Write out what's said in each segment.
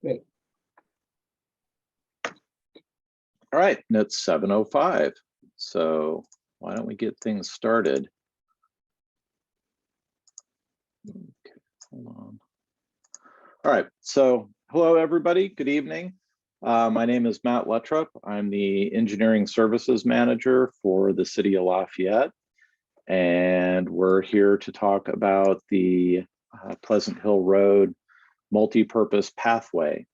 Great. All right, and it's 7:05. So why don't we get things started? Okay, hold on. All right, so hello everybody, good evening. My name is Matt Luttrup. I'm the Engineering Services Manager for the City of Lafayette. And we're here to talk about the Pleasant Hill Road multi-purpose pathway.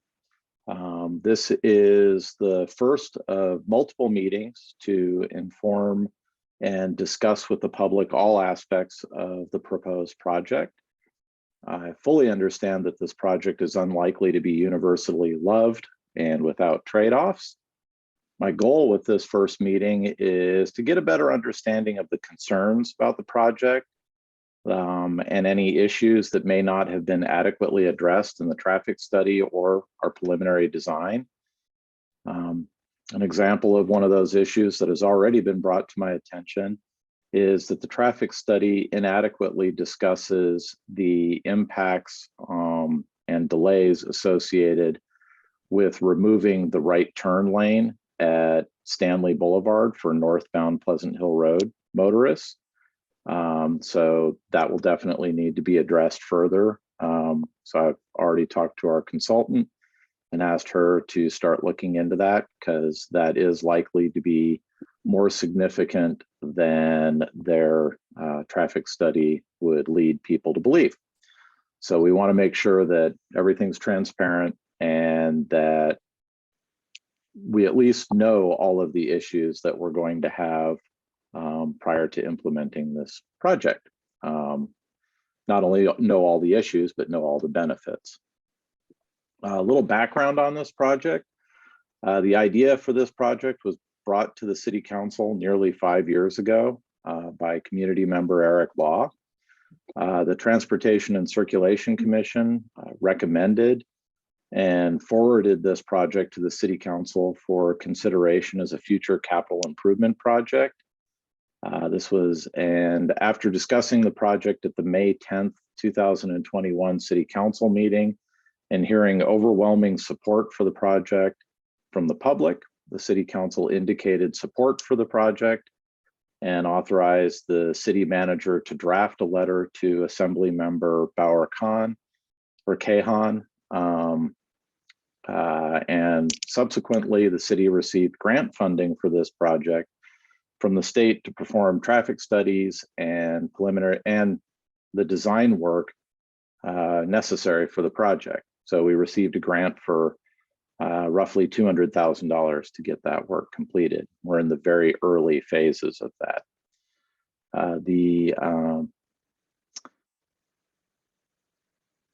This is the first of multiple meetings to inform and discuss with the public all aspects of the proposed project. I fully understand that this project is unlikely to be universally loved and without trade-offs. My goal with this first meeting is to get a better understanding of the concerns about the project and any issues that may not have been adequately addressed in the traffic study or our preliminary design. An example of one of those issues that has already been brought to my attention is that the traffic study inadequately discusses the impacts and delays associated with removing the right turn lane at Stanley Boulevard for northbound Pleasant Hill Road motorists. So that will definitely need to be addressed further. So I've already talked to our consultant and asked her to start looking into that because that is likely to be more significant than their traffic study would lead people to believe. So we want to make sure that everything's transparent and that we at least know all of the issues that we're going to have prior to implementing this project. Not only know all the issues, but know all the benefits. A little background on this project. The idea for this project was brought to the City Council nearly 5 years ago by community member Eric Law. The Transportation and Circulation Commission recommended and forwarded this project to the City Council for consideration as a future capital improvement project. And after discussing the project at the May 10th, 2021 City Council meeting and hearing overwhelming support for the project from the public, the City Council indicated support for the project and authorized the city manager to draft a letter to Assembly Member Bauer Khan or Kahan. And subsequently, the city received grant funding for this project from the state to perform traffic studies and preliminary and the design work necessary for the project. So we received a grant for roughly $200,000 to get that work completed. We're in the very early phases of that.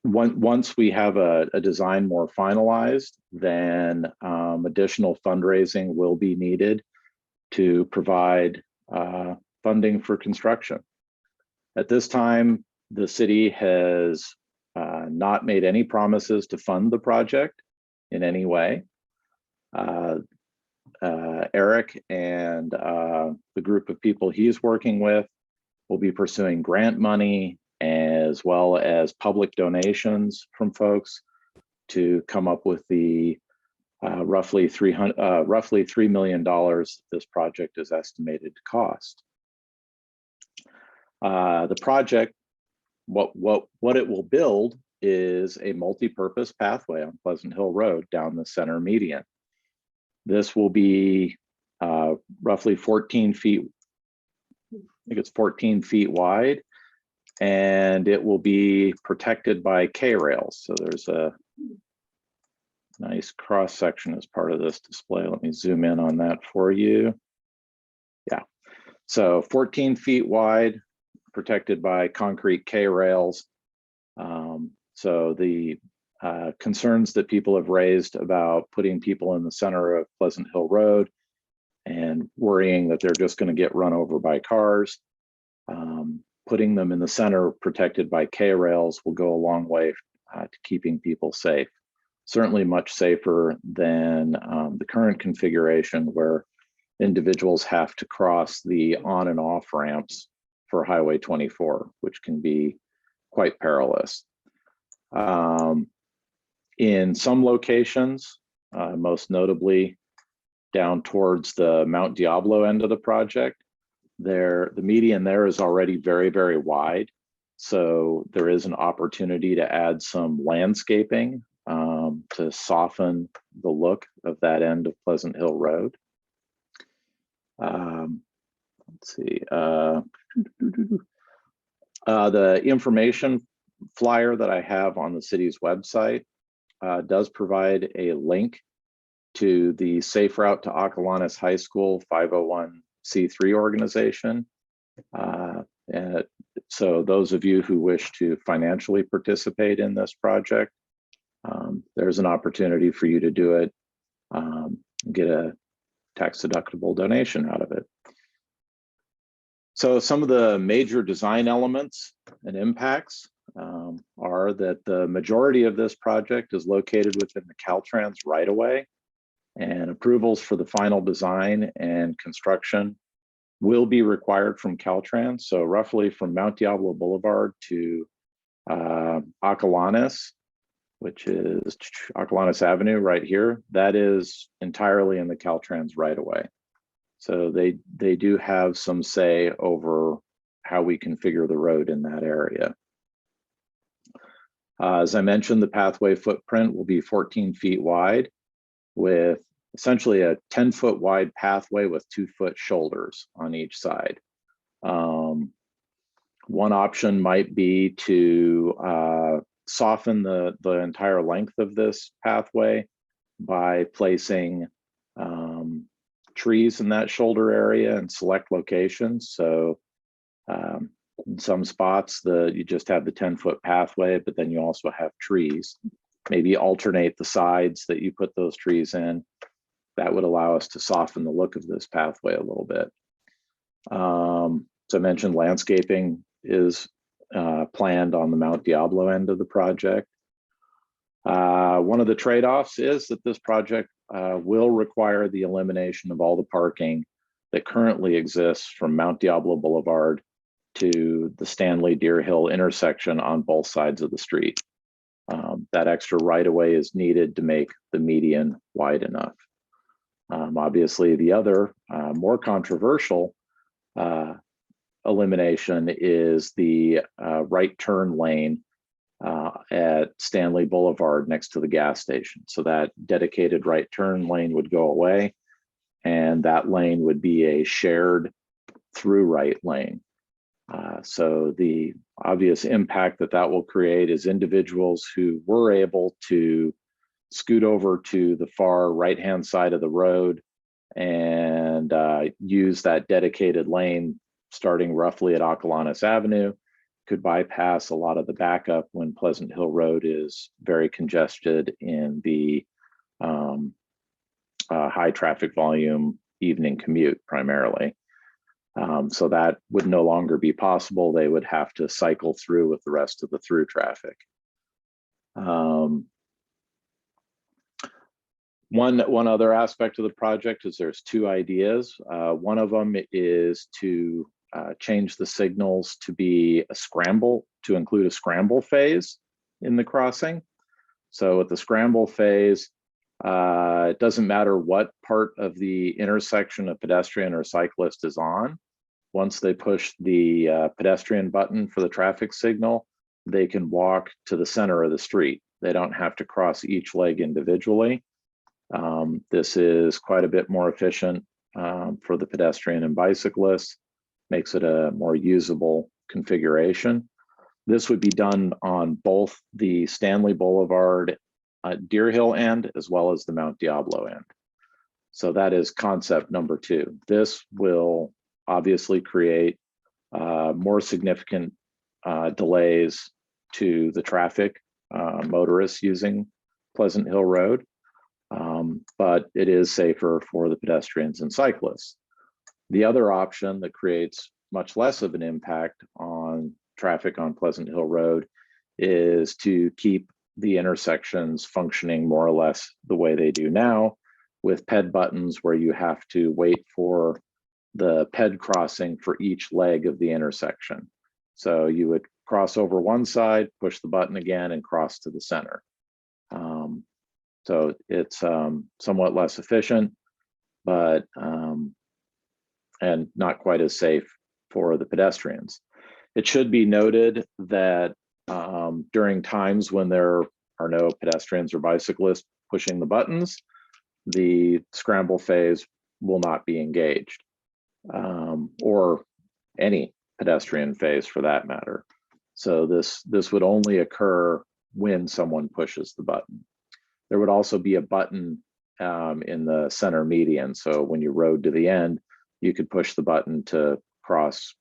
Once we have a design more finalized, then additional fundraising will be needed to provide funding for construction. At this time, the city has not made any promises to fund the project in any way. Eric and the group of people he's working with will be pursuing grant money as well as public donations from folks to come up with the roughly $3 million this project is estimated to cost. The project, what it will build is a multi-purpose pathway on Pleasant Hill Road down the center median. This will be roughly 14 feet, I think it's 14 feet wide, and it will be protected by K-rails. So there's a nice cross section as part of this display. Let me zoom in on that for you. Yeah, so 14 feet wide, protected by concrete K-rails. So the concerns that people have raised about putting people in the center of Pleasant Hill Road and worrying that they're just going to get run over by cars, putting them in the center protected by K-rails will go a long way to keeping people safe. Certainly much safer than the current configuration where individuals have to cross the on and off ramps for Highway 24, which can be quite perilous. In some locations, most notably down towards the Mount Diablo end of the project, the median there is already very, very wide. So there is an opportunity to add some landscaping to soften the look of that end of Pleasant Hill Road. Let's see. The information flyer that I have on the city's website does provide a link to the Safe Route to Acalanes High School 501c3 organization. And so those of you who wish to financially participate in this project, there's an opportunity for you to do it, get a tax-deductible donation out of it. So some of the major design elements and impacts are that the majority of this project is located within the Caltrans right-of-way, and approvals for the final design and construction will be required from Caltrans. So roughly from Mount Diablo Boulevard to Acalanes, which is Acalanes Avenue right here, that is entirely in the Caltrans right-of-way. So they do have some say over how we configure the road in that area. As I mentioned, the pathway footprint will be 14 feet wide with essentially a 10-foot wide pathway with 2-foot shoulders on each side. One option might be to soften the entire length of this pathway by placing trees in that shoulder area in select locations. So in some spots, you just have the 10-foot pathway, but then you also have trees. Maybe alternate the sides that you put those trees in. That would allow us to soften the look of this pathway a little bit. So I mentioned landscaping is planned on the Mount Diablo end of the project. One of the trade-offs is that this project will require the elimination of all the parking that currently exists from Mount Diablo Boulevard to the Stanley Deer Hill intersection on both sides of the street. That extra right-of-way is needed to make the median wide enough. Obviously, the other more controversial elimination is the right turn lane at Stanley Boulevard next to the gas station. So that dedicated right turn lane would go away, and that lane would be a shared through right lane. So the obvious impact that will create is individuals who were able to scoot over to the far right-hand side of the road and use that dedicated lane starting roughly at Acalanes Avenue could bypass a lot of the backup when Pleasant Hill Road is very congested in the high traffic volume evening commute primarily. So that would no longer be possible. They would have to cycle through with the rest of the through traffic. One other aspect of the project is there's two ideas. One of them is to change the signals to be a scramble, to include a scramble phase in the crossing. So with the scramble phase, it doesn't matter what part of the intersection a pedestrian or cyclist is on. Once they push the pedestrian button for the traffic signal, they can walk to the center of the street. They don't have to cross each leg individually. This is quite a bit more efficient for the pedestrian and bicyclists, makes it a more usable configuration. This would be done on both the Stanley Boulevard Deer Hill end as well as the Mount Diablo end. So that is concept number two. This will obviously create more significant delays to the traffic motorists using Pleasant Hill Road, but it is safer for the pedestrians and cyclists. The other option that creates much less of an impact on traffic on Pleasant Hill Road is to keep the intersections functioning more or less the way they do now, with PED buttons where you have to wait for the PED crossing for each leg of the intersection. So you would cross over one side, push the button again, and cross to the center. So it's somewhat less efficient, but and not quite as safe for the pedestrians. It should be noted that during times when there are no pedestrians or bicyclists pushing the buttons, the scramble phase will not be engaged, or any pedestrian phase for that matter. So this would only occur when someone pushes the button. There would also be a button in the center median. So when you rode to the end, you could push the button to cross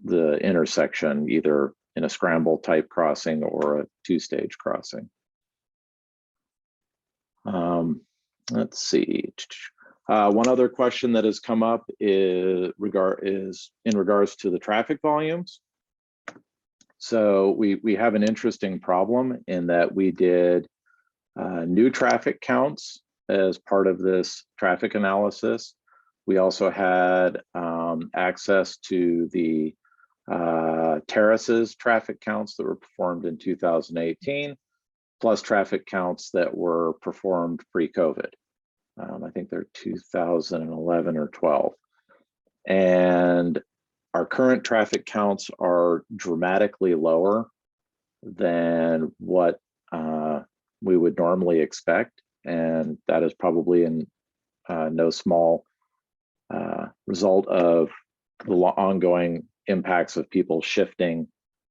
the intersection, either in a scramble type crossing or a two-stage crossing. Let's see. One other question that has come up is in regards to the traffic volumes. So we have an interesting problem in that we did new traffic counts as part of this traffic analysis. We also had access to the terraces traffic counts that were performed in 2018, plus traffic counts that were performed pre-COVID. I think they're 2011 or 12. And our current traffic counts are dramatically lower than what we would normally expect. And that is probably in no small result of the ongoing impacts of people shifting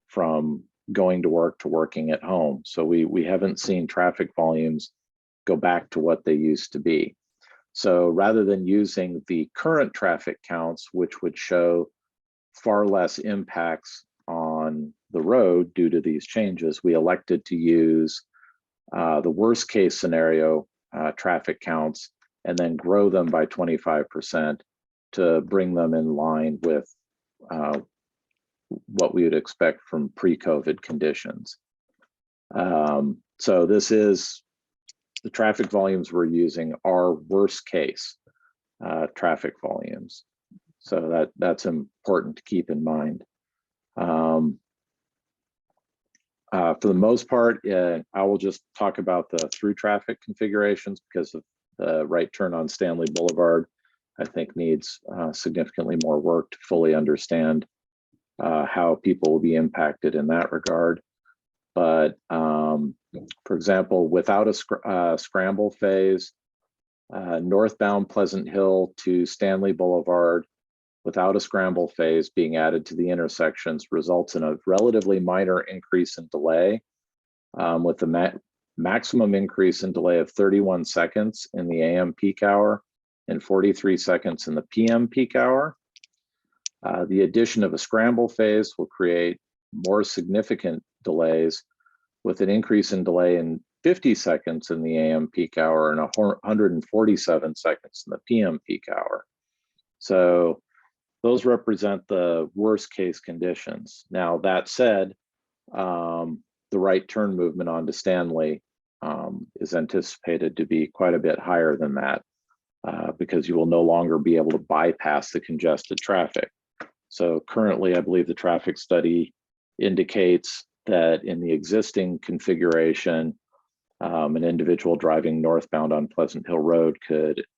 from going to work to working at home. So we haven't seen traffic volumes go back to what they used to be. So rather than using the current traffic counts, which would show far less impacts on the road due to these changes, we elected to use the worst case scenario traffic counts and then grow them by 25% to bring them in line with what we would expect from pre-COVID conditions. So this is the traffic volumes we're using are worst case traffic volumes. So that's important to keep in mind. For the most part, I will just talk about the through traffic configurations because of the right turn on Stanley Boulevard, I think needs significantly more work to fully understand how people will be impacted in that regard. But for example, without a scramble phase, northbound Pleasant Hill to Stanley Boulevard, without a scramble phase being added to the intersections results in a relatively minor increase in delay, with the maximum increase in delay of 31 seconds in the AM peak hour and 43 seconds in the PM peak hour. The addition of a scramble phase will create more significant delays with an increase in delay in 50 seconds in the AM peak hour and 147 seconds in the PM peak hour. So those represent the worst case conditions. Now, that said, the right turn movement onto Stanley is anticipated to be quite a bit higher than that because you will no longer be able to bypass the congested traffic. So currently, I believe the traffic study indicates that in the existing configuration, an individual driving northbound on Pleasant Hill Road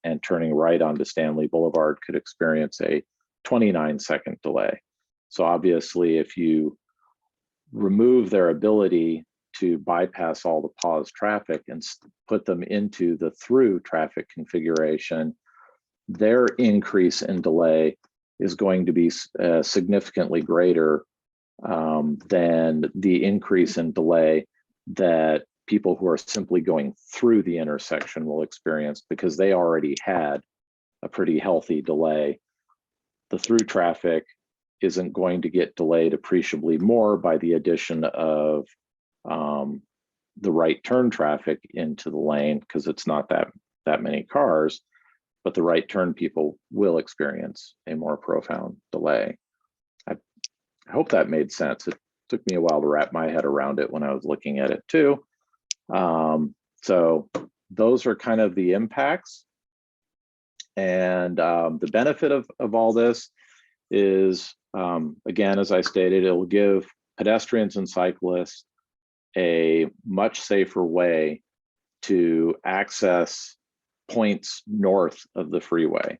and turning right onto Stanley Boulevard could experience a 29-second delay. So obviously, if you remove their ability to bypass all the paused traffic and put them into the through traffic configuration, their increase in delay is going to be significantly greater than the increase in delay that people who are simply going through the intersection will experience because they already had a pretty healthy delay. The through traffic isn't going to get delayed appreciably more by the addition of the right turn traffic into the lane because it's not that many cars, but the right turn people will experience a more profound delay. I hope that made sense. It took me a while to wrap my head around it when I was looking at it too. So those are kind of the impacts. And the benefit of all this is, again, as I stated, it will give pedestrians and cyclists a much safer way to access points north of the freeway.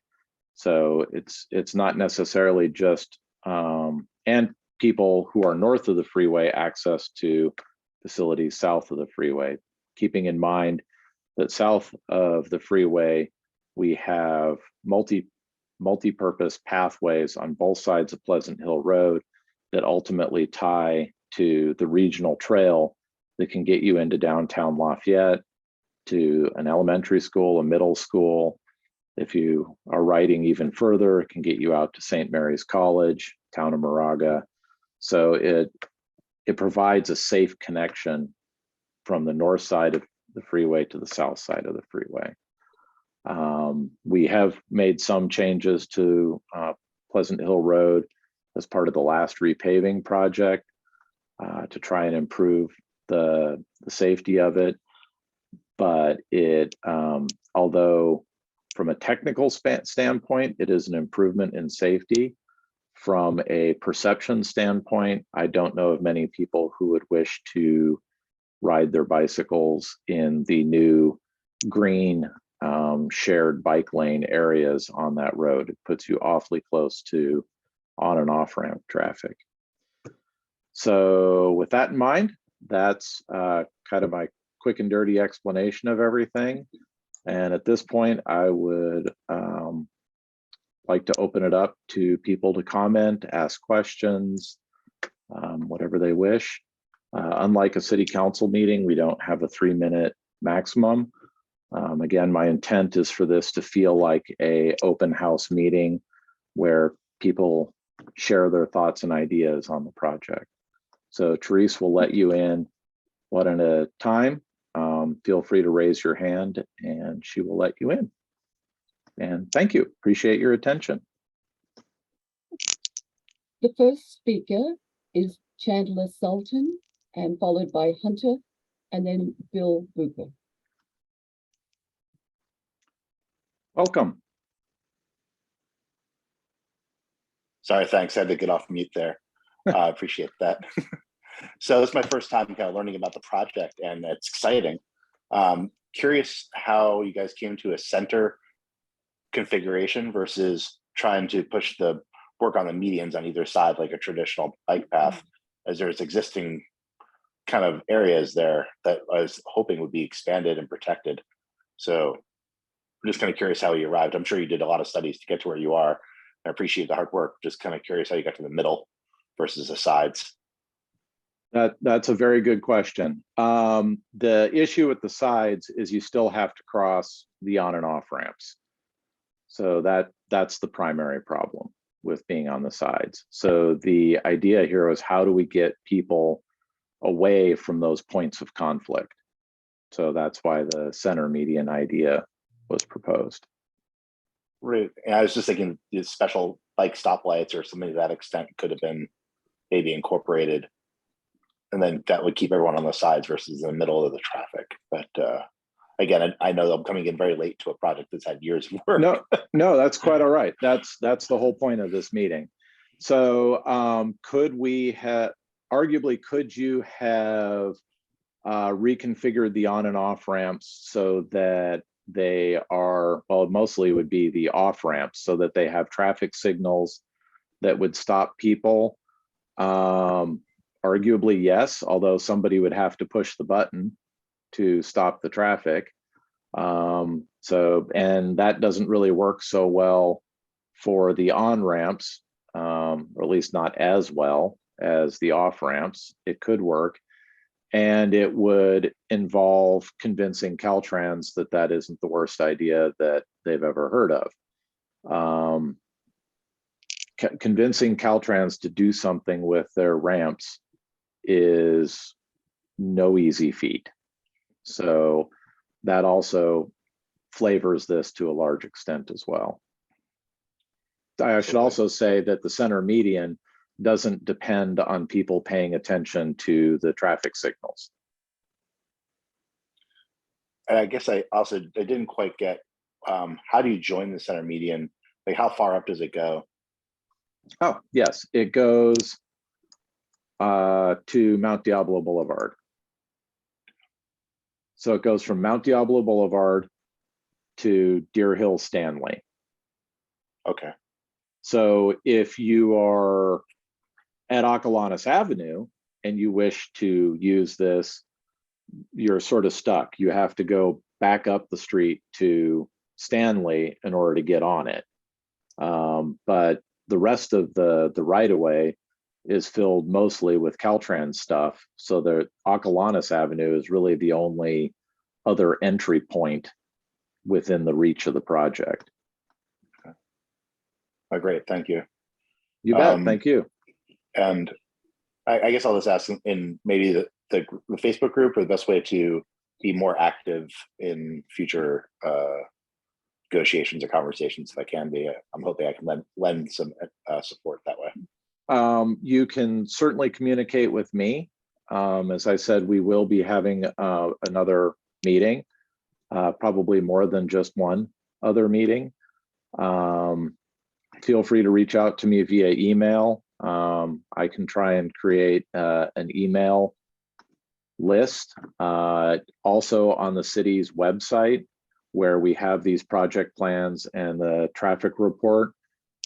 So it's not necessarily just, and people who are north of the freeway access to facilities south of the freeway, keeping in mind that south of the freeway, we have multi-purpose pathways on both sides of Pleasant Hill Road that ultimately tie to the regional trail that can get you into downtown Lafayette, to an elementary school, a middle school. If you are riding even further, it can get you out to St. Mary's College, town of Moraga. So it provides a safe connection from the north side of the freeway to the south side of the freeway. We have made some changes to Pleasant Hill Road as part of the last repaving project to try and improve the safety of it. But although from a technical standpoint, it is an improvement in safety, from a perception standpoint, I don't know of many people who would wish to ride their bicycles in the new green shared bike lane areas on that road. It puts you awfully close to on and off ramp traffic. So with that in mind, that's kind of my quick and dirty explanation of everything. And at this point, I would like to open it up to people to comment, ask questions, whatever they wish. Unlike a city council meeting, we don't have a 3-minute maximum. Again, my intent is for this to feel like an open house meeting where people share their thoughts and ideas on the project. So Therese will let you in one at a time. Feel free to raise your hand and she will let you in. And thank you, appreciate your attention. The first speaker is Chandler Sultan, and followed by Hunter, and then Bill Booker. Welcome. Sorry, thanks. I had to get off mute there. I appreciate that. So this is my first time kind of learning about the project, and it's exciting. Curious how you guys came to a center configuration versus trying to push the work on the medians on either side like a traditional bike path, as there's existing kind of areas there that I was hoping would be expanded and protected. So I'm just kind of curious how you arrived. I'm sure you did a lot of studies to get to where you are. I appreciate the hard work. Just kind of curious how you got to the middle versus the sides. That's a very good question. The issue with the sides is you still have to cross the on and off ramps. So that's the primary problem with being on the sides. So the idea here is, how do we get people away from those points of conflict? So that's why the center median idea was proposed. Right. And I was just thinking these special bike stoplights or something to that extent could have been maybe incorporated. And then that would keep everyone on the sides versus in the middle of the traffic. But again, I know I'm coming in very late to a project that's had years of work. No, that's quite all right. That's the whole point of this meeting. So could we have, arguably, could you have reconfigured the on and off ramps so that they are, well, mostly would be the off ramps, so that they have traffic signals that would stop people? Arguably, yes, although somebody would have to push the button to stop the traffic. And that doesn't really work so well for the on ramps, or at least not as well as the off ramps. It could work. And it would involve convincing Caltrans that that isn't the worst idea that they've ever heard of. Convincing Caltrans to do something with their ramps is no easy feat. So that also flavors this to a large extent as well. I should also say that the center median doesn't depend on people paying attention to the traffic signals. And I guess I didn't quite get, how do you join the center median? Like, how far up does it go? Oh, yes, it goes to Mount Diablo Boulevard. So it goes from Mount Diablo Boulevard to Deer Hill Stanley. Okay. So if you are at Ocolonus Avenue and you wish to use this, you're sort of stuck. You have to go back up the street to Stanley in order to get on it. But the rest of the right of way is filled mostly with Caltrans stuff. So the Ocolonus Avenue is really the only other entry point within the reach of the project. Okay. Oh, great, thank you. You bet, thank you. And I guess I'll just ask in maybe the Facebook group, or the best way to be more active in future negotiations or conversations if I can be. I'm hoping I can lend some support that way. You can certainly communicate with me. As I said, we will be having another meeting, probably more than just one other meeting. Feel free to reach out to me via email. I can try and create an email list. Also on the city's website, where we have these project plans and the traffic report,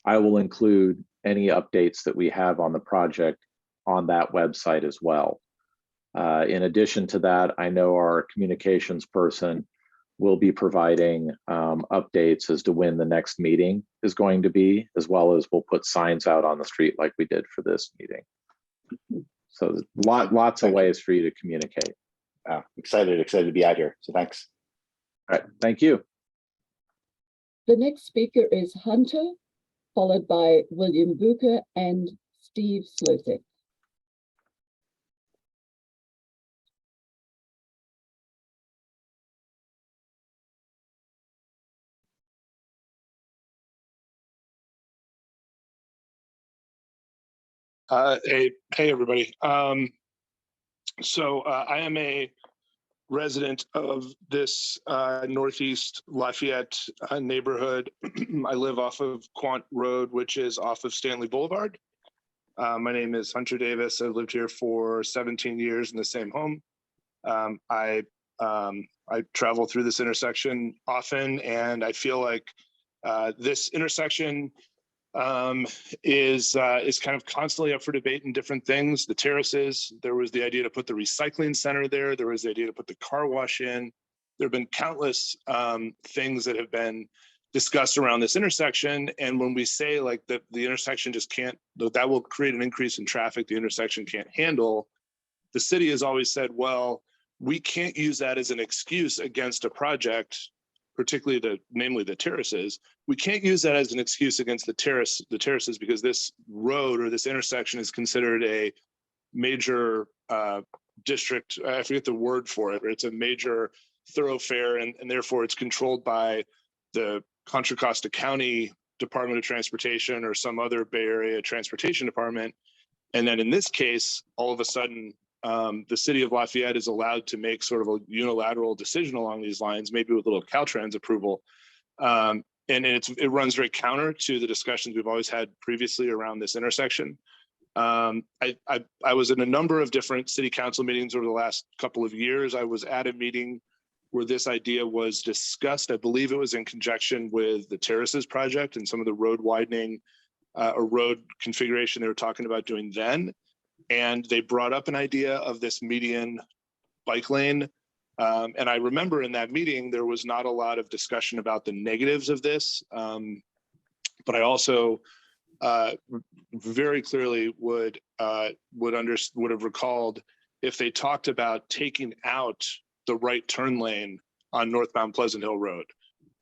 I will include any updates that we have on the project on that website as well. In addition to that, I know our communications person will be providing updates as to when the next meeting is going to be, as well as we'll put signs out on the street like we did for this meeting. So lots of ways for you to communicate. Excited to be out here, so thanks. All right, thank you. The next speaker is Hunter, followed by William Bucher and Steve Slosek. Hey, everybody. So I am a resident of this Northeast Lafayette neighborhood. I live off of Quant Road, which is off of Stanley Boulevard. My name is Hunter Davis. I've lived here for 17 years in the same home. I travel through this intersection often, and I feel like this intersection is kind of constantly up for debate in different things. The terraces, there was the idea to put the recycling center there. There was the idea to put the car wash in. There have been countless things that have been discussed around this intersection. And when we say like the intersection just can't, that will create an increase in traffic the intersection can't handle, the city has always said, well, we can't use that as an excuse against a project, particularly namely the terraces. We can't use that as an excuse against the terraces because this road or this intersection is considered a major district. I forget the word for it, but it's a major thoroughfare, and therefore it's controlled by the Contra Costa County Department of Transportation or some other Bay Area transportation department. And then in this case, all of a sudden, the city of Lafayette is allowed to make sort of a unilateral decision along these lines, maybe with a little Caltrans approval. And it runs very counter to the discussions we've always had previously around this intersection. I was in a number of different city council meetings over the last couple of years. I was at a meeting where this idea was discussed. I believe it was in conjunction with the Terraces project and some of the road widening or road configuration they were talking about doing then. And they brought up an idea of this median bike lane. And I remember in that meeting, there was not a lot of discussion about the negatives of this. But I also very clearly would have recalled if they talked about taking out the right turn lane on northbound Pleasant Hill Road.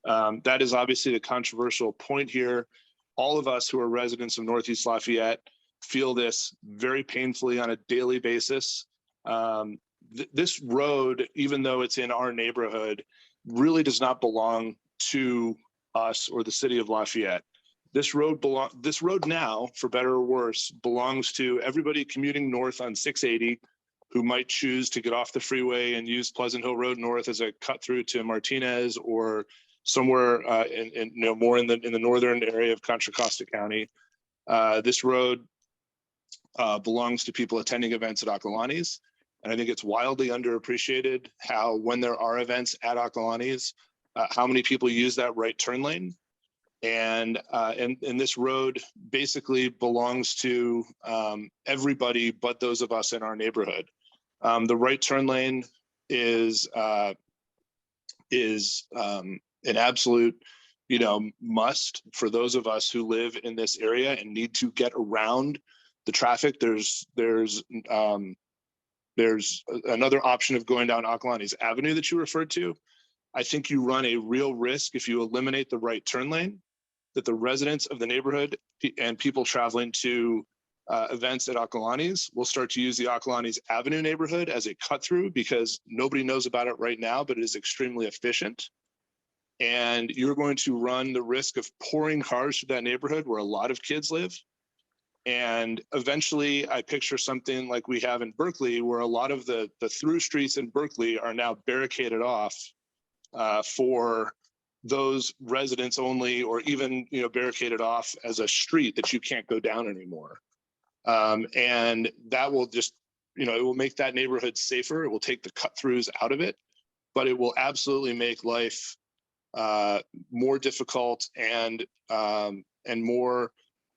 That is obviously the controversial point here. All of us who are residents of Northeast Lafayette feel this very painfully on a daily basis. This road, even though it's in our neighborhood, really does not belong to us or the city of Lafayette. This road now, for better or worse, belongs to everybody commuting north on 680 who might choose to get off the freeway and use Pleasant Hill Road North as a cut through to Martinez or somewhere more in the northern area of Contra Costa County. This road belongs to people attending events at Ocolani's. And I think it's wildly underappreciated how when there are events at Occolani's, how many people use that right turn lane. And this road basically belongs to everybody but those of us in our neighborhood. The right turn lane is an absolute, must for those of us who live in this area and need to get around the traffic. There's another option of going down Occolani's Avenue that you referred to. I think you run a real risk if you eliminate the right turn lane, that the residents of the neighborhood and people traveling to events at Occolani's will start to use the Occolani's Avenue neighborhood as a cut through, because nobody knows about it right now, but it is extremely efficient. And you're going to run the risk of pouring cars through that neighborhood where a lot of kids live. And eventually I picture something like we have in Berkeley, where a lot of the through streets in Berkeley are now barricaded off for those residents only, or even barricaded off as a street that you can't go down anymore. And that will just, it will make that neighborhood safer. It will take the cut throughs out of it, but it will absolutely make life more difficult and more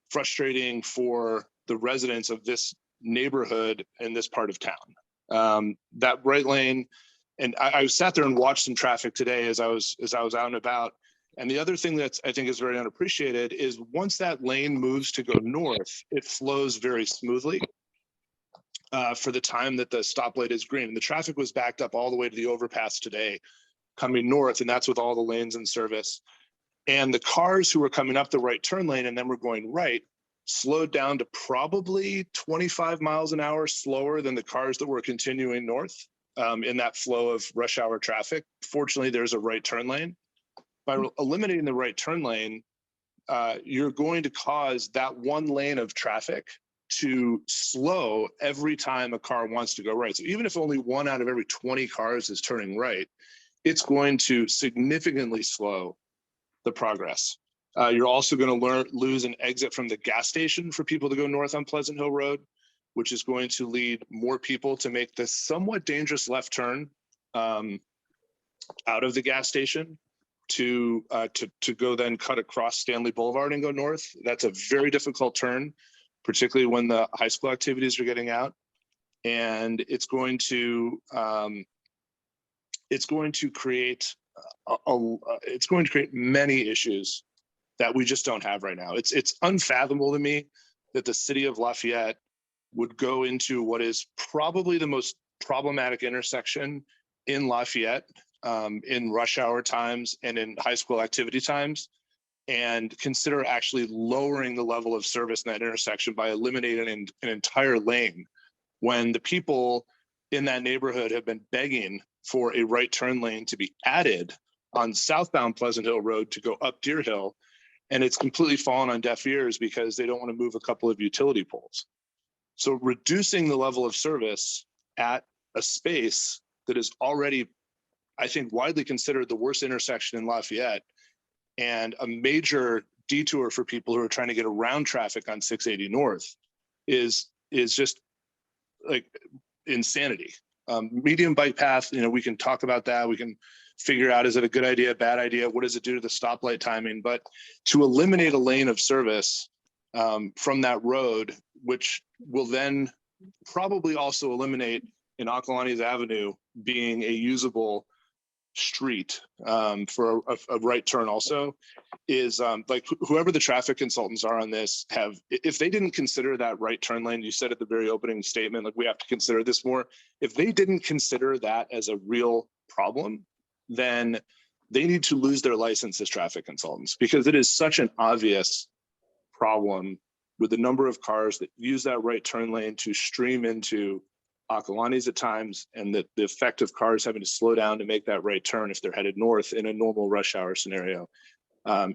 frustrating for the residents of this neighborhood in this part of town. That right lane, and I sat there and watched some traffic today as I was out and about. And the other thing that I think is very unappreciated is once that lane moves to go north, it flows very smoothly for the time that the stoplight is green. And the traffic was backed up all the way to the overpass today coming north, and that's with all the lanes in service. And the cars who were coming up the right turn lane and then were going right slowed down to probably 25 miles an hour slower than the cars that were continuing north in that flow of rush hour traffic. Fortunately, there's a right turn lane. By eliminating the right turn lane, you're going to cause that one lane of traffic to slow every time a car wants to go right. So even if only 1 out of every 20 cars is turning right, it's going to significantly slow the progress. You're also going to lose an exit from the gas station for people to go north on Pleasant Hill Road, which is going to lead more people to make this somewhat dangerous left turn out of the gas station to go then cut across Stanley Boulevard and go north. That's a very difficult turn, particularly when the high school activities are getting out. And it's going to create many issues that we just don't have right now. It's unfathomable to me that the city of Lafayette would go into what is probably the most problematic intersection in Lafayette in rush hour times and in high school activity times, and consider actually lowering the level of service in that intersection by eliminating an entire lane, when the people in that neighborhood have been begging for a right turn lane to be added on southbound Pleasant Hill Road to go up Deer Hill. And it's completely fallen on deaf ears because they don't want to move a couple of utility poles. So reducing the level of service at a space that is already, I think, widely considered the worst intersection in Lafayette, and a major detour for people who are trying to get around traffic on 680 North is just like insanity. Medium bike path, we can talk about that. We can figure out, is it a good idea, bad idea? What does it do to the stoplight timing? But to eliminate a lane of service from that road, which will then probably also eliminate in Occolani's Avenue being a usable street for a right turn also, is like whoever the traffic consultants are on this if they didn't consider that right turn lane, you said at the very opening statement, like we have to consider this more. If they didn't consider that as a real problem, then they need to lose their license as traffic consultants, because it is such an obvious problem with the number of cars that use that right turn lane to stream into Occolani's at times, and the effect of cars having to slow down to make that right turn if they're headed north in a normal rush hour scenario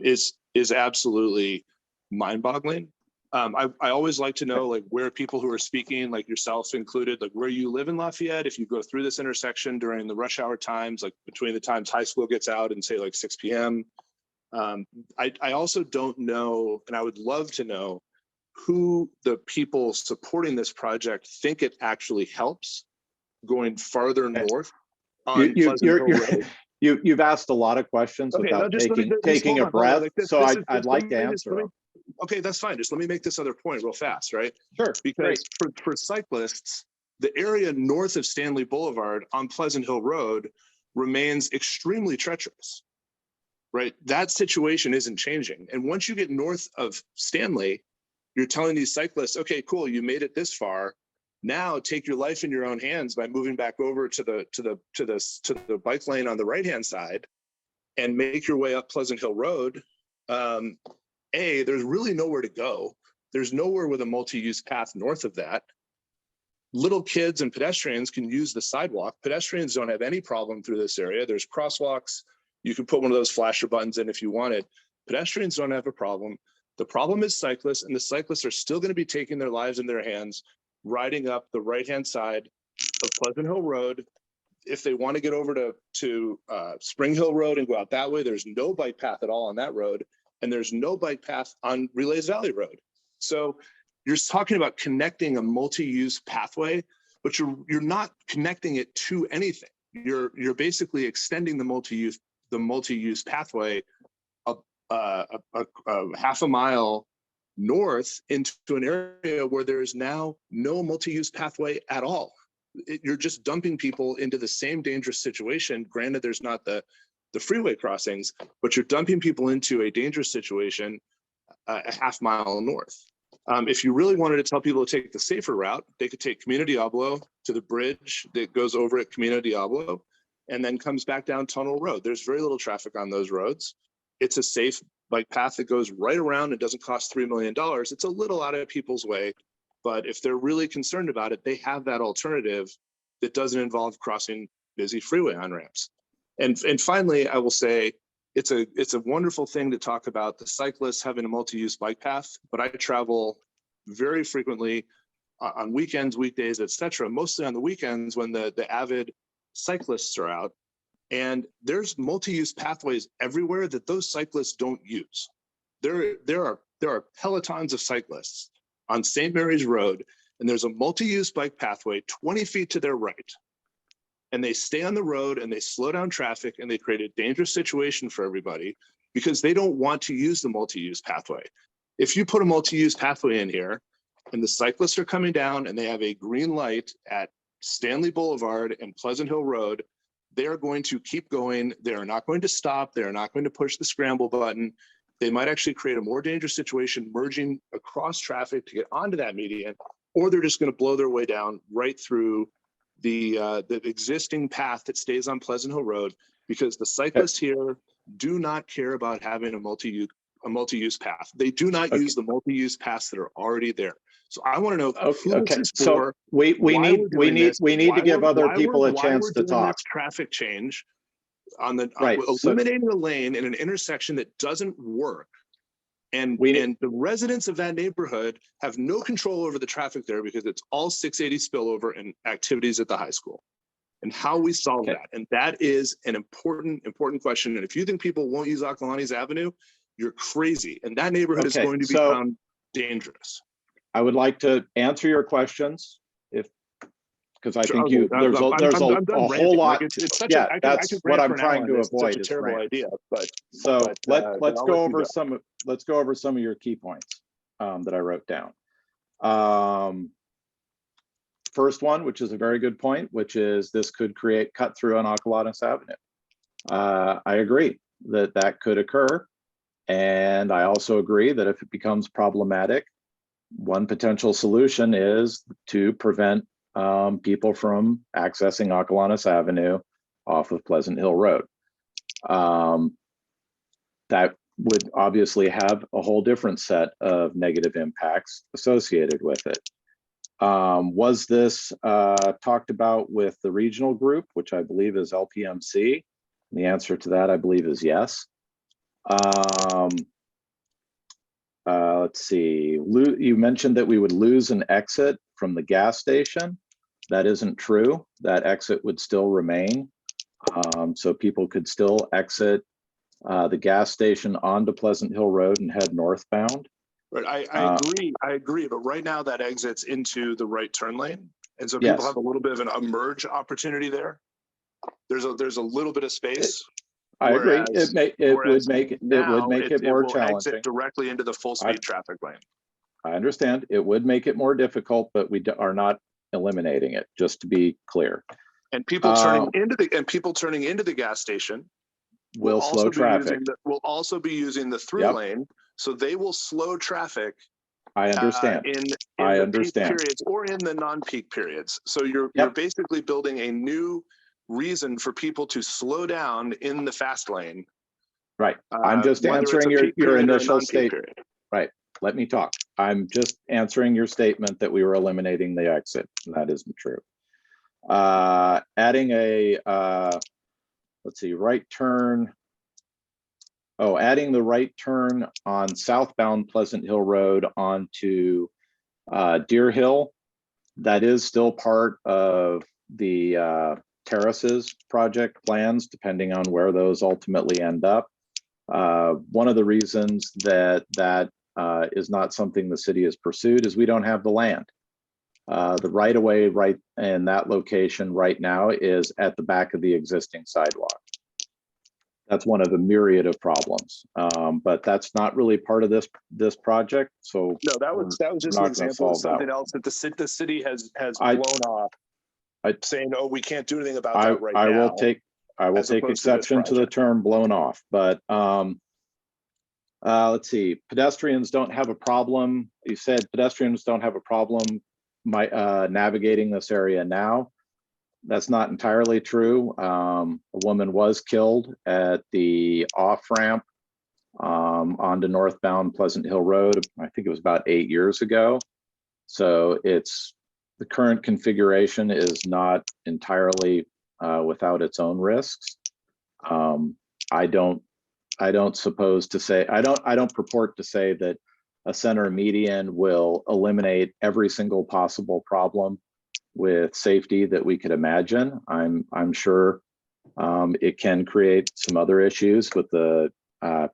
is absolutely mind-boggling. I always like to know, like, where people who are speaking, like yourself included, like where you live in Lafayette, if you go through this intersection during the rush hour times, like between the times high school gets out and say like 6 p.m. I also don't know, and I would love to know, who the people supporting this project think it actually helps going farther Okay. north on Pleasant Hill Road. You've asked a lot of questions Okay, now without just let me- taking a hold on, breath, like so this is- I'd let like to me answer them. Okay, that's fine. Just let me make this other point real fast, right? Sure, Because great. for cyclists, the area north of Stanley Boulevard on Pleasant Hill Road remains extremely treacherous, right? That situation isn't changing. And once you get north of Stanley, you're telling these cyclists, okay, cool, you made it this far. Now take your life in your own hands by moving back over to the bike lane on the right-hand side and make your way up Pleasant Hill Road. There's really nowhere to go. There's nowhere with a multi-use path north of that. Little kids and pedestrians can use the sidewalk. Pedestrians don't have any problem through this area. There's crosswalks. You can put one of those flasher buttons in if you wanted. Pedestrians don't have a problem. The problem is cyclists, and the cyclists are still going to be taking their lives in their hands, riding up the right-hand side of Pleasant Hill Road. If they want to get over to Spring Hill Road and go out that way, there's no bike path at all on that road. And there's no bike path on Relays Valley Road. So you're talking about connecting a multi-use pathway, but you're not connecting it to anything. You're basically extending the multi-use pathway a half a mile north into an area where there is now no multi-use pathway at all. You're just dumping people into the same dangerous situation. Granted, there's not the freeway crossings, but you're dumping people into a dangerous situation a half mile north. If you really wanted to tell people to take the safer route, they could take Camino Diablo to the bridge that goes over at Camino Diablo and then comes back down Tunnel Road. There's very little traffic on those roads. It's a safe bike path that goes right around and doesn't cost $3 million. It's a little out of people's way, but if they're really concerned about it, they have that alternative that doesn't involve crossing busy freeway on-ramps. And finally, I will say, it's a wonderful thing to talk about the cyclists having a multi-use bike path, but I travel very frequently on weekends, weekdays, etc. Mostly on the weekends when the avid cyclists are out, and there's multi-use pathways everywhere that those cyclists don't use. There are pelotons of cyclists on St. Mary's Road, and there's a multi-use bike pathway 20 feet to their right. And they stay on the road and they slow down traffic and they create a dangerous situation for everybody because they don't want to use the multi-use pathway. If you put a multi-use pathway in here and the cyclists are coming down and they have a green light at Stanley Boulevard and Pleasant Hill Road, they are going to keep going. They are not going to stop. They are not going to push the scramble button. They might actually create a more dangerous situation merging across traffic to get onto that median, or they're just going to blow their way down right through the existing path that stays on Pleasant Hill Road, because the cyclists here do not care about having a multi-use path. They do not use the multi-use paths that are already there. So I want to know who this is so for. we need to give other people a chance to talk. Traffic change on Right. eliminating a lane in an intersection that doesn't work. And the residents of that neighborhood have no control over the traffic there because it's all 680 spillover and activities at the high school. And how we solve that. And that is an important question. And if you think people won't use Occolani's Avenue, you're crazy. And that neighborhood is going to become dangerous. I would like to answer your questions because I think there's a whole lot. That's what I'm trying to avoid. It's a terrible idea, but let's go over some of your key points that I wrote down. First one, which is a very good point, which is this could create cut through on Ocolanis Avenue. I agree that could occur, and I also agree that if it becomes problematic, one potential solution is to prevent people from accessing Ocolanis Avenue off of Pleasant Hill Road. That would obviously have a whole different set of negative impacts associated with it. Was this talked about with the regional group, which I believe is LPMC? And the answer to that, I believe, is yes. Let's see, you mentioned that we would lose an exit from the gas station. That isn't true. That exit would still remain. So people could still exit the gas station onto Pleasant Hill Road and head northbound. Right, I agree. But right now that exits into the right turn lane. And so people Yes. have a little bit of an emerge opportunity there. There's a little bit of space. I agree. It whereas would make it more will challenging. exit directly into the full speed traffic lane. I understand. It would make it more difficult, but we are not eliminating it, just to be clear. And people turning into the gas station Will slow traffic. will also be using the through lane, so they will slow traffic. I understand. In I the understand. peak periods or in the non-peak periods. So you're basically building a new reason for people to slow down in the fast lane. Right. I'm just answering your initial statement. Right. Let me talk. I'm just answering your statement that we were eliminating the exit, and that isn't true. Adding a let's see, right turn. Oh, adding the right turn on southbound Pleasant Hill Road onto Deer Hill. That is still part of the terraces project plans, depending on where those ultimately end up. One of the reasons that is not something the city has pursued is we don't have the land. The right of way right in that location right now is at the back of the existing sidewalk. That's one of the myriad of problems, but that's not really part of this project. So no, that was just an example of something else that the city has blown off, saying, "Oh, we can't do anything about that right now." I will take exception to the term "blown off," but let's see. Pedestrians don't have a problem. You said pedestrians don't have a problem navigating this area now. That's not entirely true. A woman was killed at the off-ramp onto northbound Pleasant Hill Road. I think it was about 8 years ago. So the current configuration is not entirely without its own risks. I don't purport to say that a center median will eliminate every single possible problem with safety that we could imagine. I'm sure it can create some other issues with the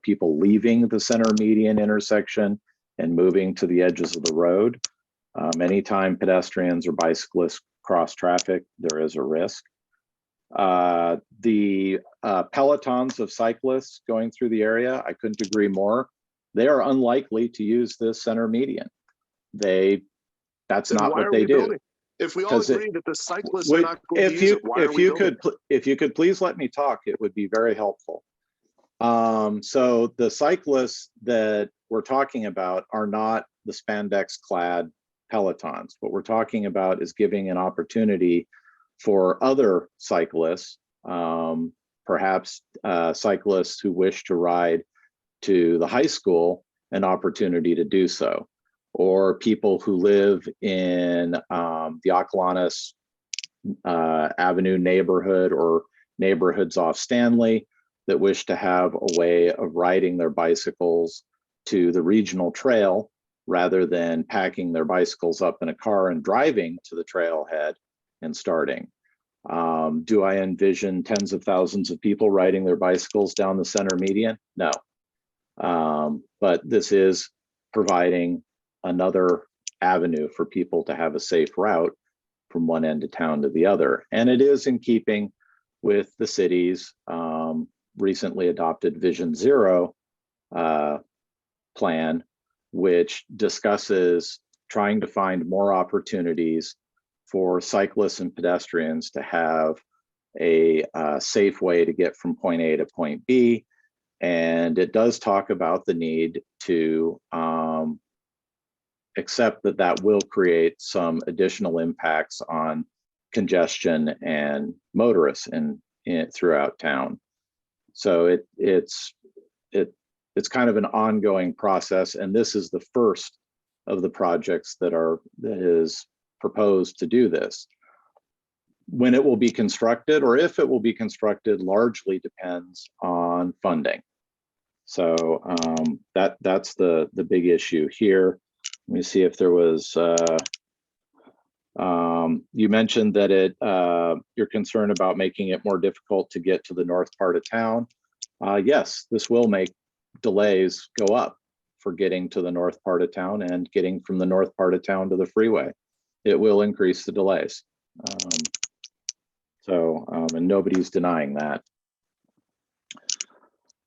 people leaving the center median intersection and moving to the edges of the road. Anytime pedestrians or bicyclists cross traffic, there is a risk. The pelotons of cyclists going through the area, I couldn't agree more. They are unlikely to use this center median. That's not what they do. If we all agree that the cyclists are not going to use it, why are we building? If you could please let me talk, it would be very helpful. So the cyclists that we're talking about are not the spandex clad pelotons. What we're talking about is giving an opportunity for other cyclists, perhaps cyclists who wish to ride to the high school, an opportunity to do so, or people who live in the Ocolonus Avenue neighborhood or neighborhoods off Stanley that wish to have a way of riding their bicycles to the regional trail rather than packing their bicycles up in a car and driving to the trailhead and starting. Do I envision tens of thousands of people riding their bicycles down the center median? No. But this is providing another avenue for people to have a safe route from one end of town to the other. And it is in keeping with the city's recently adopted Vision Zero plan, which discusses trying to find more opportunities for cyclists and pedestrians to have a safe way to get from point A to point B. And it does talk about the need to accept that will create some additional impacts on congestion and motorists throughout town. So it's kind of an ongoing process, and this is the first of the projects that is proposed to do this. When it will be constructed, or if it will be constructed, largely depends on funding. So that's the big issue here. Let me see if there was. You mentioned that you're concerned about making it more difficult to get to the north part of town. Yes, this will make delays go up for getting to the north part of town and getting from the north part of town to the freeway. it will increase the delays. And nobody's denying that.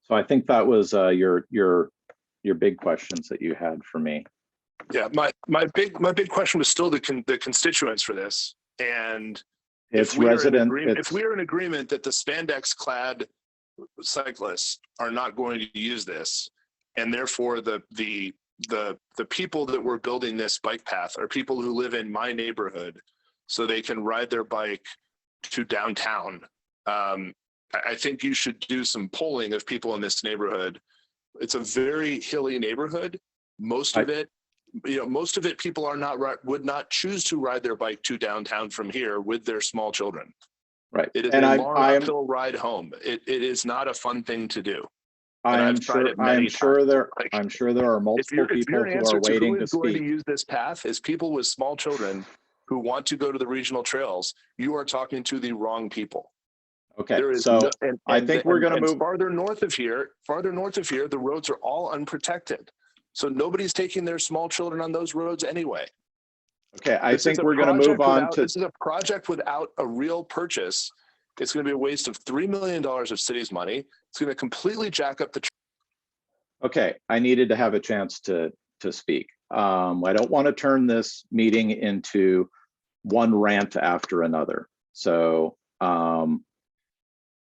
So I think that was your big questions that you had for me. Yeah, my big question was still the constituents for this, and It's if we resident. if we are in agreement that the spandex clad cyclists are not going to use this, and therefore the people that were building this bike path are people who live in my neighborhood, so they can ride their bike to downtown. I think you should do some polling of people in this neighborhood. It's a very hilly neighborhood. Most of it, people would not choose to ride their bike to downtown from here with their small children. Right. It is and a long uphill ride home. It is not a fun thing to do. I'm sure there are multiple people who are waiting to speak. Going to use this path is people with small children who want to go to the regional trails. You are talking to the wrong people. Okay, so I think we're going to move farther north of here. The roads are all unprotected, so nobody's taking their small children on those roads anyway. Okay, I think we're going to move on to. This is a project without a real purchase. It's going to be a waste of $3 million of city's money. It's going to completely jack up the. Okay, I needed to have a chance to speak. I don't want to turn this meeting into one rant after another. So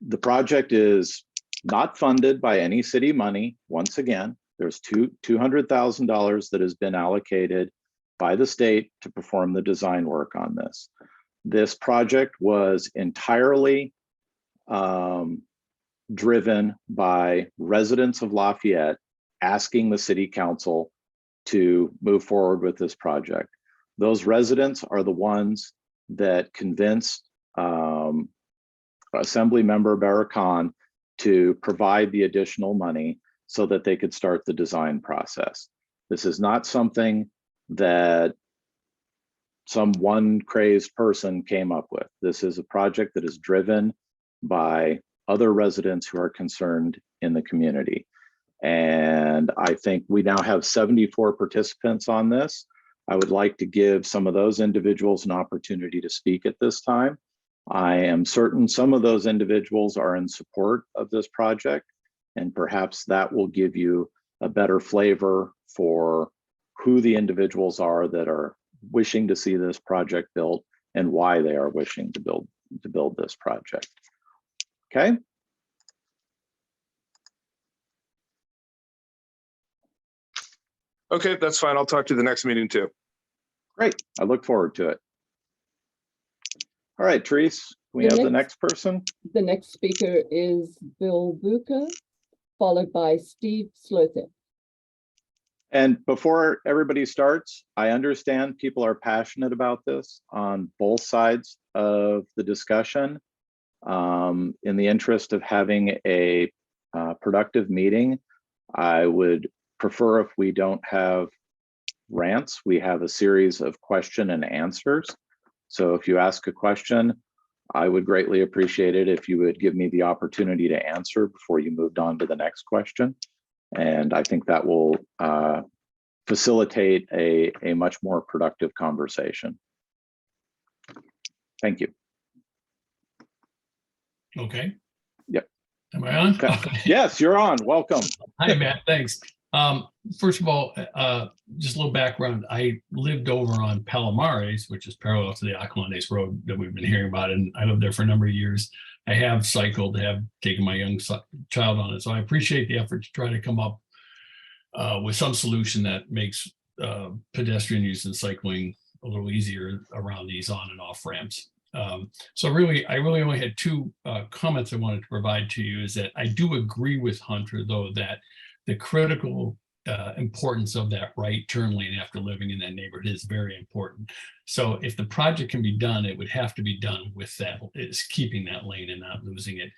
the project is not funded by any city money. Once again, there's $200,000 that has been allocated by the state to perform the design work on this. This project was entirely driven by residents of Lafayette asking the city council to move forward with this project. Those residents are the ones that convinced Assembly Member Barracan to provide the additional money so that they could start the design process. This is not something that some one crazed person came up with. This is a project that is driven by other residents who are concerned in the community. And I think we now have 74 participants on this. I would like to give some of those individuals an opportunity to speak at this time. I am certain some of those individuals are in support of this project, and perhaps that will give you a better flavor for who the individuals are that are wishing to see this project built and why they are wishing to build this project. Okay. Okay, that's fine. I'll talk to you the next meeting too. Great. I look forward to it. All right, Therese, can we have the next person? The next speaker is Bill Bucher, followed by Steve Slothick. And before everybody starts, I understand people are passionate about this on both sides of the discussion. In the interest of having a productive meeting, I would prefer if we don't have rants, we have a series of question and answers. So if you ask a question, I would greatly appreciate it if you would give me the opportunity to answer before you moved on to the next question. And I think that will facilitate a much more productive conversation. Thank you. Okay. Yep. Am I on? Okay. Okay. Yes, you're on. Welcome. Hi, Matt. Thanks. First of all, just a little background. I lived over on Palomares, which is parallel to the Acalanes Road that we've been hearing about, and I lived there for a number of years. I have cycled, have taken my young child on it, so I appreciate the effort to try to come up with some solution that makes pedestrian use and cycling a little easier around these on and off ramps. So really, I really only had two comments I wanted to provide to you. Is that I do agree with Hunter, though, that the critical importance of that right turn lane after living in that neighborhood is very important. So if the project can be done, it would have to be done with that, is keeping that lane and not losing it.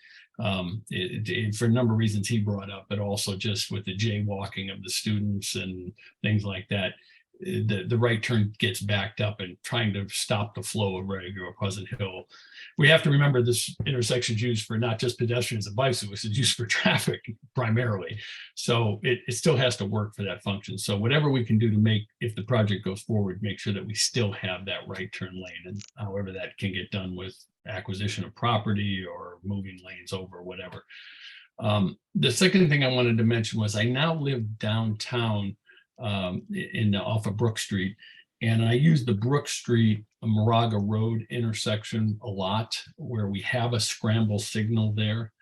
For a number of reasons he brought up, but also just with the jaywalking of the students and things like that. the right turn gets backed up and trying to stop the flow of regular Pleasant Hill. We have to remember this intersection is used for not just pedestrians and bicyclists, it's used for traffic primarily. So it still has to work for that function. So whatever we can do to make, if the project goes forward, make sure that we still have that right turn lane, and however that can get done with acquisition of property or moving lanes over, whatever. The second thing I wanted to mention was I now live downtown off of Brook Street, and I use the Brook Street Moraga Road intersection a lot, where we have a scramble signal there.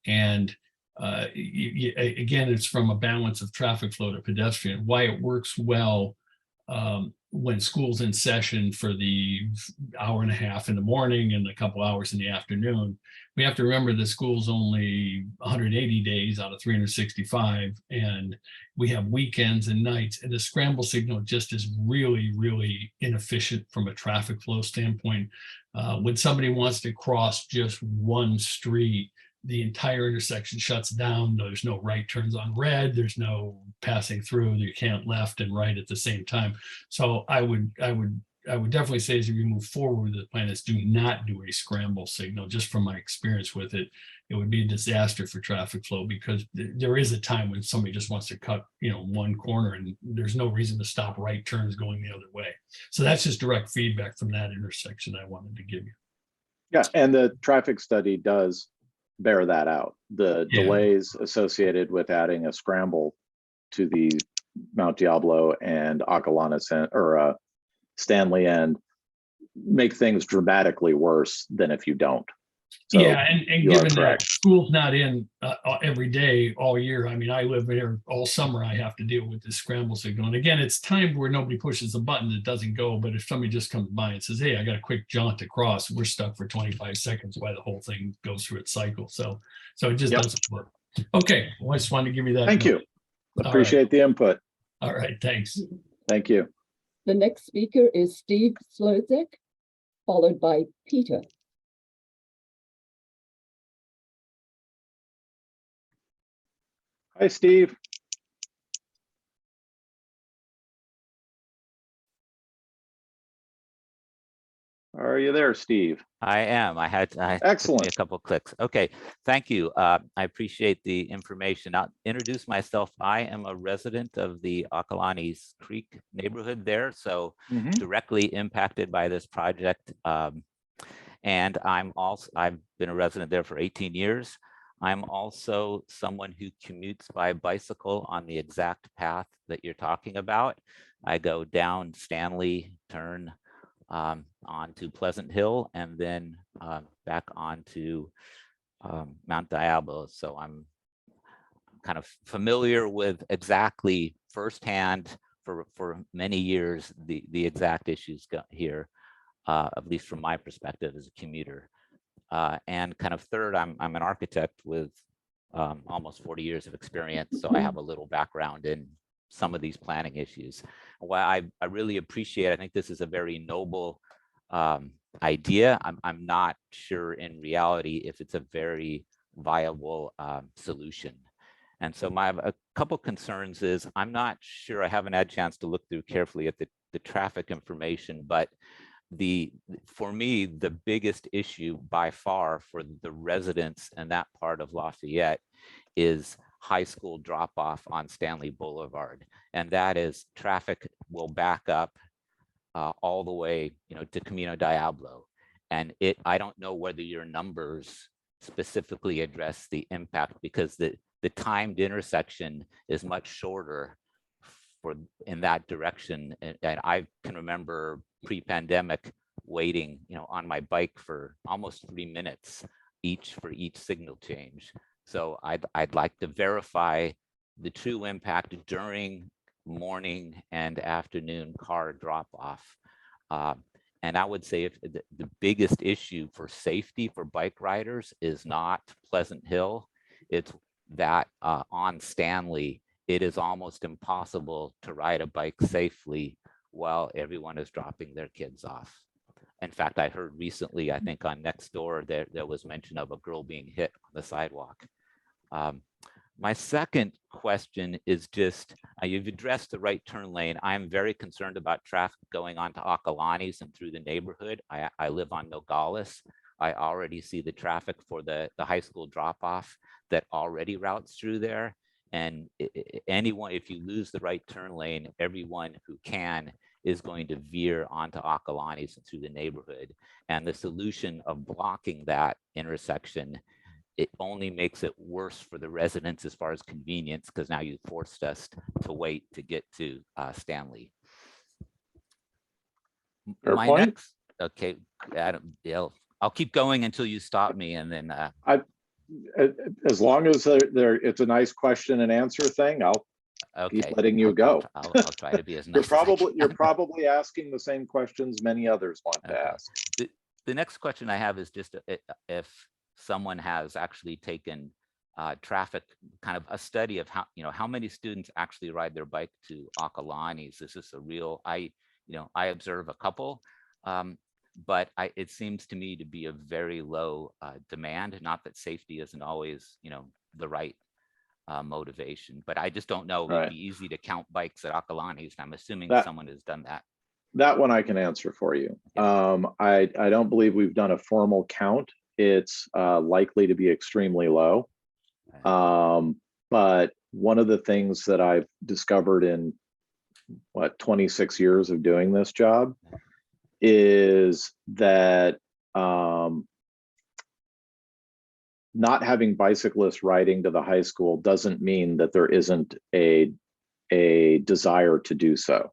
And again, it's from a balance of traffic flow to pedestrian. Why it works well when school's in session for the hour and a half in the morning and a couple hours in the afternoon. We have to remember the school's only 180 days out of 365, and we have weekends and nights, and the scramble signal just is really, really inefficient from a traffic flow standpoint. When somebody wants to cross just one street, the entire intersection shuts down. There's no right turns on red. There's no passing through. You can't left and right at the same time. So I would definitely say, as you move forward with the plan, is do not do a scramble signal. Just from my experience with it, it would be a disaster for traffic flow, because there is a time when somebody just wants to cut, one corner, and there's no reason to stop right turns going the other way. So that's just direct feedback from that intersection I wanted to give you. Yeah, and the traffic study does bear that out. The delays associated with adding a scramble to the Mount Diablo and Acalanes or Stanley end make things dramatically worse than if you don't. So and given that school's not in every day all year, I mean, I live here all summer, I have to deal with this scramble signal. And again, it's timed where nobody pushes the button, it doesn't go. But if somebody just comes by and says, hey, I got a quick jaunt across, we're stuck for 25 seconds while the whole thing goes through its cycle. So it just doesn't work. Okay, well, I just wanted to give you that. Thank you. Appreciate the input. All right, thanks. Thank you. The next speaker is Steve Slozek, followed by Peter. Hi, Steve. Are you there, Steve? I am. I had Excellent. A couple clicks. Okay, thank you. I appreciate the information. I'll introduce myself. I am a resident of the Acalanes Creek neighborhood there, so directly impacted by this project. And I've been a resident there for 18 years. I'm also someone who commutes by bicycle on the exact path that you're talking about. I go down Stanley, turn onto Pleasant Hill, and then back onto Mount Diablo. So I'm kind of familiar with exactly firsthand for many years the exact issues here, at least from my perspective as a commuter. And kind of third, I'm an architect with almost 40 years of experience, so I have a little background in some of these planning issues. What I really appreciate, I think this is a very noble idea. I'm not sure in reality if it's a very viable solution. And so a couple concerns is I'm not sure, I haven't had a chance to look through carefully at the traffic information, but for me, the biggest issue by far for the residents in that part of Lafayette is high school drop off on Stanley Boulevard. And that is traffic will back up all the way, to Camino Diablo. And I don't know whether your numbers specifically address the impact, because the timed intersection is much shorter in that direction. And I can remember pre-pandemic waiting, on my bike for almost 3 minutes for each signal change. So I'd like to verify the true impact during morning and afternoon car drop off. And I would say if the biggest issue for safety for bike riders is not Pleasant Hill, it's that on Stanley, it is almost impossible to ride a bike safely while everyone is dropping their kids off. In fact, I heard recently, I think on Nextdoor, there was mention of a girl being hit on the sidewalk. My second question is just, You've addressed the right turn lane. I'm very concerned about traffic going on to Acalanes and through the neighborhood. I live on Nogales. I already see the traffic for the high school drop-off that already routes through there. And anyone, if you lose the right turn lane, everyone who can is going to veer onto Acalanes and through the neighborhood. And the solution of blocking that intersection, it only makes it worse for the residents as far as convenience, because now you forced us to wait to get to Stanley. Fair point. Okay, Adam, I'll keep going until you stop me, and then As long as it's a nice question and answer thing, I'll okay, keep letting you go. I'll try to be as nice. You're probably asking the same questions many others want to ask. The next question I have is just if someone has actually taken traffic, kind of a study of how many students actually ride their bike to Acalanes. Is this a real? I observe a couple, but it seems to me to be a very low demand. Not that safety isn't always the right motivation, but I just don't know. It would be easy to count bikes at Acalanes. I'm assuming someone has done that. That one I can answer for you. Okay. I don't believe we've done a formal count. It's likely to be extremely low. But one of the things that I've discovered in 26 years of doing this job is that not having bicyclists riding to the high school doesn't mean that there isn't a desire to do so.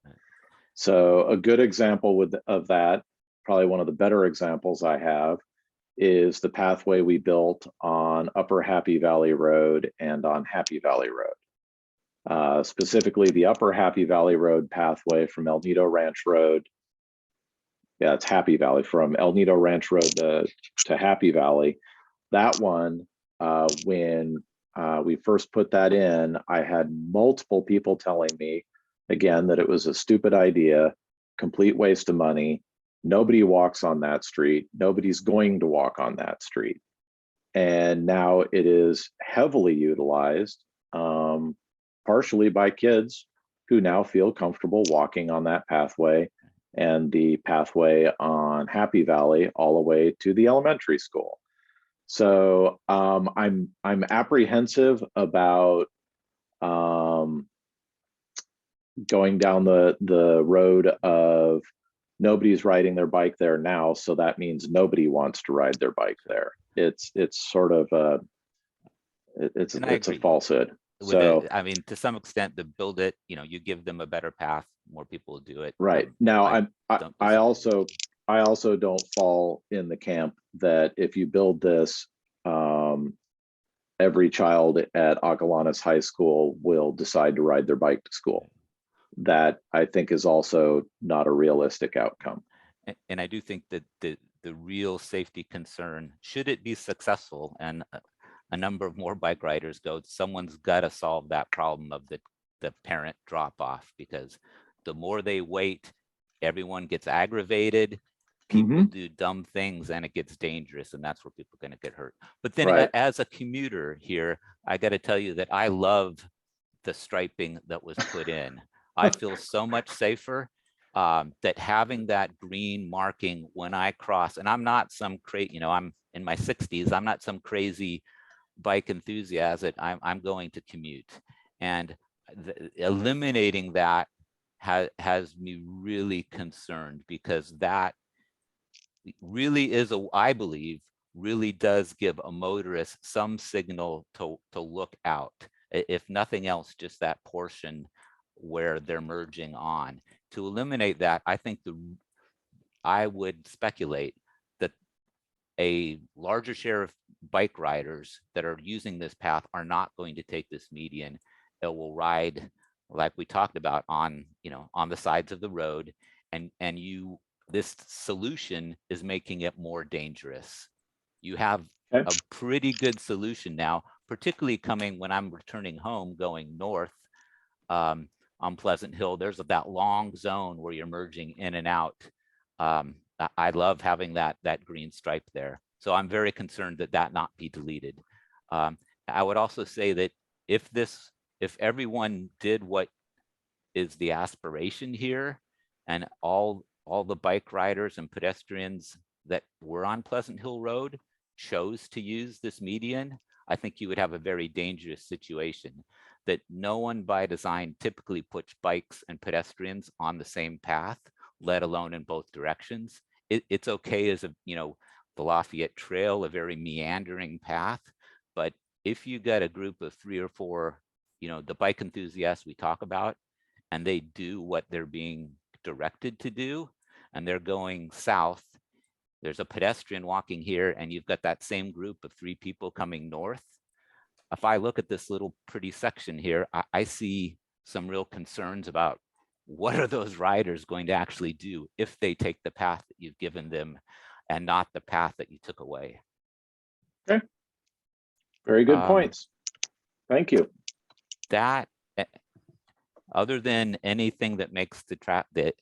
So a good example of that, probably one of the better examples I have, is the pathway we built on Upper Happy Valley Road and on Happy Valley Road. Specifically the Upper Happy Valley Road pathway from El Nido Ranch Road. Yeah, it's Happy Valley, from El Nido Ranch Road to Happy Valley. That one, when we first put that in, I had multiple people telling me, again, that it was a stupid idea, complete waste of money. Nobody walks on that street. Nobody's going to walk on that street. And now it is heavily utilized, partially by kids who now feel comfortable walking on that pathway and the pathway on Happy Valley all the way to the elementary school. So I'm apprehensive about going down the road of nobody's riding their bike there now, so that means nobody wants to ride their bike there. It's sort of it's a falsehood. So I mean, to some extent, to build it, you give them a better path, more people will do it. Right. Now, I also don't fall in the camp that if you build this, every child at Acalanes High School will decide to ride their bike to school. That I think is also not a realistic outcome. And I do think that the real safety concern, should it be successful and a number of more bike riders go, someone's got to solve that problem of the parent drop off, because the more they wait, everyone gets aggravated, people do dumb things, and it gets dangerous, and that's where people are going to get hurt. But then as a commuter here, I got to tell you that I love the striping that was put in. I feel so much safer that having that green marking when I cross, and I'm not some crazy, I'm in my 60s, I'm not some crazy bike enthusiast. I'm going to commute, and eliminating that has me really concerned, because that really is I believe really does give a motorist some signal to look out. If nothing else, just that portion where they're merging on. To eliminate that, I think I would speculate that a larger share of bike riders that are using this path are not going to take this median. It will ride, like we talked about, on the sides of the road, and this solution is making it more dangerous. You have a pretty good solution now, particularly coming when I'm returning home going north on Pleasant Hill. There's that long zone where you're merging in and out. I love having that green stripe there. So I'm very concerned that not be deleted. I would also say that if everyone did what is the aspiration here, and all the bike riders and pedestrians that were on Pleasant Hill Road chose to use this median, I think you would have a very dangerous situation that no one by design typically puts bikes and pedestrians on the same path, let alone in both directions. It's okay as a, you know, the Lafayette Trail, a very meandering path, but if you got a group of 3 or 4, you know, the bike enthusiasts we talk about, and they do what they're being directed to do, and they're going south, there's a pedestrian walking here, and you've got that same group of 3 people coming north. If I look at this little pretty section here, I see some real concerns about what are those riders going to actually do if they take the path that you've given them and not the path that you took away. Okay. Very good points. Thank you. That, other than anything that makes the track that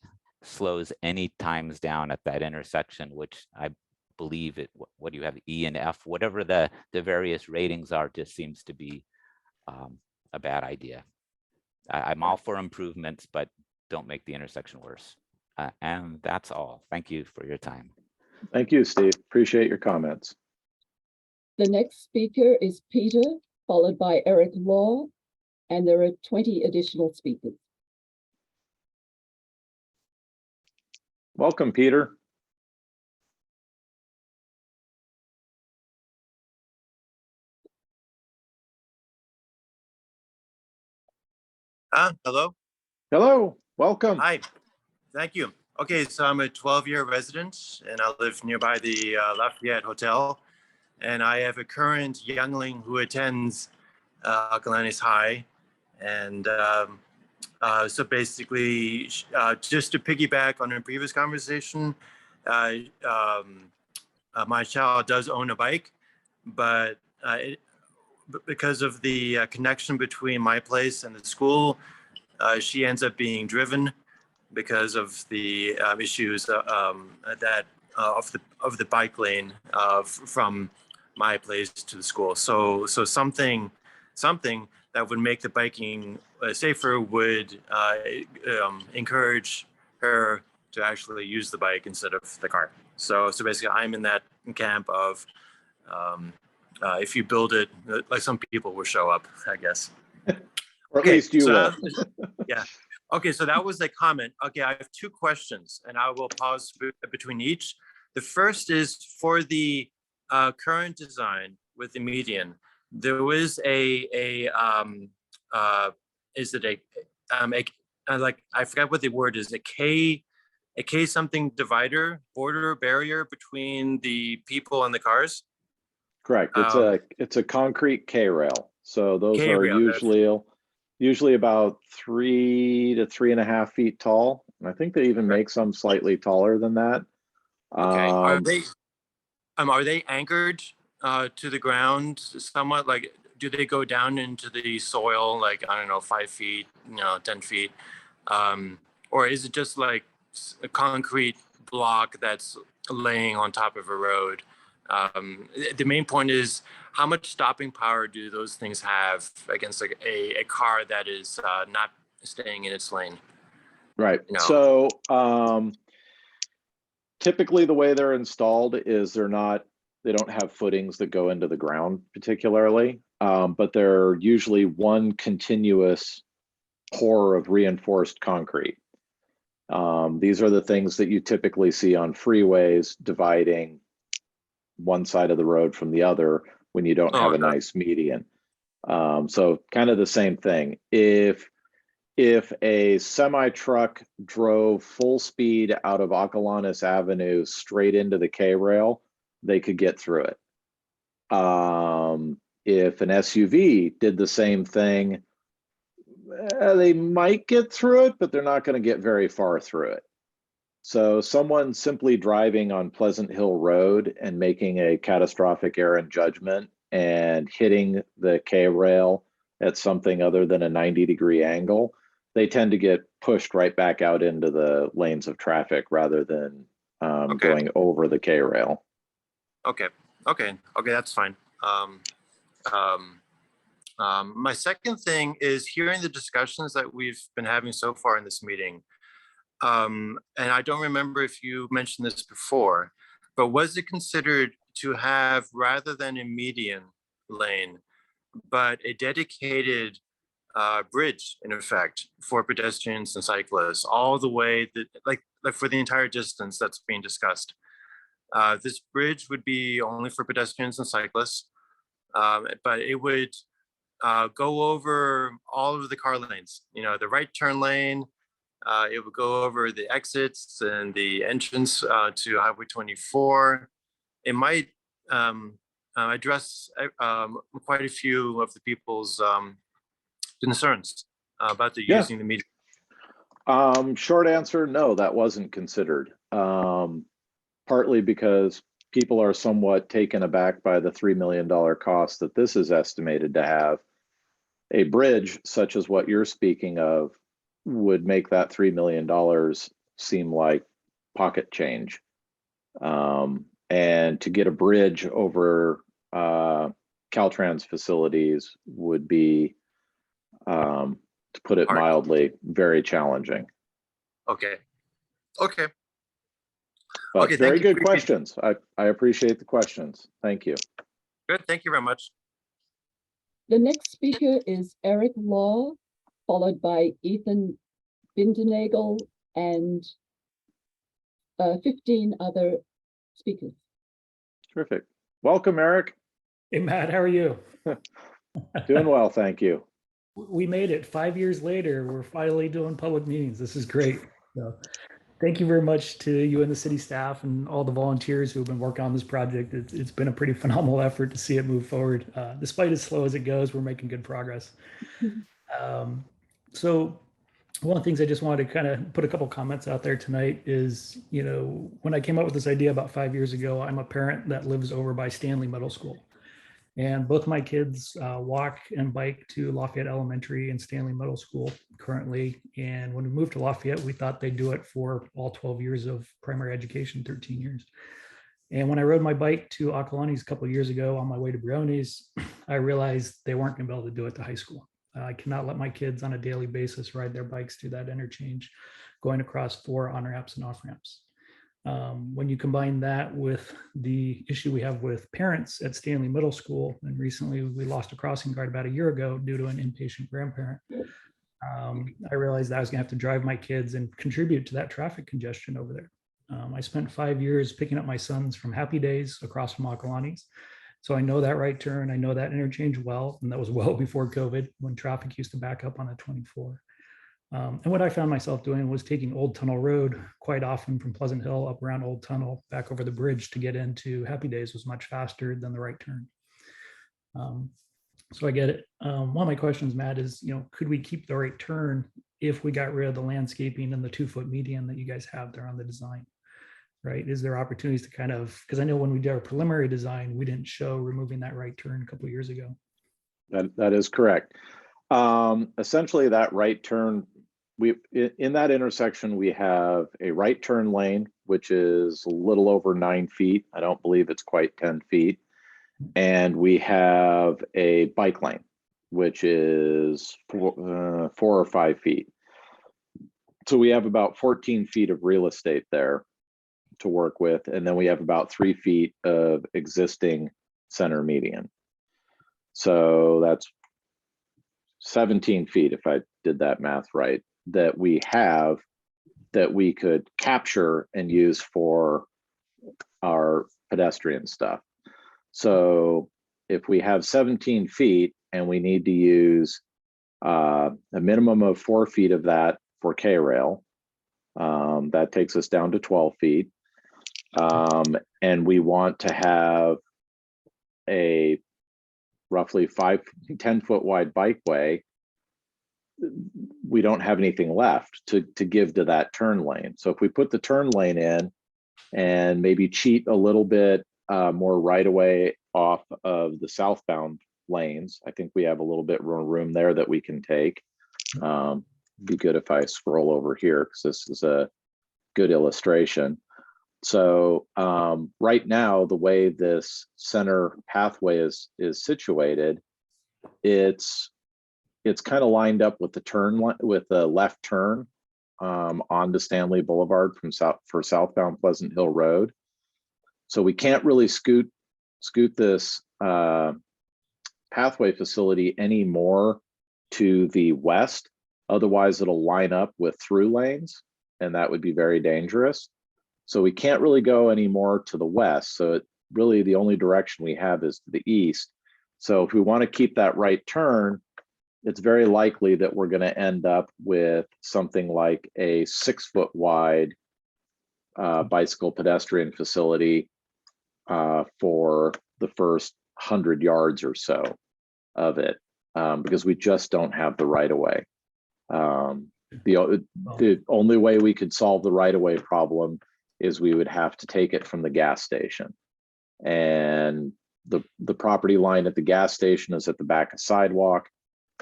slows any times down at that intersection, which I believe it, what do you have, E and F, whatever the various ratings are, just seems to be a bad idea. I'm all for improvements, but don't make the intersection worse. And that's all. Thank you for your time. Thank you, Steve. Appreciate your comments. The next speaker is Peter, followed by Eric Law, and there are 20 additional speakers. Welcome, Peter. Hello. Hello, welcome. Hi. Thank you. Okay, so I'm a 12-year resident and I live nearby the Lafayette Hotel. And I have a current youngling who attends Acalanes High. And so basically, just to piggyback on a previous conversation, my child does own a bike, but because of the connection between my place and the school, she ends up being driven because of the issues that of the bike lane from my place to the school. So something that would make the biking safer would encourage her to actually use the bike instead of the car. So basically, I'm in that camp of if you build it, like some people will show up, I guess. Or at least you will. Yeah. Okay, so that was the comment. Okay, I have 2 questions, and I will pause between each. The first is for the current design with the median. There was is it like I forgot what the word is. A K something divider, border barrier between the people and the cars. Correct. It's a concrete K rail. So those are K-rail, usually about 3 to 3.5 feet tall. And I think they even make some slightly taller than that. Okay. Are they anchored to the ground somewhat? Like, do they go down into the soil, like, I don't know, 5 feet, 10 feet? Or is it just like a concrete block that's laying on top of a road? The main point is, how much stopping power do those things have against like a car that is not staying in its lane? Right. So typically the way they're installed is they don't have footings that go into the ground particularly, but they're usually one continuous pour of reinforced concrete. These are the things that you typically see on freeways dividing one side of the road from the other when you don't have a nice median. So kind of the same thing. If a semi truck drove full speed out of Acalanes Avenue straight into the K rail, they could get through it. If an SUV did the same thing, they might get through it, but they're not going to get very far through it. So someone simply driving on Pleasant Hill Road and making a catastrophic error in judgment and hitting the K rail at something other than a 90-degree angle, they tend to get pushed right back out into the lanes of traffic rather than going over the K rail. Okay, that's fine. My second thing is hearing the discussions that we've been having so far in this meeting. And I don't remember if you mentioned this before, but was it considered to have, rather than a median lane, but a dedicated bridge, in effect, for pedestrians and cyclists, all the way that, like for the entire distance that's being discussed? This bridge would be only for pedestrians and cyclists, but it would go over all of the car lanes, the right turn lane. It would go over the exits and the entrance to Highway 24. It might address quite a few of the people's concerns about the Yeah. using the media. Short answer, no, that wasn't considered. Partly because people are somewhat taken aback by the $3 million cost that this is estimated to have. A bridge such as what you're speaking of would make that $3 million seem like pocket change. And to get a bridge over Caltrans facilities would be, to put it Hard. mildly, very challenging. Okay. But Okay, very thank you. good questions. I appreciate the questions. Thank you. Good. Thank you very much. The next speaker is Eric Law, followed by Ethan Bindernagel and 15 other speakers. Terrific. Welcome, Eric. Hey, Matt, how are you? Doing well, thank you. We made it 5 years later. We're finally doing public meetings. This is great. So, thank you very much to you and the city staff and all the volunteers who have been working on this project. It's been a pretty phenomenal effort to see it move forward. Despite as slow as it goes, we're making good progress. So one of the things I just wanted to kind of put a couple comments out there tonight is, when I came up with this idea about 5 years ago, I'm a parent that lives over by Stanley Middle School. And both my kids walk and bike to Lafayette Elementary and Stanley Middle School currently. And when we moved to Lafayette, we thought they'd do it for all 12 years of primary education, 13 years. And when I rode my bike to Akalani's a couple of years ago on my way to Briones, I realized they weren't going to be able to do it to high school. I cannot let my kids on a daily basis ride their bikes to that interchange, going across 4 on-ramps and off-ramps. When you combine that with the issue we have with parents at Stanley Middle School, and recently we lost a crossing guard about a year ago due to an inpatient grandparent, I realized that I was gonna have to drive my kids and contribute to that traffic congestion over there. I spent 5 years picking up my sons from Happy Days across from Akalani's. So I know that right turn, I know that interchange well, and that was well before COVID when traffic used to back up on the 24. And what I found myself doing was taking Old Tunnel Road quite often from Pleasant Hill up around Old Tunnel back over the bridge to get into Happy Days was much faster than the right turn. So I get it. One of my questions, Matt, is, could we keep the right turn if we got rid of the landscaping and the 2-foot median that you guys have there on the design, right? Is there opportunities to kind of, because I know when we did our preliminary design, we didn't show removing that right turn a couple of years ago. That is correct. Essentially that right turn, in that intersection, we have a right turn lane, which is a little over 9 feet. I don't believe it's quite 10 feet. And we have a bike lane, which is 4 or 5 feet. So we have about 14 feet of real estate there to work with. And then we have about 3 feet of existing center median. So that's 17 feet, if I did that math right, that we have that we could capture and use for our pedestrian stuff. So if we have 17 feet and we need to use a minimum of 4 feet of that for K-rail, that takes us down to 12 feet. And we want to have a roughly 10-foot wide bikeway, we don't have anything left to give to that turn lane. So if we put the turn lane in and maybe cheat a little bit more right away off of the southbound lanes, I think we have a little bit more room there that we can take. Be good if I scroll over here because this is a good illustration. So right now, the way this center pathway is situated, it's kind of lined up with the with the left turn onto Stanley Boulevard for southbound Pleasant Hill Road. So we can't really scoot this pathway facility anymore to the west. Otherwise, it'll line up with through lanes, and that would be very dangerous. So we can't really go any more to the west. So really the only direction we have is to the east. So if we want to keep that right turn, it's very likely that we're going to end up with something like a 6-foot wide bicycle pedestrian facility for the first 100 yards or so of it, because we just don't have the right of way. The only way we could solve the right of way problem is we would have to take it from the gas station, and the property line at the gas station is at the back of sidewalk.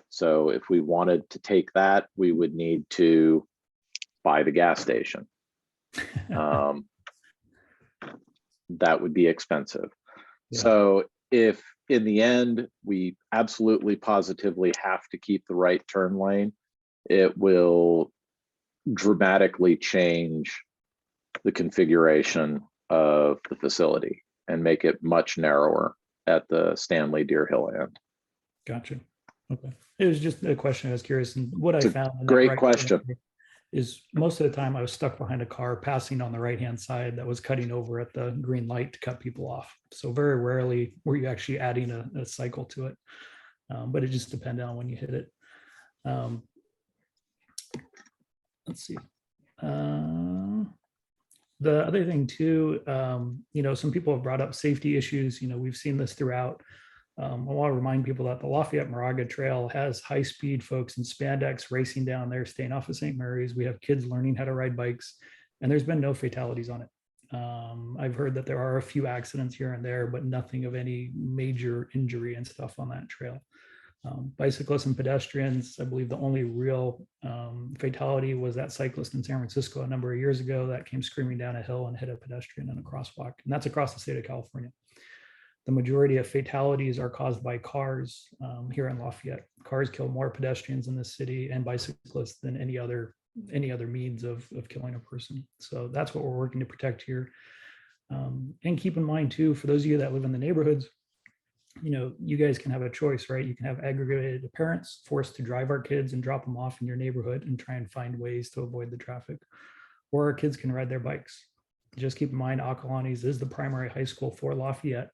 So if we wanted to take that, we would need to buy the gas station. That would be expensive. Yeah. So if in the end, we absolutely positively have to keep the right turn lane, it will dramatically change the configuration of the facility and make it much narrower at the Stanley Deer Hill end. Gotcha. Okay. It was just a question I was curious, and what I It's a found in that great right question. is most of the time I was stuck behind a car passing on the right-hand side that was cutting over at the green light to cut people off. So very rarely were you actually adding a cycle to it, but it just depended on when you hit it. Let's see. The other thing too, some people have brought up safety issues. We've seen this throughout. I want to remind people that the Lafayette Moraga Trail has high-speed folks in spandex racing down there, staying off of St. Mary's. We have kids learning how to ride bikes, and there's been no fatalities on it. I've heard that there are a few accidents here and there, but nothing of any major injury and stuff on that trail. Bicyclists and pedestrians, I believe the only real fatality was that cyclist in San Francisco a number of years ago that came screaming down a hill and hit a pedestrian in a crosswalk, and that's across the state of California. The majority of fatalities are caused by cars here in Lafayette. Cars kill more pedestrians in this city and bicyclists than any other means of killing a person. So that's what we're working to protect here. And keep in mind too, for those of you that live in the neighborhoods, you guys can have a choice, right? You can have aggregated parents forced to drive our kids and drop them off in your neighborhood and try and find ways to avoid the traffic. Or our kids can ride their bikes. Just keep in mind, Acalanes is the primary high school for Lafayette.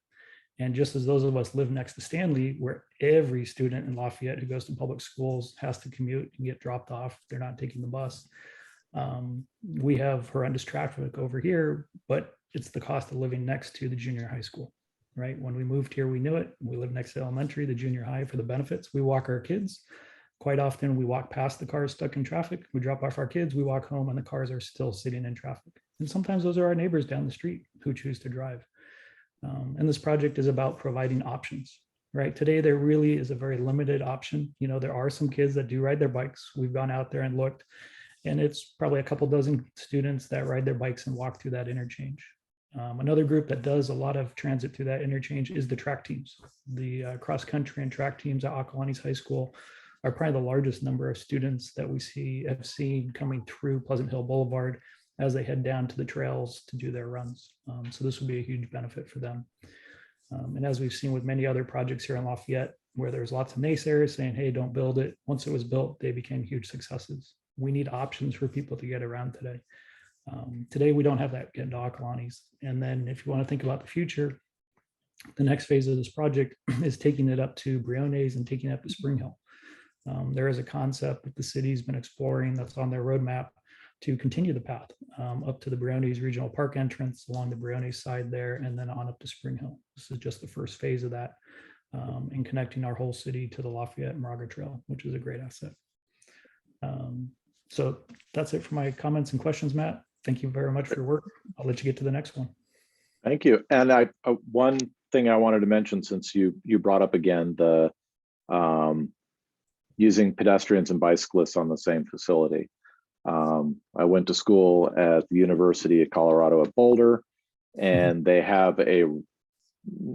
And just as those of us live next to Stanley, where every student in Lafayette who goes to public schools has to commute and get dropped off, they're not taking the bus. We have horrendous traffic over here, but it's the cost of living next to the junior high school, right? When we moved here, we knew it. We live next to elementary, the junior high for the benefits. We walk our kids. Quite often we walk past the cars stuck in traffic. We drop off our kids, we walk home, and the cars are still sitting in traffic. And sometimes those are our neighbors down the street who choose to drive. And this project is about providing options, right? Today, there really is a very limited option. There are some kids that do ride their bikes. We've gone out there and looked, and it's probably a couple dozen students that ride their bikes and walk through that interchange. Another group that does a lot of transit through that interchange is the track teams. The cross country and track teams at Acalanes High School are probably the largest number of students that we have seen coming through Pleasant Hill Boulevard as they head down to the trails to do their runs. So this will be a huge benefit for them. And as we've seen with many other projects here in Lafayette, where there's lots of naysayers saying, hey, don't build it. Once it was built, they became huge successes. We need options for people to get around today. Today, we don't have that getting to Acalanes. And then if you want to think about the future, the next phase of this project is taking it up to Briones and taking it up to Spring Hill. There is a concept that the city's been exploring that's on their roadmap to continue the path up to the Briones Regional Park entrance along the Briones side there, and then on up to Spring Hill. This is just the first phase of that, in connecting our whole city to the Lafayette Moraga Trail, which is a great asset. So that's it for my comments and questions, Matt. Thank you very much for your work. I'll let you get to the next one. Thank you. And one thing I wanted to mention, since you brought up again the using pedestrians and bicyclists on the same facility. I went to school at the University of Colorado at Boulder, and they have a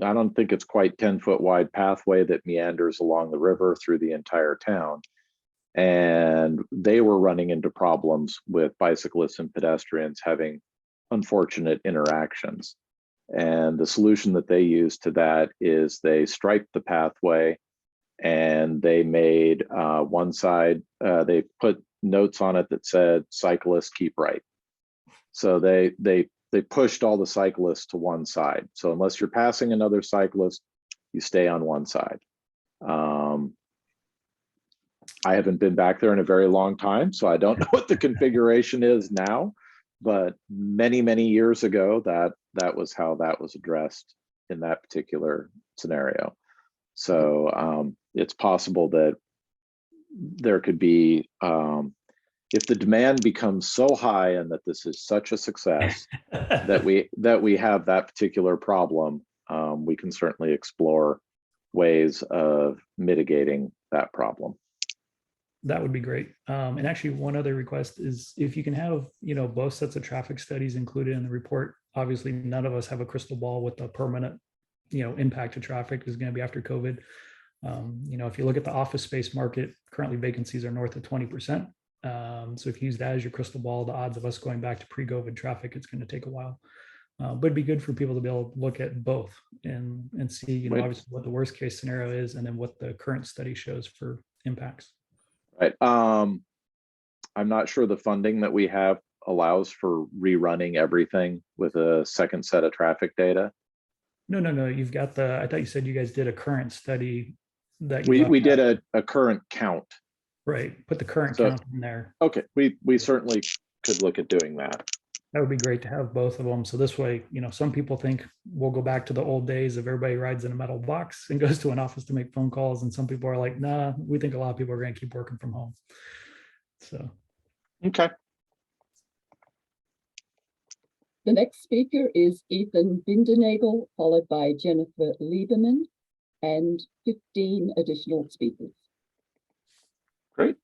I don't think it's quite 10-foot wide pathway that meanders along the river through the entire town. And they were running into problems with bicyclists and pedestrians having unfortunate interactions. And the solution that they used to that is they striped the pathway, and they made one side, they put notes on it that said cyclists keep right. So they pushed all the cyclists to one side. So unless you're passing another cyclist, you stay on one side. I haven't been back there in a very long time, so I don't know what the configuration is now, but many, many years ago, that was how that was addressed in that particular scenario. So it's possible that there could be, if the demand becomes so high and that this is such a success that we have that particular problem, we can certainly explore ways of mitigating that problem. That would be great. And actually, one other request is if you can have, both sets of traffic studies included in the report. Obviously, none of us have a crystal ball with the permanent, impact to traffic is going to be after COVID. If you look at the office space market, currently vacancies are north of 20%. So if you use that as your crystal ball, the odds of us going back to pre-COVID traffic, it's going to take a while. But it'd be good for people to be able to look at both and see, Right. obviously what the worst case scenario is, and then what the current study shows for impacts. Right. I'm not sure the funding that we have allows for rerunning everything with a second set of traffic data. No. You've got I thought you said you guys did a current study that We did a current count. right. Put the current So- count in there. Okay, we certainly could look at doing that. That would be great to have both of them. So this way, some people think we'll go back to the old days of everybody rides in a metal box and goes to an office to make phone calls. And some people are like, nah, we think a lot of people are going to keep working from home. So. Okay. The next speaker is Ethan Bindernagel, followed by Jennifer Lieberman, and 15 additional speakers. Great.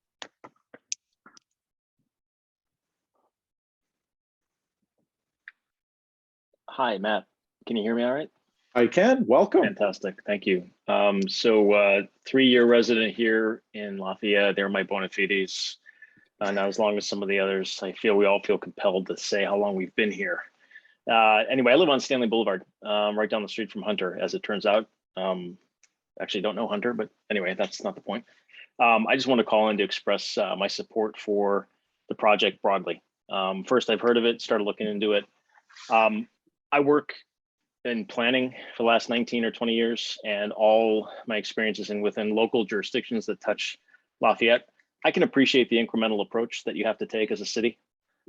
Hi, Matt. Can you hear me all right? I can. Welcome. Fantastic. Thank you. So 3-year resident here in Lafayette. They're my bona fides. Not as long as some of the others. We all feel compelled to say how long we've been here. Anyway, I live on Stanley Boulevard, right down the street from Hunter, as it turns out. Actually don't know Hunter, but anyway, that's not the point. I just want to call in to express my support for the project broadly. First, I've heard of it, started looking into it. I work in planning for the last 19 or 20 years, and all my experiences within local jurisdictions that touch Lafayette. I can appreciate the incremental approach that you have to take as a city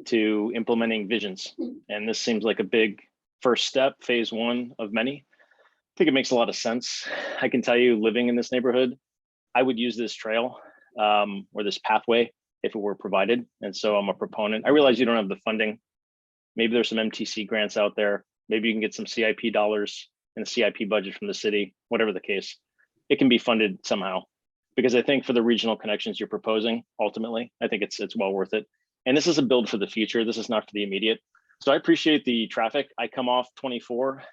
to implementing visions. And this seems like a big first step, phase 1 of many. I think it makes a lot of sense. I can tell you, living in this neighborhood, I would use this trail or this pathway if it were provided. And so I'm a proponent. I realize you don't have the funding. Maybe there's some MTC grants out there. Maybe you can get some CIP dollars in the CIP budget from the city, whatever the case. It can be funded somehow, because I think for the regional connections you're proposing, ultimately, I think it's well worth it. And this is a build for the future. This is not for the immediate. So I appreciate the traffic. I come off 24.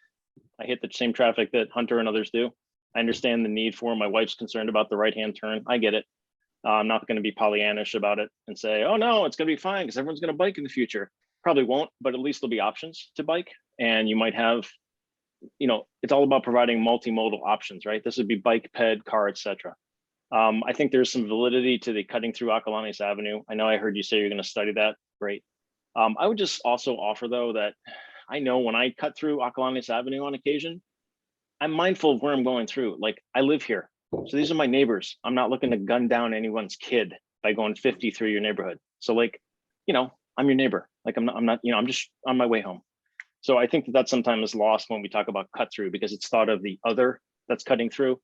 I hit the same traffic that Hunter and others do. I understand the need for, my wife's concerned about the right-hand turn. I get it. I'm not going to be Pollyannish about it and say, oh no, it's going to be fine because everyone's going to bike in the future. Probably won't, but at least there'll be options to bike. And you might have, it's all about providing multimodal options, right? This would be bike, ped, car, etc. I think there's some validity to the cutting through Acalanes Avenue. I know I heard you say you're going to study that. Great. I would just also offer, though, that I know when I cut through Acalanes Avenue on occasion, I'm mindful of where I'm going through. Like, I live here. So these are my neighbors. I'm not looking to gun down anyone's kid by going 50 through your neighborhood. So I'm your neighbor. Like I'm not, I'm just on my way home. So I think that sometimes is lost when we talk about cut through, because it's thought of the other that's cutting through.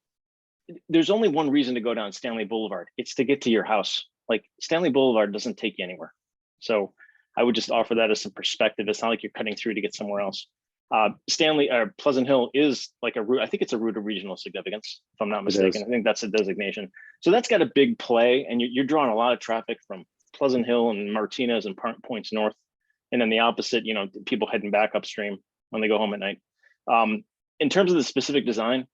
There's only one reason to go down Stanley Boulevard. It's to get to your house. Like, Stanley Boulevard doesn't take you anywhere. So I would just offer that as some perspective. It's not like you're cutting through to get somewhere else. Pleasant Hill is like a route. I think it's a route of regional significance, if I'm not mistaken. I think that's a designation. So that's got a big play, and you're drawing a lot of traffic from Pleasant Hill and Martinez and points north. And then the opposite, people heading back upstream when they go home at night. in terms of the specific design,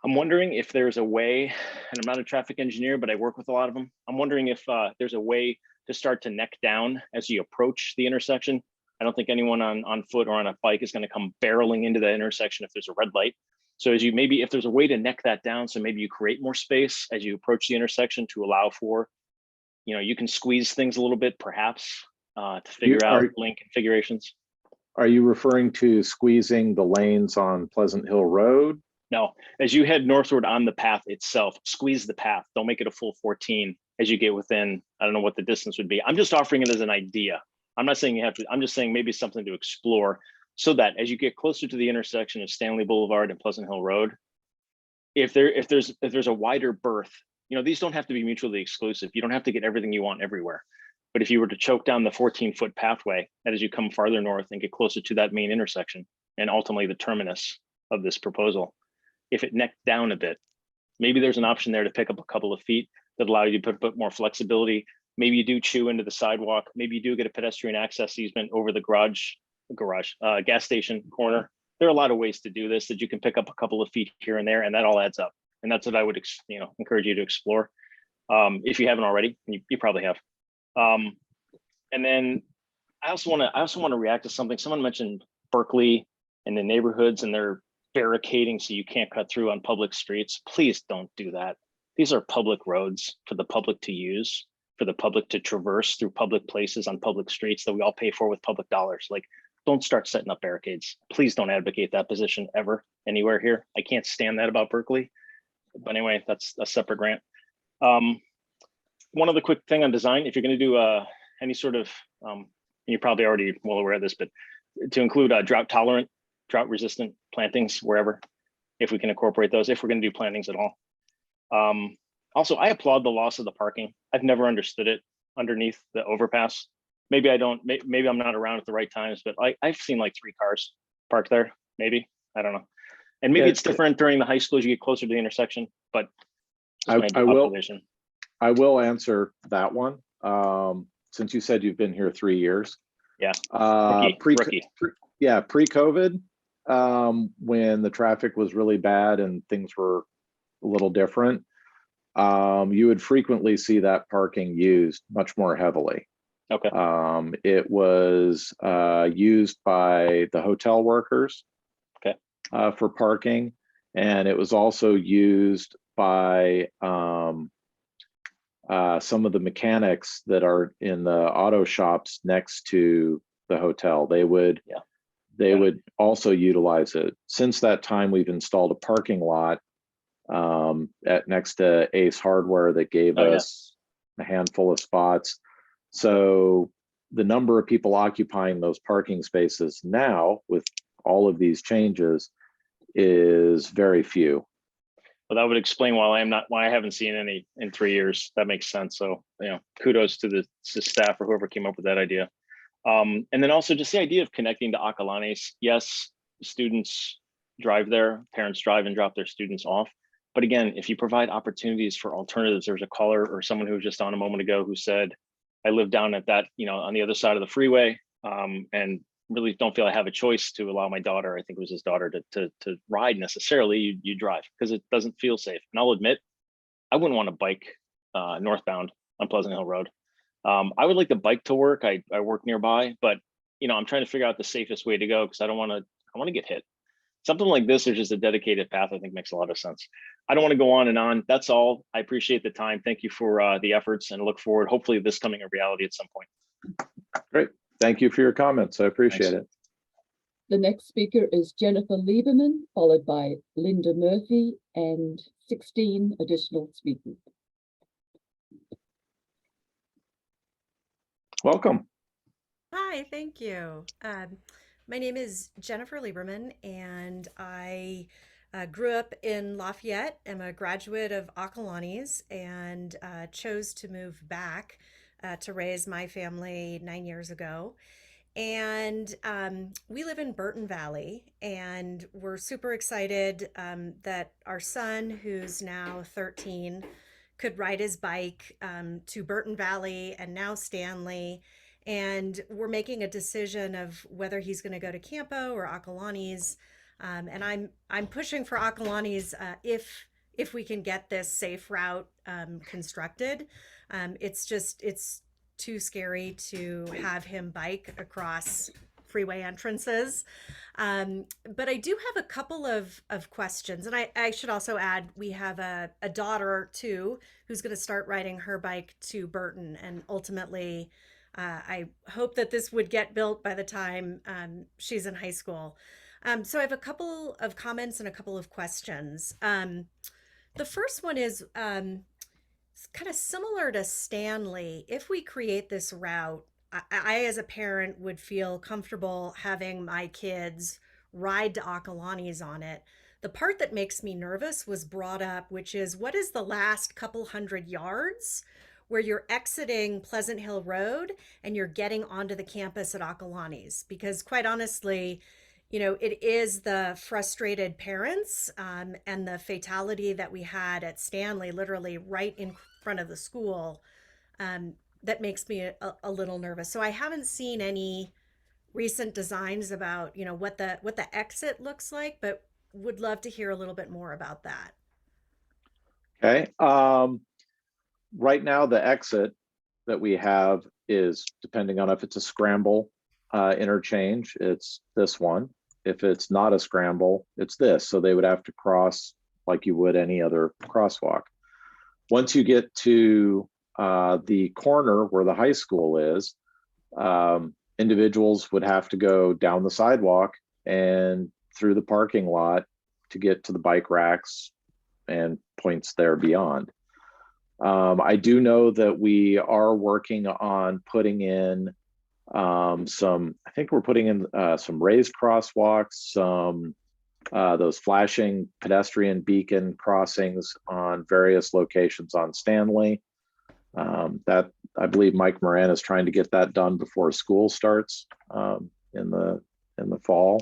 I'm wondering if there's a way, and I'm not a traffic engineer, but I work with a lot of them. I'm wondering if there's a way to start to neck down as you approach the intersection. I don't think anyone on foot or on a bike is going to come barreling into that intersection if there's a red light. So as you maybe, if there's a way to neck that down, so maybe you create more space as you approach the intersection to allow for, you can squeeze things a little bit, perhaps, to figure out lane configurations. Are you referring to squeezing the lanes on Pleasant Hill Road? No, as you head northward on the path itself, squeeze the path. Don't make it a full 14 as you get within, I don't know what the distance would be. I'm just offering it as an idea. I'm not saying you have to, I'm just saying maybe something to explore so that as you get closer to the intersection of Stanley Boulevard and Pleasant Hill Road, if there's a wider berth, these don't have to be mutually exclusive. You don't have to get everything you want everywhere. But if you were to choke down the 14-foot pathway, and as you come farther north and get closer to that main intersection and ultimately the terminus of this proposal, if it necked down a bit, maybe there's an option there to pick up a couple of feet that allow you to put more flexibility. Maybe you do chew into the sidewalk. Maybe you do get a pedestrian access easement over the gas station corner. There are a lot of ways to do this that you can pick up a couple of feet here and there, and that all adds up. And that's what I would, encourage you to explore. If you haven't already, you probably have. And then I also want to react to something. Someone mentioned Berkeley and the neighborhoods and their barricading so you can't cut through on public streets. Please don't do that. These are public roads for the public to use, for the public to traverse through public places on public streets that we all pay for with public dollars. Like, don't start setting up barricades. Please don't advocate that position ever, anywhere here. I can't stand that about Berkeley. But anyway, that's a separate rant. One other quick thing on design, if you're going to do any sort of, you're probably already well aware of this, but to include drought tolerant, drought resistant plantings wherever, if we can incorporate those, if we're going to do plantings at all. Also, I applaud the loss of the parking. I've never understood it underneath the overpass. Maybe I don't, maybe I'm not around at the right times, but I've seen like 3 cars parked there, maybe, I don't know. And maybe it's different during the high school as you get closer to the intersection, but I will answer that one. Since you said you've been here 3 years. Yeah. Rookie. Pre-COVID, when the traffic was really bad and things were a little different, you would frequently see that parking used much more heavily. Okay. It was used by the hotel workers. Okay. For parking, and it was also used by some of the mechanics that are in the auto shops next to the hotel. They would also utilize it. Since that time, we've installed a parking lot at next to Ace Hardware that gave us a handful of spots. So the number of people occupying those parking spaces now with all of these changes is very few. Well, that would explain why I haven't seen any in 3 years. That makes sense. So, kudos to the staff or whoever came up with that idea. And then also just the idea of connecting to Acalanes. Yes, students drive there, parents drive and drop their students off. But again, if you provide opportunities for alternatives, there was a caller or someone who was just on a moment ago who said, I live down at that, on the other side of the freeway, and really don't feel I have a choice to allow my daughter, I think it was his daughter, to ride necessarily. You drive because it doesn't feel safe. And I'll admit, I wouldn't want to bike northbound on Pleasant Hill Road. I would like to bike to work. I work nearby, but I'm trying to figure out the safest way to go because I want to get hit. Something like this or just a dedicated path, I think makes a lot of sense. I don't want to go on and on. That's all. I appreciate the time. Thank you for the efforts and look forward, hopefully this coming a reality at some point. Great. Thank you for your comments. I appreciate it. The next speaker is Jennifer Lieberman, followed by Linda Murphy and 16 additional speakers. Welcome. Hi, thank you. My name is Jennifer Lieberman, and I grew up in Lafayette. I'm a graduate of Acalanes and chose to move back to raise my family 9 years ago. And we live in Burton Valley, and we're super excited that our son, who's now 13, could ride his bike to Burton Valley and now Stanley. And we're making a decision of whether he's going to go to Campo or Acalanes. And I'm pushing for Akalani's if we can get this safe route constructed. It's too scary to have him bike across freeway entrances. But I do have a couple of questions. And I should also add, we have a daughter too, who's going to start riding her bike to Burton. And ultimately, I hope that this would get built by the time she's in high school. So I have a couple of comments and a couple of questions. The first one is it's kind of similar to Stanley. If we create this route, I, as a parent, would feel comfortable having my kids ride to Akalani's on it. The part that makes me nervous was brought up, which is what is the last couple hundred yards where you're exiting Pleasant Hill Road and you're getting onto the campus at Akalani's? Because quite honestly, it is the frustrated parents and the fatality that we had at Stanley, literally right in front of the school, that makes me a little nervous. So I haven't seen any recent designs about, what the exit looks like, but would love to hear a little bit more about that. Okay. Right now, the exit that we have is, depending on if it's a scramble interchange, it's this one. If it's not a scramble, it's this. So they would have to cross like you would any other crosswalk. Once you get to the corner where the high school is, individuals would have to go down the sidewalk and through the parking lot to get to the bike racks and points there beyond. I do know that we are working on putting in I think we're putting in some raised crosswalks, some those flashing pedestrian beacon crossings on various locations on Stanley. That I believe Mike Moran is trying to get that done before school starts in the fall.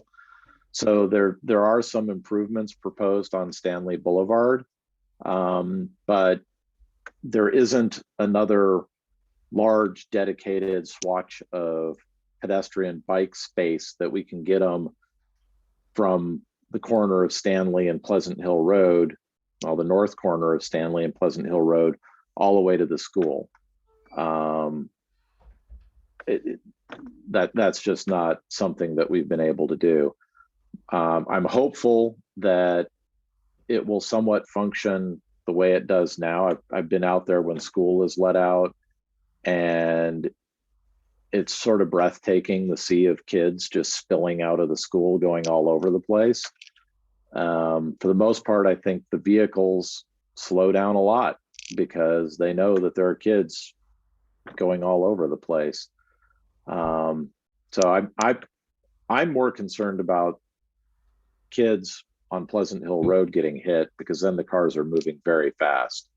So there are some improvements proposed on Stanley Boulevard, but there isn't another large dedicated swatch of pedestrian bike space that we can get them from the corner of Stanley and Pleasant Hill Road, well, the north corner of Stanley and Pleasant Hill Road, all the way to the school. That's just not something that we've been able to do. I'm hopeful that it will somewhat function the way it does now. I've been out there when school is let out, and it's sort of breathtaking, the sea of kids just spilling out of the school, going all over the place. For the most part, I think the vehicles slow down a lot because they know that there are kids going all over the place. So I'm more concerned about kids on Pleasant Hill Road getting hit, because then the cars are moving very fast,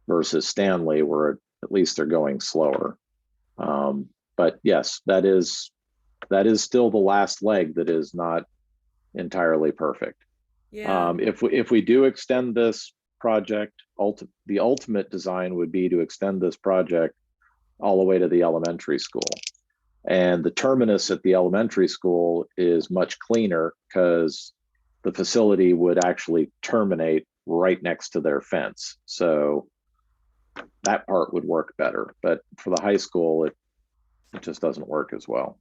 versus Stanley, where at least they're going slower. But yes, that is still the last leg that is not entirely perfect. Yeah. If we do extend this project, the ultimate design would be to extend this project all the way to the elementary school. And the terminus at the elementary school is much cleaner because the facility would actually terminate right next to their fence. So that part would work better. But for the high school, it just doesn't work as well.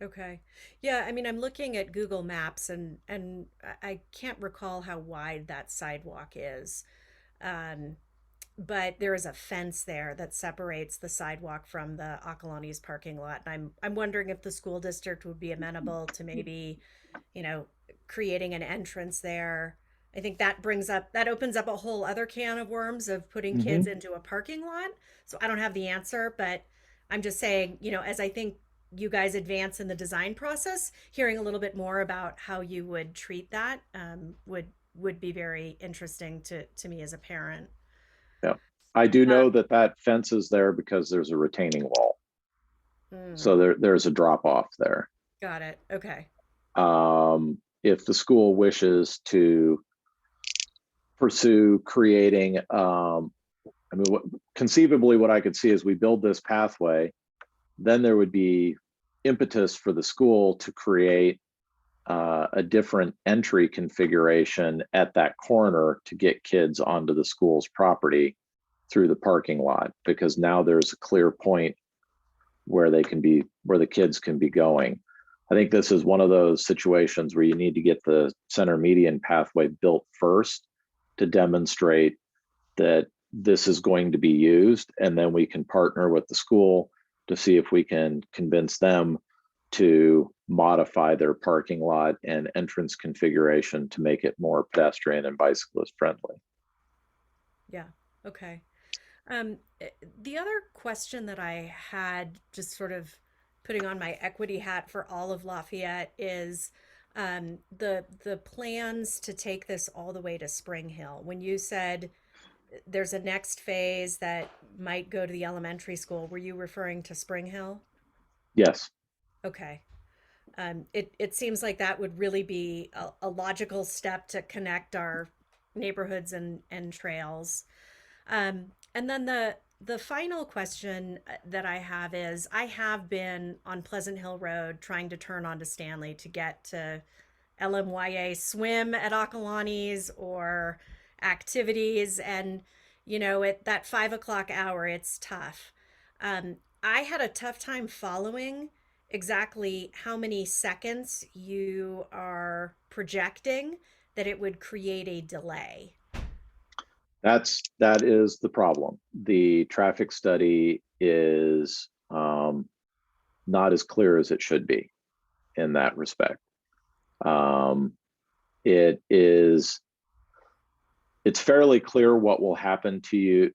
Okay. Yeah, I mean, I'm looking at Google Maps and I can't recall how wide that sidewalk is. But there is a fence there that separates the sidewalk from the Akalani's parking lot. And I'm wondering if the school district would be amenable to maybe, creating an entrance there. I think that opens up a whole other can of worms of putting kids into a parking lot. So I don't have the answer, but I'm just saying, as I think you guys advance in the design process, hearing a little bit more about how you would treat that would be very interesting to me as a parent. Yeah, I do know that fence is there because there's a retaining wall. So there's a drop off there. Got it. Okay. If the school wishes to pursue creating, conceivably what I could see is we build this pathway, then there would be impetus for the school to create a different entry configuration at that corner to get kids onto the school's property through the parking lot, because now there's a clear point where they can be, where the kids can be going. I think this is one of those situations where you need to get the center median pathway built first to demonstrate that this is going to be used, and then we can partner with the school to see if we can convince them to modify their parking lot and entrance configuration to make it more pedestrian and bicyclist friendly. Yeah. Okay. The other question that I had, just sort of putting on my equity hat for all of Lafayette, is the plans to take this all the way to Spring Hill. When you said there's a next phase that might go to the elementary school, were you referring to Spring Hill? Yes. Okay. It seems like that would really be a logical step to connect our neighborhoods and trails. And then the final question that I have is, I have been on Pleasant Hill Road trying to turn onto Stanley to get to LMYA swim at Akalani's or activities, and at that 5 o'clock hour, it's tough. I had a tough time following exactly how many seconds you are projecting that it would create a delay. That is the problem. The traffic study is not as clear as it should be in that respect. It's fairly clear what will happen to you.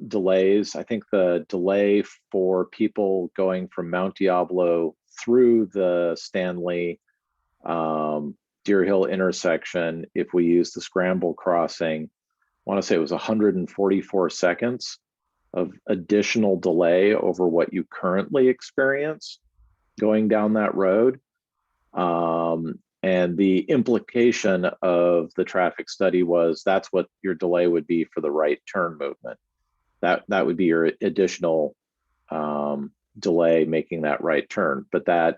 Delays. I think the delay for people going from Mount Diablo through the Stanley Deer Hill intersection, if we use the scramble crossing, I want to say it was 144 seconds of additional delay over what you currently experience going down that road. And the implication of the traffic study was that's what your delay would be for the right turn movement. That would be your additional delay making that right turn. But that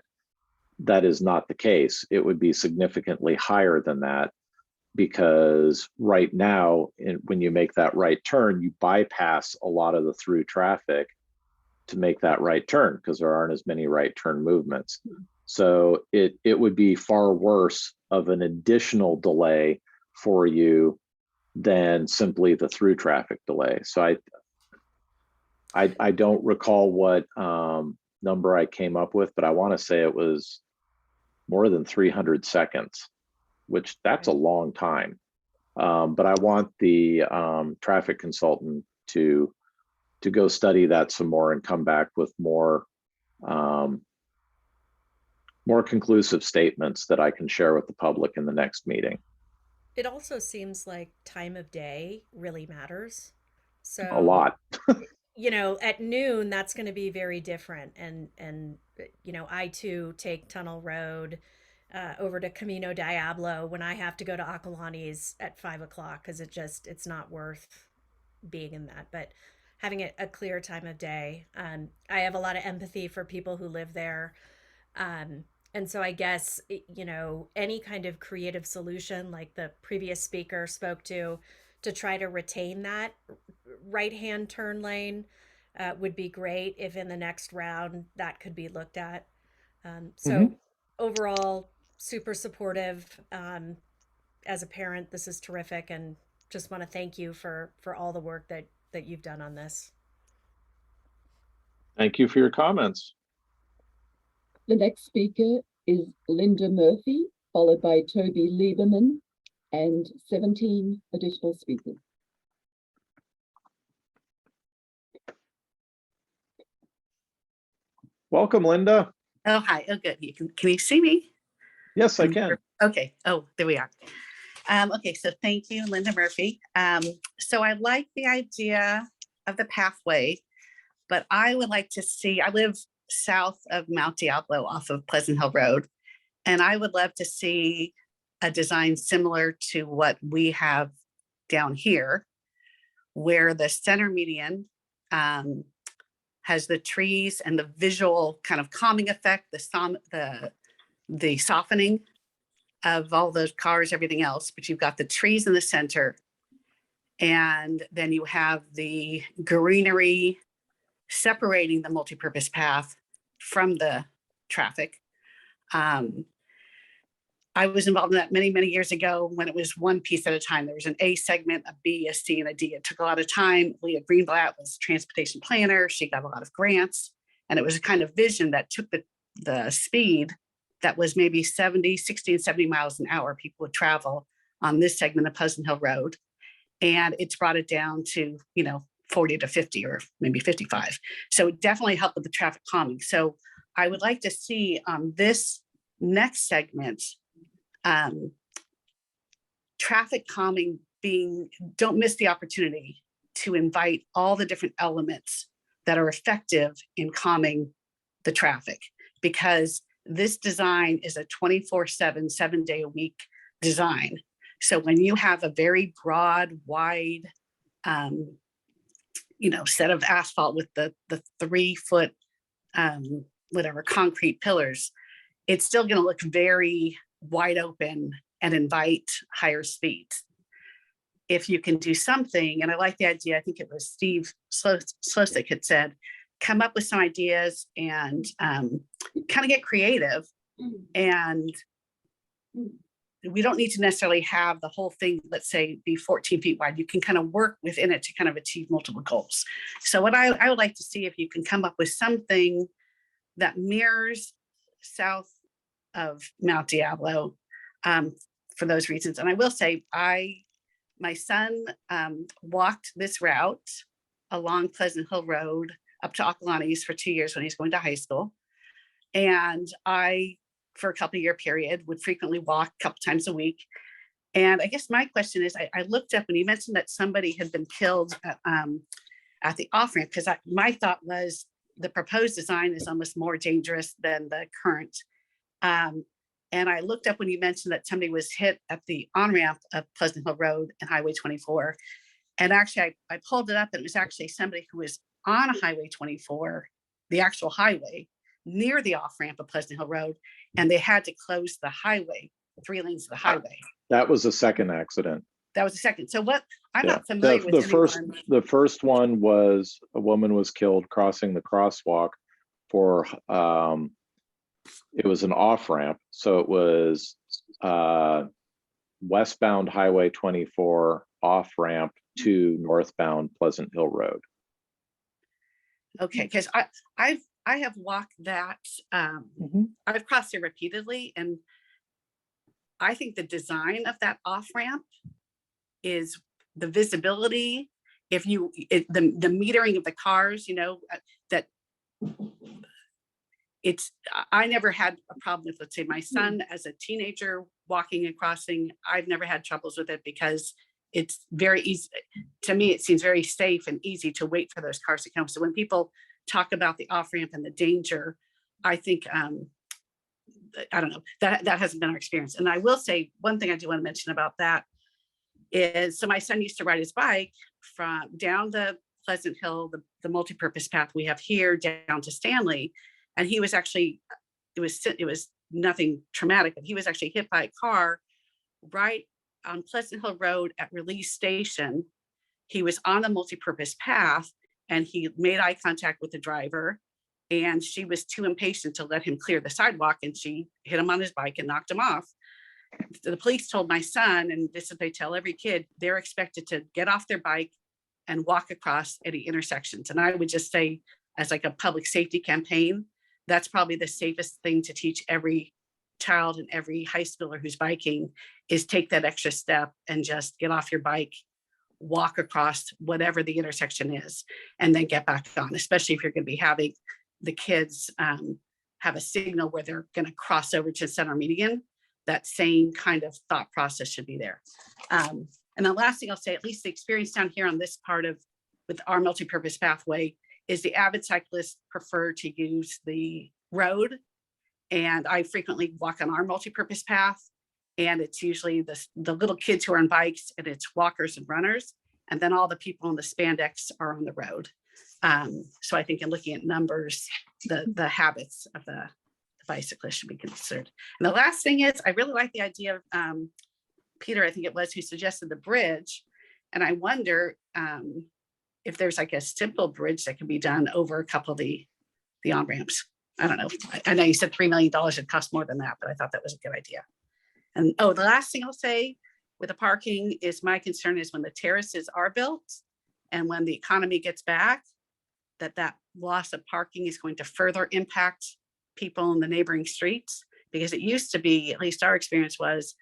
is not the case. It would be significantly higher than that, because right now, when you make that right turn, you bypass a lot of the through traffic to make that right turn, because there aren't as many right turn movements. So it would be far worse of an additional delay for you than simply the through traffic delay. So I don't recall what number I came up with, but I want to say it was more than 300 seconds, which that's a long time. But I want the traffic consultant to go study that some more and come back with more conclusive statements that I can share with the public in the next meeting. It also seems like time of day really matters. So a lot. At noon, that's going to be very different. And I too take Tunnel Road over to Camino Diablo when I have to go to Akalani's at 5 o'clock, because it's not worth being in that. But having a clear time of day, I have a lot of empathy for people who live there. And so I guess, any kind of creative solution like the previous speaker spoke to try to retain that right-hand turn lane would be great if in the next round that could be looked at. Overall, super supportive. As a parent, this is terrific, and just want to thank you for all the work that you've done on this. Thank you for your comments. The next speaker is Linda Murphy, followed by Toby Lieberman and 17 additional speakers. Welcome, Linda. Oh, hi. Oh, good. Can you see me? Yes, I can. Okay. Oh, there we are. Okay, so thank you, Linda Murphy. So I like the idea of the pathway, but I would like to see, I live south of Mount Diablo off of Pleasant Hill Road, and I would love to see a design similar to what we have down here, where the center median has the trees and the visual kind of calming effect, the softening of all those cars, everything else, but you've got the trees in the center. And then you have the greenery separating the multipurpose path from the traffic. I was involved in that many, many years ago when it was one piece at a time. There was an A segment, a B, a C, and a D. It took a lot of time. Leah Greenblatt was transportation planner. She got a lot of grants. And it was a kind of vision that took the speed that was maybe 70, 60, and 70 miles an hour people would travel on this segment of Pleasant Hill Road. And it's brought it down to, 40 to 50 or maybe 55. So it definitely helped with the traffic calming. So I would like to see on this next segment, traffic calming don't miss the opportunity to invite all the different elements that are effective in calming the traffic, because this design is a 24/7, 7-day-a-week design. So when you have a very broad, wide, set of asphalt with the 3-foot, concrete pillars, it's still going to look very wide open and invite higher speeds. If you can do something, and I like the idea, I think it was Steve Slosik had said, come up with some ideas and kind of get creative. And we don't need to necessarily have the whole thing, let's say, be 14 feet wide. You can kind of work within it to kind of achieve multiple goals. So what I would like to see, if you can come up with something that mirrors south of Mount Diablo, for those reasons. And I will say, my son walked this route along Pleasant Hill Road up to Acalanes for 2 years when he's going to high school. And I, for a couple year period, would frequently walk a couple times a week. And I guess my question is, I looked up when you mentioned that somebody had been killed at the off-ramp, because my thought was the proposed design is almost more dangerous than the current. And I looked up when you mentioned that somebody was hit at the on-ramp of Pleasant Hill Road and Highway 24. And actually, I pulled it up, and it was actually somebody who was on Highway 24, the actual highway, near the off-ramp of Pleasant Hill Road, and they had to close the highway, 3 lanes of the highway. That was a second accident. That was the second. So what, I'm not familiar with the first one was a woman was killed crossing the crosswalk for, it was an off-ramp. So it was westbound Highway 24 off-ramp to northbound Pleasant Hill Road. Okay, because I have walked that, I've crossed it repeatedly, and I think the design of that off-ramp is the visibility. If the metering of the cars, that I never had a problem with, let's say, my son as a teenager walking and crossing. I've never had troubles with it because it's very easy. To me, it seems very safe and easy to wait for those cars to come. So when people talk about the off-ramp and the danger, I think, I don't know, that hasn't been our experience. And I will say, one thing I do want to mention about that is, so my son used to ride his bike from down the Pleasant Hill, the multi-purpose path we have here, down to Stanley. And he was actually, it was nothing traumatic, but he was actually hit by a car right on Pleasant Hill Road at Release Station. He was on the multi-purpose path, and he made eye contact with the driver, and she was too impatient to let him clear the sidewalk, and she hit him on his bike and knocked him off. The police told my son, and this is what they tell every kid, they're expected to get off their bike and walk across any intersections. And I would just say, as like a public safety campaign, that's probably the safest thing to teach every child and every high schooler who's biking, is take that extra step and just get off your bike, walk across whatever the intersection is, and then get back on, especially if you're going to be having the kids have a signal where they're going to cross over to center median. That same kind of thought process should be there. And the last thing I'll say, at least the experience down here on this part of, with our multi-purpose pathway, is the avid cyclists prefer to use the road. And I frequently walk on our multi-purpose path, and it's usually the little kids who are on bikes, and it's walkers and runners. And then all the people in the spandex are on the road. So I think in looking at numbers, the habits of the bicyclists should be considered. And the last thing is, I really like the idea of Peter, I think it was, who suggested the bridge. And I wonder if there's like a simple bridge that can be done over a couple of the on-ramps. I don't know. I know you said $3 million, it cost more than that, but I thought that was a good idea. And oh, the last thing I'll say with the parking is my concern is when the terraces are built and when the economy gets back, that loss of parking is going to further impact people in the neighboring streets. Because it used to be, at least our experience was,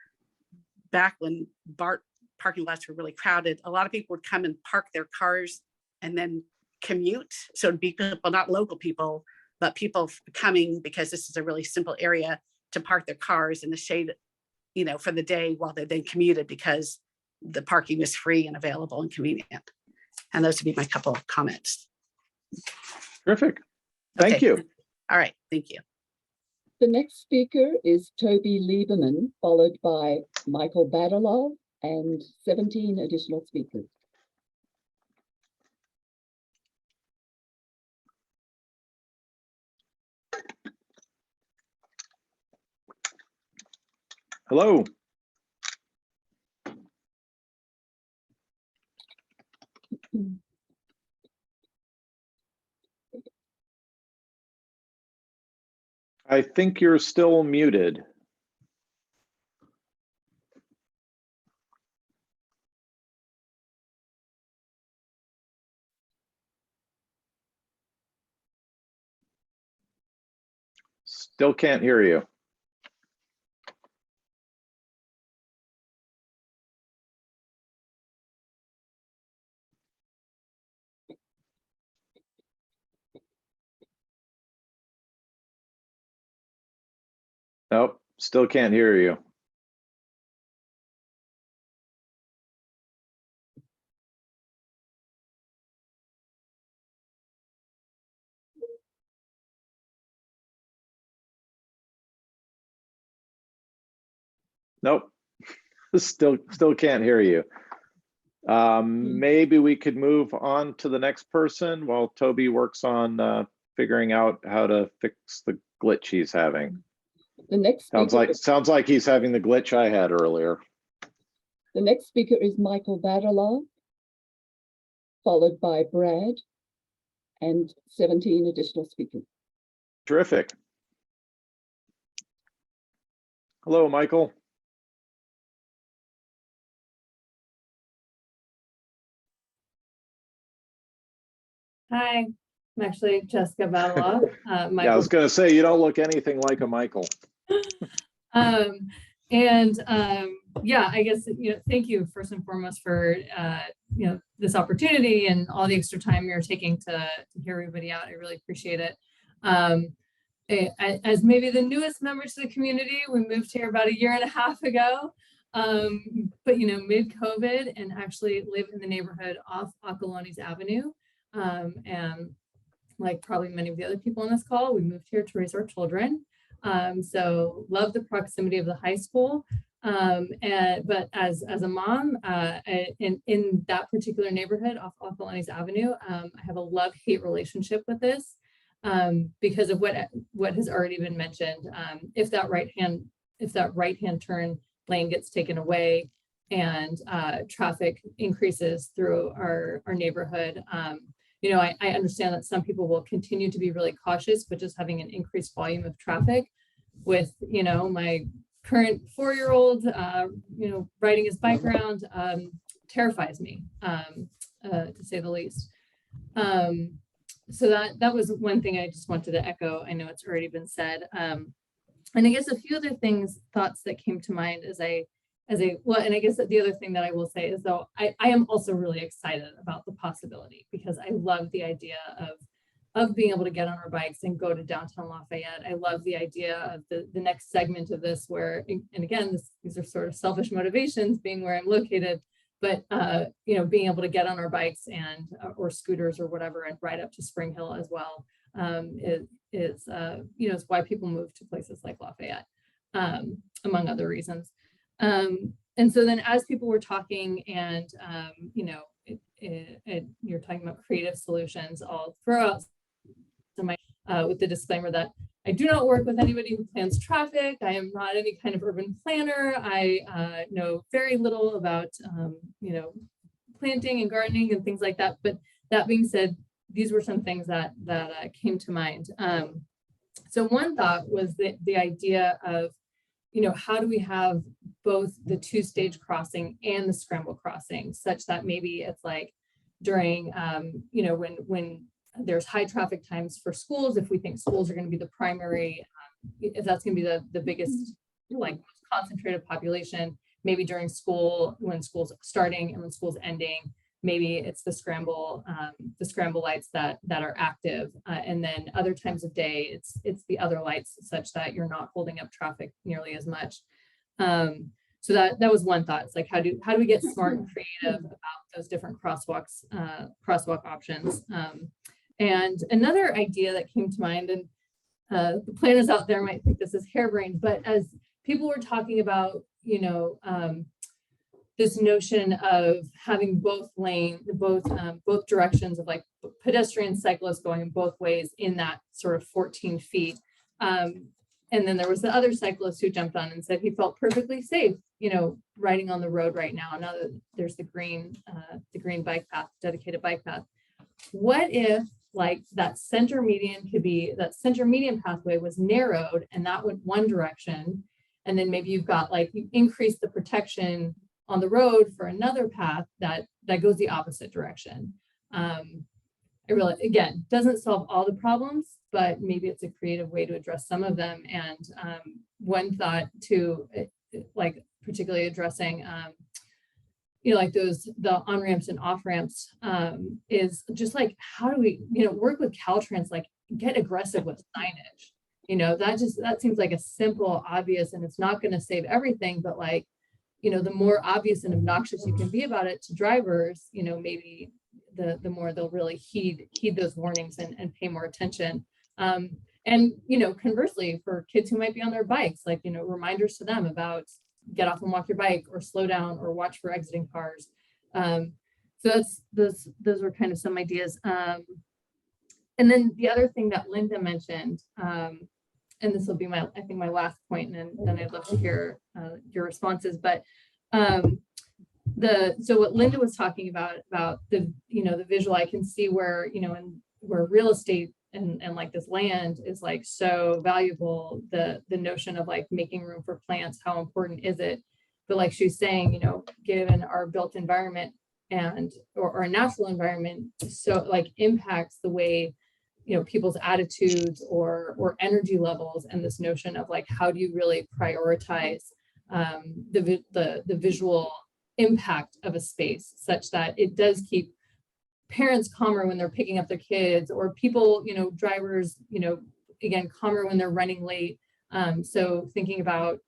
back when BART parking lots were really crowded, a lot of people would come and park their cars and then commute. So it'd be people, not local people, but people coming because this is a really simple area to park their cars in the shade, you know, for the day while they then commuted because the parking was free and available and convenient. And those would be my couple of comments. Terrific. Thank Okay. you. All right. Thank you. The next speaker is Toby Lieberman, followed by Michael Baderlock and 17 additional speakers. Hello. I think you're still muted. Still can't hear you. Nope, still can't hear you. Nope, still can't hear you. Maybe we could move on to the next person while Toby works on figuring out how to fix the glitch he's having. The next sounds like he's having the glitch I had earlier. The next speaker is Michael Baderlock, followed by Brad and 17 additional speakers. Terrific. Hello, Michael. Hi, I'm actually Jessica Baderlock. Yeah, I was going to say, you don't look anything like a Michael. Yeah, I guess, thank you first and foremost for, this opportunity and all the extra time you're taking to hear everybody out. I really appreciate it. As maybe the newest member to the community, we moved here about 1.5 years ago. But, mid-COVID, and actually live in the neighborhood off Ocolones Avenue. And like probably many of the other people on this call, we moved here to raise our children. So love the proximity of the high school. But as a mom, in that particular neighborhood off Ocolones Avenue, I have a love-hate relationship with this because of what has already been mentioned. If that right hand turn lane gets taken away and traffic increases through our neighborhood, I understand that some people will continue to be really cautious, but just having an increased volume of traffic with, my current 4-year-old, riding his bike around terrifies me, to say the least. So that was one thing I just wanted to echo. I know it's already been said. And I guess a few other thoughts that came to mind and I guess that the other thing that I will say is, though, I am also really excited about the possibility, because I love the idea of being able to get on our bikes and go to downtown Lafayette. I love the idea of the next segment of this where, and again, these are sort of selfish motivations being where I'm located, but being able to get on our bikes and or scooters or whatever and ride up to Spring Hill as well is why people move to places like Lafayette, among other reasons. And so then as people were talking and, you're talking about creative solutions, I'll throw out some with the disclaimer that I do not work with anybody who plans traffic. I am not any kind of urban planner. I know very little about, planting and gardening and things like that. But that being said, these were some things that came to mind. So one thought was the idea of, how do we have both the two-stage crossing and the scramble crossing, such that maybe it's like during, when there's high traffic times for schools, if we think schools are going to be the primary, if that's going to be the biggest, like most concentrated population, maybe during school, when school's starting and when school's ending, maybe it's the scramble lights that are active, and then other times of day, it's the other lights, such that you're not holding up traffic nearly as much. So that was one thought. It's like, how do we get smart and creative about those different crosswalk options? And another idea that came to mind, and the planners out there might think this is harebrained, but as people were talking about, this notion of having both directions of like pedestrian cyclists going in both ways in that sort of 14 feet. And then there was the other cyclist who jumped on and said he felt perfectly safe, riding on the road right now that there's the green bike path, dedicated bike path. What if like that center median pathway was narrowed and that went one direction, and then maybe you've got like, you increase the protection on the road for another path that goes the opposite direction. It really, again, doesn't solve all the problems, but maybe it's a creative way to address some of them. And one thought to like particularly addressing, like the on-ramps and off-ramps is just like, how do we, work with Caltrans, like get aggressive with signage. That seems like a simple, obvious, and it's not going to save everything, but like, the more obvious and obnoxious you can be about it to drivers, maybe the more they'll really heed those warnings and pay more attention. And, conversely, for kids who might be on their bikes, like, reminders to them about get off and walk your bike, or slow down, or watch for exiting cars. So those were kind of some ideas. And then the other thing that Linda mentioned, and this will be my last point, and then I'd love to hear your responses. But so what Linda was talking about the the visual, I can see where where real estate and like this land is like so valuable, the notion of like making room for plants, how important is it? But like she's saying, given our built environment or a natural environment, so like impacts the way people's attitudes or energy levels, and this notion of like, how do you really prioritize the visual impact of a space such that it does keep parents calmer when they're picking up their kids, or people, drivers, again, calmer when they're running late. So thinking about,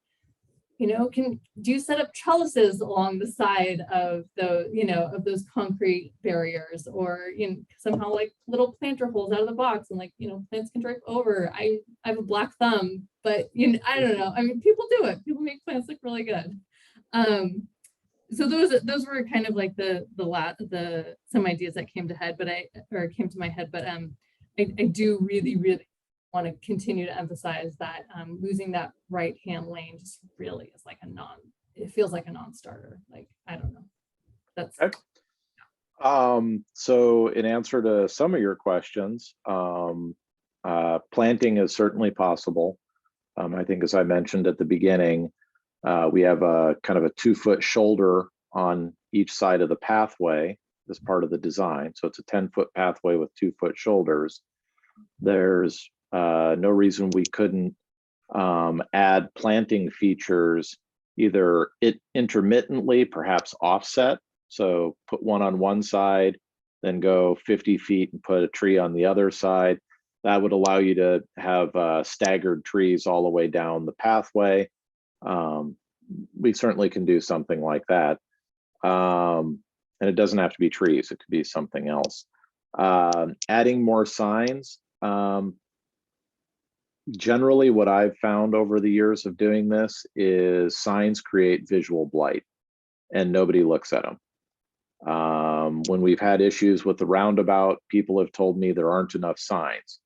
do you set up trellises along the side of of those concrete barriers, or somehow like little planter holes out of the box, and like plants can drive over. I have a black thumb, but I don't know. I mean, people do it. People make plants look really good. So those were kind of like some ideas that came to my head. But I do really want to continue to emphasize that losing that right hand lane just really is like it feels like a non-starter. Like, I don't know. That's okay. So in answer to some of your questions, planting is certainly possible. I think, as I mentioned at the beginning, we have a kind of a 2-foot shoulder on each side of the pathway as part of the design. So it's a 10-foot pathway with 2-foot shoulders. There's no reason we couldn't add planting features, either intermittently, perhaps offset. So put one on one side, then go 50 feet and put a tree on the other side. That would allow you to have staggered trees all the way down the pathway. We certainly can do something like that. And it doesn't have to be trees, it could be something else. Adding more signs. Generally, what I've found over the years of doing this is signs create visual blight, and nobody looks at them. When we've had issues with the roundabout, people have told me there aren't enough signs.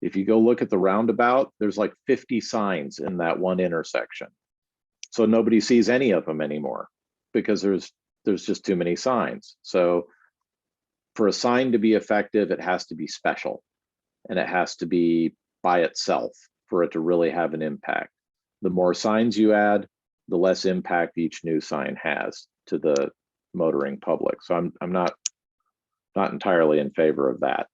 If you go look at the roundabout, there's like 50 signs in that one intersection. So nobody sees any of them anymore because there's just too many signs. So for a sign to be effective, it has to be special and it has to be by itself for it to really have an impact. The more signs you add, the less impact each new sign has to the motoring public. So I'm not entirely in favor of that.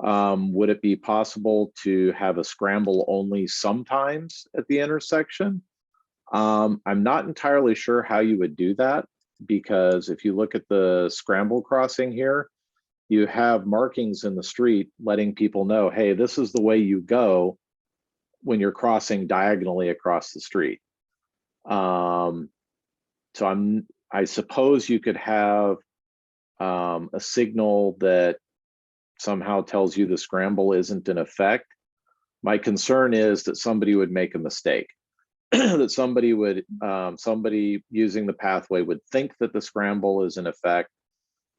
Would it be possible to have a scramble only sometimes at the intersection? I'm not entirely sure how you would do that, because if you look at the scramble crossing here, you have markings in the street letting people know, hey, this is the way you go when you're crossing diagonally across the street. So I suppose you could have a signal that somehow tells you the scramble isn't in effect. My concern is that somebody would make a mistake, that somebody using the pathway would think that the scramble is in effect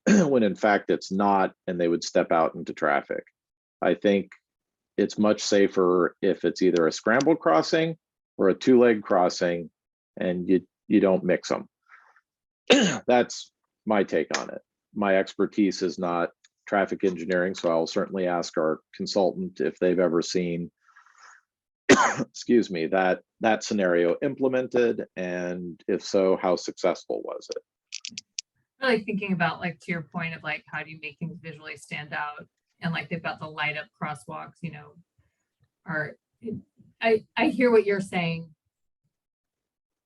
when in fact it's not, and they would step out into traffic. I think it's much safer if it's either a scramble crossing or a two-leg crossing, and you don't mix them. That's my take on it. My expertise is not traffic engineering, so I'll certainly ask our consultant if they've ever seen excuse me, that scenario implemented, and if so, how successful was it? Really thinking about, like, to your point of like, how do you make things visually stand out? And like, they've got the light up crosswalks, you know, I hear what you're saying.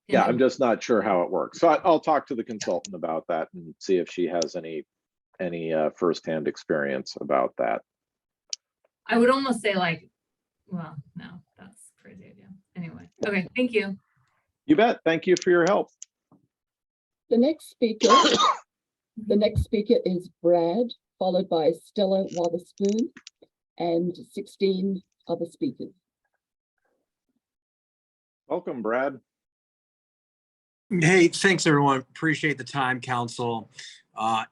Yeah, I'm just not sure how it works. So I'll talk to the consultant about that and see if she has any firsthand experience about that. I would almost say like, well, no, that's a crazy idea. Anyway, okay, thank you. You bet. Thank you for your help. The next speaker is Brad, followed by Stella Waterspoon and 16 other speakers. Welcome, Brad. Hey, thanks everyone. Appreciate the time, council,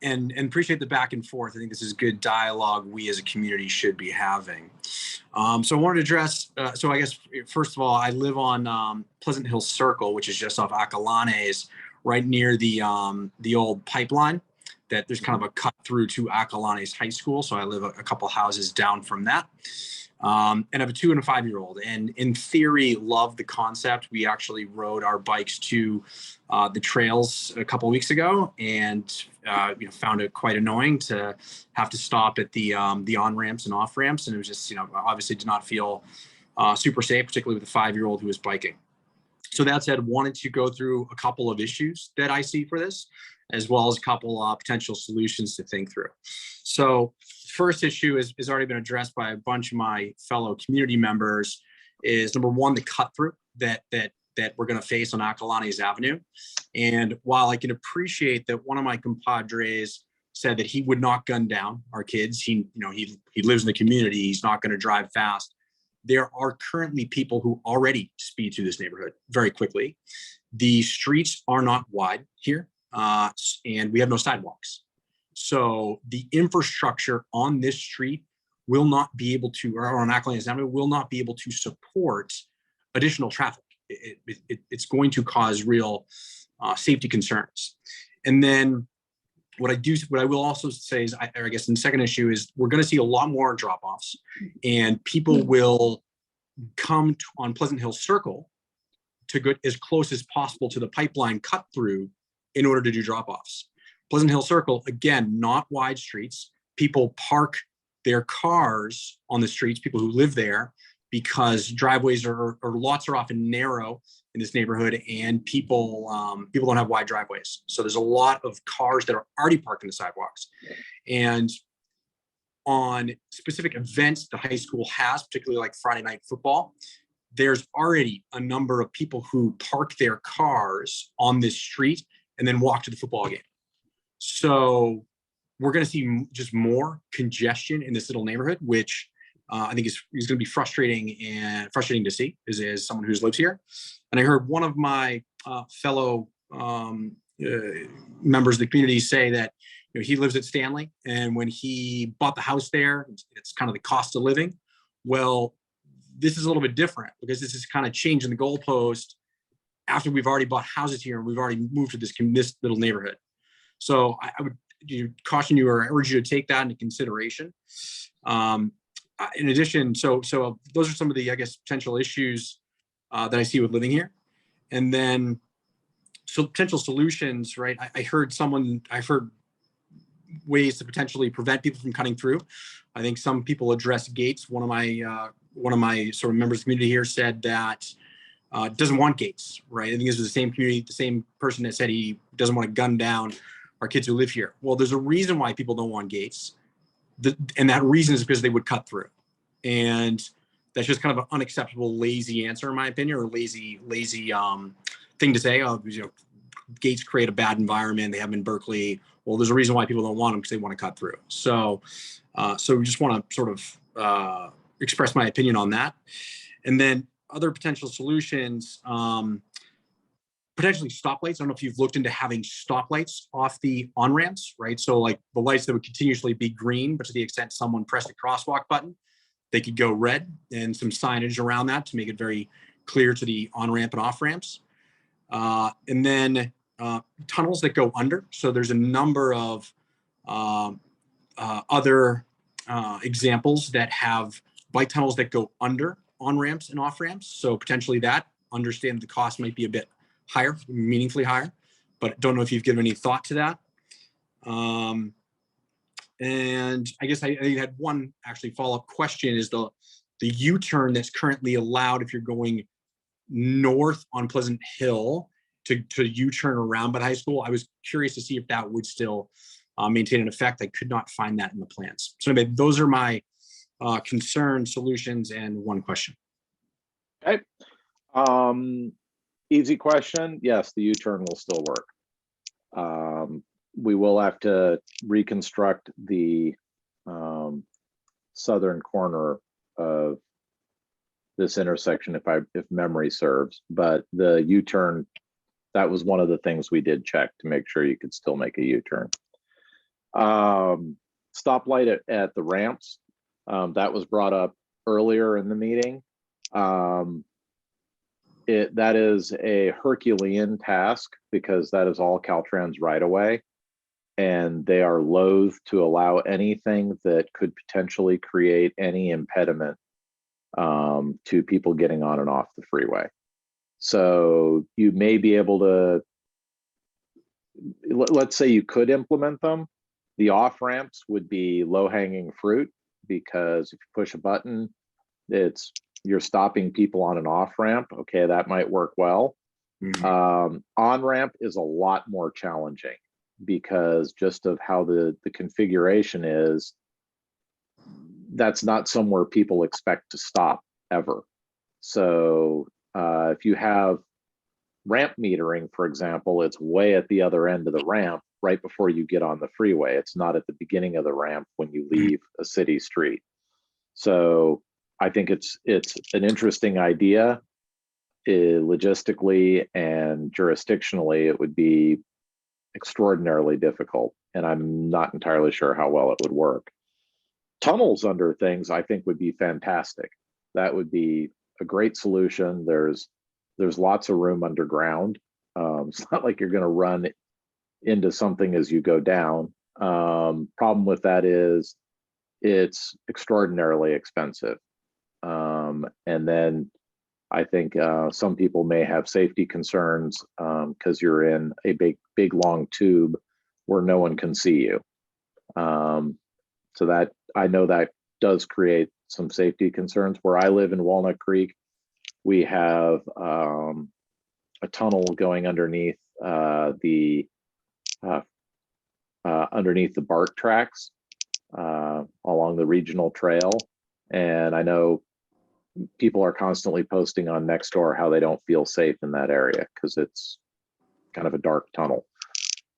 and appreciate the back and forth. I think this is good dialogue we as a community should be having. So I wanted to address, so I guess, first of all, I live on Pleasant Hill Circle, which is just off Acalanes, right near the old pipeline. That there's kind of a cut through to Acalanes High School. So I live a couple houses down from that. And I have a 2- and a 5-year-old, and in theory, love the concept. We actually rode our bikes to the trails a couple of weeks ago, and found it quite annoying to have to stop at the on ramps and off ramps, and it was just obviously did not feel super safe, particularly with a 5-year-old who was biking. So that said, wanted to go through a couple of issues that I see for this, as well as a couple potential solutions to think through. So first issue is already been addressed by a bunch of my fellow community members, is number one, the cut through that we're going to face on Acalanes Avenue. And while I can appreciate that one of my compadres said that he would not gun down our kids, he lives in the community, he's not going to drive fast. There are currently people who already speed through this neighborhood very quickly. The streets are not wide here, and we have no sidewalks. So the infrastructure on this street will not be able to, or on Acalanes Avenue, will not be able to support additional traffic. It's going to cause real safety concerns. And then what I will also say is, I guess the second issue is, we're going to see a lot more drop-offs, and people will come on Pleasant Hill Circle to get as close as possible to the pipeline cut through in order to do drop-offs. Pleasant Hill Circle, again, not wide streets. People park their cars on the streets, people who live there, because driveways or lots are often narrow in this neighborhood, and people don't have wide driveways. So there's a lot of cars that are already parked in the sidewalks. And on specific events the high school has, particularly like Friday night football, there's already a number of people who park their cars on this street and then walk to the football game. So we're going to see just more congestion in this little neighborhood, which I think is going to be frustrating to see as someone who lives here. And I heard one of my fellow members of the community say that he lives at Stanley, and when he bought the house there, it's kind of the cost of living Well, this is a little bit different because this is kind of changing the goalpost after we've already bought houses here and we've already moved to this little neighborhood. So I would caution you or urge you to take that into consideration. In addition, so those are some of the, I guess, potential issues that I see with living here. And then so potential solutions, right? I've heard ways to potentially prevent people from cutting through. I think some people address gates. One of my sort of members of the community here said that doesn't want gates, right? I think this was the same community, the same person that said he doesn't want to gun down our kids who live here. Well, there's a reason why people don't want gates. And that reason is because they would cut through. And that's just kind of an unacceptable, lazy answer, in my opinion, or lazy thing to say. Gates create a bad environment. They have them in Berkeley. Well, there's a reason why people don't want them, because they want to cut through. So we just want to sort of express my opinion on that. And then other potential solutions, potentially stoplights. I don't know if you've looked into having stoplights off the on-ramps, right? So like the lights that would continuously be green, but to the extent someone pressed a crosswalk button, they could go red, and some signage around that to make it very clear to the on-ramp and off-ramps. And then tunnels that go under. So there's a number of other examples that have bike tunnels that go under on-ramps and off-ramps. So potentially that, understand the cost might be a bit higher, meaningfully higher, but don't know if you've given any thought to that. And I guess I had one actually follow-up question is the U-turn that's currently allowed if you're going north on Pleasant Hill to U-turn around by high school. I was curious to see if that would still maintain an effect. I could not find that in the plans. So anyway, those are my concerns, solutions, and one question. Okay. Easy question. Yes, the U-turn will still work. We will have to reconstruct the southern corner of this intersection if memory serves, but the U-turn, that was one of the things we did check to make sure you could still make a U-turn. Stoplight at the ramps, that was brought up earlier in the meeting. That is a Herculean task because that is all Caltrans right away, and they are loath to allow anything that could potentially create any impediment to people getting on and off the freeway. So you may be able to, let's say you could implement them. The off ramps would be low hanging fruit because if you push a button, you're stopping people on an off ramp. Okay, that might work well. On ramp is a lot more challenging because just of how the configuration is, that's not somewhere people expect to stop ever. So if you have ramp metering, for example, it's way at the other end of the ramp right before you get on the freeway. It's not at the beginning of the ramp when you leave a city street. So I think it's an interesting idea. Logistically and jurisdictionally, it would be extraordinarily difficult, and I'm not entirely sure how well it would work. Tunnels under things, I think, would be fantastic. That would be a great solution. There's lots of room underground. It's not like you're going to run into something as you go down. Problem with that is it's extraordinarily expensive. And then I think some people may have safety concerns because you're in a big long tube where no one can see you. So that, I know that does create some safety concerns. Where I live in Walnut Creek, we have a tunnel going underneath the BART tracks along the regional trail. And I know people are constantly posting on Nextdoor how they don't feel safe in that area because it's kind of a dark tunnel.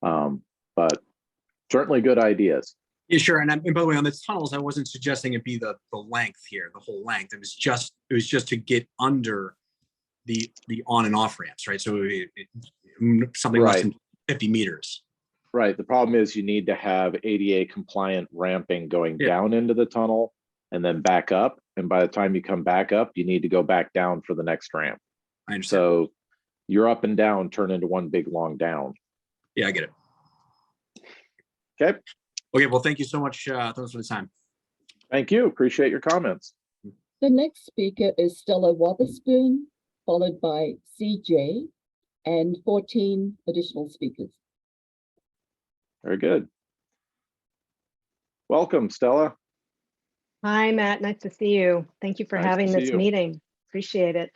But certainly good ideas. Yeah, sure. And by the way, on the tunnels, I wasn't suggesting it be the length here, the whole length. It was just to get under the on and off ramps, right? So something less than 50 meters. Right. The problem is you need to have ADA compliant ramping going down into the tunnel and then back up. and by the time you come back up, you need to go back down for the next ramp. I understand. So your up and down turn into one big long down. Yeah, I get it. Okay. Okay, well, thank you so much. Thanks for the time. Thank you. Appreciate your comments. The next speaker is Stella Waterspoon, followed by CJ and 14 additional speakers. Very good. Welcome, Stella. Hi, Matt. Nice to see you. Thank you for Nice to having see this you. meeting. Appreciate it.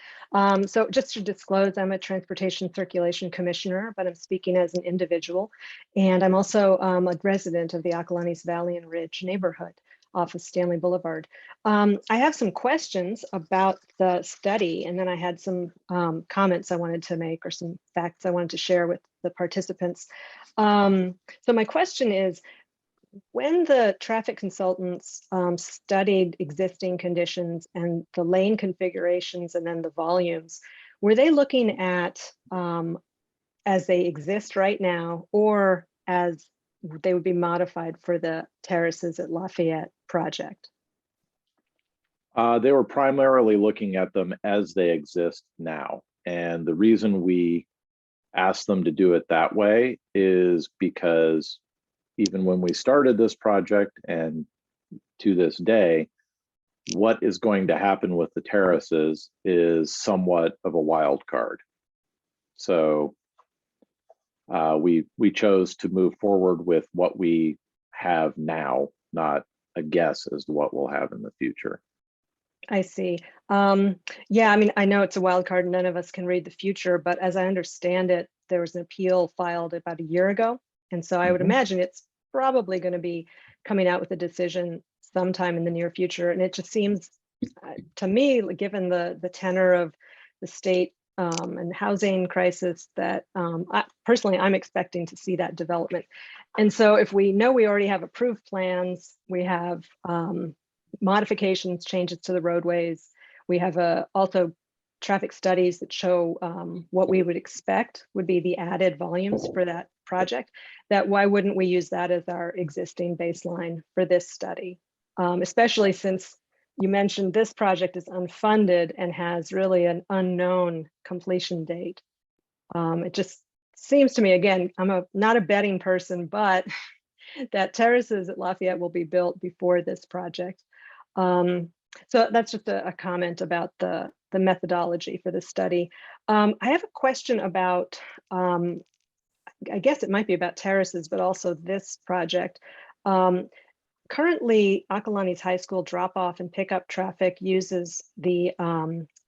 So just to disclose, I'm a Transportation Circulation Commissioner, but I'm speaking as an individual. And I'm also a resident of the Acalanes Valley and Ridge neighborhood off of Stanley Boulevard. I have some questions about the study, and then I had some comments I wanted to make or some facts I wanted to share with the participants. So my question is, when the traffic consultants studied existing conditions and the lane configurations and then the volumes, were they looking at as they exist right now, or as they would be modified for the terraces at Lafayette project? They were primarily looking at them as they exist now. And the reason we asked them to do it that way is because even when we started this project and to this day, what is going to happen with the terraces is somewhat of a wild card. So we chose to move forward with what we have now, not a guess as to what we'll have in the future. I see. Yeah, I mean, I know it's a wild card and none of us can read the future, but as I understand it, there was an appeal filed about a year ago. And so I would imagine it's probably going to be coming out with a decision sometime in the near future. And it just seems to me, given the tenor of the state and housing crisis, that personally, I'm expecting to see that development. And so if we know we already have approved plans, we have modifications, changes to the roadways, we have also traffic studies that show what we would expect would be the added volumes for that project, that why wouldn't we use that as our existing baseline for this study? Especially since you mentioned this project is unfunded and has really an unknown completion date. It just seems to me, again, I'm not a betting person, but that terraces at Lafayette will be built before this project. So that's just a comment about the methodology for the study. I have a question about, I guess it might be about terraces, but also this project. Currently, Acalanes High School drop-off and pickup traffic uses the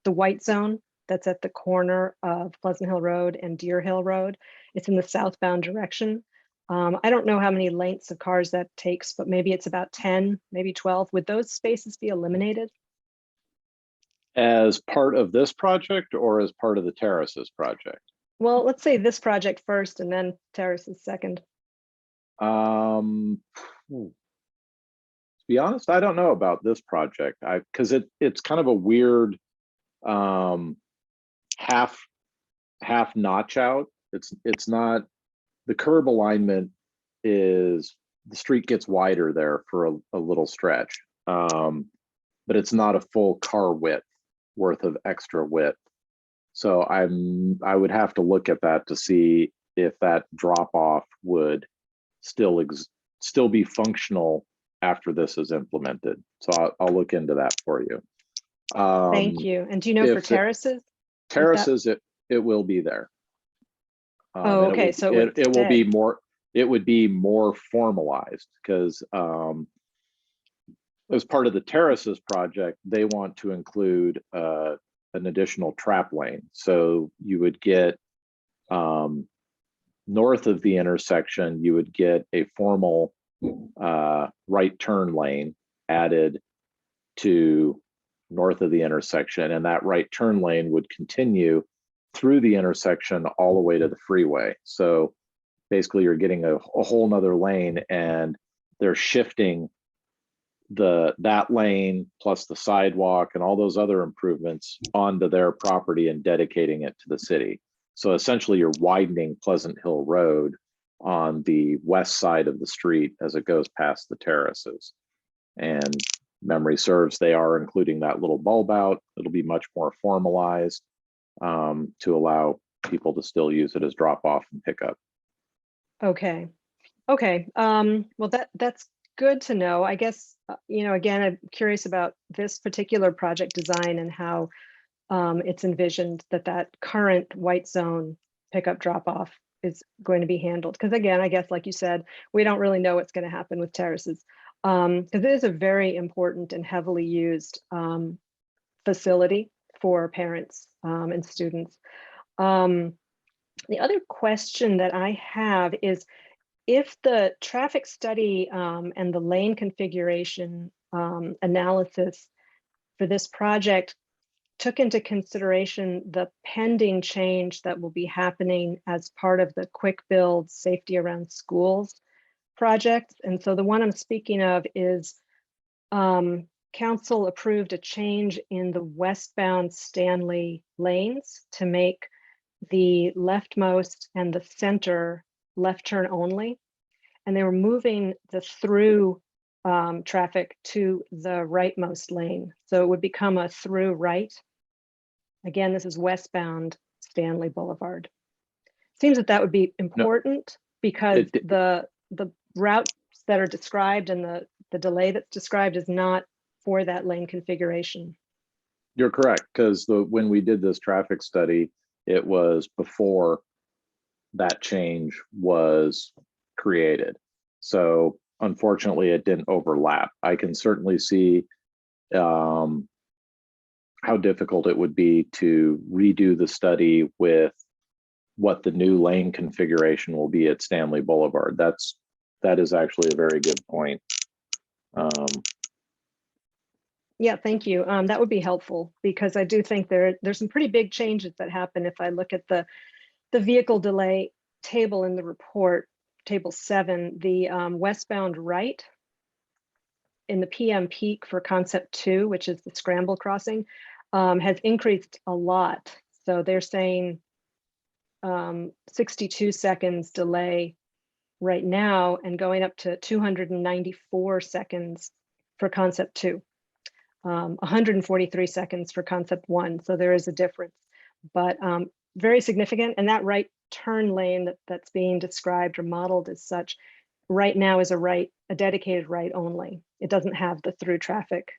white zone that's at the corner of Pleasant Hill Road and Deer Hill Road. It's in the southbound direction. I don't know how many lengths of cars that takes, but maybe it's about 10, maybe 12. Would those spaces be eliminated? As part of this project or as part of the terraces project? Well, let's say this project first and then terraces second. To be honest, I don't know about this project. Because it's kind of a weird half notch out. It's not, the curb alignment is, the street gets wider there for a little stretch, but it's not a full car width worth of extra width. So I would have to look at that to see if that drop off would still be functional after this is implemented. So I'll look into that for you. Thank you. And do you know for terraces? Terraces, it will be there. Oh, okay. So it will be more, it would be more formalized because as part of the terraces project, they want to include an additional trap lane. So you would get north of the intersection, you would get a formal right turn lane added to north of the intersection, and that right turn lane would continue through the intersection all the way to the freeway. So basically you're getting a whole nother lane, and they're shifting that lane plus the sidewalk and all those other improvements onto their property and dedicating it to the city. So essentially you're widening Pleasant Hill Road on the west side of the street as it goes past the terraces. And memory serves, they are including that little bulb out. It'll be much more formalized to allow people to still use it as drop off and pick up. Okay. Okay. Well, that's good to know. I guess, again, I'm curious about this particular project design and how it's envisioned that current white zone pickup drop off is going to be handled. Because again, I guess, like you said, we don't really know what's going to happen with terraces. Because it is a very important and heavily used facility for parents and students. The other question that I have is, if the traffic study and the lane configuration analysis for this project took into consideration the pending change that will be happening as part of the Quick Build Safety Around Schools project. And so the one I'm speaking of is council approved a change in the westbound Stanley lanes to make the leftmost and the center left turn only. And they were moving the through traffic to the rightmost lane. So it would become a through right. Again, this is westbound Stanley Boulevard. Seems that would be important because the routes that are described and the delay that's described is not for that lane configuration. You're correct, because when we did this traffic study, it was before that change was created. So unfortunately, it didn't overlap. I can certainly see how difficult it would be to redo the study with what the new lane configuration will be at Stanley Boulevard. That is actually a very good point. Yeah, thank you. That would be helpful, because I do think there's some pretty big changes that happen if I look at the vehicle delay table in the report, table 7, the westbound right in the PM peak for concept 2, which is the scramble crossing, has increased a lot. So they're saying 62 seconds delay right now and going up to 294 seconds for concept 2. 143 seconds for concept 1. So there is a difference, but very significant. And that right turn lane that's being described or modeled as such right now is a dedicated right only. It doesn't have the through traffic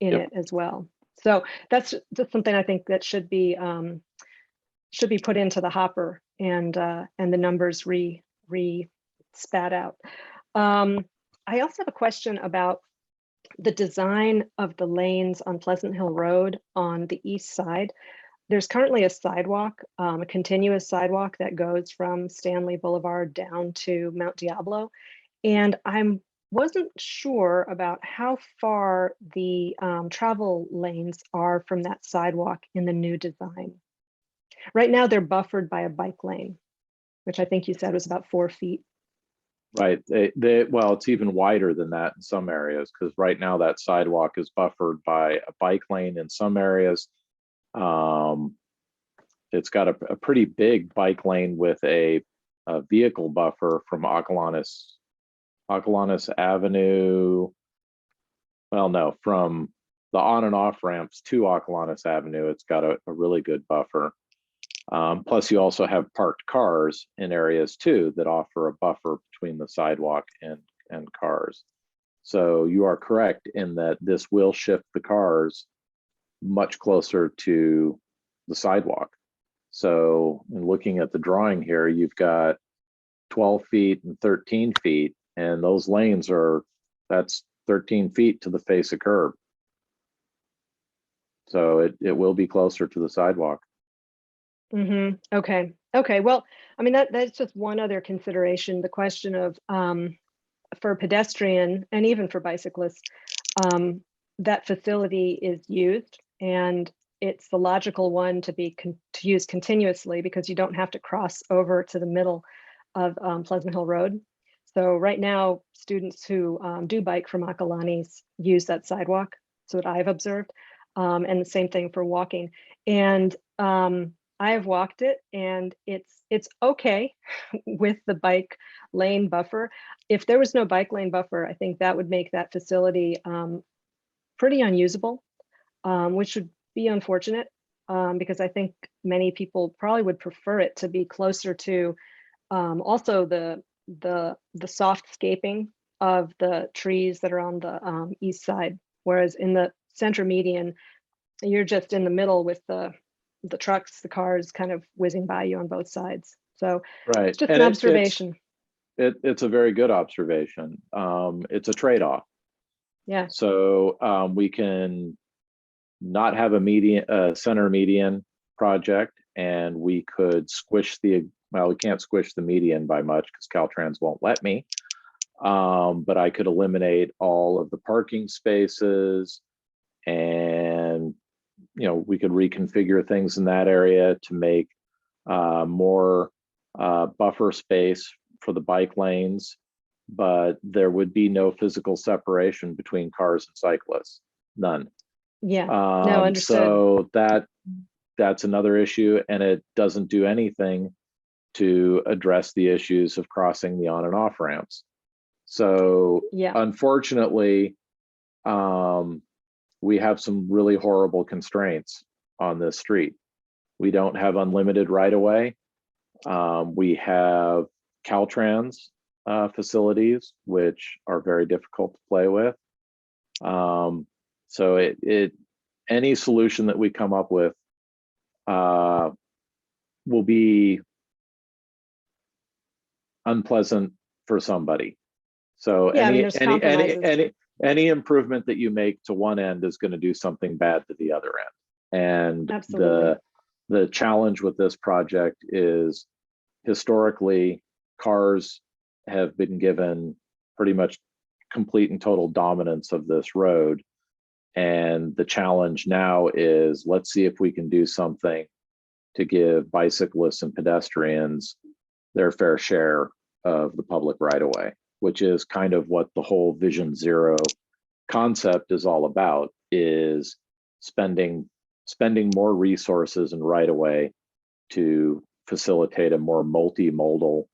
in it as well. So that's something I think that should be put into the hopper and the numbers spat out. I also have a question about the design of the lanes on Pleasant Hill Road on the east side. There's currently a sidewalk, a continuous sidewalk that goes from Stanley Boulevard down to Mount Diablo. And I wasn't sure about how far the travel lanes are from that sidewalk in the new design. Right now, they're buffered by a bike lane, which I think you said was about 4 feet. Right. Well, it's even wider than that in some areas, because right now that sidewalk is buffered by a bike lane in some areas. It's got a pretty big bike lane with a vehicle buffer from Ocolonus Avenue. Well, no, from the on and off ramps to Ocolonus Avenue, it's got a really good buffer. Plus, you also have parked cars in areas too that offer a buffer between the sidewalk and cars. So you are correct in that this will shift the cars much closer to the sidewalk. So in looking at the drawing here, you've got 12 feet and 13 feet, and those lanes that's 13 feet to the face of curb. So it will be closer to the sidewalk. Mm-hmm. Okay. Okay. Well, I mean, that's just one other consideration. The question of for pedestrian and even for bicyclists, that facility is used, and it's the logical one to use continuously, because you don't have to cross over to the middle of Pleasant Hill Road. So right now, students who do bike from Akalani's use that sidewalk. So what I've observed, and the same thing for walking. And I have walked it, and it's okay with the bike lane buffer. If there was no bike lane buffer, I think that would make that facility pretty unusable, which would be unfortunate because I think many people probably would prefer it to be closer to also the soft-scaping of the trees that are on the east side, whereas in the center median, you're just in the middle with the trucks, the cars kind of whizzing by you on both sides. So Right. it's just And an observation. It's a very good observation. It's a trade-off. Yeah. So we can not have a center median project, and we could squish well, we can't squish the median by much because Caltrans won't let me. But I could eliminate all of the parking spaces, and we could reconfigure things in that area to make more buffer space for the bike lanes, but there would be no physical separation between cars and cyclists, none. Yeah, no, understood. So that's another issue, and it doesn't do anything to address the issues of crossing the on and off ramps. So yeah, unfortunately, we have some really horrible constraints on this street. We don't have unlimited right of way. We have Caltrans facilities, which are very difficult to play with. So any solution that we come up with will be unpleasant for somebody. So yeah, I mean, there's compromises. any improvement that you make to one end is going to do something bad to the other end. And Absolutely. the challenge with this project is historically cars have been given pretty much complete and total dominance of this road. And the challenge now is, let's see if we can do something to give bicyclists and pedestrians their fair share of the public right-of-way, which is kind of what the whole Vision Zero concept is all about, is spending more resources and right-of-way to facilitate a more multimodal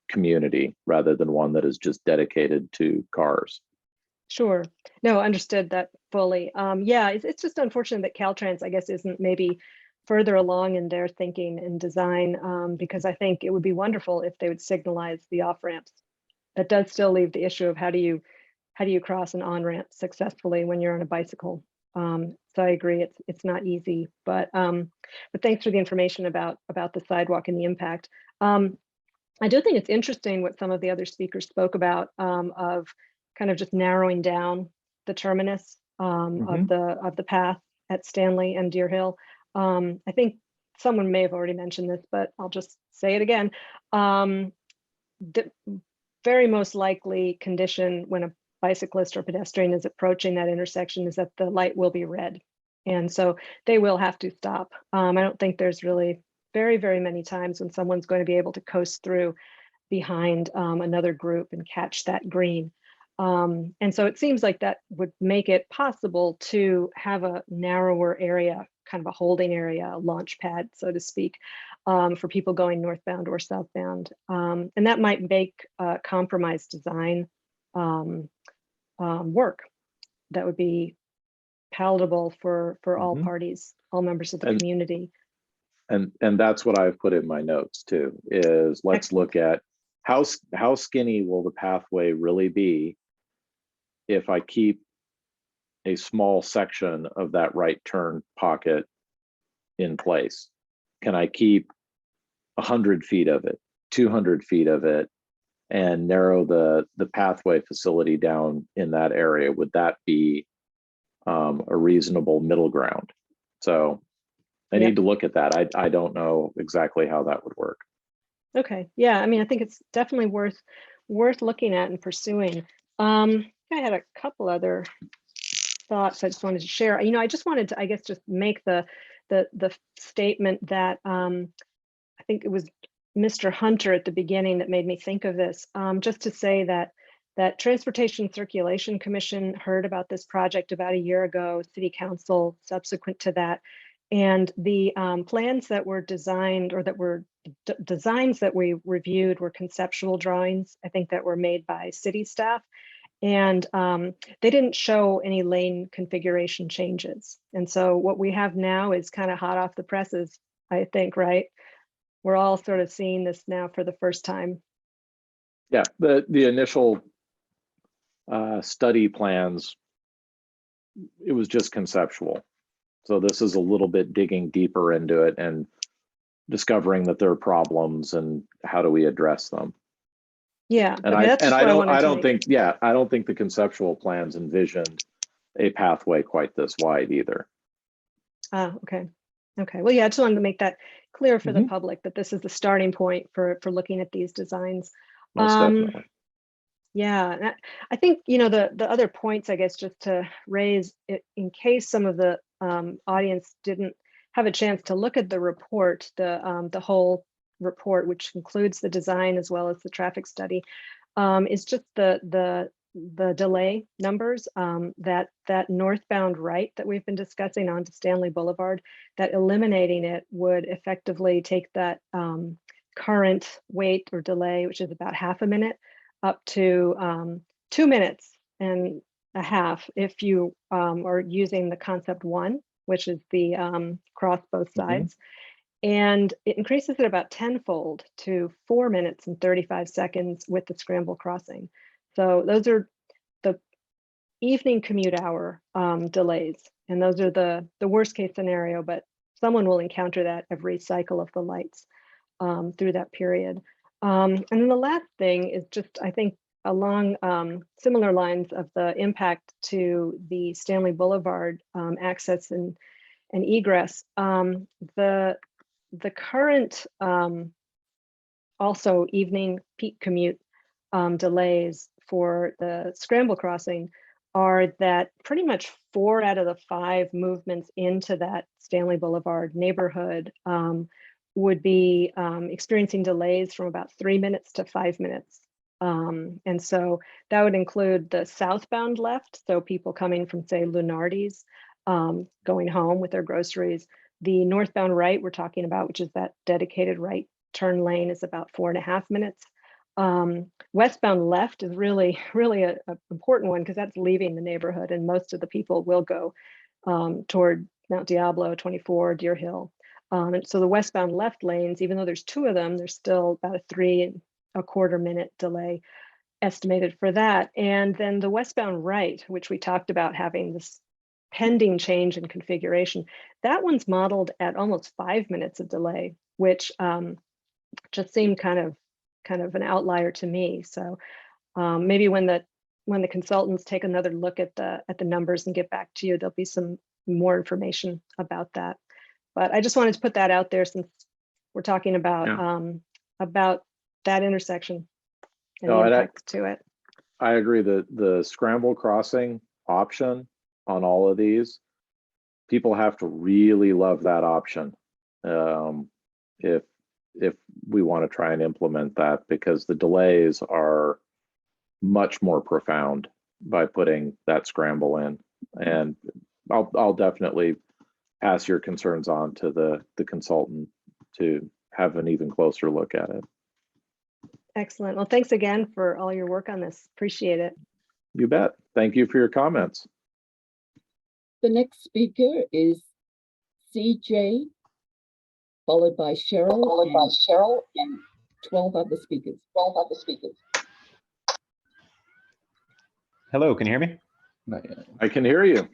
community rather than one that is just dedicated to cars. Sure. No, understood that fully. Yeah, it's just unfortunate that Caltrans, I guess, isn't maybe further along in their thinking and design, because I think it would be wonderful if they would signalize the off ramps. That does still leave the issue of how do you cross an on ramp successfully when you're on a bicycle. So I agree, it's not easy, but thanks for the information about the sidewalk and the impact. I do think it's interesting what some of the other speakers spoke about, of kind of just narrowing down the terminus of the path at Stanley and Deer Hill. I think someone may have already mentioned this, but I'll just say it again. The very most likely condition when a bicyclist or pedestrian is approaching that intersection is that the light will be red. And so they will have to stop. I don't think there's really very, very many times when someone's going to be able to coast through behind another group and catch that green. And so it seems like that would make it possible to have a narrower area, kind of a holding area, a launch pad, so to speak, for people going northbound or southbound. And that might make compromised design work. That would be palatable for all parties, all members of the community. And that's what I've put in my notes too, is let's look at how skinny will the pathway really be if I keep a small section of that right turn pocket in place. Can I keep 100 feet of it, 200 feet of it, and narrow the pathway facility down in that area? Would that be a reasonable middle ground? So I need to look at that. I don't know exactly how that would work. Okay, yeah, I mean, I think it's definitely worth looking at and pursuing. I had a couple other thoughts I just wanted to share. I just wanted to, I guess, just make the statement that I think it was Mr. Hunter at the beginning that made me think of this, just to say that Transportation Circulation Commission heard about this project about a year ago, City Council subsequent to that, and the plans that were designed, or that were designs that we reviewed, were conceptual drawings, I think, that were made by city staff. And they didn't show any lane configuration changes. And so what we have now is kind of hot off the presses, I think, right? We're all sort of seeing this now for the first time. Yeah, the initial study plans, it was just conceptual. So this is a little bit digging deeper into it and discovering that there are problems and how do we address them. Yeah, And okay, I don't think the conceptual plans envisioned a pathway quite this wide either. Okay. Okay. Well, yeah, I just wanted to make that clear for the public that this is the starting point for looking at these designs. Most definitely. Yeah, and I think, you know, the other points, I guess, just to raise in case some of the audience didn't have a chance to look at the report, the whole report, which includes the design as well as the traffic study, is just the delay numbers, that northbound right that we've been discussing onto Stanley Boulevard, that eliminating it would effectively take that current wait or delay, which is about half a minute, up to 2 minutes and a half if you are using the concept 1, which is the cross both sides. And it increases it about tenfold to 4 minutes and 35 seconds with the scramble crossing. So those are the evening commute hour delays. And those are the worst case scenario, but someone will encounter that every cycle of the lights through that period. And then the last thing is just, I think, along similar lines of the impact to the Stanley Boulevard access and egress, the current also evening peak commute delays for the scramble crossing are that pretty much 4 out of the 5 movements into that Stanley Boulevard neighborhood would be experiencing delays from about 3 minutes to 5 minutes. And so that would include the southbound left, so people coming from, say, Lunardi's, going home with their groceries. The northbound right we're talking about, which is that dedicated right turn lane, is about 4.5 minutes. Westbound left is really a important one because that's leaving the neighborhood, and most of the people will go toward Mount Diablo, 24, Deer Hill. And so the westbound left lanes, even though there's 2 of them, there's still about a 3.25 minute delay estimated for that. And then the westbound right, which we talked about having this pending change in configuration, that one's modeled at almost 5 minutes of delay, which just seemed kind of an outlier to me. So maybe when the consultants take another look at the numbers and get back to you, there'll be some more information about that. But I just wanted to put that out there since we're talking about that intersection and the impact to it. I agree that the scramble crossing option on all of these, people have to really love that option if we want to try and implement that, because the delays are much more profound by putting that scramble in. And I'll definitely pass your concerns on to the consultant to have an even closer look at it. Excellent. Well, thanks again for all your work on this. Appreciate it. You bet. Thank you for your comments. The next speaker is CJ, followed by Cheryl, and 12 other speakers. Hello, can you hear me? I can hear you.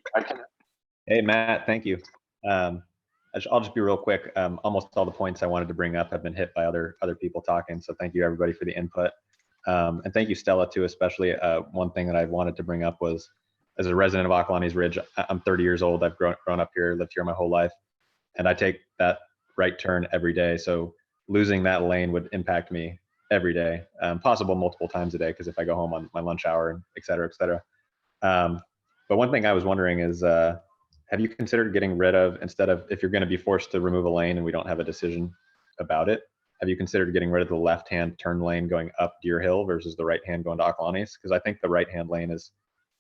Hey, Matt, thank you. I'll just be real quick. Almost all the points I wanted to bring up have been hit by other people talking. So thank you everybody for the input. And thank you, Stella, too, especially. One thing that I wanted to bring up was, as a resident of Acalanes Ridge, I'm 30 years old. I've grown up here, lived here my whole life, and I take that right turn every day. So losing that lane would impact me every day, possible multiple times a day, because if I go home on my lunch hour, et cetera, et cetera. But one thing I was wondering is, have you considered getting rid of, instead of, if you're going to be forced to remove a lane and we don't have a decision about it, have you considered getting rid of the left-hand turn lane going up Deer Hill versus the right-hand going to Acalanes? Because I think the right-hand lane is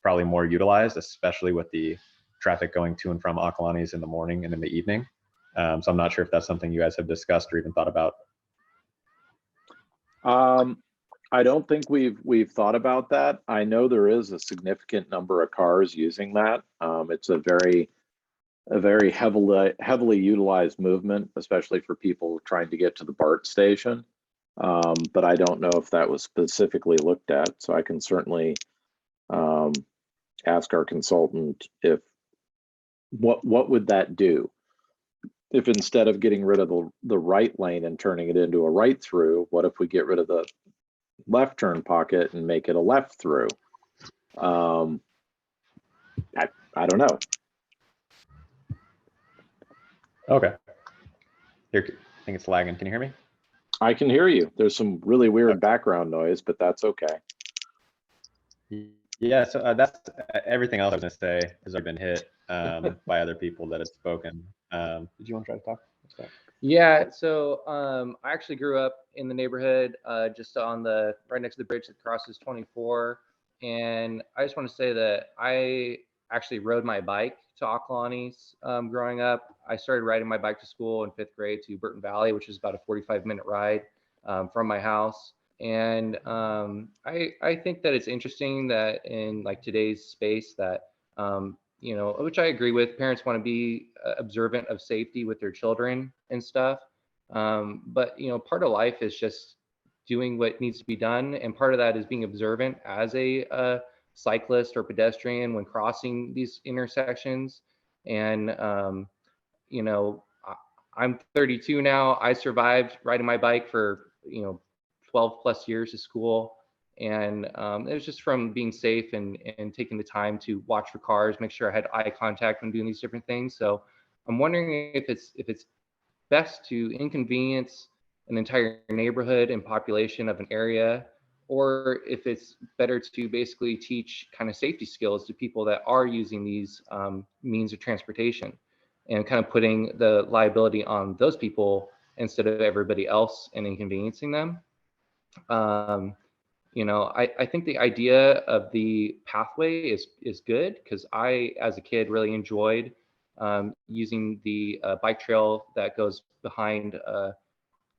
probably more utilized, especially with the traffic going to and from Acalanes in the morning and in the evening. So I'm not sure if that's something you guys have discussed or even thought about. I don't think we've thought about that. I know there is a significant number of cars using that. It's a very heavily utilized movement, especially for people trying to get to the BART station. But I don't know if that was specifically looked at. So I can certainly ask our consultant if what would that do? If instead of getting rid of the right lane and turning it into a right through, what if we get rid of the left turn pocket and make it a left through? I don't know. Okay. Here, I think it's lagging. Can you hear me? I can hear you. There's some really weird background noise, but that's okay. Yeah, so that's everything else I was going to say has already been hit by other people that have spoken. Did you want to try to talk? Yeah, so I actually grew up in the neighborhood just on the right next to the bridge that crosses 24. And I just want to say that I actually rode my bike to Occolani's growing up. I started riding my bike to school in 5th grade to Burton Valley, which is about a 45-minute ride from my house. And I think that it's interesting that in like today's space that you know, which I agree with. Parents want to be observant of safety with their children and stuff. But, you know, part of life is just doing what needs to be done. And part of that is being observant as a cyclist or pedestrian when crossing these intersections. And, you know, I'm 32 now. I survived riding my bike for, you know, 12 plus years of school. And it was just from being safe and taking the time to watch for cars, make sure I had eye contact when doing these different things. So I'm wondering if it's best to inconvenience an entire neighborhood and population of an area, or if it's better to basically teach kind of safety skills to people that are using these means of transportation and kind of putting the liability on those people instead of everybody else and inconveniencing them. You know, I think the idea of the pathway is good because I, as a kid, really enjoyed using the bike trail that goes behind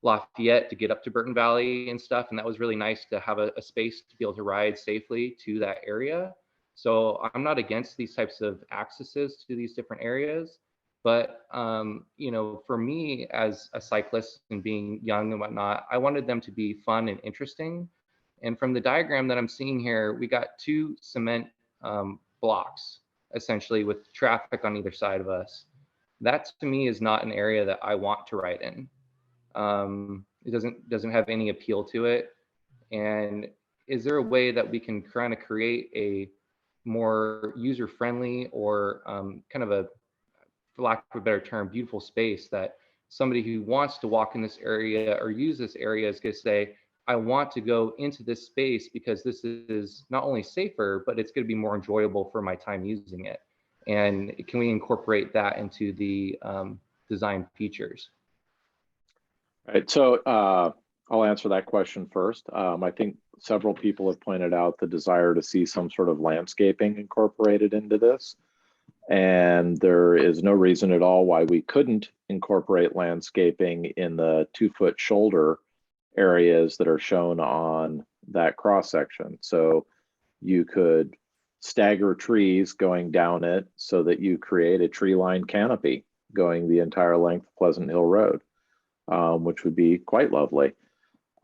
Lafayette to get up to Burton Valley and stuff. And that was really nice to have a space to be able to ride safely to that area. So I'm not against these types of accesses to these different areas. But, you know, for me as a cyclist and being young and whatnot, I wanted them to be fun and interesting. And from the diagram that I'm seeing here, we got 2 cement blocks, essentially, with traffic on either side of us. That to me is not an area that I want to ride in. It doesn't have any appeal to it. And is there a way that we can kind of create a more user-friendly or kind of a, for lack of a better term, beautiful space that somebody who wants to walk in this area or use this area is going to say, I want to go into this space because this is not only safer, but it's going to be more enjoyable for my time using it. And can we incorporate that into the design features? All right, so I'll answer that question first. I think several people have pointed out the desire to see some sort of landscaping incorporated into this. And there is no reason at all why we couldn't incorporate landscaping in the 2-foot shoulder areas that are shown on that cross section. So you could stagger trees going down it so that you create a tree line canopy going the entire length of Pleasant Hill Road, which would be quite lovely.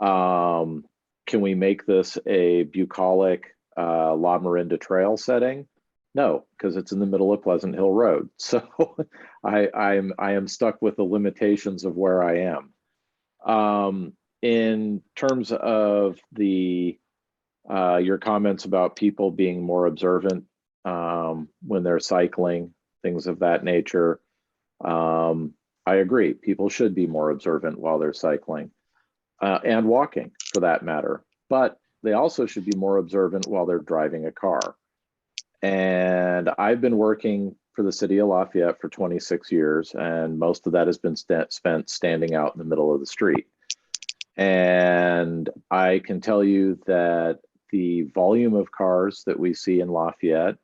Can we make this a bucolic La Marinda Trail setting? No, because it's in the middle of Pleasant Hill Road. So I am stuck with the limitations of where I am. In terms of the your comments about people being more observant when they're cycling, things of that nature, I agree. People should be more observant while they're cycling and walking, for that matter. But they also should be more observant while they're driving a car. And I've been working for the city of Lafayette for 26 years, and most of that has been spent standing out in the middle of the street. And I can tell you that the volume of cars that we see in Lafayette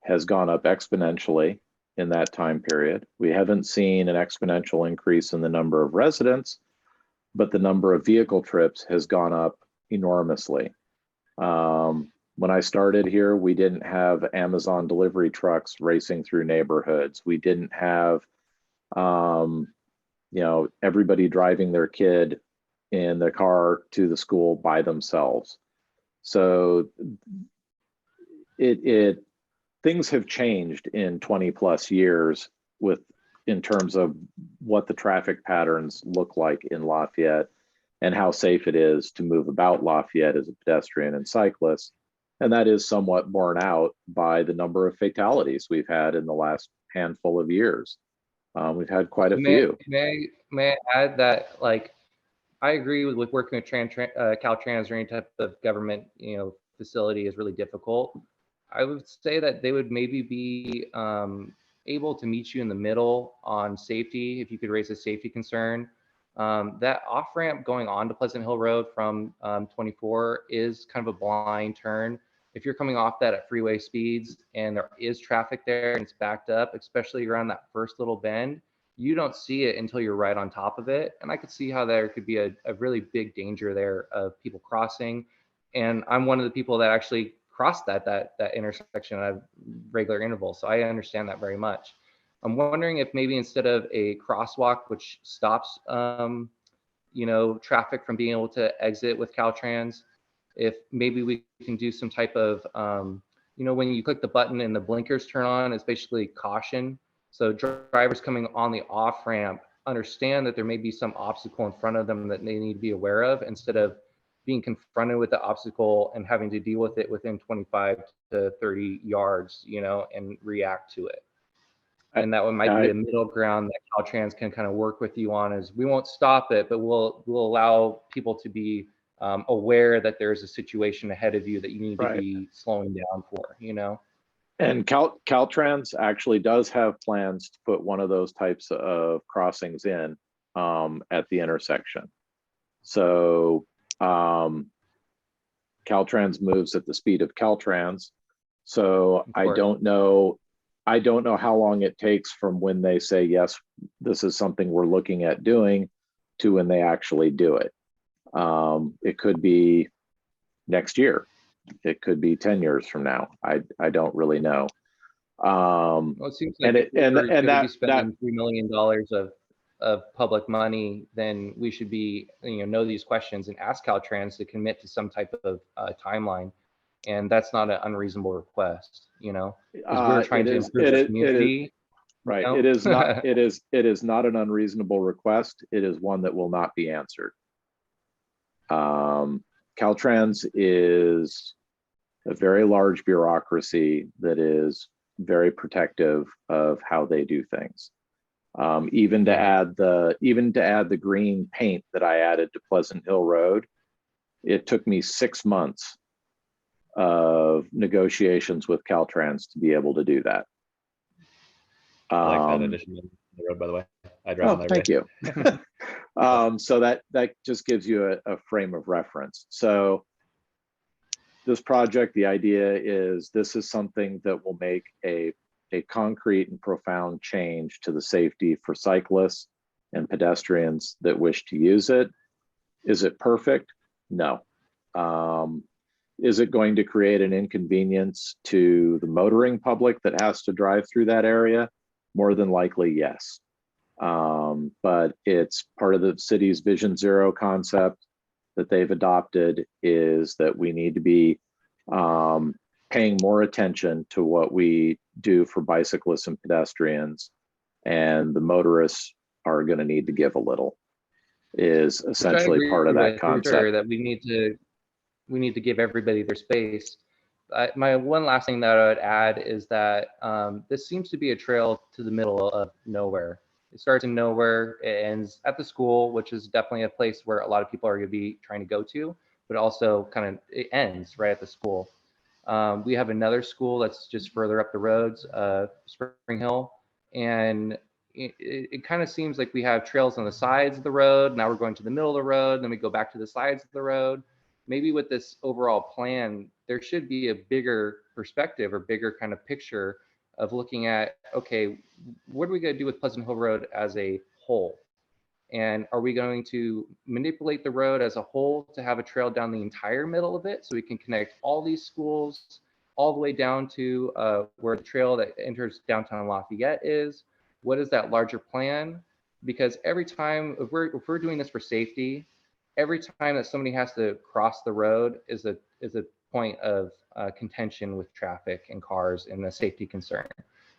has gone up exponentially in that time period. We haven't seen an exponential increase in the number of residents, but the number of vehicle trips has gone up, enormously. When I started here, we didn't have Amazon delivery trucks racing through neighborhoods. We didn't have, everybody driving their kid in the car to the school by themselves. So things have changed in 20 plus years in terms of what the traffic patterns look like in Lafayette and how safe it is to move about Lafayette as a pedestrian and cyclist. And that is somewhat borne out by the number of fatalities we've had in the last handful of years. We've had quite a few. May I add that, like, I agree with working with Caltrans or any type of government, facility is really difficult. I would say that they would maybe be able to meet you in the middle on safety if you could raise a safety concern. That off ramp going on to Pleasant Hill Road from 24 is kind of a blind turn. If you're coming off that at freeway speeds and there is traffic there and it's backed up, especially around that first little bend, you don't see it until you're right on top of it. And I could see how there could be a really big danger there of people crossing. And I'm one of the people that actually crossed that intersection at a regular interval. So I understand that very much. I'm wondering if maybe instead of a crosswalk, which stops, traffic from being able to exit with Caltrans, if maybe we can do some type of, when you click the button and the blinkers turn on, it's basically caution. So drivers coming on the off ramp understand that there may be some obstacle in front of them that they need to be aware of, instead of being confronted with the obstacle and having to deal with it within 25 to 30 yards, and react to it. And that one might be a middle ground that Caltrans can kind of work with you on. Is we won't stop it, but we'll allow people to be aware that there's a situation ahead of you that you need to be slowing down for, And Caltrans actually does have plans to put one of those types of crossings in at the intersection. So Caltrans moves at the speed of Caltrans. So I don't know how long it takes from when they say, yes, this is something we're looking at doing, to when they actually do it. It could be next year. It could be 10 years from now. I don't really know. Well, it seems like if we're be spending $3 million of public money, then we should be, know these questions and ask Caltrans to commit to some type of timeline. And that's not an unreasonable request, because we're trying to improve the community. Right. It is not. It is not an unreasonable request. It is one that will not be answered. Caltrans is a very large bureaucracy that is very protective of how they do things. Even to add the green paint that I added to Pleasant Hill Road, it took me 6 months of negotiations with Caltrans to be able to do that. I like that addition to the road, by the way. I drive on that. Thank you. So that just gives you a frame of reference. So this project, the idea is this is something that will make a concrete and profound change to the safety for cyclists and pedestrians that wish to use it. Is it perfect? No. Is it going to create an inconvenience to the motoring public that has to drive through that area? More than likely, yes. But it's part of the city's Vision Zero concept that they've adopted, is that we need to be paying more attention to what we do for bicyclists and pedestrians, and the motorists are going to need to give a little, is essentially part of that concept. That we need to give everybody their space. My one last thing that I would add is that this seems to be a trail to the middle of nowhere. It starts in nowhere, it ends at the school, which is definitely a place where a lot of people are going to be trying to go to, but also it ends right at the school. We have another school that's just further up the roads, Spring Hill, and it kind of seems like we have trails on the sides of the road. Now we're going to the middle of the road, then we go back to the sides of the road. Maybe with this overall plan, there should be a bigger perspective or bigger kind of picture of looking at, okay, what are we going to do with Pleasant Hill Road as a whole? And are we going to manipulate the road as a whole to have a trail down the entire middle of it so we can connect all these schools all the way down to where the trail that enters downtown Lafayette is? What is that larger plan? Because every time, if we're doing this for safety, every time that somebody has to cross the road is a point of contention with traffic and cars and a safety concern.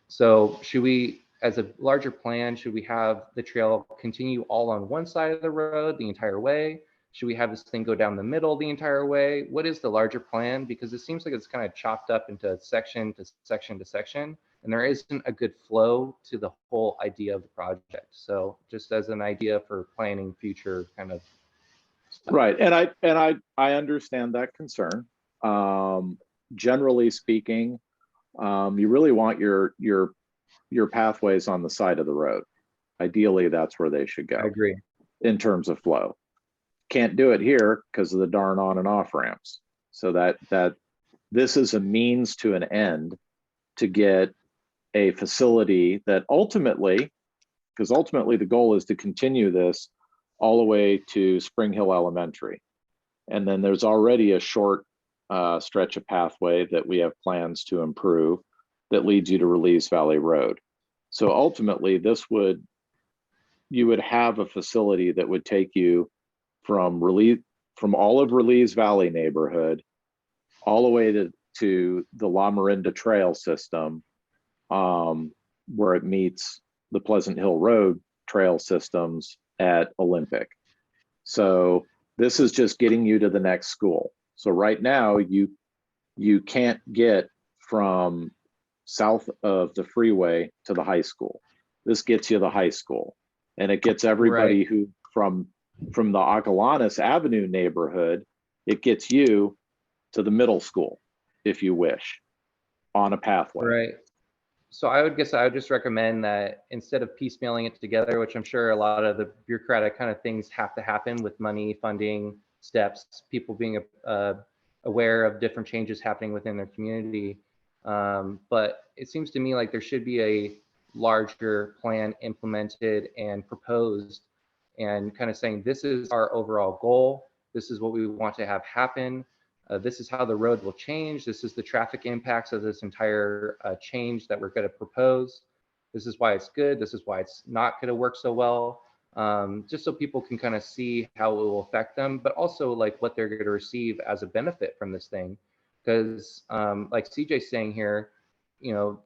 So should we, as a larger plan, should we have the trail continue all on one side of the road the entire way? Should we have this thing go down the middle the entire way? What is the larger plan? Because it seems like it's kind of chopped up into section to section to section, and there isn't a good flow to the whole idea of the project. So just as an idea for planning future kind of stuff. Right, and I understand that concern. Generally speaking, you really want your pathways on the side of the road. Ideally, that's where they should go. I agree. In terms of flow. Can't do it here because of the darn on and off ramps. So that this is a means to an end to get a facility that ultimately, because ultimately the goal is to continue this all the way to Spring Hill Elementary. And then there's already a short stretch of pathway that we have plans to improve that leads you to Release Valley Road. So ultimately you would have a facility that would take you from all of Release Valley neighborhood all the way to the La Marinda Trail system, where it meets the Pleasant Hill Road trail systems at Olympic. So this is just getting you to the next school. So right now you can't get from south of the freeway to the high school. This gets you the high school, and it gets everybody Right. who from the Acalanes Avenue neighborhood, it gets you to the middle school, if you wish, on a pathway. Right. So I would just recommend that instead of piecemealing it together, which I'm sure a lot of the bureaucratic kind of things have to happen with money, funding, steps, people being aware of different changes happening within their community. But it seems to me like there should be a larger plan implemented and proposed, and kind of saying, this is our overall goal. This is what we want to have happen. This is how the road will change. This is the traffic impacts of this entire change that we're going to propose. This is why it's good. This is why it's not going to work so well. Just so people can kind of see how it will affect them, but also like what they're going to receive as a benefit from this thing. Because like CJ's saying here, you know,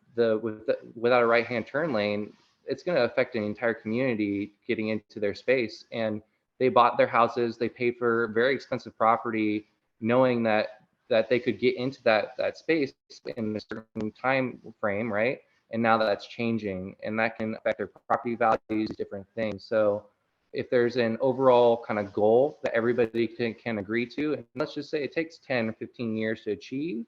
without a right-hand turn lane, it's going to affect an entire community getting into their space. And they bought their houses, they paid for very expensive property, knowing that they could get into that space in a certain time frame, right? And now that's changing, and that can affect their property values, different things. So if there's an overall kind of goal that everybody can agree to, and let's just say it takes 10 or 15 years to achieve,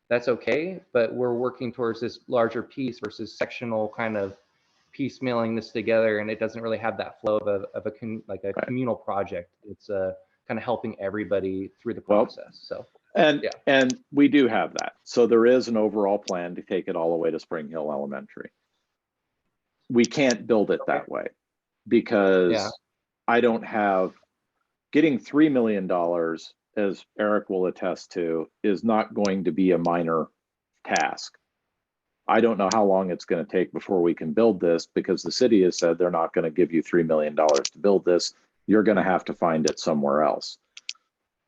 that's okay, but we're working towards this larger piece versus sectional kind of piecemealing this together, and it doesn't really have that flow of a communal project. It's kind of helping everybody through the process. So and we do have that. So there is an overall plan to take it all the way to Spring Hill Elementary. We can't build it that way because I don't have, getting $3 million, as Eric will attest to, is not going to be a minor task. I don't know how long it's going to take before we can build this, because the city has said they're not going to give you $3 million to build this. You're going to have to find it somewhere else.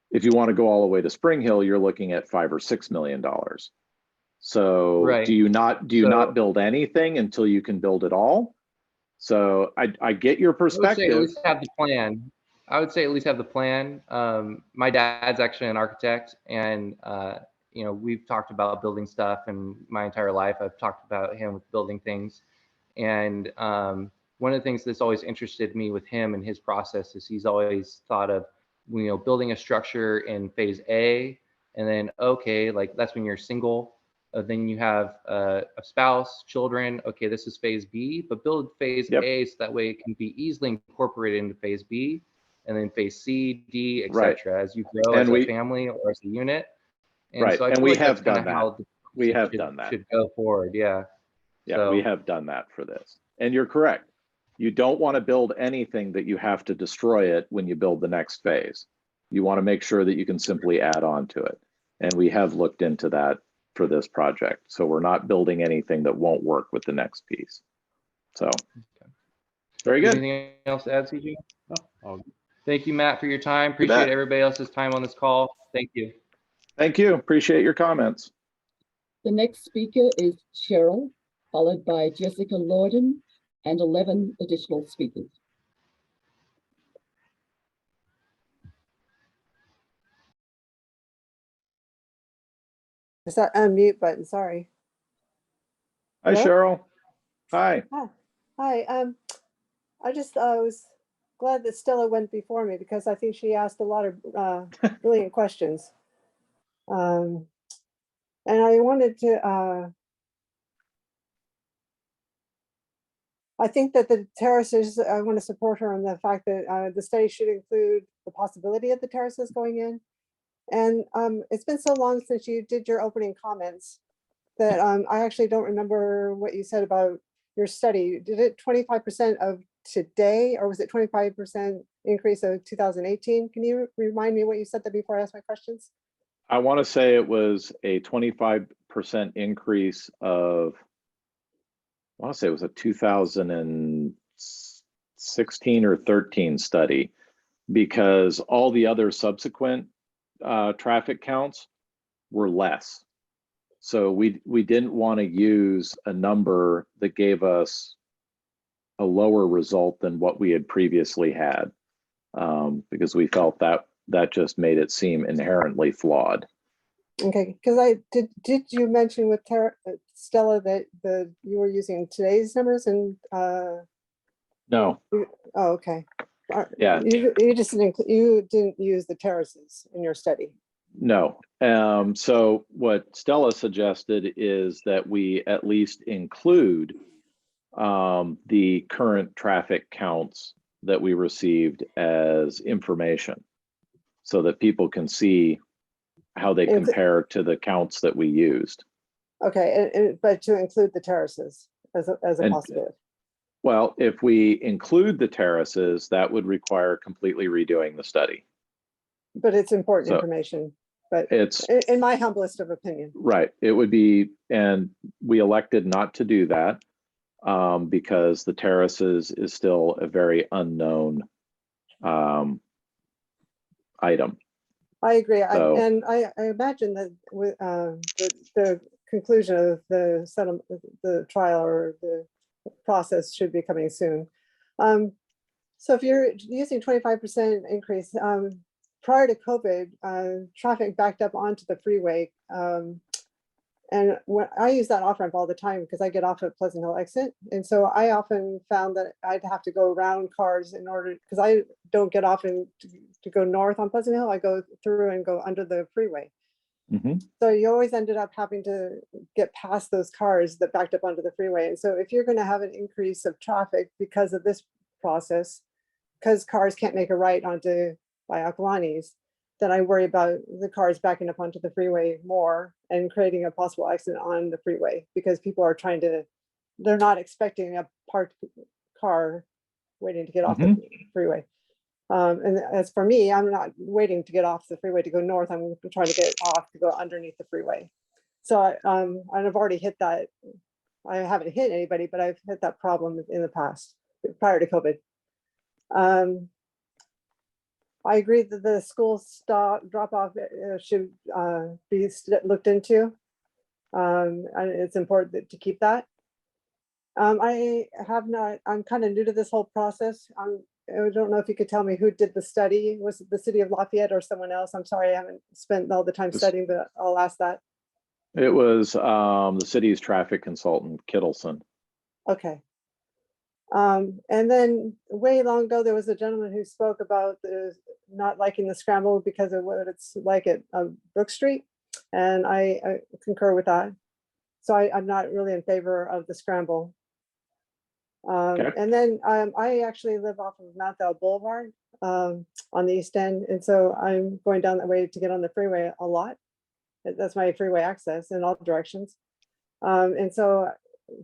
If you want to go all the way to Spring Hill, you're looking at $5 or $6 million. So do you not build anything until you can build it all? So I get your perspective. I would say at least have the plan. I would say at least have the plan. My dad's actually an architect, and you know, we've talked about building stuff, and my entire life I've talked about him with building things. And one of the things that's always interested me with him and his process is he's always thought of, you know, building a structure in phase A, and then okay, like that's when you're single. Then you have a spouse, children. Okay, this is phase B, but build phase A so that way it can be easily incorporated into phase B, and then phase C, D, etc. As you grow as a family or as a unit. And so I feel we like have that's done that. how We have done that. Should go forward. Yeah. Yeah, we have done that for this. And you're correct. you don't want to build anything that you have to destroy it when you build the next phase. You want to make sure that you can simply add on to it. And we have looked into that for this project. So we're not building anything that won't work with the next piece. So, very good. Anything else to add, CJ? Oh, Thank you, Matt, for your time. Appreciate everybody else's time on this call. Thank you. Thank you. Appreciate your comments. The next speaker is Cheryl, followed by Jessica Lorden and 11 additional speakers. Is that unmute button? Sorry. Hi, Hello? Cheryl. Hi. Hi. I just was glad that Stella went before me because I think she asked a lot of brilliant questions. And I wanted to, I think that the terraces, I want to support her on the fact that the study should include the possibility of the terraces going in. And it's been so long since you did your opening comments that I actually don't remember what you said about your study. Did it 25% of today, or was it 25% increase of 2018? Can you remind me what you said that before I ask my questions? I want to say it was a 25% increase of, I want to say it was a 2016 or 13 study, because all the other subsequent traffic counts were less. So we didn't want to use a number that gave us a lower result than what we had previously had, because we felt that just made it seem inherently flawed. Okay, because I did you mention with Stella that you were using today's numbers and No. oh, okay. Yeah. You just didn't use the terraces in your study. No. So what Stella suggested is that we at least include the current traffic counts that we received as information, so that people can see how they compare to the counts that we used. Okay, but to include the terraces as a possibility. Well, if we include the terraces, that would require completely redoing the study. But it's important information. But it's, in my humblest of opinion. Right. It would be, and we elected not to do that because the terraces is still a very unknown item. I agree. So, I imagine that with the conclusion of the settlement, the trial or the process should be coming soon. So if you're using 25% increase, prior to COVID, traffic backed up onto the freeway. And when I use that off ramp all the time because I get off at Pleasant Hill exit. And so I often found that I'd have to go around cars in order, because I don't get off to go north on Pleasant Hill. I go through and go under the freeway. mm-hmm. So you always ended up having to get past those cars that backed up onto the freeway. And so if you're going to have an increase of traffic because of this process, because cars can't make a right onto by Akalani's, then I worry about the cars backing up onto the freeway more and creating a possible accident on the freeway, because people are they're not expecting a parked car waiting to get off the freeway. And as for me, I'm not waiting to get off the freeway to go north. I'm trying to get off to go underneath the freeway. So I've already hit that. I haven't hit anybody, but I've hit that problem in the past prior to COVID. I agree that the school drop off should be looked into. And it's important to keep that. I'm kind of new to this whole process. I don't know if you could tell me who did the study. Was it the city of Lafayette or someone else? I'm sorry, I haven't spent all the time studying, but I'll ask that. It was the city's traffic consultant, Kittleson. Okay. And then way long ago, there was a gentleman who spoke about not liking the scramble because of what it's like at Brook Street. And I concur with that. So I'm not really in favor of the scramble. Okay. And then I actually live off of Mount Dell Boulevard on the East End. And so I'm going down that way to get on the freeway a lot. That's my freeway access in all directions. And so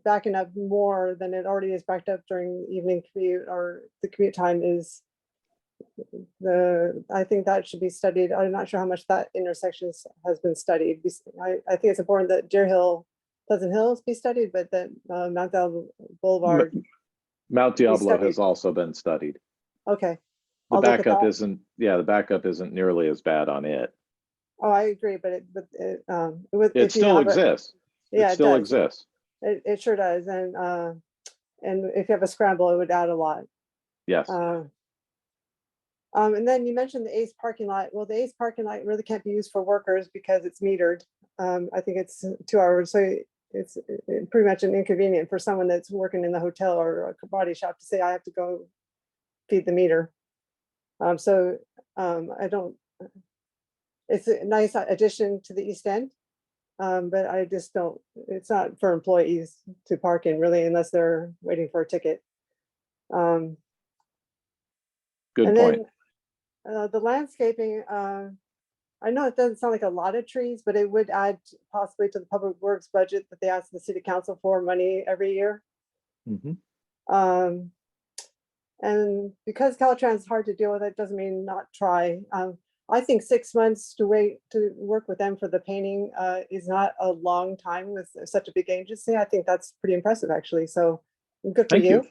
backing up more than it already is backed up during the evening commute, or the commute time is I think that should be studied. I'm not sure how much that intersection has been studied. I think it's important that Deer Hill, Pleasant Hills be studied, but that Mount Diablo Boulevard. Mount Diablo studied. has also been studied. Okay. The I'll look at backup that. isn't, yeah, the backup isn't nearly as bad on it. Oh, I agree, but It if you still have exists. yeah, It still does. exists. It sure does, and if you have a scramble, it would add a lot. Yes. And then you mentioned the Ace parking lot. Well, the Ace parking lot really can't be used for workers because it's metered. I think it's 2 hours, so it's pretty much an inconvenient for someone that's working in the hotel or a body shop to say, I have to go feed the meter. I don't, it's a nice addition to the East End, but I just don't, it's not for employees to park in really unless they're waiting for a ticket. Good and point. Then the landscaping, I know it doesn't sound like a lot of trees, but it would add possibly to the public works budget that they ask the city council for money every year. And because Caltrans is hard to deal with, it doesn't mean not try. I think 6 months to wait to work with them for the painting is not a long time with such a big agency. I think that's pretty impressive, actually. So good for Thank you.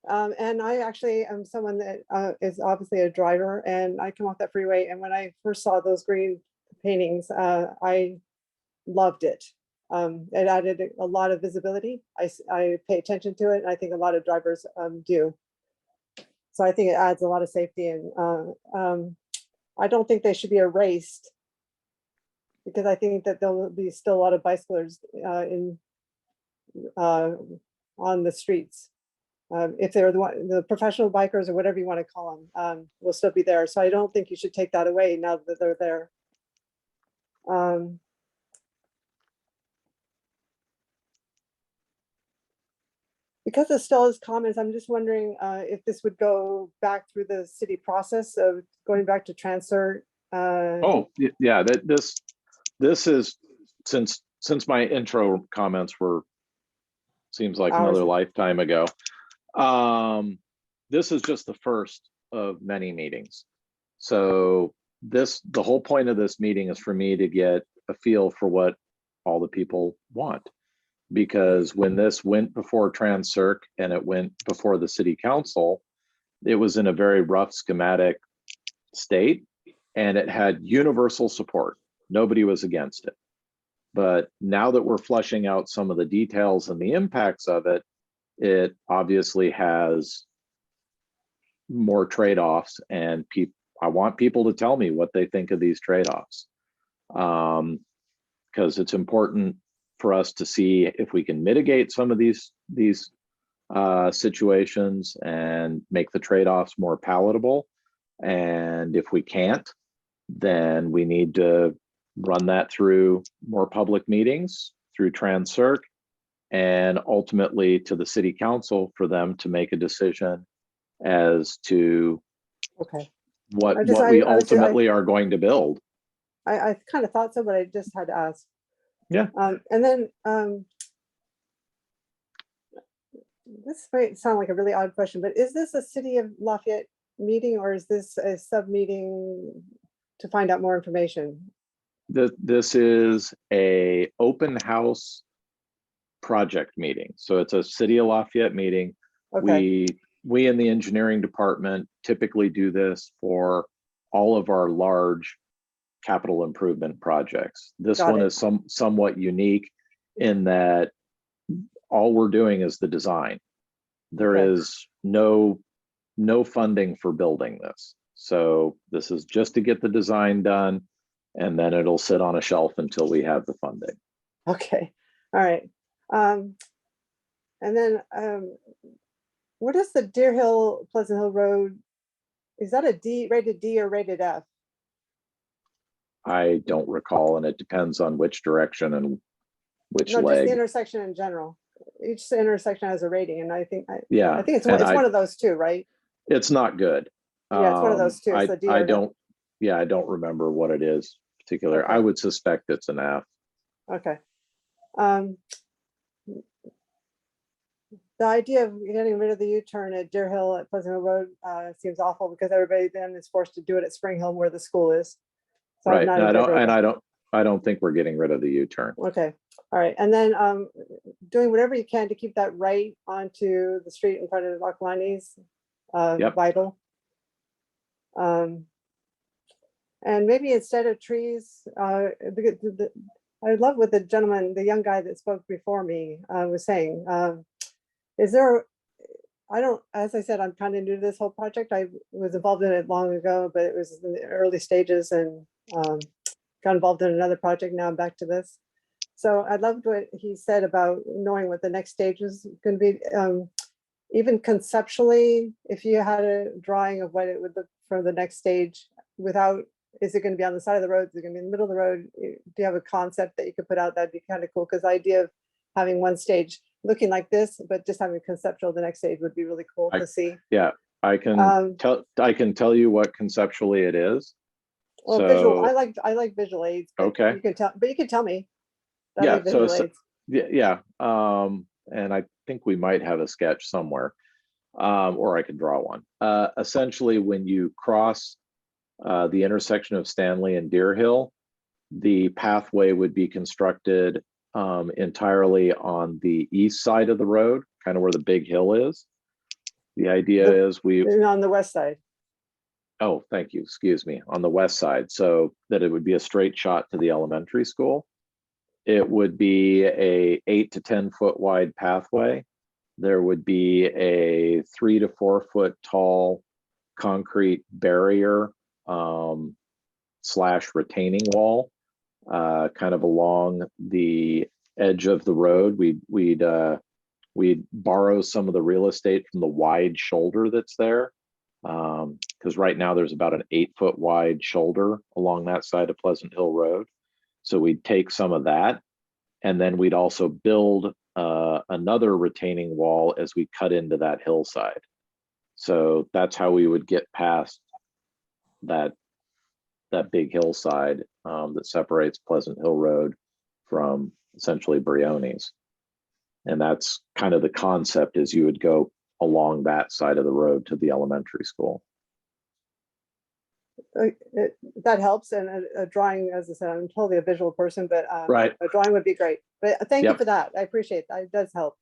And I actually am someone that is obviously a driver, and I come off that freeway. And when I first saw those green paintings, I loved it. It added a lot of visibility. I pay attention to it, and I think a lot of drivers do. So I think it adds a lot of safety, and I don't think they should be erased, because I think that there'll be still a lot of bicyclers on the streets. If they're the professional bikers or whatever you want to call them, will still be there. So I don't think you should take that away now that they're there. Because of Stella's comments, I'm just wondering if this would go back through the city process of going back to transfer. Yeah, this is, since my intro comments were, seems like another lifetime ago. This is just the first of many meetings. So the whole point of this meeting is for me to get a feel for what all the people want. Because when this went before TransCirc and it went before the city council, it was in a very rough schematic state, and it had universal support. Nobody was against it. But now that we're fleshing out some of the details and the impacts of it, it obviously has more trade-offs, and I want people to tell me what they think of these trade-offs, because it's important for us to see if we can mitigate some of these situations and make the trade-offs more palatable. And if we can't, then we need to run that through more public meetings, through TransCirc, and ultimately to the city council for them to make a decision as to what we ultimately are going to build. I kind of thought so, but I just had to ask. Yeah. And then this might sound like a really odd question, but is this a City of Lafayette meeting, or is this a sub meeting to find out more information? This is a open house project meeting. So it's a City of Lafayette meeting. Okay. We in the engineering department typically do this for all of our large capital improvement projects. This one is somewhat unique in that all we're doing is the design. There is no funding for building this. So this is just to get the design done, and then it'll sit on a shelf until we have the funding. Okay. All right. And then what is the Deer Hill Pleasant Hill Road? Is that a rated D or rated F? I don't recall, and it depends on which direction and which leg. Just the intersection in general. Each intersection has a rating, and I think it's one of those two, right? It's not good. Yeah, it's one of those two. I don't remember what it is particular. Okay. I would suspect it's an F. Okay. the idea of getting rid of the U-turn at Deer Hill at Pleasant Hill Road seems awful because everybody then is forced to do it at Spring Hill where the school is. So I'm Right, not and in favor of that. I don't think we're getting rid of the U-turn. Okay, all right, and then doing whatever you can to keep that right onto the street in front of Akalani's Yep. vital. And maybe instead of trees, I love what the gentleman, the young guy that spoke before me was saying. Is there, as I said, I'm kind of new to this whole project. I was involved in it long ago, but it was in the early stages and got involved in another project. Now I'm back to this. So I loved what he said about knowing what the next stage is going to be. Even conceptually, if you had a drawing of what it would look for the next stage without, is it going to be on the side of the road? Is it going to be in the middle of the road? Do you have a concept that you could put out? That'd be kind of cool. Because the idea of having one stage looking like this, but just having conceptual the next stage would be really cool to see. Yeah, I can tell you what conceptually it is. Well, so, visual. I like visual aids. Okay. You can tell, but you can tell me. Yeah. Like visual aids. Yeah. And I think we might have a sketch somewhere, or I could draw one. Essentially, when you cross the intersection of Stanley and Deer Hill, the pathway would be constructed entirely on the east side of the road, kind of where the big hill is. The idea is on the west side. Oh, thank you. Excuse me. On the west side, so that it would be a straight shot to the elementary school. It would be a 8 to 10 foot wide pathway. There would be a 3 to 4 foot tall concrete barrier / retaining wall, kind of along the edge of the road. We'd borrow some of the real estate from the wide shoulder that's there, because right now there's about an 8 foot wide shoulder along that side of Pleasant Hill Road. So we'd take some of that, and then we'd also build another retaining wall as we cut into that hillside. So that's how we would get past that big hillside that separates Pleasant Hill Road from essentially Brioni's. And that's kind of the concept, is you would go along that side of the road to the elementary school. That helps, and a drawing, as I said, I'm totally a visual person, but right, a drawing would be great. But thank you for that. I appreciate that. It does help.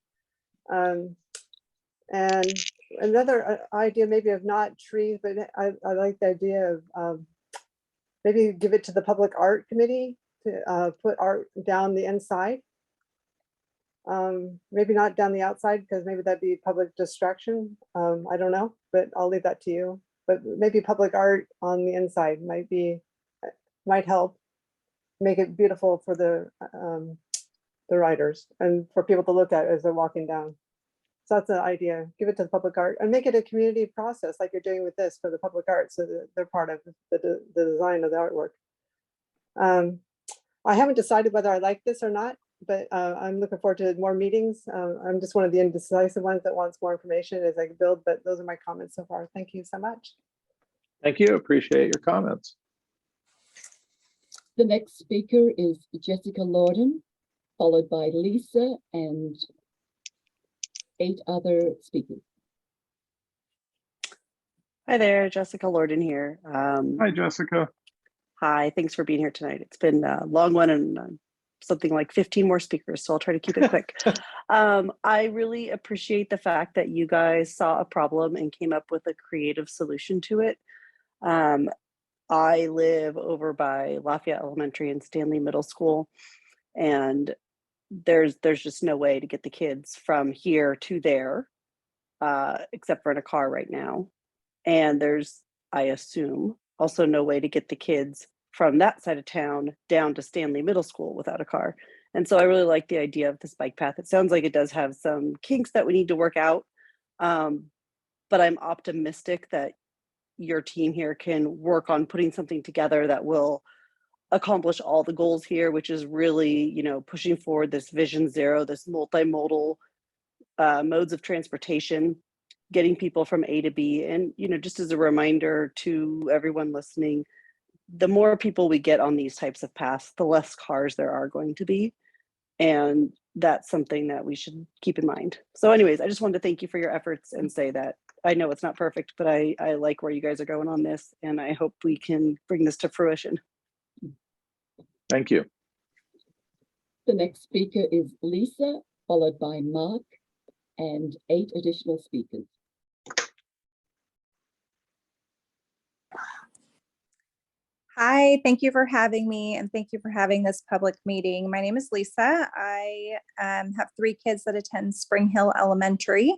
And another idea, maybe of not trees, but I like the idea of maybe give it to the public art committee to put art down the inside. Maybe not down the outside, because maybe that'd be public distraction. I don't know, but I'll leave that to you. But maybe public art on the inside might help make it beautiful for the riders and for people to look at as they're walking down. So that's an idea. Give it to the public art and make it a community process, like you're doing with this for the public art, so that they're part of the design of the artwork. I haven't decided whether I like this or not, but I'm looking forward to more meetings. I'm just one of the indecisive ones that wants more information as I build, but those are my comments so far. Thank you so much. Thank you. Appreciate your comments. The next speaker is Jessica Lorden, followed by Lisa and 8 other speakers. Hi there, Jessica Lorden here. Hi, Jessica. Hi, thanks for being here tonight. It's been a long one, and something like 15 more speakers, so I'll try to keep it quick. I really appreciate the fact that you guys saw a problem and came up with a creative solution to it. I live over by Lafayette Elementary and Stanley Middle School, and there's just no way to get the kids from here to there, except for in a car right now. And there's, I assume, also no way to get the kids from that side of town down to Stanley Middle School without a car. And so I really like the idea of this bike path. It sounds like it does have some kinks that we need to work out, but I'm optimistic that your team here can work on putting something together that will accomplish all the goals here, which is really, pushing forward this Vision Zero, this multimodal modes of transportation, getting people from A to B. And, just as a reminder to everyone listening, the more people we get on these types of paths, the less cars there are going to be. And that's something that we should keep in mind. So anyways, I just wanted to thank you for your efforts and say that I know it's not perfect, but I like where you guys are going on this, and I hope we can bring this to fruition. Thank you. The next speaker is Lisa, followed by Mark, and 8 additional speakers. Hi, thank you for having me, and thank you for having this public meeting. My name is Lisa. I have 3 kids that attend Spring Hill Elementary,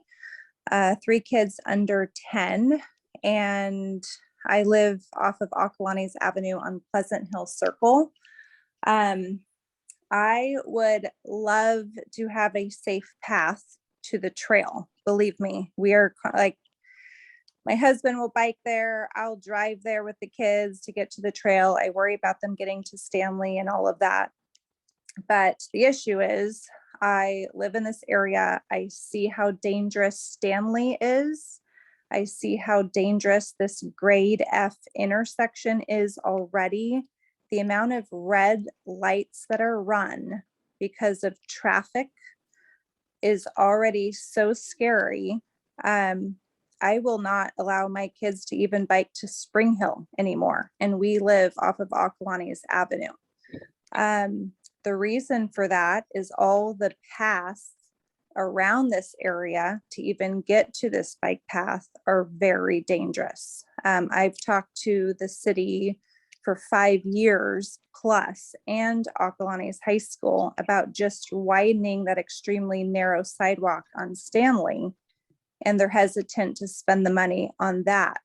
3 kids under 10, and I live off of Akalani's Avenue on Pleasant Hill Circle. I would love to have a safe path to the trail. Believe me, we are like, my husband will bike there. I'll drive there with the kids to get to the trail. I worry about them getting to Stanley and all of that. But the issue is I live in this area. I see how dangerous Stanley is. I see how dangerous this grade F intersection is already. The amount of red lights that are run because of traffic is already so scary. I will not allow my kids to even bike to Spring Hill anymore. And we live off of Akalani's Avenue. The reason for that is all the paths around this area to even get to this bike path are very dangerous. I've talked to the city for 5 years plus and Akalani's High School about just widening that extremely narrow sidewalk on Stanley, and they're hesitant to spend the money on that.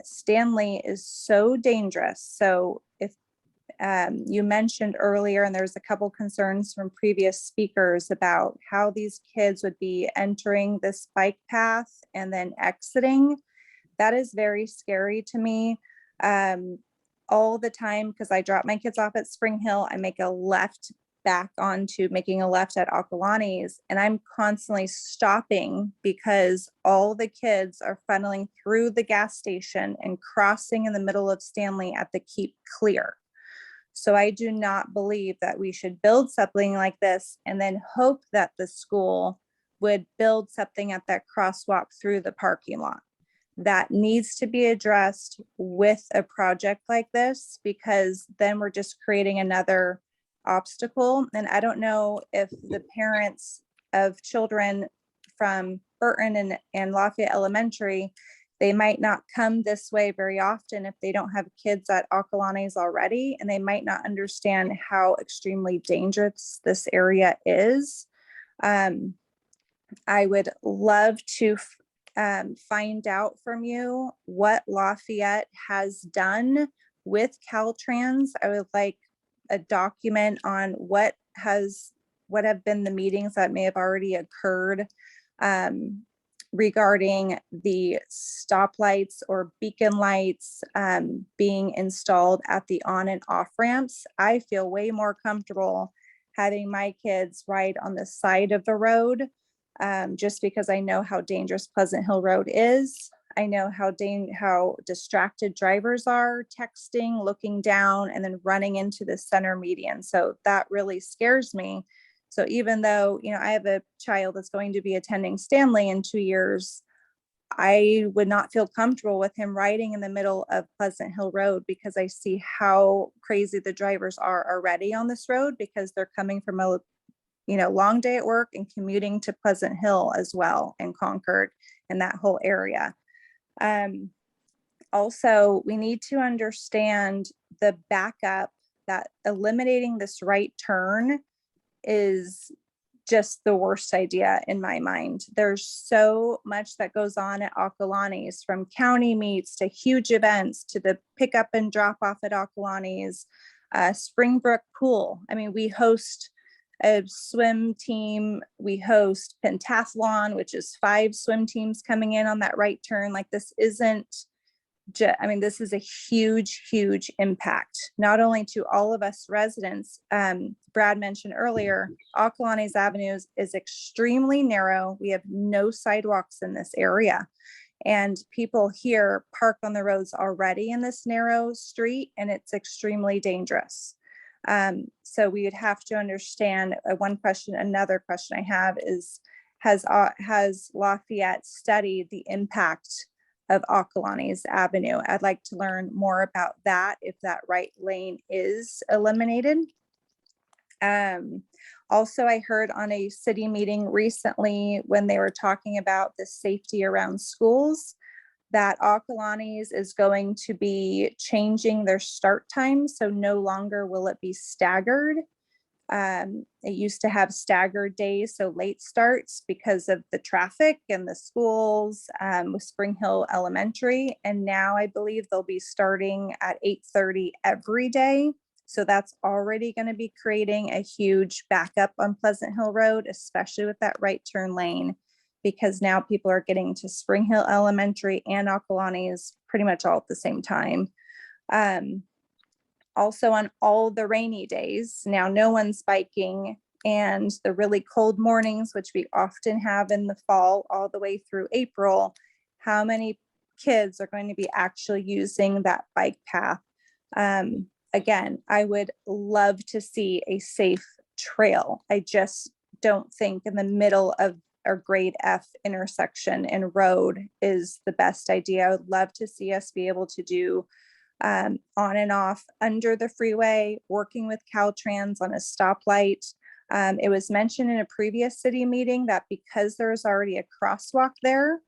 Stanley is so dangerous. So if you mentioned earlier, and there's a couple concerns from previous speakers about how these kids would be entering this bike path and then exiting, that is very scary to me. All the time, because I drop my kids off at Spring Hill, I make a left back onto making a left at Akalani's, and I'm constantly stopping because all the kids are funneling through the gas station and crossing in the middle of Stanley at the Keep Clear. So I do not believe that we should build something like this and then hope that the school would build something at that crosswalk through the parking lot. That needs to be addressed with a project like this, because then we're just creating another obstacle. And I don't know if the parents of children from Burton and Lafayette Elementary, they might not come this way very often if they don't have kids at Akalani's already, and they might not understand how extremely dangerous this area is. I would love to find out from you what Lafayette has done with Caltrans. I would like a document on what have been the meetings that may have already occurred regarding the stoplights or beacon lights being installed at the on and off ramps. I feel way more comfortable having my kids ride on the side of the road, just because I know how dangerous Pleasant Hill Road is. I know how distracted drivers are, texting, looking down, and then running into the center median. So that really scares me. So even though, I have a child that's going to be attending Stanley in 2 years, I would not feel comfortable with him riding in the middle of Pleasant Hill Road, because I see how crazy the drivers are already on this road, because they're coming from a long day at work and commuting to Pleasant Hill as well, and Concord and that whole area. Also, we need to understand the backup, that eliminating this right turn is just the worst idea in my mind. There's so much that goes on at Akalani's, from county meets to huge events to the pick up and drop off at Akalani's, Springbrook Pool. I mean, we host a swim team, we host pentathlon, which is 5 swim teams coming in on that right turn. Like, this isn't this is a huge impact, not only to all of us residents. Brad mentioned earlier, Akalani's Avenue is extremely narrow. We have no sidewalks in this area, and people here park on the roads already in this narrow street, and it's extremely dangerous. So we would have to understand one question. Another question I have is, has Lafayette studied the impact of Akalani's Avenue? I'd like to learn more about that if that right lane is eliminated. Also, I heard on a city meeting recently when they were talking about the safety around schools that Akalani's is going to be changing their start time. So no longer will it be staggered. It used to have staggered days, so late starts because of the traffic and the schools with Spring Hill Elementary. And now I believe they'll be starting at 8:30 every day. So that's already going to be creating a huge backup on Pleasant Hill Road, especially with that right turn lane, because now people are getting to Spring Hill Elementary and Akalani's pretty much all at the same time. Also on all the rainy days, now no one's biking, and the really cold mornings, which we often have in the fall all the way through April, how many kids are going to be actually using that bike path? Again, I would love to see a safe trail. I just don't think in the middle of our grade F intersection and road is the best idea. I would love to see us be able to do on and off under the freeway, working with Caltrans on a stoplight. It was mentioned in a previous city meeting that because there's already a crosswalk there,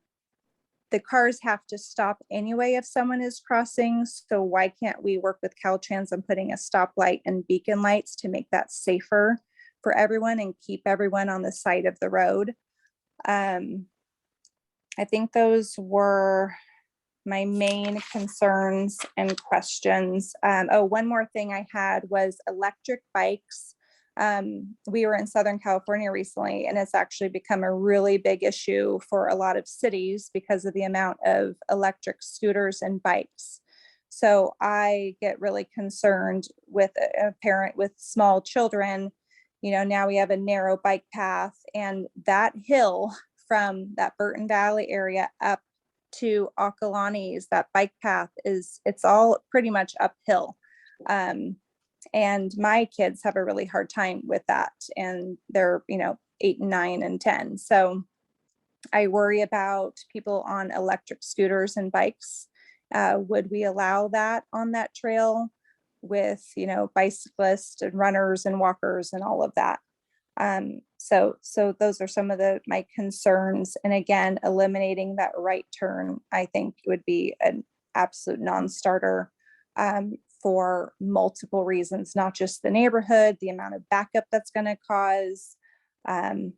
the cars have to stop anyway if someone is crossing. So why can't we work with Caltrans on putting a stoplight and beacon lights to make that safer for everyone and keep everyone on the side of the road? I think those were my main concerns and questions. Oh, one more thing I had was electric bikes. We were in Southern California recently, and it's actually become a really big issue for a lot of cities because of the amount of electric scooters and bikes. So I get really concerned with a parent with small children. You know, now we have a narrow bike path, and that hill from that Burton Valley area up to Akalani's, that bike path it's all pretty much uphill. And my kids have a really hard time with that, and they're 8 and 9 and 10. So I worry about people on electric scooters and bikes. Would we allow that on that trail with bicyclists and runners and walkers and all of that? So those are some of my concerns. And again, eliminating that right turn, I think would be an absolute non-starter for multiple reasons, not just the neighborhood, the amount of backup that's going to cause, and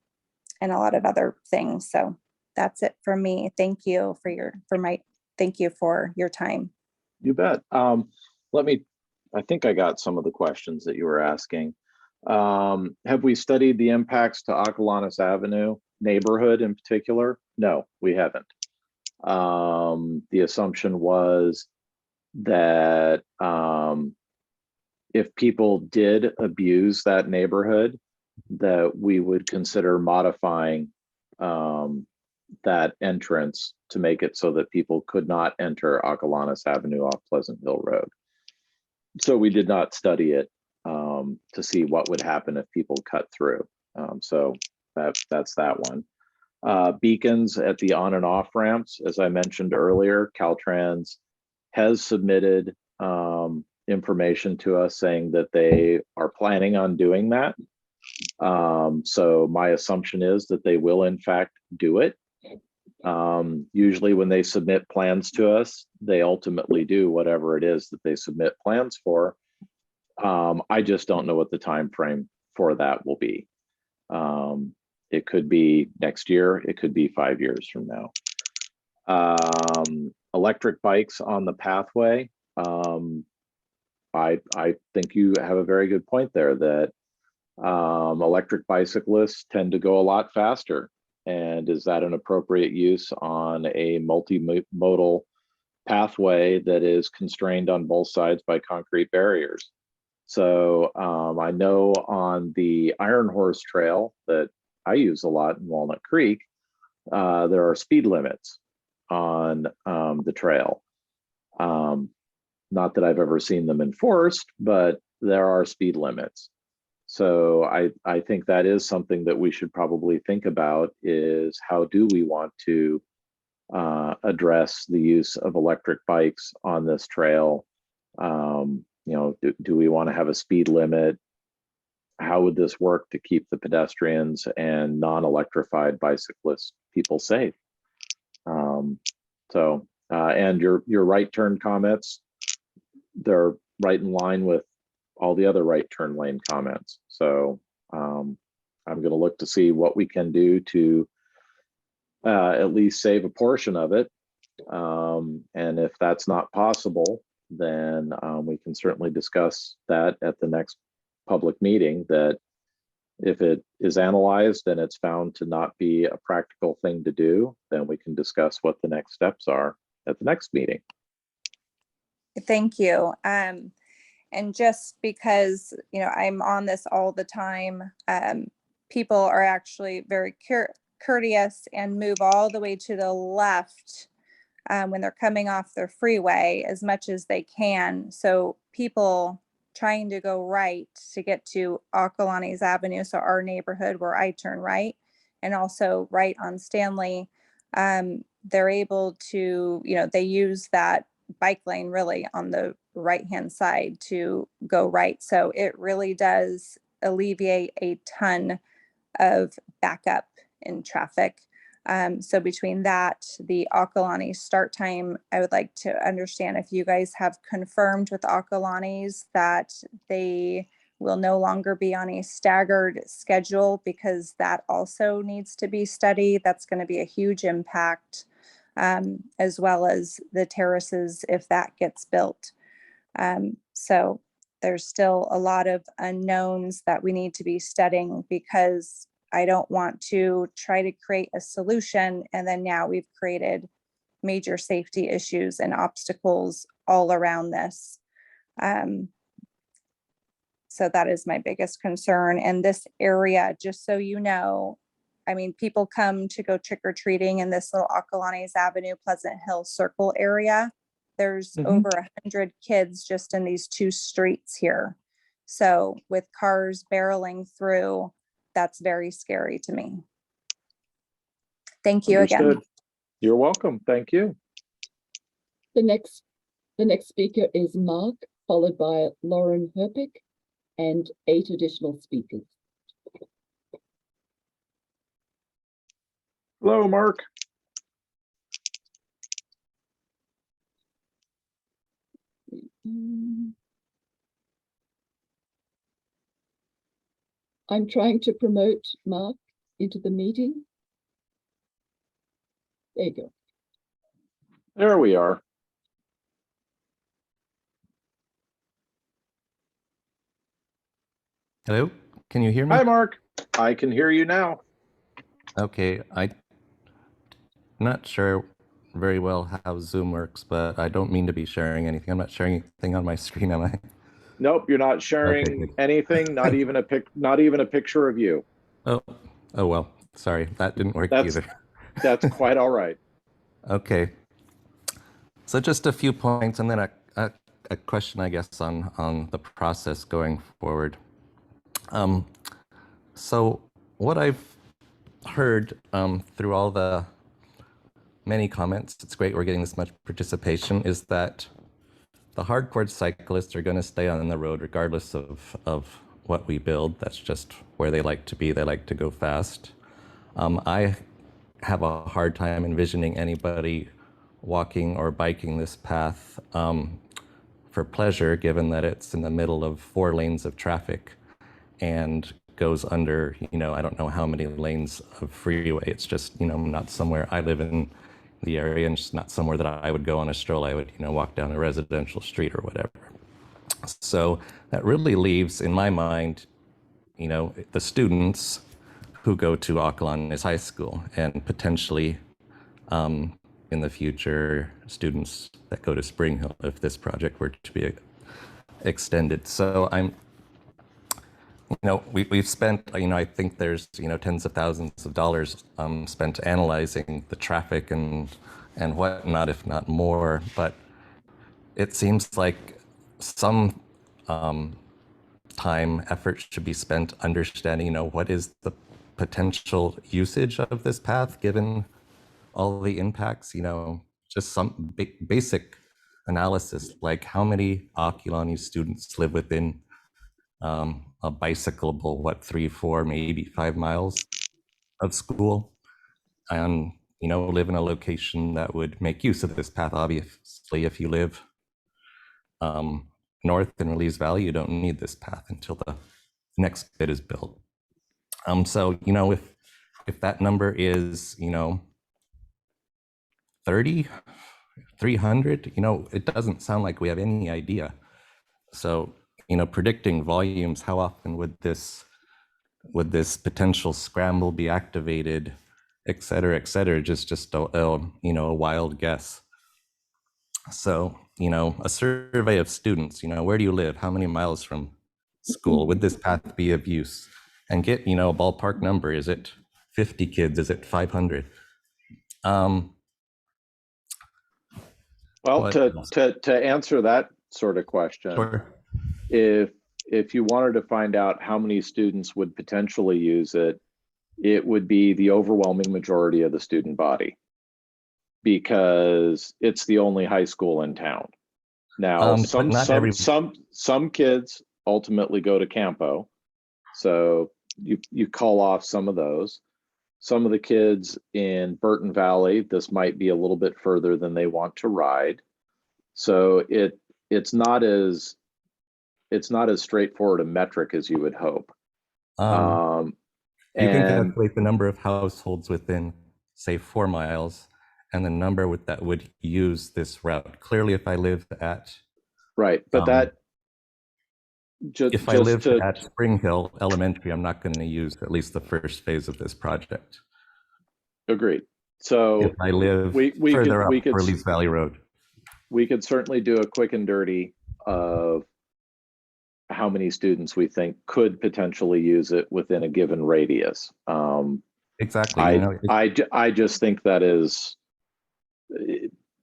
a lot of other things. So that's it for me. Thank you thank you for your time. You bet. I think I got some of the questions that you were asking. Have we studied the impacts to Acalanes Avenue neighborhood in particular? No, we haven't. The assumption was that if people did abuse that neighborhood, that we would consider modifying that entrance to make it so that people could not enter Acalanes Avenue off Pleasant Hill Road. So we did not study it to see what would happen if people cut through. So that's that one. Beacons at the on and off ramps, as I mentioned earlier, Caltrans has submitted information to us saying that they are planning on doing that. So my assumption is that they will in fact do it. Usually when they submit plans to us, they ultimately do whatever it is that they submit plans for. I just don't know what the time frame for that will be. It could be next year, it could be 5 years from now. Electric bikes on the pathway. I think you have a very good point there that electric bicyclists tend to go a lot faster. And is that an appropriate use on a multimodal pathway that is constrained on both sides by concrete barriers? So I know on the Iron Horse Trail that I use a lot in Walnut Creek, there are speed limits on the trail. Not that I've ever seen them enforced, but there are speed limits. So I think that is something that we should probably think about, is how do we want to address the use of electric bikes on this trail? You know, do we want to have a speed limit? How would this work to keep the pedestrians and non-electrified bicyclist people safe? And your right turn comments, they're right in line with all the other right turn lane comments. So I'm going to look to see what we can do to at least save a portion of it. And if that's not possible, then we can certainly discuss that at the next public meeting, that if it is analyzed and it's found to not be a practical thing to do, then we can discuss what the next steps are at the next meeting. Thank you. And just because, you know, I'm on this all the time, people are actually very courteous and move all the way to the left when they're coming off their freeway as much as they can. So people trying to go right to get to Acalanes Avenue, so our neighborhood where I turn right, and also right on Stanley, they're able to, you know, they use that bike lane really on the right hand side to go right. So it really does alleviate a ton of backup in traffic. So between that, the Acalanes start time, I would like to understand if you guys have confirmed with Acalanes that they will no longer be on a staggered schedule, because that also needs to be studied. That's going to be a huge impact, as well as the terraces if that gets built. So there's still a lot of unknowns that we need to be studying, because I don't want to try to create a solution and then now we've created major safety issues and obstacles all around this. So that is my biggest concern. And this area, just so you know, I mean, people come to go trick-or-treating in this little Acalanes Avenue, Pleasant Hill Circle area. There's over 100 kids just in these two streets here. So with cars barreling through, that's very scary to me. Thank you Understood. again. You're welcome. Thank you. The next speaker is Mark, followed by Lauren Herpick, and 8 additional speakers. Hello, Mark. I'm trying to promote Mark into the meeting. There you go. There we are. Hello, can you hear me? Hi, Mark. I can hear you now. Okay, I'm not sure very well how Zoom works, but I don't mean to be sharing anything. I'm not sharing anything on my screen, am I? Nope, you're not sharing anything, not even a picture of you. Oh well, sorry, that didn't work either. That's quite all right. Okay. So just a few points and then a question, I guess, on the process going forward. So what I've heard through all the many comments, it's great we're getting this much participation, is that the hardcore cyclists are going to stay on the road regardless of what we build. That's just where they like to be. They like to go fast. I have a hard time envisioning anybody walking or biking this path for pleasure, given that it's in the middle of 4 lanes of traffic and goes under, I don't know how many lanes of freeway. It's just, not somewhere I live in the area, and just not somewhere that I would go on a stroll. I would, walk down a residential street or whatever. So that really leaves, in my mind, the students who go to Acalanes High School, and potentially in the future, students that go to Spring Hill if this project were to be extended. So we've spent, I think there's, tens of thousands of dollars spent analyzing the traffic and whatnot, if not more. But it seems like some time, effort should be spent understanding, what is the potential usage of this path given all the impacts, just some basic analysis, like how many Oculani students live within a bicycleable, 3, 4, maybe 5 miles of school, and live in a location that would make use of this path. Obviously, if you live north in Release Valley, you don't need this path until the next bit is built. So if that number is 30, 300, it doesn't sound like we have any idea. So predicting volumes, how often would this potential scramble be activated, et cetera, just a wild guess. So a survey of students, where do you live, how many miles from school would this path be of use, and get a ballpark number. Is it 50 kids? Is it 500? Well, to answer that sort of question, sure. If you wanted to find out how many students would potentially use it, it would be the overwhelming majority of the student body, because it's the only high school in town. Now, some kids ultimately go to Campo, so you call off some of those. Some of the kids in Burton Valley, this might be a little bit further than they want to ride. So it's not as straightforward a metric as you would hope. You can calculate the number of households within, say, 4 miles, and the number that would use this route. Clearly, if I live at but if I live at Spring Hill Elementary, I'm not going to use at least the first phase of this project. Agreed. So if I live further up Release Valley Road, we could certainly do a quick and dirty of how many students we think could potentially use it within a given radius. Exactly. I just think that is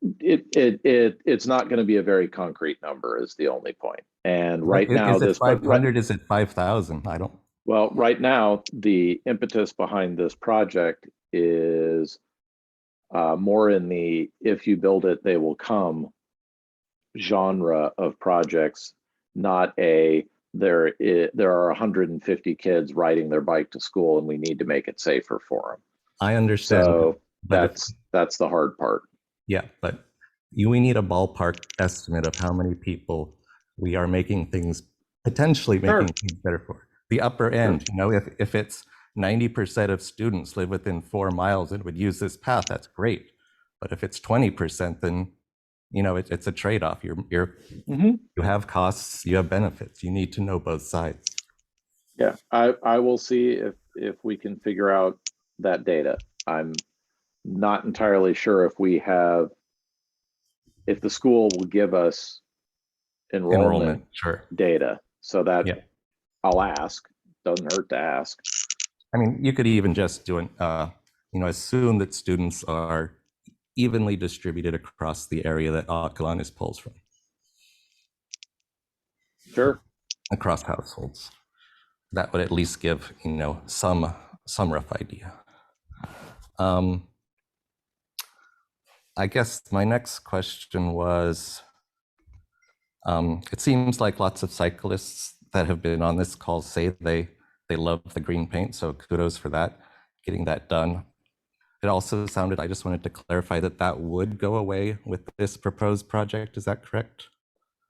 it's not going to be a very concrete number is the only point. And right now, is it 500? Is it 5,000? I don't. Well, right now, the impetus behind this project is more in the if you build it, they will come genre of projects, not there are 150 kids riding their bike to school and we need to make it safer for them. I understand. So that's the hard part. Yeah, but we need a ballpark estimate of how many people we are potentially making things better for. The upper end, if it's 90% of students live within 4 miles and would use this path, that's great. But if it's 20%, then it's a trade-off. You have costs, you have benefits. You need to know both sides. Yeah, I will see if we can figure out that data. I'm not entirely sure if the school will give us enrollment data. So that I'll ask. Doesn't hurt to ask. I mean, you could even just do assume that students are evenly distributed across the area that Acalanes pulls from. Sure. Across households. That would at least give, some rough idea. I guess my next question was, it seems like lots of cyclists that have been on this call say they love the green paint, so kudos for that, getting that done. It also sounded, I just wanted to clarify that would go away with this proposed project. Is that correct?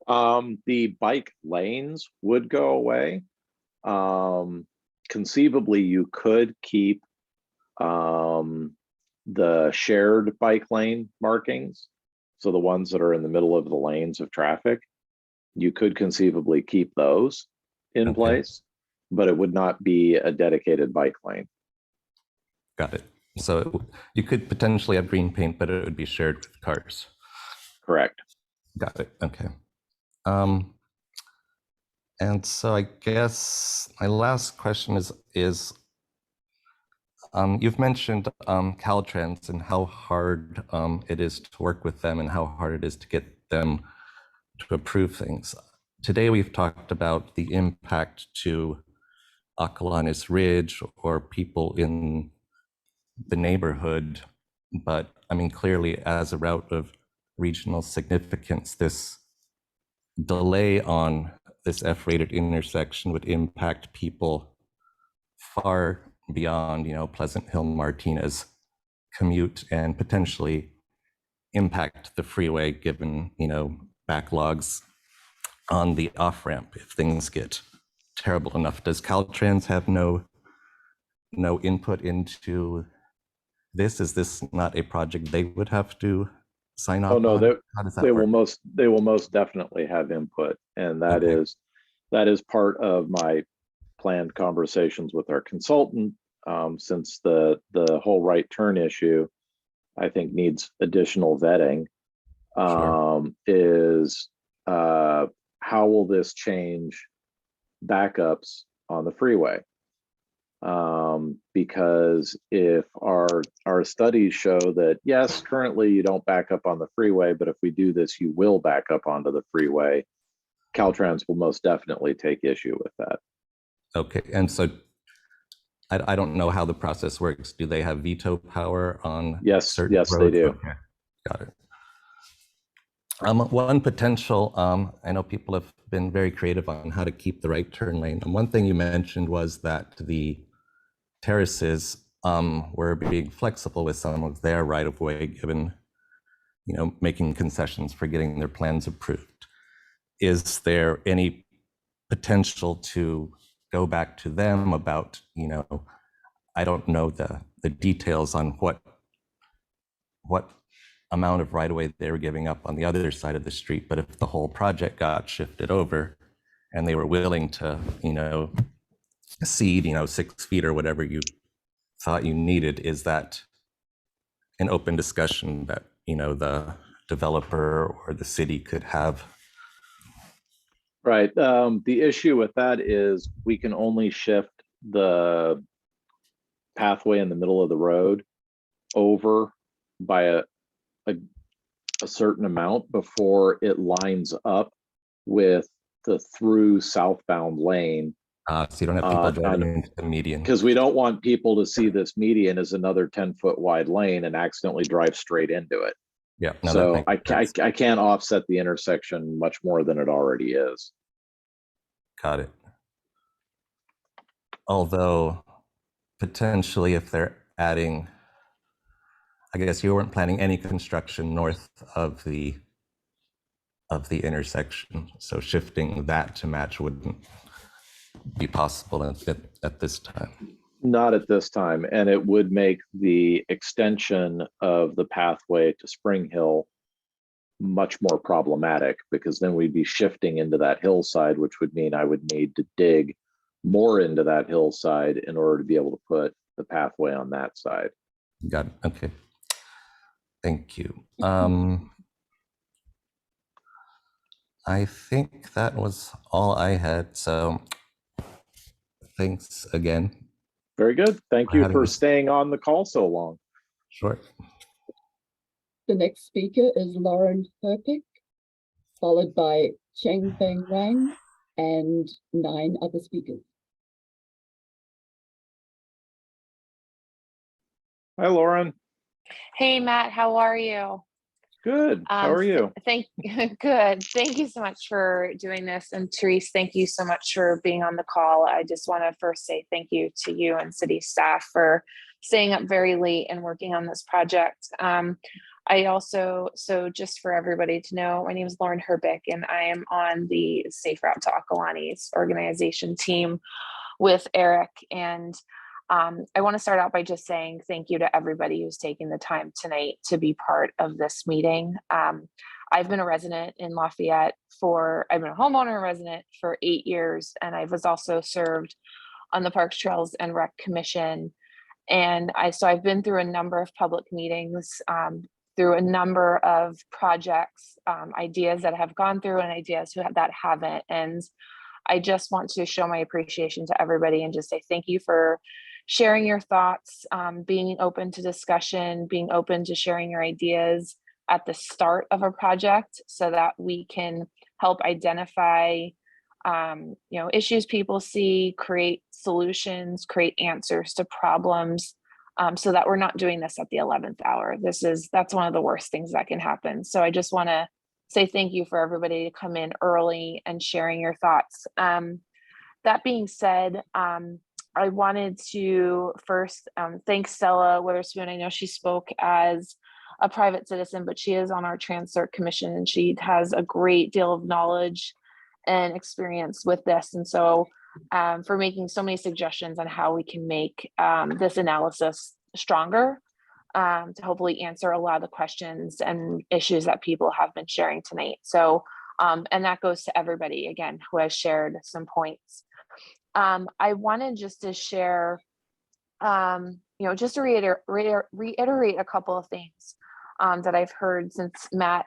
The bike lanes would go away. Conceivably, you could keep the shared bike lane markings. So the ones that are in the middle of the lanes of traffic, you could conceivably keep those in place, but it would not be a dedicated bike lane. Got it. So you could potentially have green paint, but it would be shared with cars. Correct. Got it. Okay. And so I guess my last question is you've mentioned Caltrans and how hard it is to work with them and how hard it is to get them to approve things. today we've talked about the impact to Acalanes Ridge or people in the neighborhood. But I mean, clearly as a route of regional significance, this delay on this F-rated intersection would impact people far beyond, Pleasant Hill Martinez commute and potentially impact the freeway given, backlogs on the off-ramp if things get terrible enough. Does Caltrans have no input into this? Is this not a project they would have to sign off Oh no, on? How does that they work? will most definitely have input, and that is part of my planned conversations with our consultant, since the whole right turn issue, I think, needs additional vetting. Is how will this change backups on the freeway? Because if our studies show that, yes, currently you don't back up on the freeway, but if we do this, you will back up onto the freeway, Caltrans will most definitely take issue with that. Okay, and so I don't know how the process works. Do they have veto power on certain Yes, roads? they do. Okay, got it. One potential, I know people have been very creative on how to keep the right turn lane. And one thing you mentioned was that the terraces were being flexible with some of their right of way, given, making concessions for getting their plans approved. Is there any potential to go back to them about, I don't know the details on what amount of right of way they were giving up on the other side of the street, but if the whole project got shifted over and they were willing to, cede, 6 feet or whatever you thought you needed, is that an open discussion that, the developer or the city could have? Right. The issue with that is we can only shift the pathway in the middle of the road over by a certain amount before it lines up with the through southbound lane. So you don't have people driving into the median. Because we don't want people to see this median as another 10-foot wide lane and accidentally drive straight into it. Yeah. No, so I can't offset the intersection much more than it already is. Got it. Although potentially if they're adding, I guess you weren't planning any construction north of the intersection, so shifting that to match wouldn't be possible at this time. Not at this time, and it would make the extension of the pathway to Spring Hill much more problematic, because then we'd be shifting into that hillside, which would mean I would need to dig more into that hillside in order to be able to put the pathway on that side. Got it. Okay. Thank you. I think that was all I had. So thanks again. Very good. Thank you for staying on the call so long. Sure. The next speaker is Lauren Herpick, followed by Cheng Beng Wang and 9 other speakers. Hi, Lauren. Hey, Matt, how are you? Good. How are you? Good. Thank you so much for doing this. And Therese, thank you so much for being on the call. I just want to first say thank you to you and city staff for staying up very late and working on this project. I also, so just for everybody to know, my name is Lauren Herbick, and I am on the Safe Route to Acalanes organization team with Eric. And I want to start out by just saying thank you to everybody who's taking the time tonight to be part of this meeting. I've been a resident in Lafayette I've been a homeowner resident for 8 years, and I was also served on the Parks, Trails, and Rec Commission. And so I've been through a number of public meetings, through a number of projects, ideas that have gone through and ideas that haven't. And I just want to show my appreciation to everybody and just say thank you for sharing your thoughts, being open to discussion, being open to sharing your ideas at the start of a project so that we can help identify issues people see, create solutions, create answers to problems, so that we're not doing this at the 11th hour. That's one of the worst things that can happen. So I just want to say thank you for everybody to come in early and sharing your thoughts. That being said, I wanted to first thank Stella Waterspoon. I know she spoke as a private citizen, but she is on our Transcert Commission, and she has a great deal of knowledge and experience with this. And so for making so many suggestions on how we can make this analysis stronger to hopefully answer a lot of the questions and issues that people have been sharing tonight. So, and that goes to everybody, again, who has shared some points. I wanted just to share, just to reiterate a couple of things that I've heard since Matt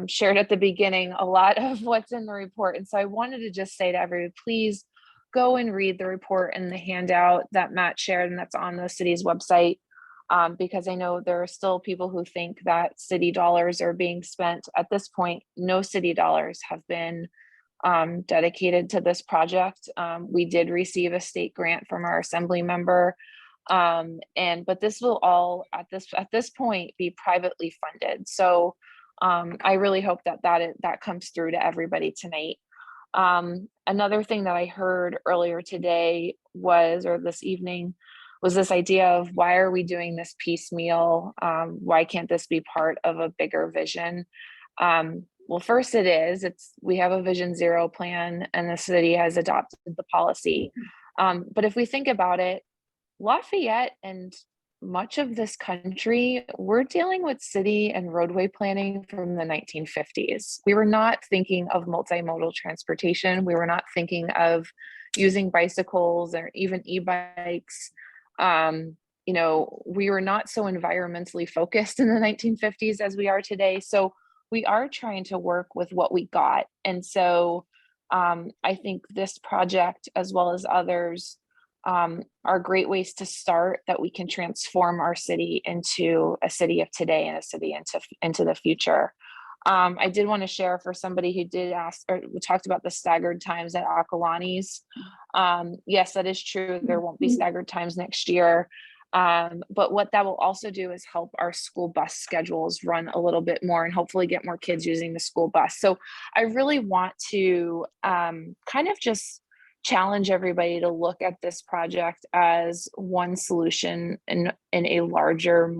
shared at the beginning a lot of what's in the report. And so I wanted to just say to everybody, please go and read the report and the handout that Matt shared and that's on the city's website, because I know there are still people who think that city dollars are being spent. At this point, no city dollars have been dedicated to this project. We did receive a state grant from our assembly member, but this will all at this point be privately funded. So I really hope that comes through to everybody tonight. Another thing that I heard earlier today or this evening was this idea of, why are we doing this piecemeal? Why can't this be part of a bigger vision? Well, first we have a Vision Zero plan and the city has adopted the policy. But if we think about it, Lafayette and much of this country, we're dealing with city and roadway planning from the 1950s. We were not thinking of multimodal transportation. We were not thinking of using bicycles or even e-bikes. We were not so environmentally focused in the 1950s as we are today. So we are trying to work with what we got. And so I think this project, as well as others, are great ways to start that we can transform our city into a city of today and a city into the future. I did want to share for somebody who did ask, or we talked about the staggered times at Acalanes. Yes, that is true. There won't be staggered times next year. But what that will also do is help our school bus schedules run a little bit more and hopefully get more kids using the school bus. So I really want to kind of just challenge everybody to look at this project as one solution in a larger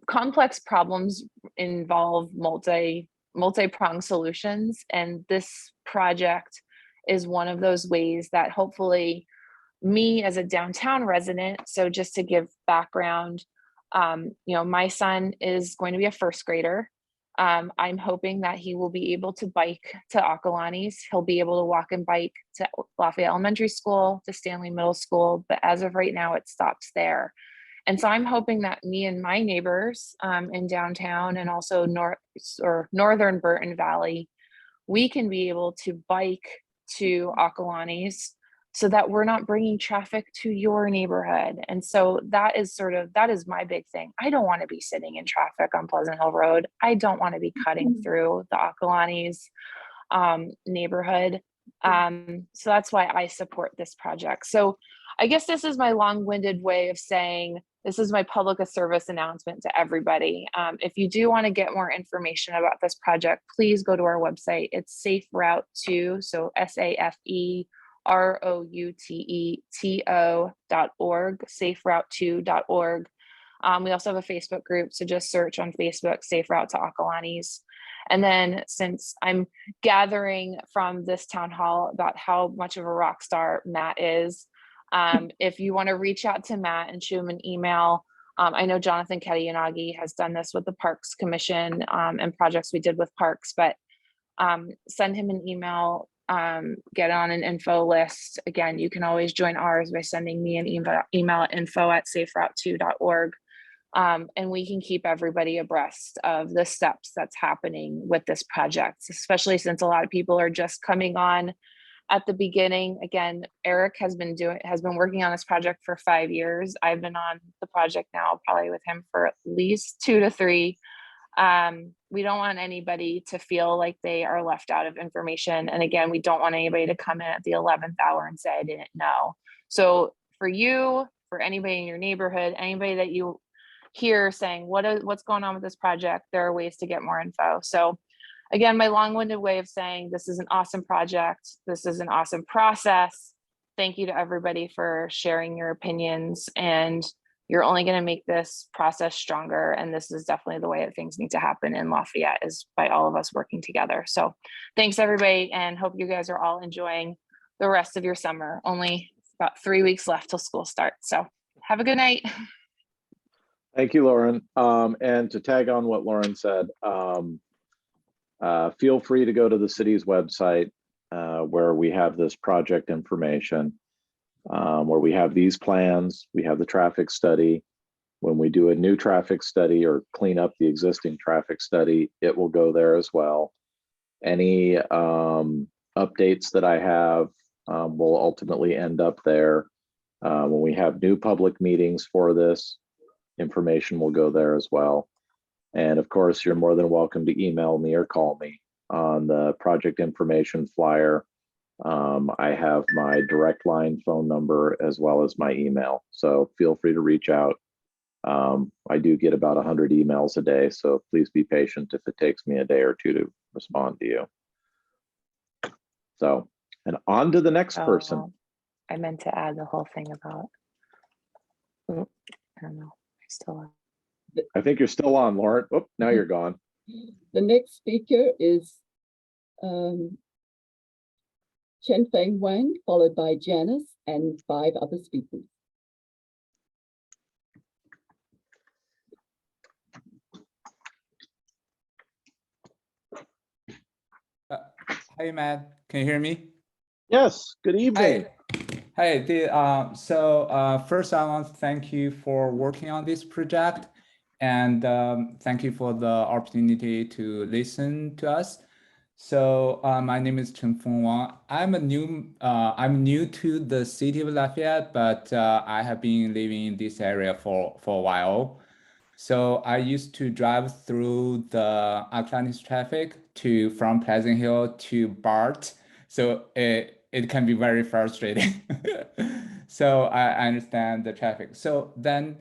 complex problems involve multi-pronged solutions. And this project is one of those ways that hopefully me as a downtown resident, so just to give background, my son is going to be a first grader. I'm hoping that he will be able to bike to Acalanes. He'll be able to walk and bike to Lafayette Elementary School, to Stanley Middle School, but as of right now, it stops there. And so I'm hoping that me and my neighbors in downtown and also northern Burton Valley, we can be able to bike to Acalanes so that we're not bringing traffic to your neighborhood. And so that is my big thing. I don't want to be sitting in traffic on Pleasant Hill Road. I don't want to be cutting through the Acalanes neighborhood. So that's why I support this project. So I guess this is my long-winded way of saying, this is my public service announcement to everybody. If you do want to get more information about this project, please go to our website. It's Safe Route 2, so SafeRouteTO.org, SafeRoute2.org. We also have a Facebook group, so just search on Facebook, Safe Route to Acalanes. And then, since I'm gathering from this town hall about how much of a rock star Matt is, if you want to reach out to Matt and shoot him an email, I know Jonathan Katayanagi has done this with the Parks Commission and projects we did with Parks, but send him an email, get on an info list. Again, you can always join ours by sending me an email at info@saferoute2.org. And we can keep everybody abreast of the steps that's happening with this project, especially since a lot of people are just coming on at the beginning. Again, Eric has been working on this project for 5 years. I've been on the project now probably with him for at least 2 to 3. We don't want anybody to feel like they are left out of information. And again, we don't want anybody to come in at the 11th hour and say, I didn't know. So for you, for anybody in your neighborhood, anybody that you hear saying, what's going on with this project, there are ways to get more info. So again, my long-winded way of saying this is an awesome project. This is an awesome process. Thank you to everybody for sharing your opinions, and you're only going to make this process stronger. And this is definitely the way that things need to happen in Lafayette, is by all of us working together. So thanks everybody, and hope you guys are all enjoying the rest of your summer. Only about 3 weeks left till school starts. So have a good night. Thank you, Lauren. And to tag on what Lauren said, feel free to go to the city's website where we have this project information, where we have these plans, we have the traffic study. When we do a new traffic study or clean up the existing traffic study, it will go there as well. Any updates that I have will ultimately end up there. When we have new public meetings for this, information will go there as well. And of course, you're more than welcome to email me or call me on the project information flyer. I have my direct line phone number as well as my email, so feel free to reach out. I do get about 100 emails a day, so please be patient if it takes me a day or two to respond to you. So, and on to the next person. I meant to add the whole thing about, I don't know, I still. I think you're still on, Lauren. Oh, now you're gone. The next speaker is Chen-Feng Wang, followed by Janice and 5 other speakers. Hi, Matt. Can you hear me? Yes. Good evening. Hi. First, I want to thank you for working on this project, and thank you for the opportunity to listen to us. So my name is Chen-Feng Wang. I'm new to the city of Lafayette, but I have been living in this area for a while. So I used to drive through the Atlantis traffic from Pleasant Hill to BART. So it can be very frustrating. So I understand the traffic. So then,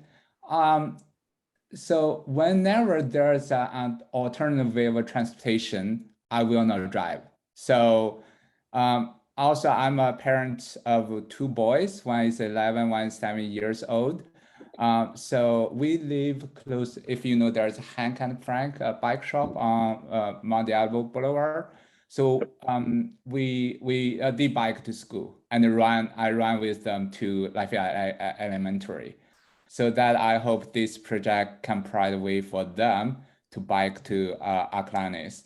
so whenever there's an alternative way of transportation, I will not drive. So also I'm a parent of 2 boys. One is 11, one is 7 years old. So we live close, if you know, there's Hank and Frank bike shop on Mount Diablo Boulevard. So they bike to school, and I run with them to Lafayette Elementary. So that I hope this project can provide a way for them to bike to Atlantis.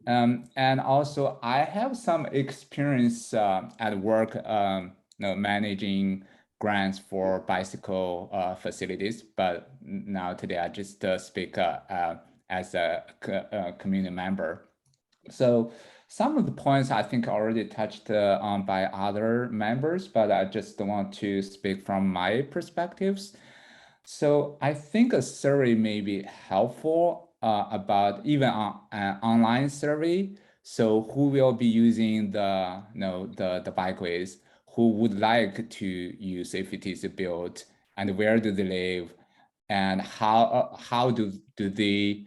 And also I have some experience at work managing grants for bicycle facilities, but now today I just speak as a community member. So some of the points I think already touched on by other members, but I just want to speak from my perspectives. So I think a survey may be helpful about even an online survey. So who will be using the bikeways, who would like to use if it is built, and where do they live, and how do they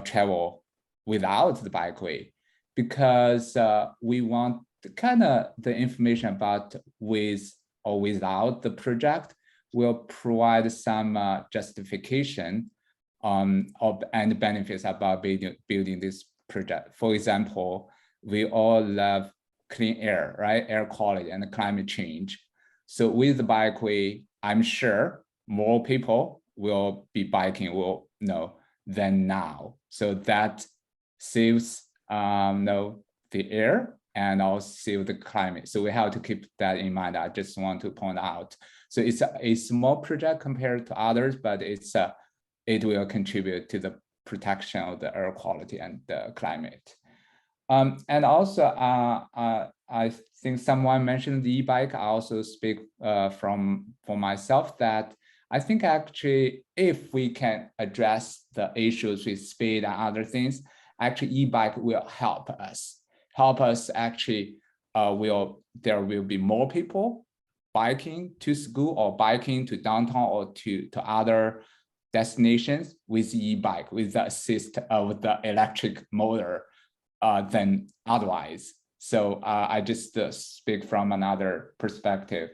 travel without the bikeway? Because we want kind of the information about with or without the project will provide some justification and benefits about building this project. For example, we all love clean air, right? Air quality and climate change. So with the bikeway, I'm sure more people will be biking than now. So that saves the air and also save the climate. So we have to keep that in mind. I just want to point out. So it's a small project compared to others, but it will contribute to the protection of the air quality and the climate. And also, I think someone mentioned the e-bike. I also speak for myself that I think actually, if we can address the issues with speed and other things, actually e-bike will help us. Actually, there will be more people biking to school or biking to downtown or to other destinations with e-bike, with the assist of the electric motor than otherwise. So I just speak from another perspective.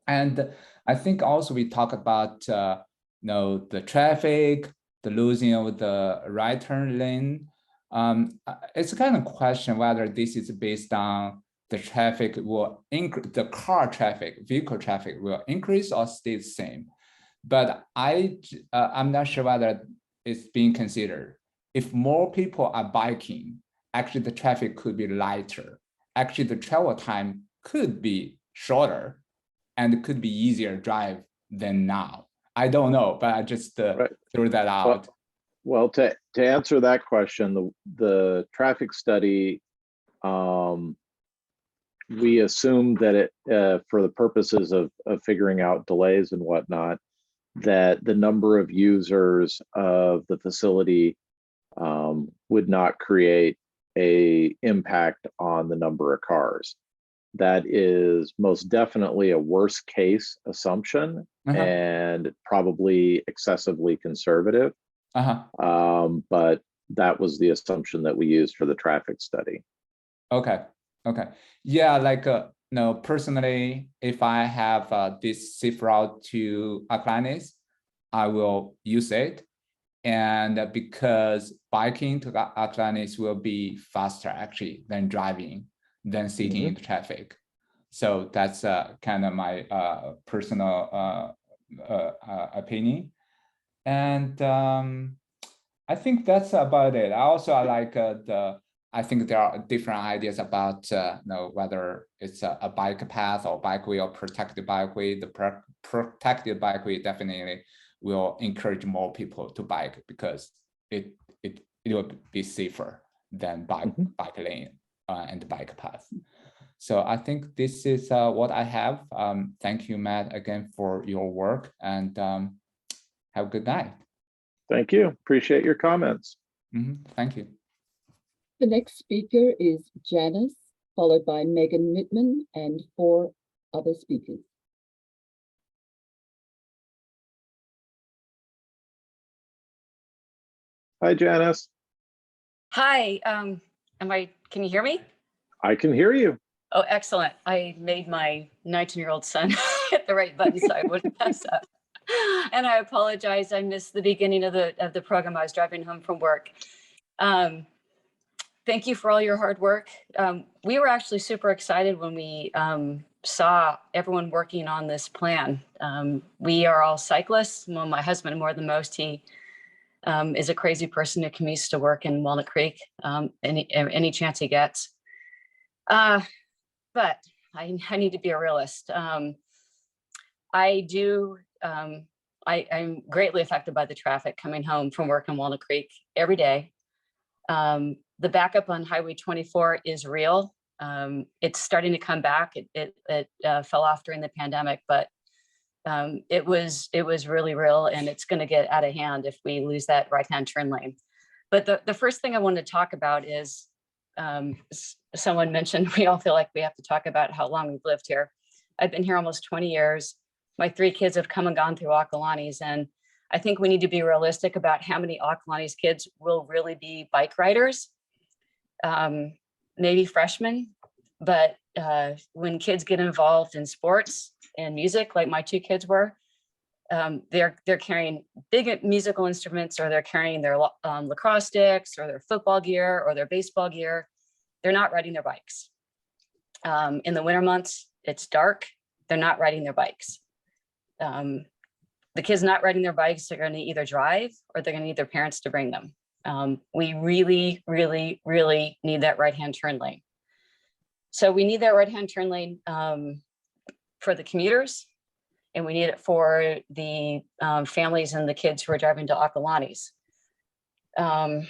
And I think also we talk about the traffic, the losing of the right turn lane. It's a kind of question whether this is based on the traffic will increase, the vehicle traffic will increase or stay the same. But I'm not sure whether it's being considered. If more people are biking, actually the traffic could be lighter. Actually, the travel time could be shorter and it could be easier drive than now. I don't know, but I just threw that out. Well, to answer that question, the traffic study, we assumed that it, for the purposes of figuring out delays and whatnot, that the number of users of the facility would not create an impact on the number of cars. That is most definitely a worst case assumption and probably excessively conservative. But that was the assumption that we used for the traffic study. Okay. Yeah, like no, personally, if I have this safe route to Acalanes, I will use it. And because biking to Acalanes will be faster actually than driving, than sitting in the traffic. So that's kind of my personal opinion. And I think that's about it. I also like I think there are different ideas about whether it's a bike path or bikeway or protected bikeway. The protected bikeway definitely will encourage more people to bike because it will be safer than bike lane and bike path. So I think this is what I have. Thank you, Matt, again for your work, and have a good night. Thank you. Appreciate your comments. Thank you. The next speaker is Janice, followed by Megan Mittman and 4 other speakers. Hi, Janice. Hi, can you hear me? I can hear you. Oh, excellent. I made my 19-year-old son hit the right button so I wouldn't mess up. And I apologize, I missed the beginning of the program. I was driving home from work. Thank you for all your hard work. We were actually super excited when we saw everyone working on this plan. We are all cyclists. Well, my husband more than most, he is a crazy person who commutes to work in Walnut Creek any chance he gets. But I need to be a realist. I'm greatly affected by the traffic coming home from work in Walnut Creek every day. The backup on Highway 24 is real. It's starting to come back. It fell off during the pandemic, but it was really real, and it's going to get out of hand if we lose that right-hand turn lane. But the first thing I wanted to talk about is, someone mentioned we all feel like we have to talk about how long we've lived here. I've been here almost 20 years. My 3 kids have come and gone through Acalanes, and I think we need to be realistic about how many Acalanes kids will really be bike riders. Maybe freshmen, but when kids get involved in sports and music, like my 2 kids were, they're carrying big musical instruments, or they're carrying their lacrosse sticks, or their football gear, or their baseball gear. They're not riding their bikes. In the winter months, it's dark. They're not riding their bikes. The kids not riding their bikes are going to either drive, or they're going to need their parents to bring them. We really, really, really need that right-hand turn lane. So we need that right-hand turn lane for the commuters, and we need it for the families and the kids who are driving to Acalanes. I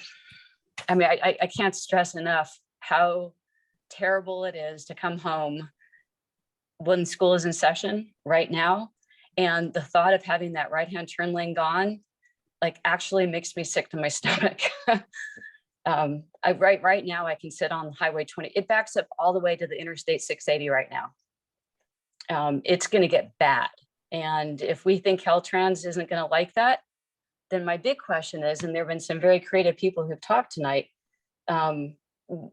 mean, I can't stress enough how terrible it is to come home when school is in session right now And the thought of having that right-hand turn lane gone, like actually makes me sick to my stomach. Right now I can sit on Highway 20. It backs up all the way to the Interstate 680 right now. It's going to get bad. And if we think Caltrans isn't going to like that, then my big question is, and there have been some very creative people who've talked tonight,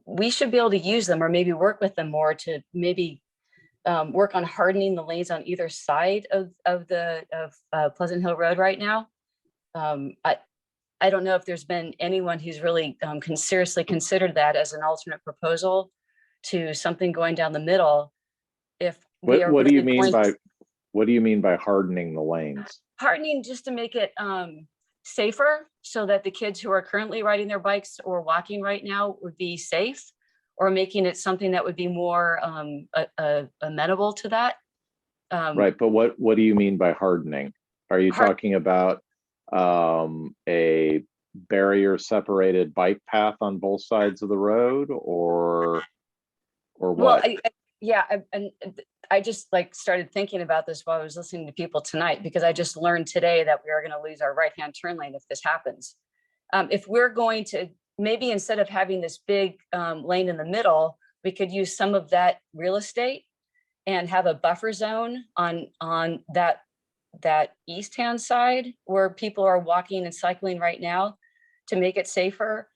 we should be able to use them or maybe work with them more to maybe work on hardening the lanes on either side of Pleasant Hill Road right now. I don't know if there's been anyone who's really seriously considered that as an alternate proposal to something going down the middle. If we are what do you really mean going by what do you mean by hardening the lanes? hardening, just to make it safer so that the kids who are currently riding their bikes or walking right now would be safe, or making it something that would be more amenable to that. Right, but what do you mean by hardening? Are you talking about a barrier separated bike path on both sides of the road, or what? Well, I just like started thinking about this while I was listening to people tonight, because I just learned today that we are going to lose our right-hand turn lane if this happens. If we're going to, maybe instead of having this big lane in the middle, we could use some of that real estate and have a buffer zone on that east-hand side where people are walking and cycling right now, to make it safer,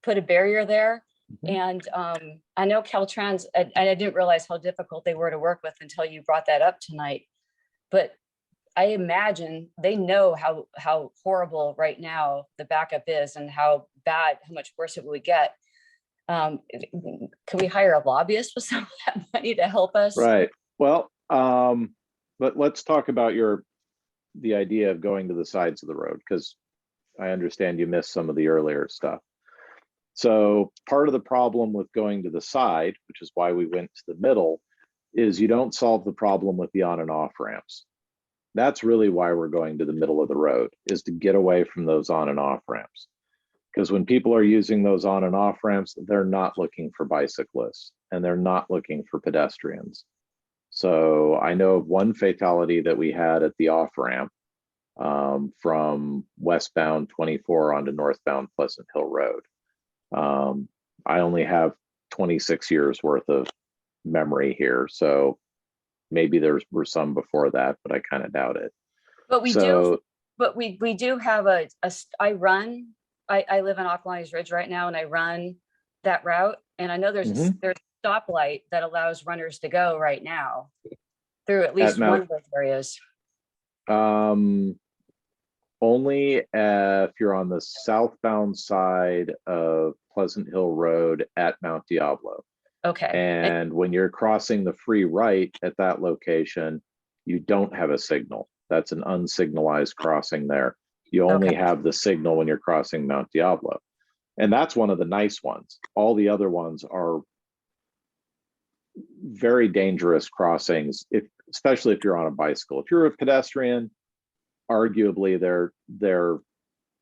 put a barrier there. And I know Caltrans, and I didn't realize how difficult they were to work with until you brought that up tonight, but I imagine they know how horrible right now the backup is and how much worse it would get. Could we hire a lobbyist with some of that money to help us? Right. Well, but let's talk about the idea of going to the sides of the road, because I understand you missed some of the earlier stuff. So part of the problem with going to the side, which is why we went to the middle, is you don't solve the problem with the on and off ramps. That's really why we're going to the middle of the road, is to get away from those on and off ramps. Because when people are using those on and off ramps, they're not looking for bicyclists and they're not looking for pedestrians. So I know of one fatality that we had at the off ramp from westbound 24 onto northbound Pleasant Hill Road. I only have 26 years worth of memory here, so maybe there were some before that, but I kind of doubt it. But we do have I live in Ocklawane's Ridge right now, and I run that route, and I know there's a stoplight that allows runners to go right now through at least one of those areas. Only if you're on the southbound side of Pleasant Hill Road at Mount Diablo. Okay. And when you're crossing the free right at that location, you don't have a signal. That's an unsignalized crossing there. You only have the signal when you're crossing Mount Diablo. And that's one of the nice ones. All the other ones are very dangerous crossings, especially if you're on a bicycle. If you're a pedestrian, arguably they're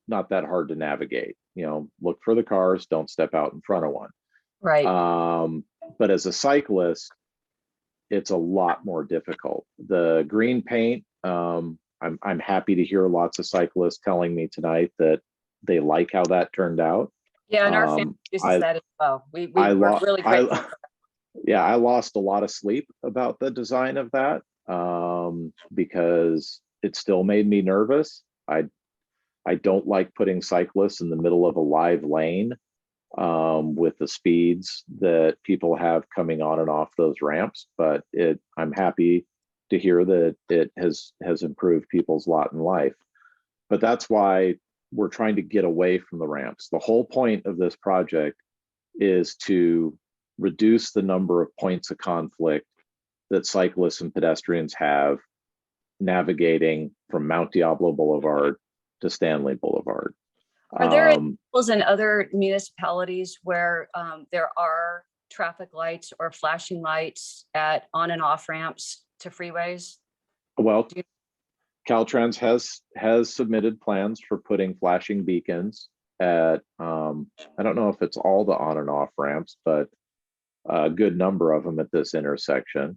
not that hard to navigate. Look for the cars, don't step out in front of one. Right. But as a cyclist, it's a lot more difficult. The green paint, I'm happy to hear lots of cyclists telling me tonight that they like how that turned out. Yeah, and our family uses that as well. We're really grateful. Yeah, I lost a lot of sleep about the design of that because it still made me nervous. I don't like putting cyclists in the middle of a live lane with the speeds that people have coming on and off those ramps, but I'm happy to hear that it has improved people's lot in life. But that's why we're trying to get away from the ramps. The whole point of this project is to reduce the number of points of conflict that cyclists and pedestrians have navigating from Mount Diablo Boulevard to Stanley Boulevard. Are there examples in other municipalities where there are traffic lights or flashing lights at on and off ramps to freeways? Well, Caltrans has submitted plans for putting flashing beacons at, I don't know if it's all the on and off ramps, but a good number of them at this intersection.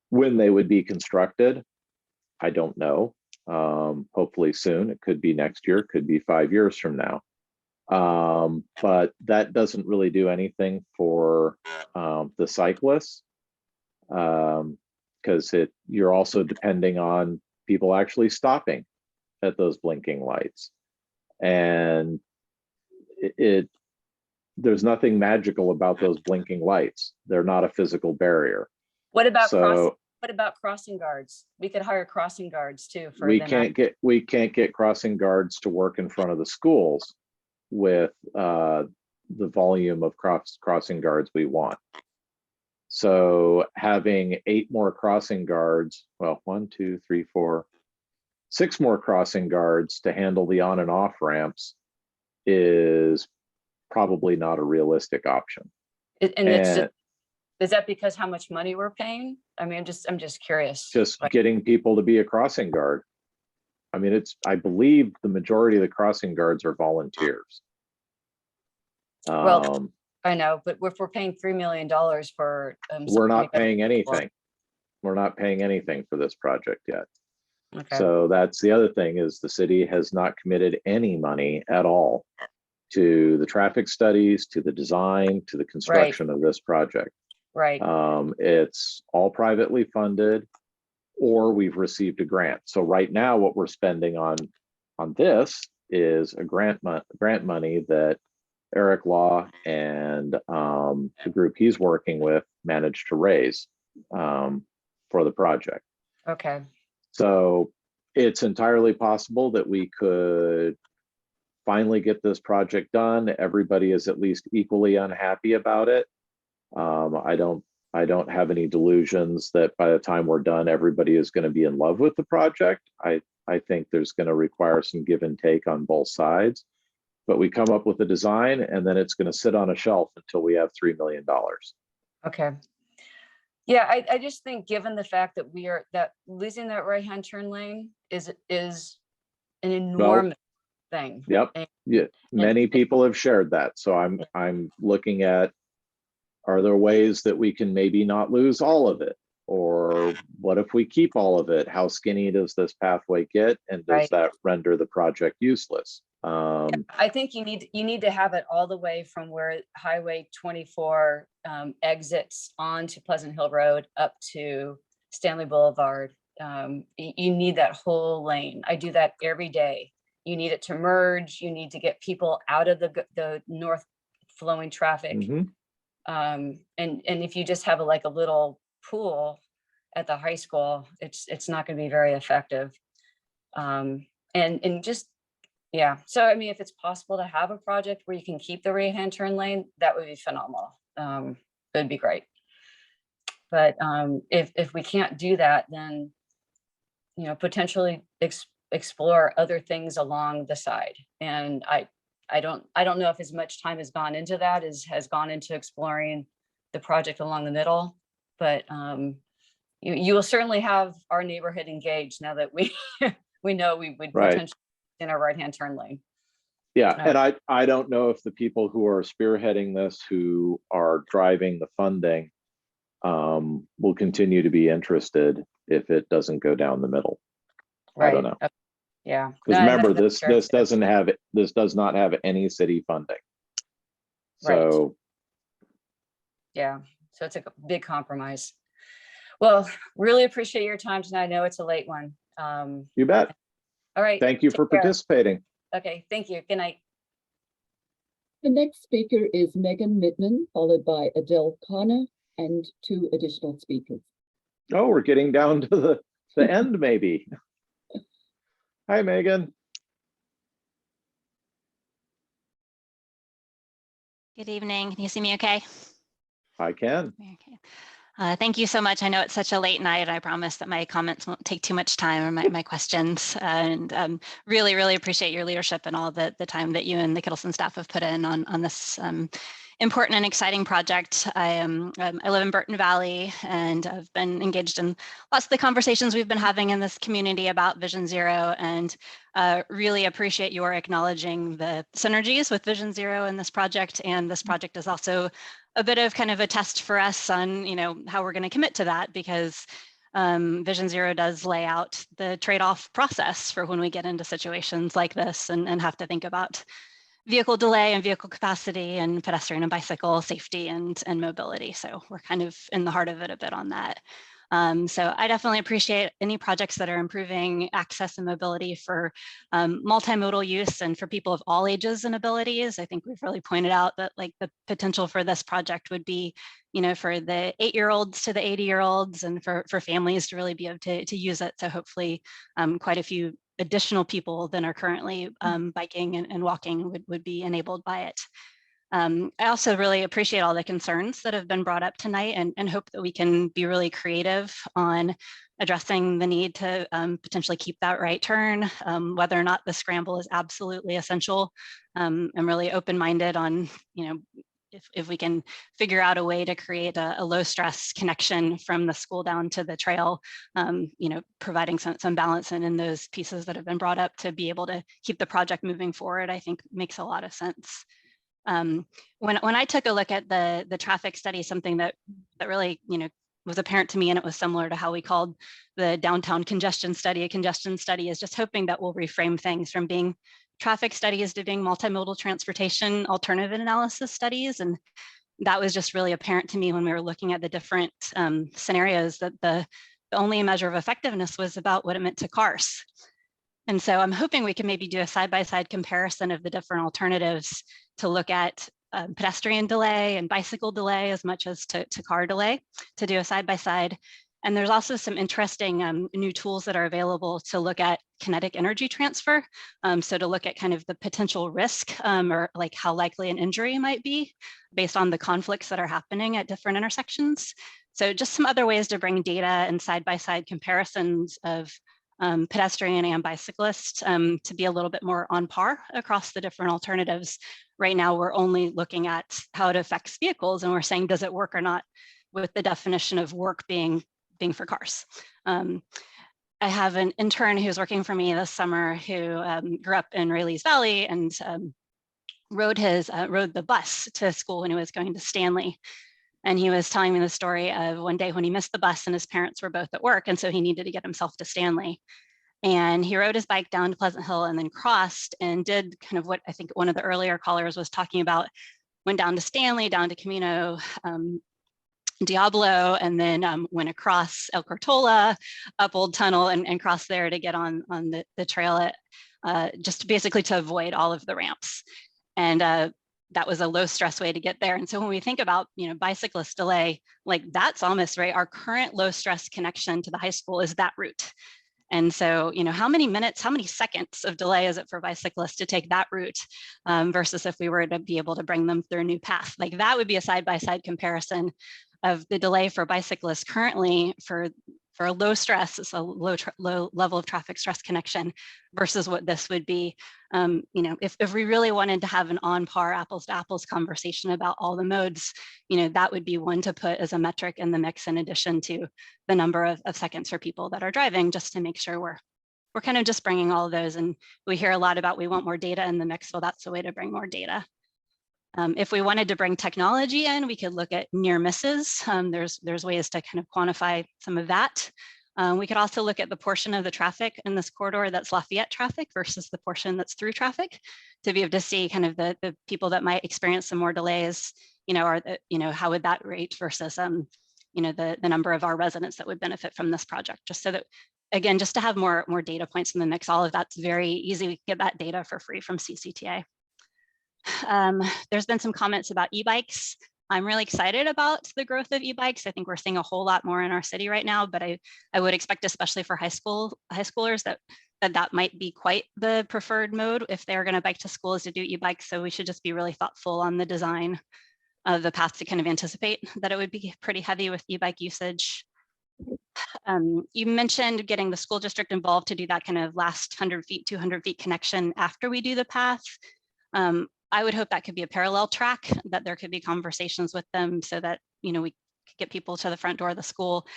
When they would be constructed, I don't know. Hopefully soon. It could be next year, could be 5 years from now. But that doesn't really do anything for the cyclists, because you're also depending on people actually stopping at those blinking lights, and there's nothing magical about those blinking lights. They're not a physical barrier. What about crossing guards? We could hire crossing guards too. For we them. can't get crossing guards to work in front of the schools with the volume of crossing guards we want. So having 8 more crossing guards, well, 1, 2, 3, 4, 6 more crossing guards to handle the on and off ramps is probably not a realistic option. Is that because how much money we're paying? I mean, I'm just curious. Just getting people to be a crossing guard. I mean, I believe the majority of the crossing guards are volunteers. Well, I know, but if we're paying $3 million for, we're not paying anything. We're not paying anything for this project yet. Okay. So that's the other thing, is the city has not committed any money at all to the traffic studies, to the design, to the construction of this project. Right. It's all privately funded, or we've received a grant. So right now, what we're spending on this is a grant money that Eric Law and the group he's working with managed to raise for the project. Okay. So it's entirely possible that we could finally get this project done. Everybody is at least equally unhappy about it. I don't have any delusions that by the time we're done, everybody is going to be in love with the project. I think there's going to require some give and take on both sides, but we come up with a design and then it's going to sit on a shelf until we have $3 million. Okay. Yeah, I just think, given the fact that losing that right-hand turn lane is an enormous thing. Yep. Yeah. Many people have shared that. So I'm looking at, are there ways that we can maybe not lose all of it? Or what if we keep all of it? How skinny does this pathway get? And does that render the project useless? I think you need to have it all the way from where Highway 24 exits onto Pleasant Hill Road up to Stanley Boulevard. You need that whole lane. I do that every day. You need it to merge. You need to get people out of the north flowing traffic. And if you just have a little pool at the high school, it's not going to be very effective. And just, yeah. So, I mean, if it's possible to have a project where you can keep the right-hand turn lane, that would be phenomenal. It would be great. But if we can't do that, then, potentially explore other things along the side. And I don't know if as much time has gone into that as has gone into exploring the project along the middle, but you will certainly have our neighborhood engaged now that we know we would potentially in a right-hand turn lane. Yeah, and I don't know if the people who are spearheading this, who are driving the funding, will continue to be interested if it doesn't go down the middle. I don't know. Yeah. Because remember, this does not have any city funding. So yeah, so it's a big compromise. Well, really appreciate your time tonight. I know it's a late one. You bet. All right. Thank you for participating. Okay, thank you. Good night. The next speaker is Megan Mittman, followed by Adele Connor and 2 additional speakers. Oh, we're getting down to the end, maybe. Hi, Megan. Good evening. Can you see me okay? I can. Okay. Thank you so much. I know it's such a late night. I promise that my comments won't take too much time, or my questions. And really, really appreciate your leadership and all the time that you and the Kittleson staff have put in on this important and exciting project. I live in Burton Valley, and I've been engaged in lots of the conversations we've been having in this community about Vision Zero, and really appreciate your acknowledging the synergies with Vision Zero in this project. And this project is also a bit of kind of a test for us on, how we're going to commit to that, because Vision Zero does lay out the trade-off process for when we get into situations like this and have to think about vehicle delay and vehicle capacity and pedestrian and bicycle safety and mobility. So we're kind of in the heart of it a bit on that. So I definitely appreciate any projects that are improving access and mobility for multimodal use and for people of all ages and abilities. I think we've really pointed out that like the potential for this project would be, you know, for the 8-year-olds to the 80-year-olds and for families to really be able to use it. So hopefully quite a few additional people than are currently biking and walking would be enabled by it. I also really appreciate all the concerns that have been brought up tonight and hope that we can be really creative on addressing the need to potentially keep that right turn, whether or not the scramble is absolutely essential. I'm really open-minded on, you know, if we can figure out a way to create a low stress connection from the school down to the trail, you know, providing some balance in those pieces that have been brought up to be able to keep the project moving forward, I think makes a lot of sense. When I took a look at the traffic study, something that really, you know, was apparent to me, and it was similar to how we called the downtown congestion study a congestion study, is just hoping that we'll reframe things from being traffic studies to being multimodal transportation alternative analysis studies. And that was just really apparent to me when we were looking at the different scenarios, that the only measure of effectiveness was about what it meant to cars. And so I'm hoping we can maybe do a side-by-side comparison of the different alternatives to look at pedestrian delay and bicycle delay as much as to car delay, to do a side-by-side. And there's also some interesting new tools that are available to look at kinetic energy transfer. So to look at kind of the potential risk or like how likely an injury might be based on the conflicts that are happening at different intersections. So just some other ways to bring data and side-by-side comparisons of pedestrian and bicyclist to be a little bit more on par across the different alternatives. Right now, we're only looking at how it affects vehicles, and we're saying, does it work or not, with the definition of work being for cars. I have an intern who's working for me this summer who grew up in Rayleigh's Valley and rode the bus to school when he was going to Stanley. And he was telling me the story of one day when he missed the bus and his parents were both at work, and so he needed to get himself to Stanley. And he rode his bike down to Pleasant Hill and then crossed and did kind of what I think one of the earlier callers was talking about, went down to Stanley, down to Camino Diablo, and then went across El Cortola, up Old Tunnel, and crossed there to get on the trail just basically to avoid all of the ramps. And that was a low stress way to get there. And so when we think about, you know, bicyclist delay, like that's almost right. Our current low stress connection to the high school is that route. And so, you know, how many minutes, how many seconds of delay is it for bicyclists to take that route versus if we were to be able to bring them through a new path? Like that would be a side-by-side comparison of the delay for bicyclists currently for a low stress, it's a low level of traffic stress connection versus what this would be. You know, if we really wanted to have an on par apples to apples conversation about all the modes, you know, that would be one to put as a metric in the mix in addition to the number of seconds for people that are driving, just to make sure we're kind of just bringing all of those. And we hear a lot about we want more data in the mix. Well, that's the way to bring more data. If we wanted to bring technology in, we could look at near misses. There's ways to kind of quantify some of that. We could also look at the portion of the traffic in this corridor that's Lafayette traffic versus the portion that's through traffic to be able to see kind of the people that might experience some more delays, you know, or, you know, how would that rate versus, you know, the number of our residents that would benefit from this project, just so that, again, just to have more data points in the mix. All of that's very easy. We can get that data for free from CCTA. There's been some comments about e-bikes. I'm really excited about the growth of e-bikes. I think we're seeing a whole lot more in our city right now, but I would expect, especially for high schoolers, that might be quite the preferred mode if they're going to bike to school, is to do e-bikes. So we should just be really thoughtful on the design of the path to kind of anticipate that it would be pretty heavy with e-bike usage. You mentioned getting the school district involved to do that kind of last 100 feet, 200 feet connection after we do the path. I would hope that could be a parallel track, that there could be conversations with them so that, you know, we could get people to the front door of the school,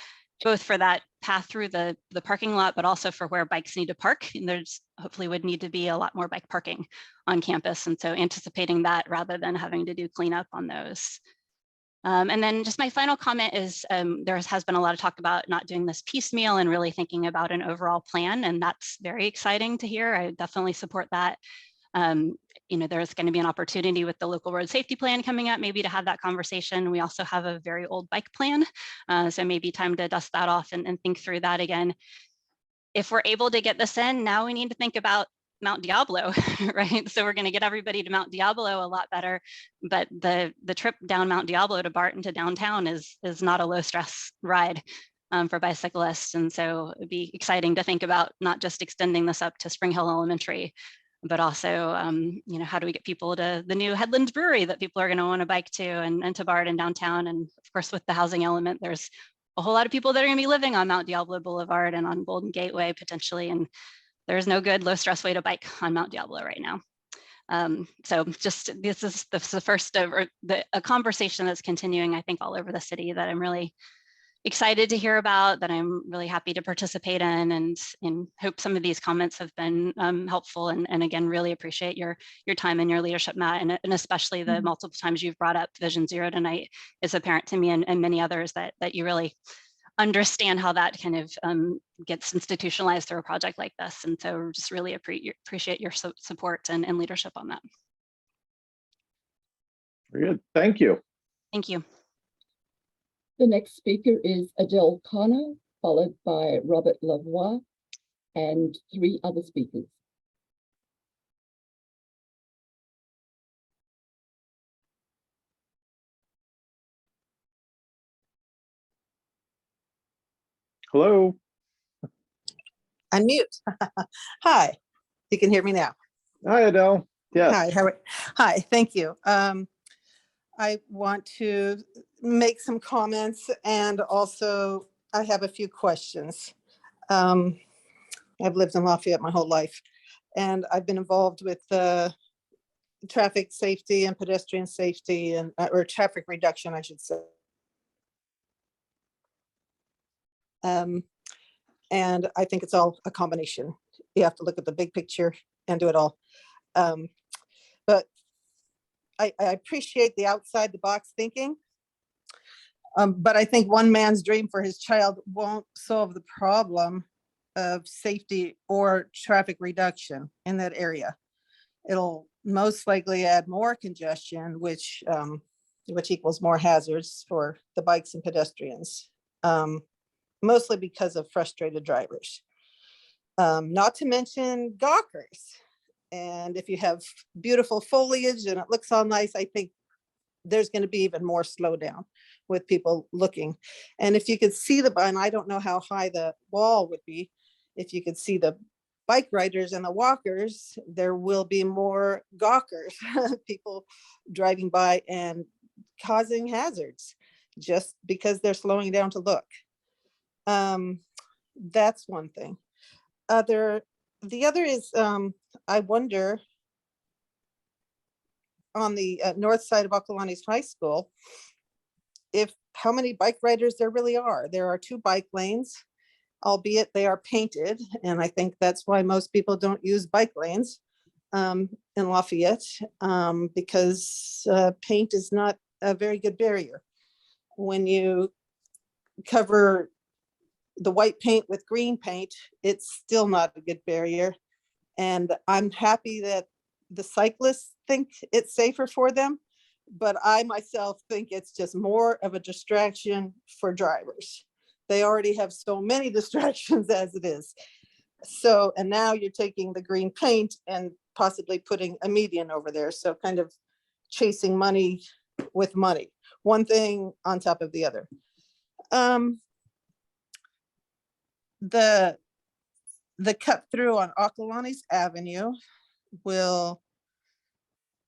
both for that path through the parking lot, but also for where bikes need to park. And there's hopefully would need to be a lot more bike parking on campus. And so anticipating that rather than having to do cleanup on those. And then just my final comment is there has been a lot of talk about not doing this piecemeal and really thinking about an overall plan. And that's very exciting to hear. I definitely support that. You know, there's going to be an opportunity with the local road safety plan coming up, maybe to have that conversation. We also have a very old bike plan. So maybe time to dust that off and think through that again. If we're able to get this in, now we need to think about Mount Diablo, right? So we're going to get everybody to Mount Diablo a lot better, but the trip down Mount Diablo to Barton to downtown is not a low stress ride for bicyclists. And so it'd be exciting to think about not just extending this up to Spring Hill Elementary, but also, you know, how do we get people to the new Headlands Brewery that people are going to want to bike to and to Barton downtown? And of course, with the housing element, there's a whole lot of people that are going to be living on Mount Diablo Boulevard and on Golden Gateway potentially. And there's no good low stress way to bike on Mount Diablo right now. So just this is the first of a conversation that's continuing, I think, all over the city that I'm really excited to hear about, that I'm really happy to participate in, and hope some of these comments have been helpful. And again, really appreciate your time and your leadership, Matt, and especially the multiple times you've brought up Vision Zero tonight. It's apparent to me and many others that you really understand how that kind of gets institutionalized through a project like this. And so just really appreciate your support and leadership on that. Very good. Thank you. Thank you. The next speaker is Adele Connor, followed by Robert Lavoie and 3 other speakers. Hello. Unmute. Hi, you can hear me now. Hi, Adele. Yes. Hi, hi, thank you. I want to make some comments, and also I have a few questions. I've lived in Lafayette my whole life, and I've been involved with traffic safety and pedestrian safety, and or traffic reduction, I should say. And I think it's all a combination. You have to look at the big picture and do it all. But I appreciate the outside the box thinking. But I think one man's dream for his child won't solve the problem of safety or traffic reduction in that area. It'll most likely add more congestion, which equals more hazards for the bikes and pedestrians. Mostly because of frustrated drivers. Not to mention gawkers. And if you have beautiful foliage and it looks all nice, I think there's going to be even more slowdown with people looking. And if you could see and I don't know how high the wall would be, if you could see the bike riders and the walkers, there will be more gawkers, people driving by and causing hazards just because they're slowing down to look. That's one thing. The other is, I wonder on the north side of Ocalanes High School, how many bike riders there really are. There are 2 bike lanes, albeit they are painted. And I think that's why most people don't use bike lanes in Lafayette, because paint is not a very good barrier. When you cover the white paint with green paint, it's still not a good barrier. And I'm happy that the cyclists think it's safer for them, but I myself think it's just more of a distraction for drivers. They already have so many distractions as it is. So, and now you're taking the green paint and possibly putting a median over there. So kind of chasing money with money, one thing on top of the other. The cut through on Ocalanes Avenue will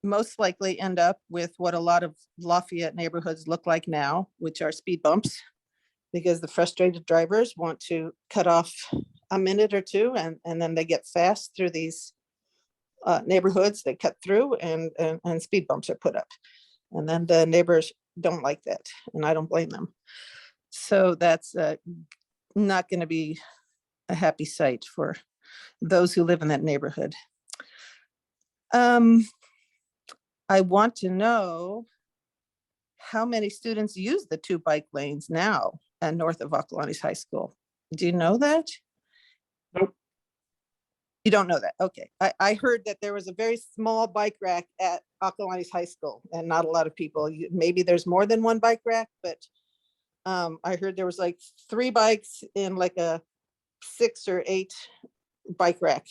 most likely end up with what a lot of Lafayette neighborhoods look like now, which are speed bumps, because the frustrated drivers want to cut off a minute or 2, and then they get fast through these neighborhoods. They cut through and speed bumps are put up. And then the neighbors don't like that, and I don't blame them. So that's not going to be a happy sight for those who live in that neighborhood. I want to know how many students use the 2 bike lanes now north of Ocalawanis High School? Do you know that? Nope. You don't know that? Okay. I heard that there was a very small bike rack at Ocalawanis High School and not a lot of people. Maybe there's more than 1 bike rack, but I heard there was like 3 bikes in like a 6 or 8 bike rack.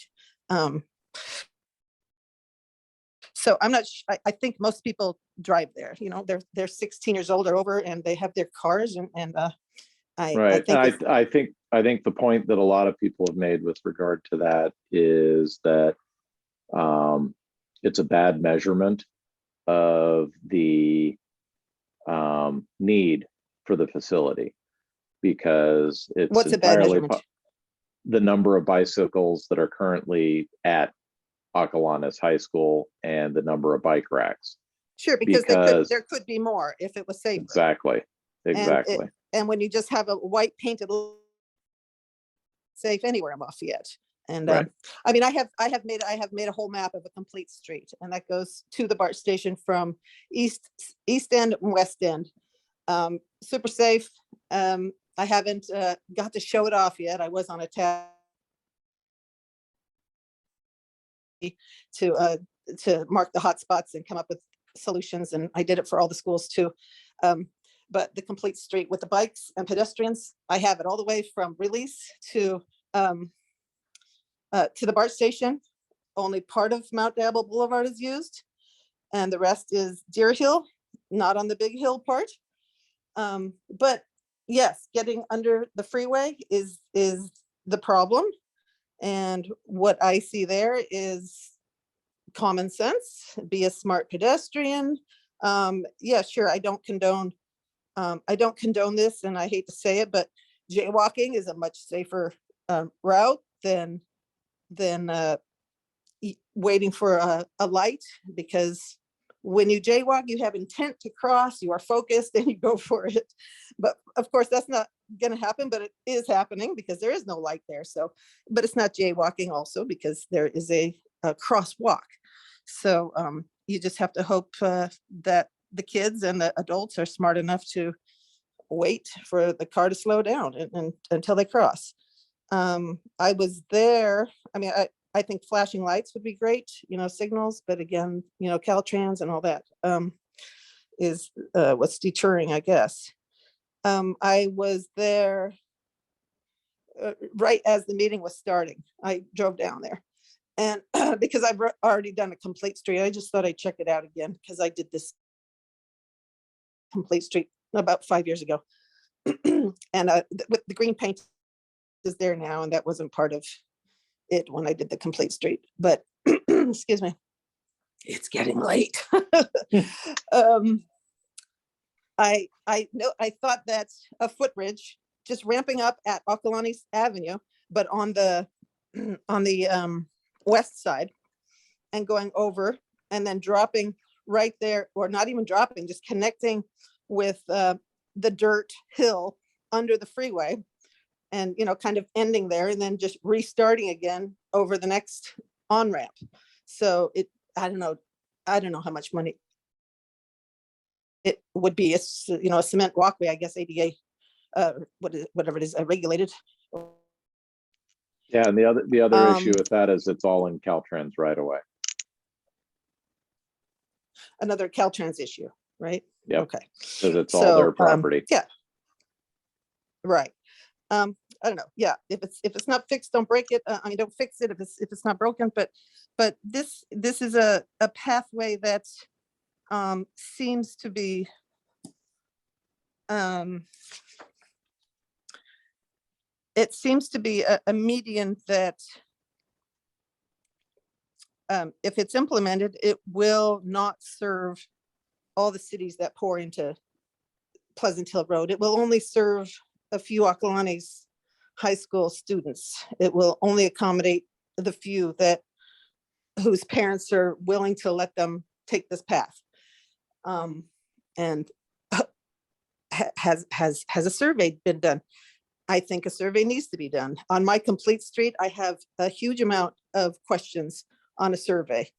So I'm not, I think most people drive there, you know, they're 16 years old or over and they have their cars and Right. I think the point that a lot of people have made with regard to that is that it's a bad measurement of the need for the facility, because it's what's a bad entirely measurement? The number of bicycles that are currently at Ocalawanis High School and the number of bike racks. Sure, because there could be more if it was safer. Exactly. And when you just have a white painted safe anywhere in Lafayette. And Right. I mean, I have made a whole map of a complete street, and that goes to the BART station from east end and west end. Super safe. I haven't got to show it off yet. I was on a tab to mark the hot spots and come up with solutions, and I did it for all the schools too. But the complete street with the bikes and pedestrians, I have it all the way from Release to the BART station. Only part of Mount Dabble Boulevard is used, and the rest is Deer Hill, not on the Big Hill part. But yes, getting under the freeway is the problem. And what I see there is common sense, be a smart pedestrian. Yeah, sure, I don't condone this, and I hate to say it, but jaywalking is a much safer route than waiting for a light, because when you jaywalk, you have intent to cross, you are focused and you go for it. But of course, that's not going to happen, but it is happening because there is no light there. So, but it's not jaywalking also because there is a crosswalk. So you just have to hope that the kids and the adults are smart enough to wait for the car to slow down and until they cross. I was there. I mean, I think flashing lights would be great, you know, signals, but again, you know, Caltrans and all that is what's deterring, I guess. I was there right as the meeting was starting. I drove down there, and because I've already done a complete street, I just thought I'd check it out again because I did this complete street about 5 years ago. And with the green paint is there now, and that wasn't part of it when I did the complete street, but excuse me, it's getting late. I thought that a footbridge just ramping up at Ocalawanis Avenue, but on the west side and going over and then dropping right there, or not even dropping, just connecting with the dirt hill under the freeway, and you know, kind of ending there and then just restarting again over the next on ramp. So I don't know how much money it would be. It's, you know, a cement walkway, I guess, ADA, whatever it is, regulated. Yeah, and the other issue with that is it's all in Caltrans right away. Another Caltrans issue, right? Yeah. Okay. Because it's all their property. Yeah. Right. I don't know. Yeah. If it's not fixed, don't break it. I mean, don't fix it if it's not broken. But this is a pathway that seems to be it seems to be a median that if it's implemented, it will not serve all the cities that pour into Pleasant Hill Road. It will only serve a few Ocalawanis High School students. It will only accommodate the few whose parents are willing to let them take this path. And has a survey been done? I think a survey needs to be done. On my complete street, I have a huge amount of questions on a survey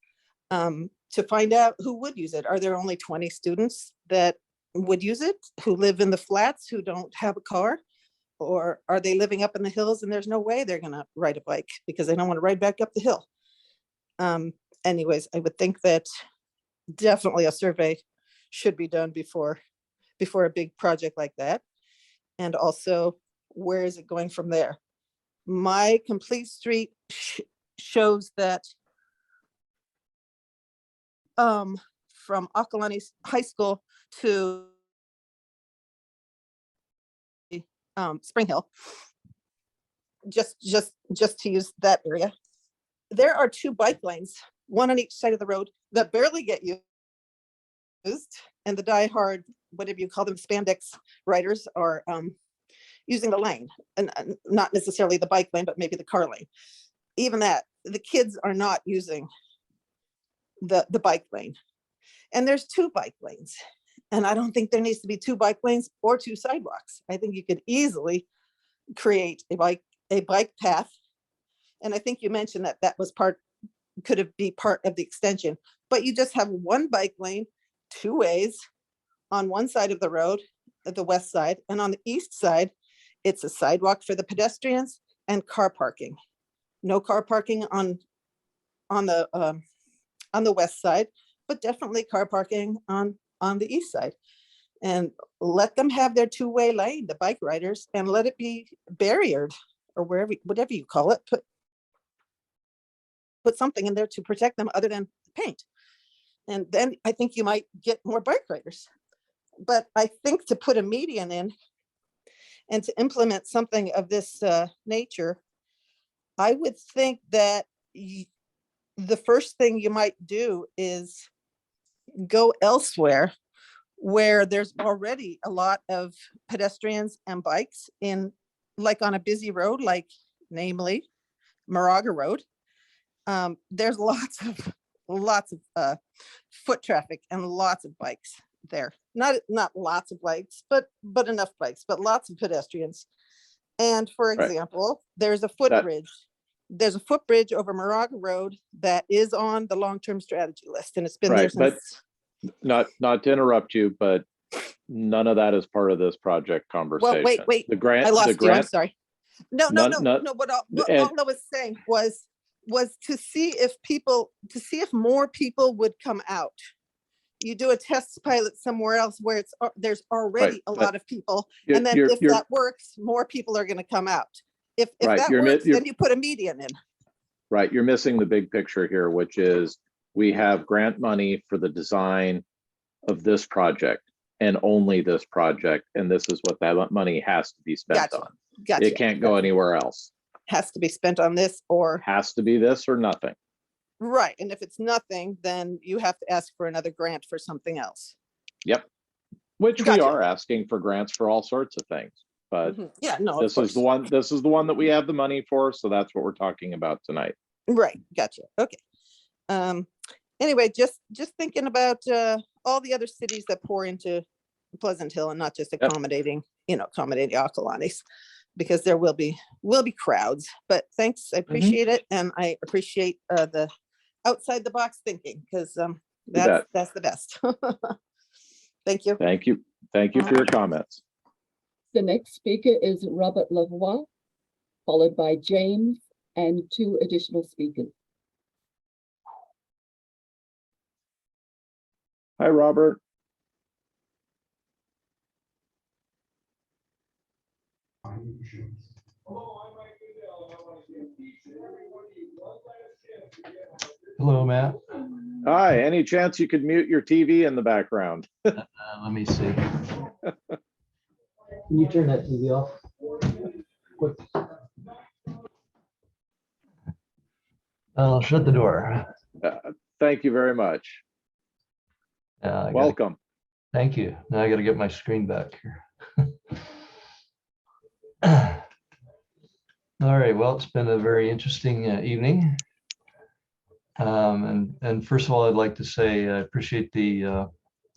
to find out who would use it. Are there only 20 students that would use it, who live in the flats, who don't have a car? Or are they living up in the hills and there's no way they're gonna ride a bike because they don't want to ride back up the hill? Anyways, I would think that definitely a survey should be done before a big project like that. And also, where is it going from there? My complete street shows that from Akalani High School to Spring Hill, just to use that area, there are 2 bike lanes, one on each side of the road, that barely get used, and the diehard, whatever you call them, spandex riders are using the lane, and not necessarily the bike lane, but maybe the car lane. Even that, the kids are not using the bike lane. And there's 2 bike lanes. And I don't think there needs to be 2 bike lanes or 2 sidewalks. I think you could easily create a bike path. And I think you mentioned that was could be part of the extension, but you just have 1 bike lane, 2 ways on one side of the road, at the west side, and on the east side, it's a sidewalk for the pedestrians and car parking. No car parking on the west side, but definitely car parking on the east side. And let them have their 2-way lane, the bike riders, and let it be barriered or whatever you call it. Put something in there to protect them other than paint. And then I think you might get more bike riders. But I think to put a median in and to implement something of this nature, I would think that the first thing you might do is go elsewhere where there's already a lot of pedestrians and bikes in, like on a busy road, like namely Moraga Road. There's lots of foot traffic and lots of bikes there. Not lots of bikes, but enough bikes, but lots of pedestrians. And for example, there's a footbridge. There's a footbridge over Moraga Road that is on the long-term strategy list, and it's been there since. But not to interrupt you, but none of that is part of this project conversation. Well, wait. The grant. I lost the you. I'm grant, sorry. No. What all I was saying was to see if more people would come out. You do a test pilot somewhere else where there's already a lot of people, and then if that works, more people are going to come out. If that works, then you put a median in. Right, you're missing the big picture here, which is we have grant money for the design of this project and only this project, and this is what that money has to be spent on. Gotcha. It can't go anywhere else. Has to be spent on this, or has to be this or nothing. Right, and if it's nothing, then you have to ask for another grant for something else. Yep, which we are asking for grants for all sorts of things, but yeah, no, this is the one. This is the one that we have the money for, so that's what we're talking about tonight. Right, gotcha. Okay. Anyway, just thinking about all the other cities that pour into Pleasant Hill, and not just accommodating Acalanes, because there will be crowds. But thanks, I appreciate it, and I appreciate the outside the box thinking, because that's the best. Thank you. Thank you for your comments. The next speaker is Robert Lavoie, followed by James and 2 additional speakers. Hi, Robert. Hello, Matt. Hi, any chance you could mute your TV in the background? Let me see. Can you turn that TV off? Quick. I'll shut the door. Thank you very much. Welcome. Thank you. Now I got to get my screen back here. All right. Well, it's been a very interesting evening. And first of all, I'd like to say I appreciate the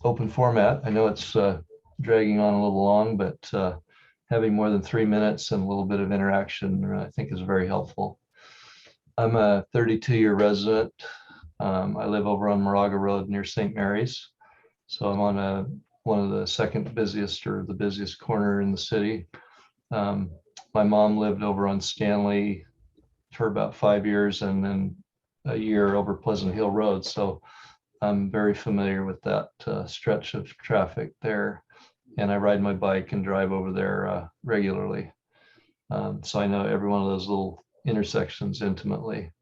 open format. I know it's dragging on a little long, but having more than 3 minutes and a little bit of interaction, I think is very helpful. I'm a 32-year resident. I live over on Moraga Road near St. Mary's. So I'm on a one of the second busiest or the busiest corner in the city. My mom lived over on Stanley for about 5 years and then a year over Pleasant Hill Road. So I'm very familiar with that stretch of traffic there. And I ride my bike and drive over there regularly. So I know every one of those little intersections intimately.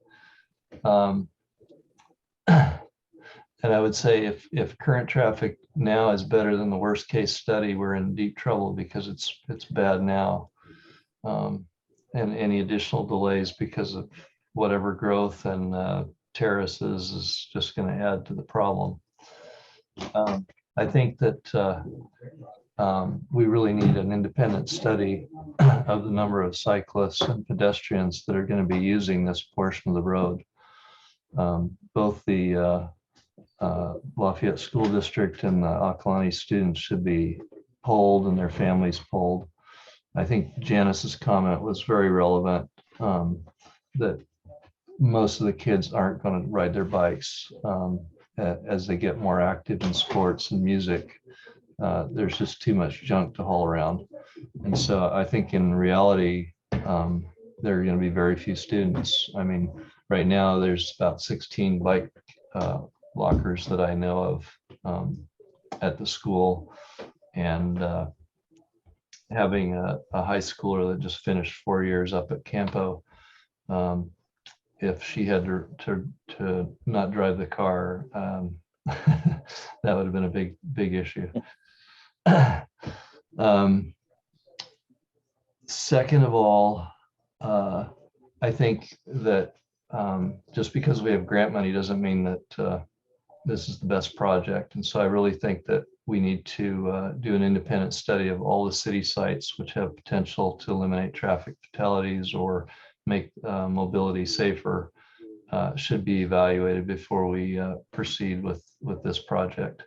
And I would say if current traffic now is better than the worst case study, we're in deep trouble because it's bad now. And any additional delays because of whatever growth and terraces is just going to add to the problem. I think that we really need an independent study of the number of cyclists and pedestrians that are going to be using this portion of the road. Both the Lafayette School District and the Akalani students should be polled and their families polled. I think Janice's comment was very relevant, that most of the kids aren't going to ride their bikes as they get more active in sports and music. There's just too much junk to haul around. And so I think in reality, there are going to be very few students. I mean, right now there's about 16 bike lockers that I know of at the school. And having a high schooler that just finished 4 years up at Campo, if she had to not drive the car, that would have been a big issue. Second of all, I think that just because we have grant money doesn't mean that this is the best project. And so I really think that we need to do an independent study of all the city sites which have potential to eliminate traffic fatalities or make mobility safer, should be evaluated before we proceed with this project.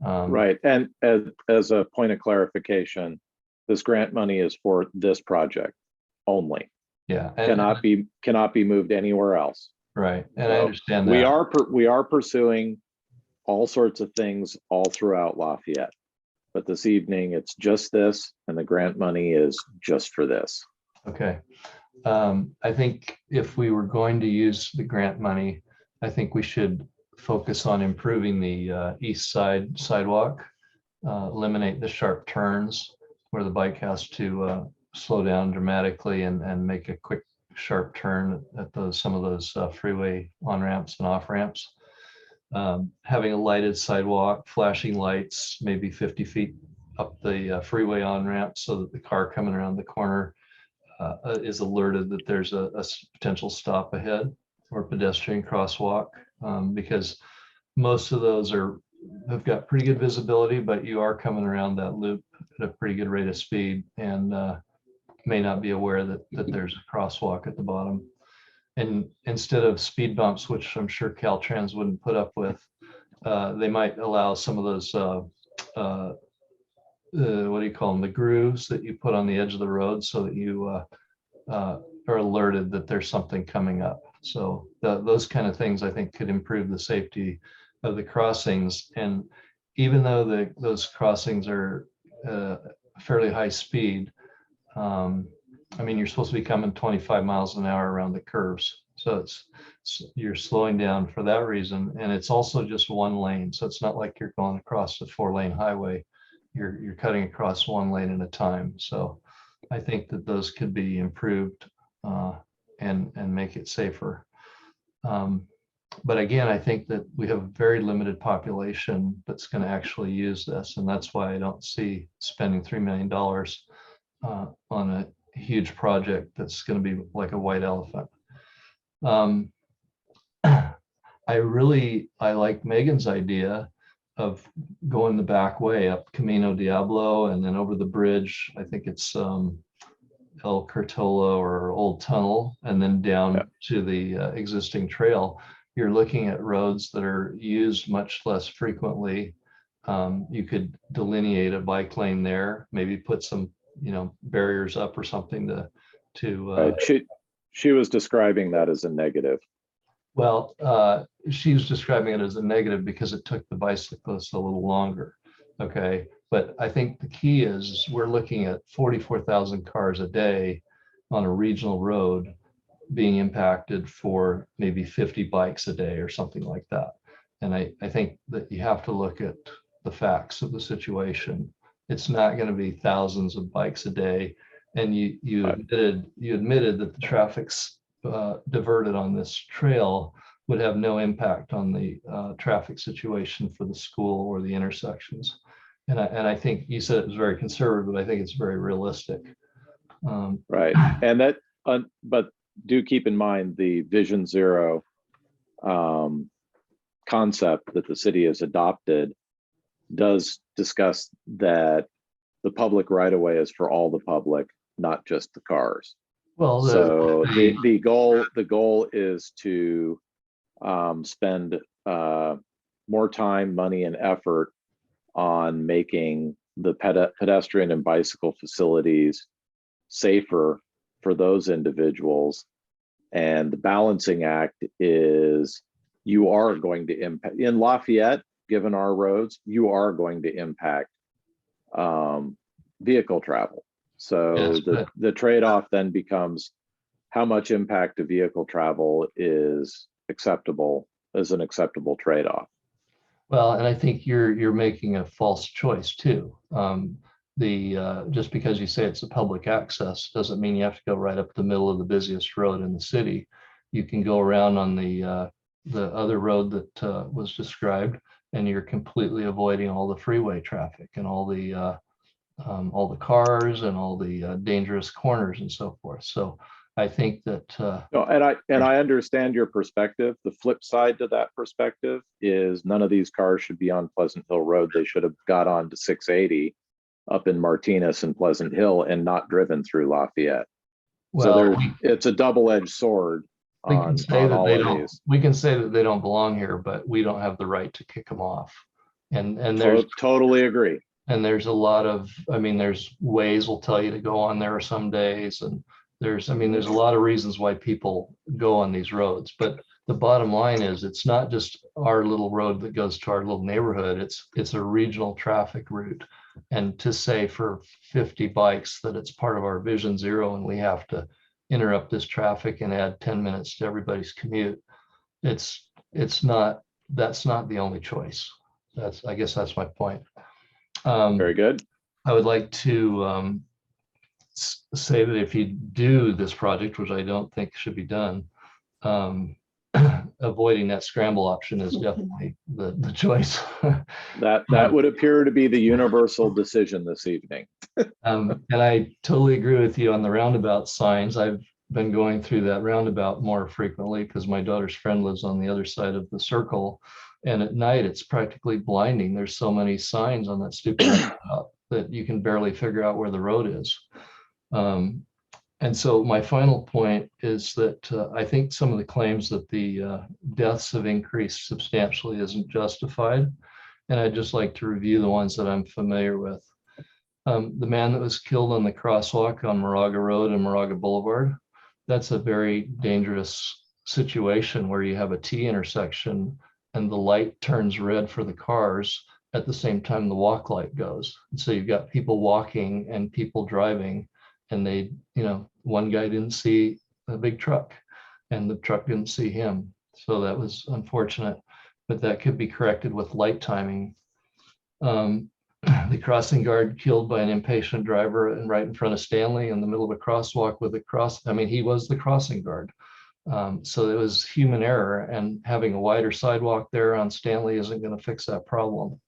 Right, and as a point of clarification, this grant money is for this project only. Yeah, cannot be moved anywhere else. Right, and I understand we that. we are pursuing all sorts of things all throughout Lafayette, but this evening it's just this, and the grant money is just for this. Okay, I think if we were going to use the grant money, I think we should focus on improving the east side sidewalk, eliminate the sharp turns where the bike has to slow down dramatically and make a quick sharp turn at some of those freeway on-ramps and off-ramps. Having a lighted sidewalk, flashing lights, maybe 50 feet up the freeway on-ramp so that the car coming around the corner is alerted that there's a potential stop ahead or pedestrian crosswalk, because most of those have got pretty good visibility, but you are coming around that loop at a pretty good rate of speed and may not be aware that there's a crosswalk at the bottom. And instead of speed bumps, which I'm sure Caltrans wouldn't put up with, they might allow some of those, what do you call them, the grooves that you put on the edge of the road so that you are alerted that there's something coming up. So those kind of things I think could improve the safety of the crossings. And even though those crossings are fairly high speed, I mean, you're supposed to be coming 25 miles an hour around the curves. So you're slowing down for that reason. And it's also just one lane. So it's not like you're going across a 4-lane highway. You're cutting across one lane at a time. So I think that those could be improved and make it safer. But again, I think that we have a very limited population that's going to actually use this. And that's why I don't see spending $3 million on a huge project that's going to be like a white elephant. I like Megan's idea of going the back way up Camino Diablo and then over the bridge. I think it's El Cartola or Old Tunnel, and then down to the existing trail. You're looking at roads that are used much less frequently. You could delineate a bike lane there, maybe put some barriers up or something to she was describing that as a negative. Well, she was describing it as a negative because it took the bicyclists a little longer. Okay, but I think the key is we're looking at 44,000 cars a day on a regional road being impacted for maybe 50 bikes a day or something like that. And I think that you have to look at the facts of the situation. It's not going to be thousands of bikes a day. And you admitted that the traffic's diverted on this trail would have no impact on the traffic situation for the school or the intersections. And I think you said it was very conservative, but I think it's very realistic. Right. And that, but do keep in mind the Vision Zero concept that the city has adopted does discuss that the public right of way is for all the public, not just the cars. Well, so the goal is to spend more time, money, and effort on making the pedestrian and bicycle facilities safer for those individuals. And the balancing act is you are going to impact, in Lafayette, given our roads, you are going to impact vehicle travel. So yes, the trade-off then becomes how much impact to vehicle travel is acceptable as an acceptable trade-off. Well, and I think you're making a false choice too. Just because you say it's a public access doesn't mean you have to go right up the middle of the busiest road in the city. You can go around on the other road that was described, and you're completely avoiding all the freeway traffic and all the cars and all the dangerous corners and so forth. So I think that no, and I understand your perspective. The flip side to that perspective is none of these cars should be on Pleasant Hill Road. They should have got on to 680 up in Martinez and Pleasant Hill and not driven through Lafayette. Well, so it's a double-edged sword on all of these. We can say that they don't belong here, but we don't have the right to kick them off. And there's totally agree. And there's a lot of, I mean, there's Waze will tell you to go on there some days, and there's a lot of reasons why people go on these roads. But the bottom line is it's not just our little road that goes to our little neighborhood. It's a regional traffic route. And to say for 50 bikes that it's part of our Vision Zero and we have to interrupt this traffic and add 10 minutes to everybody's commute, that's not the only choice. I guess that's my point. Very good. I would like to say that if you do this project, which I don't think should be done, avoiding that scramble option is definitely the choice. that would appear to be the universal decision this evening. And I totally agree with you on the roundabout signs. I've been going through that roundabout more frequently because my daughter's friend lives on the other side of the circle. And at night, it's practically blinding. There's so many signs on that stupid roundabout that you can barely figure out where the road is. And so my final point is that I think some of the claims that the deaths have increased substantially isn't justified. And I'd just like to review the ones that I'm familiar with. The man that was killed on the crosswalk on Moraga Road and Moraga Boulevard, that's a very dangerous situation where you have a T intersection and the light turns red for the cars at the same time the walk light goes. And so you've got people walking and people driving, and they, one guy didn't see a big truck and the truck didn't see him. So that was unfortunate, but that could be corrected with light timing. The crossing guard killed by an impatient driver and right in front of Stanley in the middle of a crosswalk with he was the crossing guard. So it was human error, and having a wider sidewalk there on Stanley isn't going to fix that problem.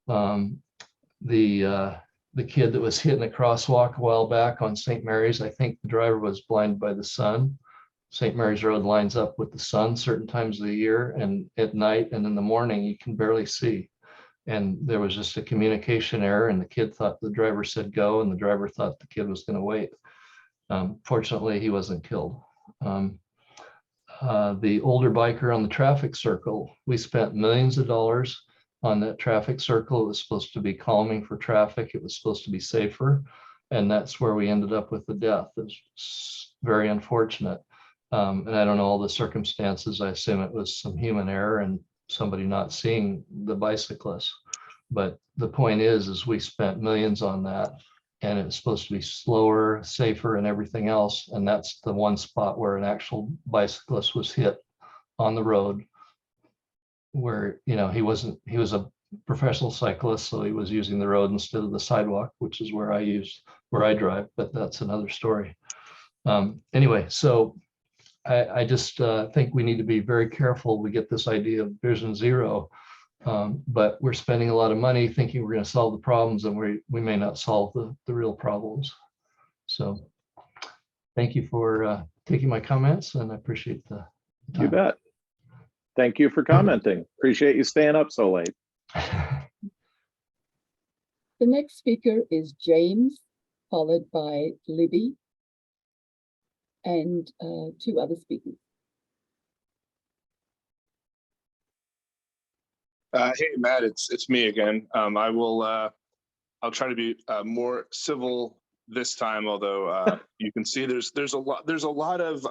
The kid that was hit in a crosswalk a while back on St. Mary's, I think the driver was blinded by the sun. St. Mary's Road lines up with the sun certain times of the year, and at night and in the morning you can barely see. And there was just a communication error, and the kid thought the driver said go, and the driver thought the kid was going to wait. Fortunately, he wasn't killed. The older biker on the traffic circle, we spent millions of dollars on that traffic circle. It was supposed to be calming for traffic. It was supposed to be safer. And that's where we ended up with the death. It's very unfortunate. And I don't know all the circumstances. I assume it was some human error and somebody not seeing the bicyclist. But the point is we spent millions on that, and it's supposed to be slower, safer, and everything else. And that's the one spot where an actual bicyclist was hit on the road, where, you know, he was a professional cyclist, so he was using the road instead of the sidewalk, which is where I drive, but that's another story. Anyway, so I just think we need to be very careful. We get this idea of vision zero, but we're spending a lot of money thinking we're going to solve the problems, and we may not solve the real problems. So thank you for taking my comments, and I appreciate the time. You bet. Thank you for commenting. Appreciate you staying up so late. The next speaker is James, followed by Libby, and two other speakers. Hey, Matt, it's me again. I'll try to be more civil this time, although you can see there's a lot of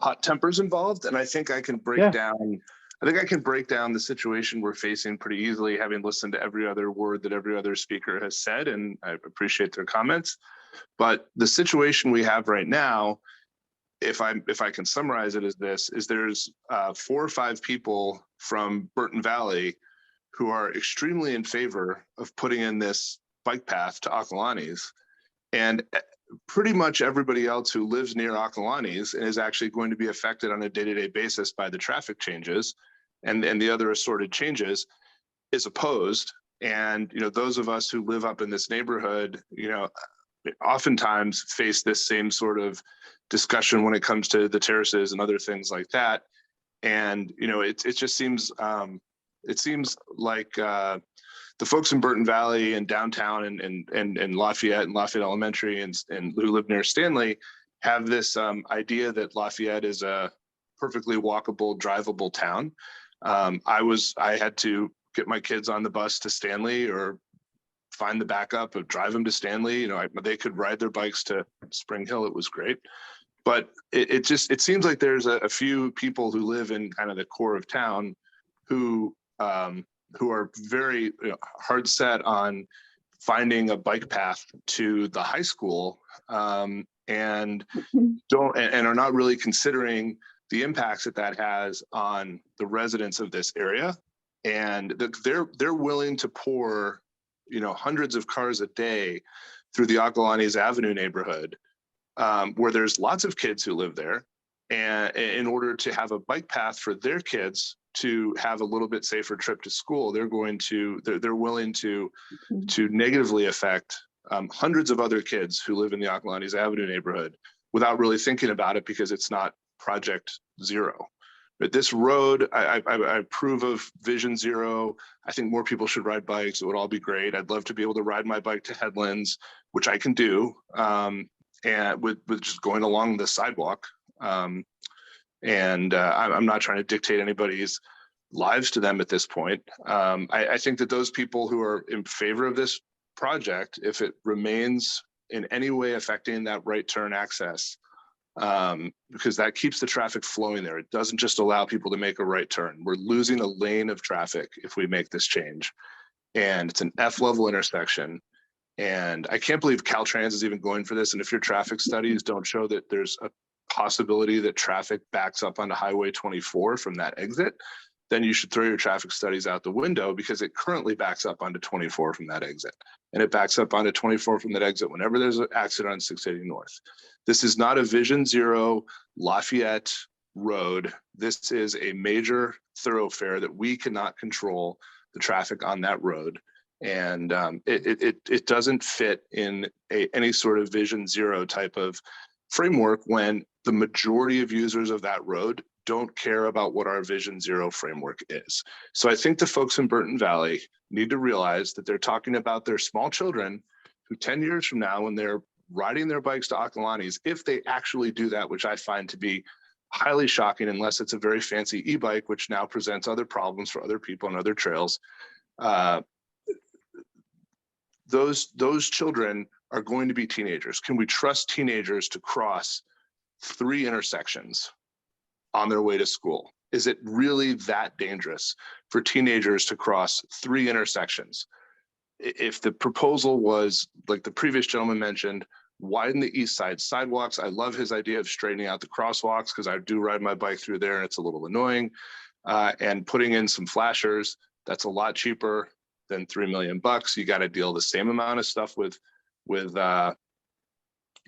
hot tempers involved, and I think I can break down. I think I can break down the situation we're facing pretty easily, having listened to every other word that every other speaker has said, and I appreciate their comments. But the situation we have right now, if I can summarize it as this, is there's 4 or 5 people from Burton Valley who are extremely in favor of putting in this bike path to Acalanes, and pretty much everybody else who lives near Acalanes and is actually going to be affected on a day-to-day basis by the traffic changes and the other assorted changes is opposed. And, you know, those of us who live up in this neighborhood, you know, oftentimes face this same sort of discussion when it comes to the terraces and other things like that. And, you know, it just seems, it seems like the folks in Burton Valley and downtown and Lafayette and Lafayette Elementary and who live near Stanley have this idea that Lafayette is a perfectly walkable, drivable town. I had to get my kids on the bus to Stanley or find the backup or drive them to Stanley. You know, they could ride their bikes to Spring Hill. It was great. But it seems like there's a few people who live in kind of the core of town who are very hard set on finding a bike path to the high school, and are not really considering the impacts that has on the residents of this area, and that they're willing to pour, you know, hundreds of cars a day through the Acalanes Avenue neighborhood, where there's lots of kids who live there, and in order to have a bike path for their kids to have a little bit safer trip to school, they're willing to negatively affect hundreds of other kids who live in the Acalanes Avenue neighborhood without really thinking about it, because it's not Project Zero. But this road, I approve of Vision Zero. I think more people should ride bikes. It would all be great. I'd love to be able to ride my bike to Headlands, which I can do, and with just going along the sidewalk. I'm not trying to dictate anybody's lives to them at this point. I think that those people who are in favor of this project, if it remains in any way affecting that right turn access, because that keeps the traffic flowing there. It doesn't just allow people to make a right turn. We're losing a lane of traffic if we make this change. And it's an F-level intersection. And I can't believe Caltrans is even going for this. And if your traffic studies don't show that there's a possibility that traffic backs up onto Highway 24 from that exit, then you should throw your traffic studies out the window, because it currently backs up onto 24 from that exit. And it backs up onto 24 from that exit whenever there's an accident on 680 North. This is not a Vision Zero Lafayette road. This is a major thoroughfare that we cannot control the traffic on that road. And it doesn't fit in any sort of Vision Zero type of framework when the majority of users of that road don't care about what our Vision Zero framework is. So I think the folks in Burton Valley need to realize that they're talking about their small children who 10 years from now, when they're riding their bikes to Acalanes, if they actually do that, which I find to be highly shocking, unless it's a very fancy e-bike, which now presents other problems for other people on other trails, those children are going to be teenagers. Can we trust teenagers to cross 3 intersections on their way to school? Is it really that dangerous for teenagers to cross 3 intersections? If the proposal was, like the previous gentleman mentioned, widen the east side sidewalks. I love his idea of straightening out the crosswalks because I do ride my bike through there and it's a little annoying. And putting in some flashers, that's a lot cheaper than $3 million. You got to deal the same amount of stuff with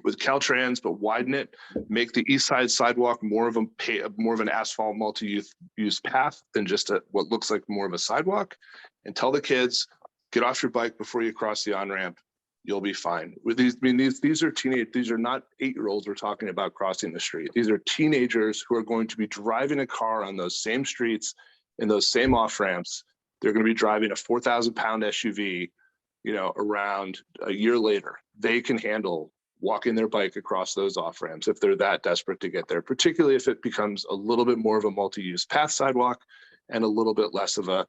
Caltrans, but widen it, make the east side sidewalk more of an asphalt multi-use path than just what looks like more of a sidewalk, and tell the kids, get off your bike before you cross the on-ramp. You'll be fine. With these, I mean, these are teenage, these are not 8-year-olds we're talking about crossing the street. These are teenagers who are going to be driving a car on those same streets in those same off-ramps. They're going to be driving a 4,000-pound SUV, you know, around a year later. They can handle walking their bike across those off-ramps if they're that desperate to get there, particularly if it becomes a little bit more of a multi-use path sidewalk and a little bit less of a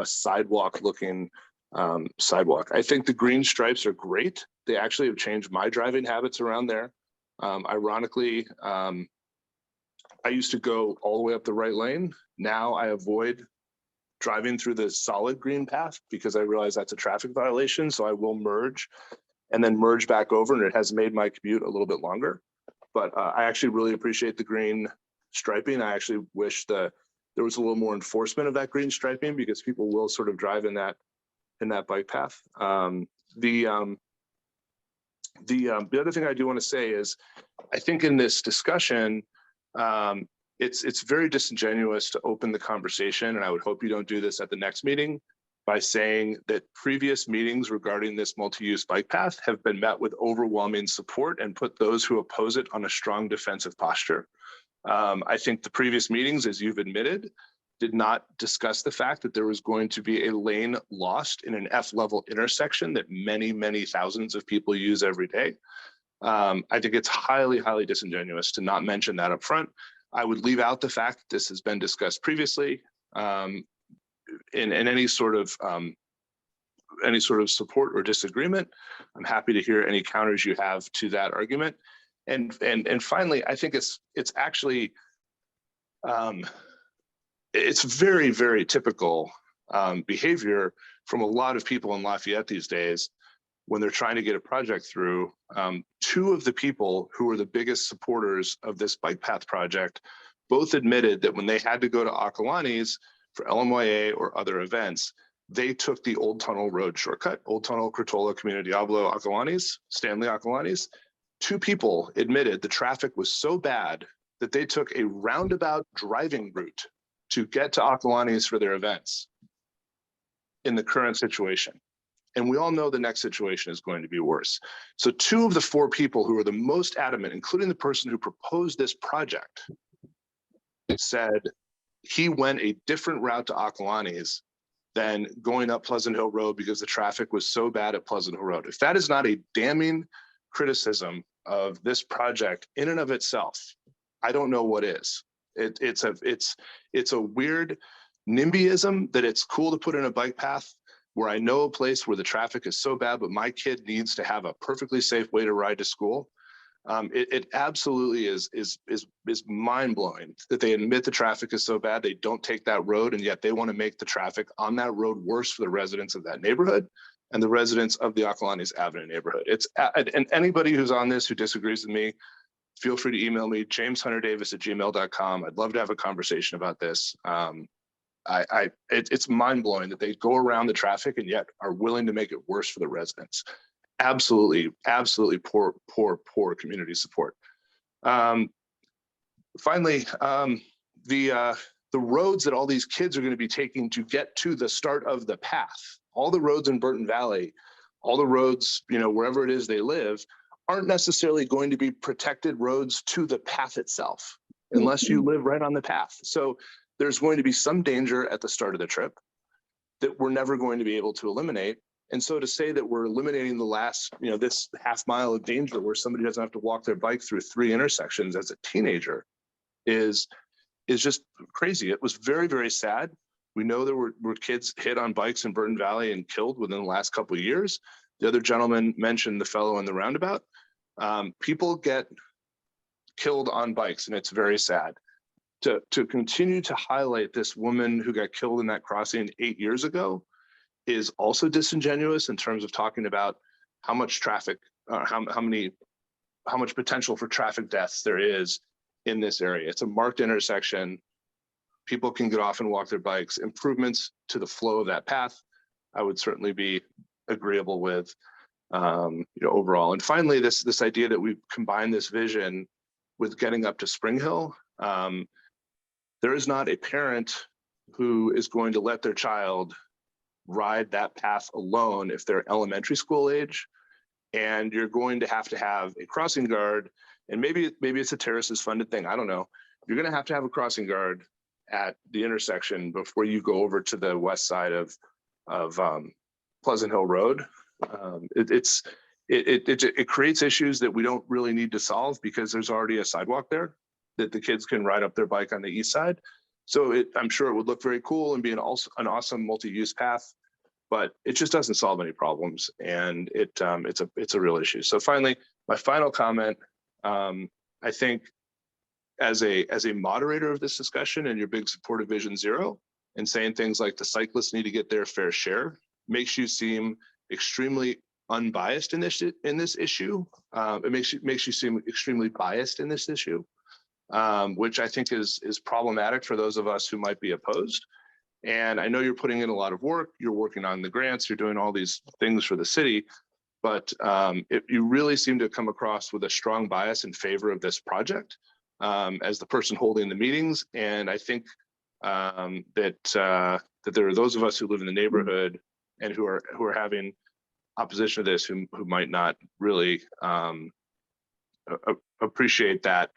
sidewalk looking sidewalk. I think the green stripes are great. They actually have changed my driving habits around there. Ironically, I used to go all the way up the right lane. Now I avoid driving through the solid green path because I realize that's a traffic violation. So I will merge and then merge back over, and it has made my commute a little bit longer. But I actually really appreciate the green striping. I actually wish that there was a little more enforcement of that green striping because people will sort of drive in that bike path. The other thing I do want to say is, I think in this discussion, it's very disingenuous to open the conversation, and I would hope you don't do this at the next meeting, by saying that previous meetings regarding this multi-use bike path have been met with overwhelming support and put those who oppose it on a strong defensive posture. I think the previous meetings, as you've admitted, did not discuss the fact that there was going to be a lane lost in an F-level intersection that many, many thousands of people use every day. I think it's highly, highly disingenuous to not mention that up front. I would leave out the fact that this has been discussed previously. In any sort of support or disagreement, I'm happy to hear any counters you have to that argument. And finally, I think it's actually it's very, very typical behavior from a lot of people in Lafayette these days when they're trying to get a project through. 2 of the people who are the biggest supporters of this bike path project both admitted that when they had to go to Akalani's for LMYA or other events, they took the Old Tunnel Road shortcut, Old Tunnel, Crotola, Community Diablo, Akalani's, Stanley Akalani's. 2 people admitted the traffic was so bad that they took a roundabout driving route to get to Akalani's for their events in the current situation. And we all know the next situation is going to be worse. So 2 of the 4 people who are the most adamant, including the person who proposed this project, said he went a different route to Akalani's than going up Pleasant Hill Road because the traffic was so bad at Pleasant Hill Road. If that is not a damning criticism of this project in and of itself, I don't know what is. It's a weird NIMBYism that it's cool to put in a bike path where I know a place where the traffic is so bad, but my kid needs to have a perfectly safe way to ride to school. It absolutely is mind-blowing that they admit the traffic is so bad they don't take that road, and yet they want to make the traffic on that road worse for the residents of that neighborhood and the residents of the Akalani's Avenue neighborhood. And anybody who's on this who disagrees with me, feel free to email me, jameshunterdavis@gmail.com. I'd love to have a conversation about this. It's mind-blowing that they go around the traffic and yet are willing to make it worse for the residents. Absolutely poor community support. Finally, the roads that all these kids are going to be taking to get to the start of the path, all the roads in Burton Valley, all the roads, you know, wherever it is they live, aren't necessarily going to be protected roads to the path itself, unless you live right on the path. So there's going to be some danger at the start of the trip that we're never going to be able to eliminate. And so to say that we're eliminating the last, you know, this half mile of danger where somebody doesn't have to walk their bike through 3 intersections as a teenager is just crazy. It was very, very sad. We know there were kids hit on bikes in Burton Valley and killed within the last couple of years. The other gentleman mentioned the fellow in the roundabout. People get killed on bikes, and it's very sad. to continue to highlight this woman who got killed in that crossing 8 years ago is also disingenuous in terms of talking about how much traffic, how much potential for traffic deaths there is in this area. It's a marked intersection. People can get off and walk their bikes. Improvements to the flow of that path, I would certainly be agreeable with, overall. And finally, this idea that we combine this vision with getting up to Spring Hill. There is not a parent who is going to let their child ride that path alone if they're elementary school age. And you're going to have a crossing guard, and maybe it's a terraces funded thing, I don't know. You're going to have a crossing guard at the intersection before you go over to the west side of Pleasant Hill Road. It creates issues that we don't really need to solve because there's already a sidewalk there that the kids can ride up their bike on the east side. So I'm sure it would look very cool and be an awesome multi-use path, but it just doesn't solve any problems, and it's a real issue. So finally, my final comment, I think as a moderator of this discussion and your big support of Vision Zero and saying things like the cyclists need to get their fair share makes you seem extremely unbiased in this issue. It makes you seem extremely biased in this issue, which I think is problematic for those of us who might be opposed. And I know you're putting in a lot of work, you're working on the grants, you're doing all these things for the city, but you really seem to come across with a strong bias in favor of this project as the person holding the meetings. And I think that there are those of us who live in the neighborhood and who are having opposition to this who might not really appreciate that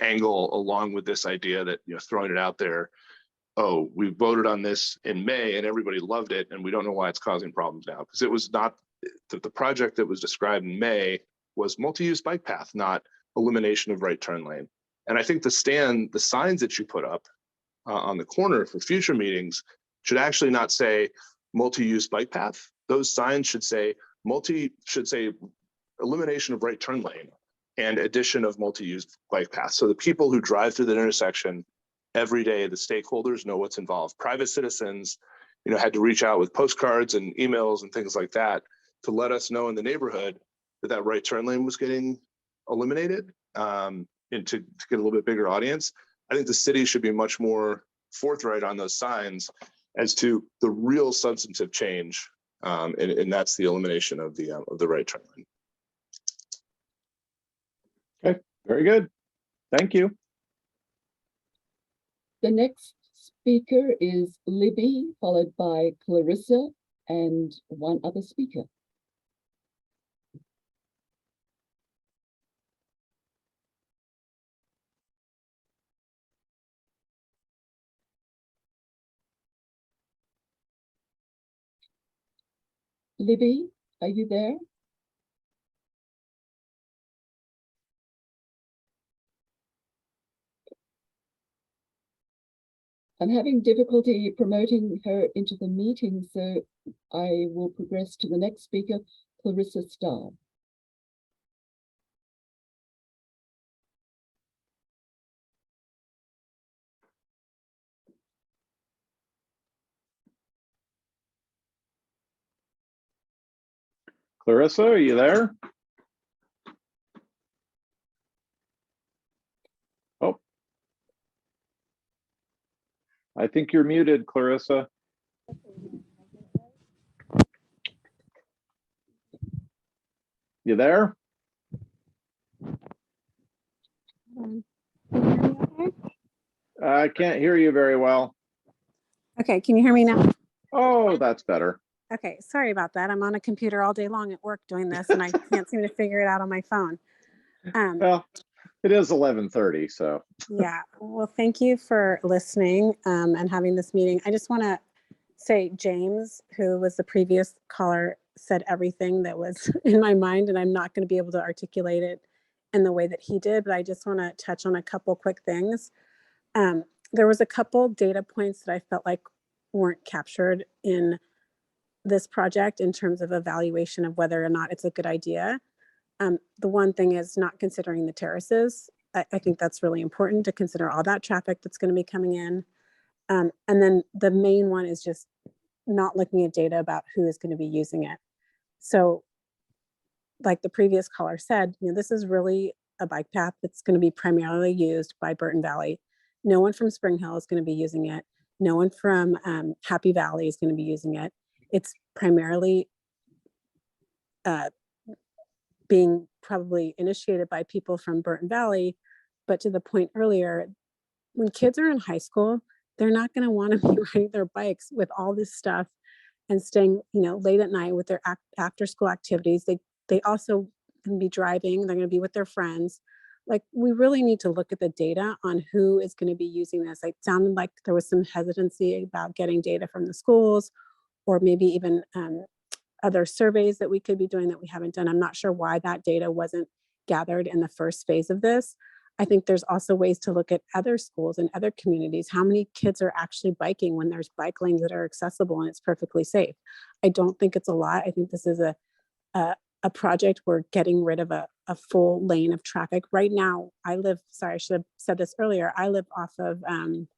angle, along with this idea that, throwing it out there, oh, we voted on this in May and everybody loved it, and we don't know why it's causing problems now. Because it was not, the project that was described in May was multi-use bike path, not elimination of right turn lane. And I think the signs that you put up on the corner for future meetings should actually not say multi-use bike path. Those signs should say elimination of right turn lane and addition of multi-use bike path. So the people who drive through the intersection every day, the stakeholders know what's involved. Private citizens, had to reach out with postcards and emails and things like that to let us know in the neighborhood that right turn lane was getting eliminated, and to get a little bit bigger audience. I think the city should be much more forthright on those signs as to the real substantive change, and that's the elimination of the right turn lane. Okay, very good. Thank you. The next speaker is Libby, followed by Clarissa and one other speaker. Libby, are you there? I'm having difficulty promoting her into the meeting, so I will progress to the next speaker, Clarissa Starr. Clarissa, are you there? Oh, I think you're muted, Clarissa. You there? I can't hear you very well. Okay, can you hear me now? Oh, that's better. Okay, sorry about that. I'm on a computer all day long at work doing this and I can't seem to figure it out on my phone. Well, it is 11:30, so. Yeah, well, thank you for listening and having this meeting. I just want to say James, who was the previous caller, said everything that was in my mind, and I'm not going to be able to articulate it in the way that he did, but I just want to touch on a couple quick things. There was a couple data points that I felt like weren't captured in this project in terms of evaluation of whether or not it's a good idea. The one thing is not considering the terraces. I think that's really important to consider all that traffic that's going to be coming in. And then the main one is just not looking at data about who is going to be using it. So like the previous caller said, this is really a bike path that's going to be primarily used by Burton Valley. No one from Spring Hill is going to be using it. No one from Happy Valley is going to be using it. It's primarily being probably initiated by people from Burton Valley. But to the point earlier, when kids are in high school, they're not going to want to be riding their bikes with all this stuff and staying, late at night with their after school activities. They also can be driving. They're going to be with their friends. Like, we really need to look at the data on who is going to be using this. It sounded like there was some hesitancy about getting data from the schools, or maybe even other surveys that we could be doing that we haven't done. I'm not sure why that data wasn't gathered in the first phase of this. I think there's also ways to look at other schools and other communities. How many kids are actually biking when there's bike lanes that are accessible and it's perfectly safe? I don't think it's a lot. I think this is a project where getting rid of a full lane of traffic. Right now, I should have said this earlier. I live on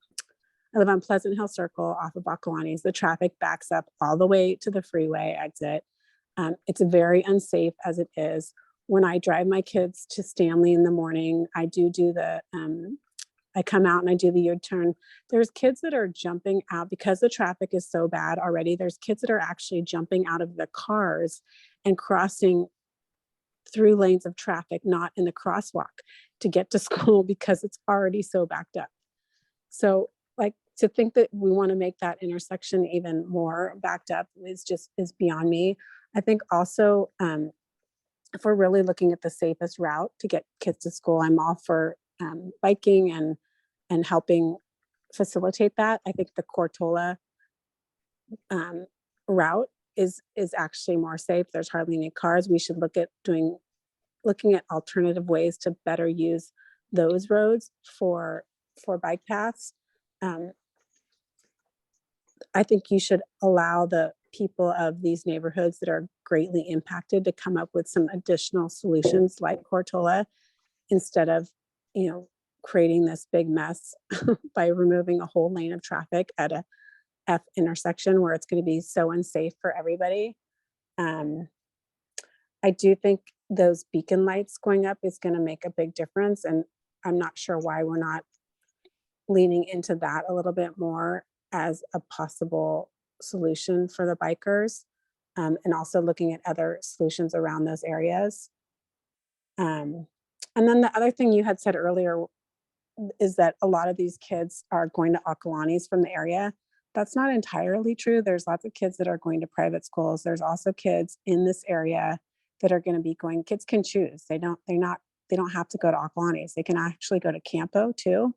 Pleasant Hill Circle off of Occolani's. The traffic backs up all the way to the freeway exit. It's very unsafe as it is. When I drive my kids to Stanley in the morning, I come out and I do the U-turn. There's kids that are jumping out because the traffic is so bad already. There's kids that are actually jumping out of the cars and crossing through lanes of traffic, not in the crosswalk, to get to school because it's already so backed up. So to think that we want to make that intersection even more backed up is beyond me. I think also, if we're really looking at the safest route to get kids to school, I'm all for biking and helping facilitate that. I think the Cortola route is actually more safe. There's hardly any cars. We should look at looking at alternative ways to better use those roads for bike paths. I think you should allow the people of these neighborhoods that are greatly impacted to come up with some additional solutions like Cortola, instead of, creating this big mess by removing a whole lane of traffic at a F intersection where it's going to be so unsafe for everybody. I do think those beacon lights going up is going to make a big difference. And I'm not sure why we're not leaning into that a little bit more as a possible solution for the bikers, and also looking at other solutions around those areas. And then the other thing you had said earlier is that a lot of these kids are going to Occolani's from the area. That's not entirely true. There's lots of kids that are going to private schools. There's also kids in this area that are going to be going. Kids can choose. They don't have to go to Occolani's. They can actually go to Campo too.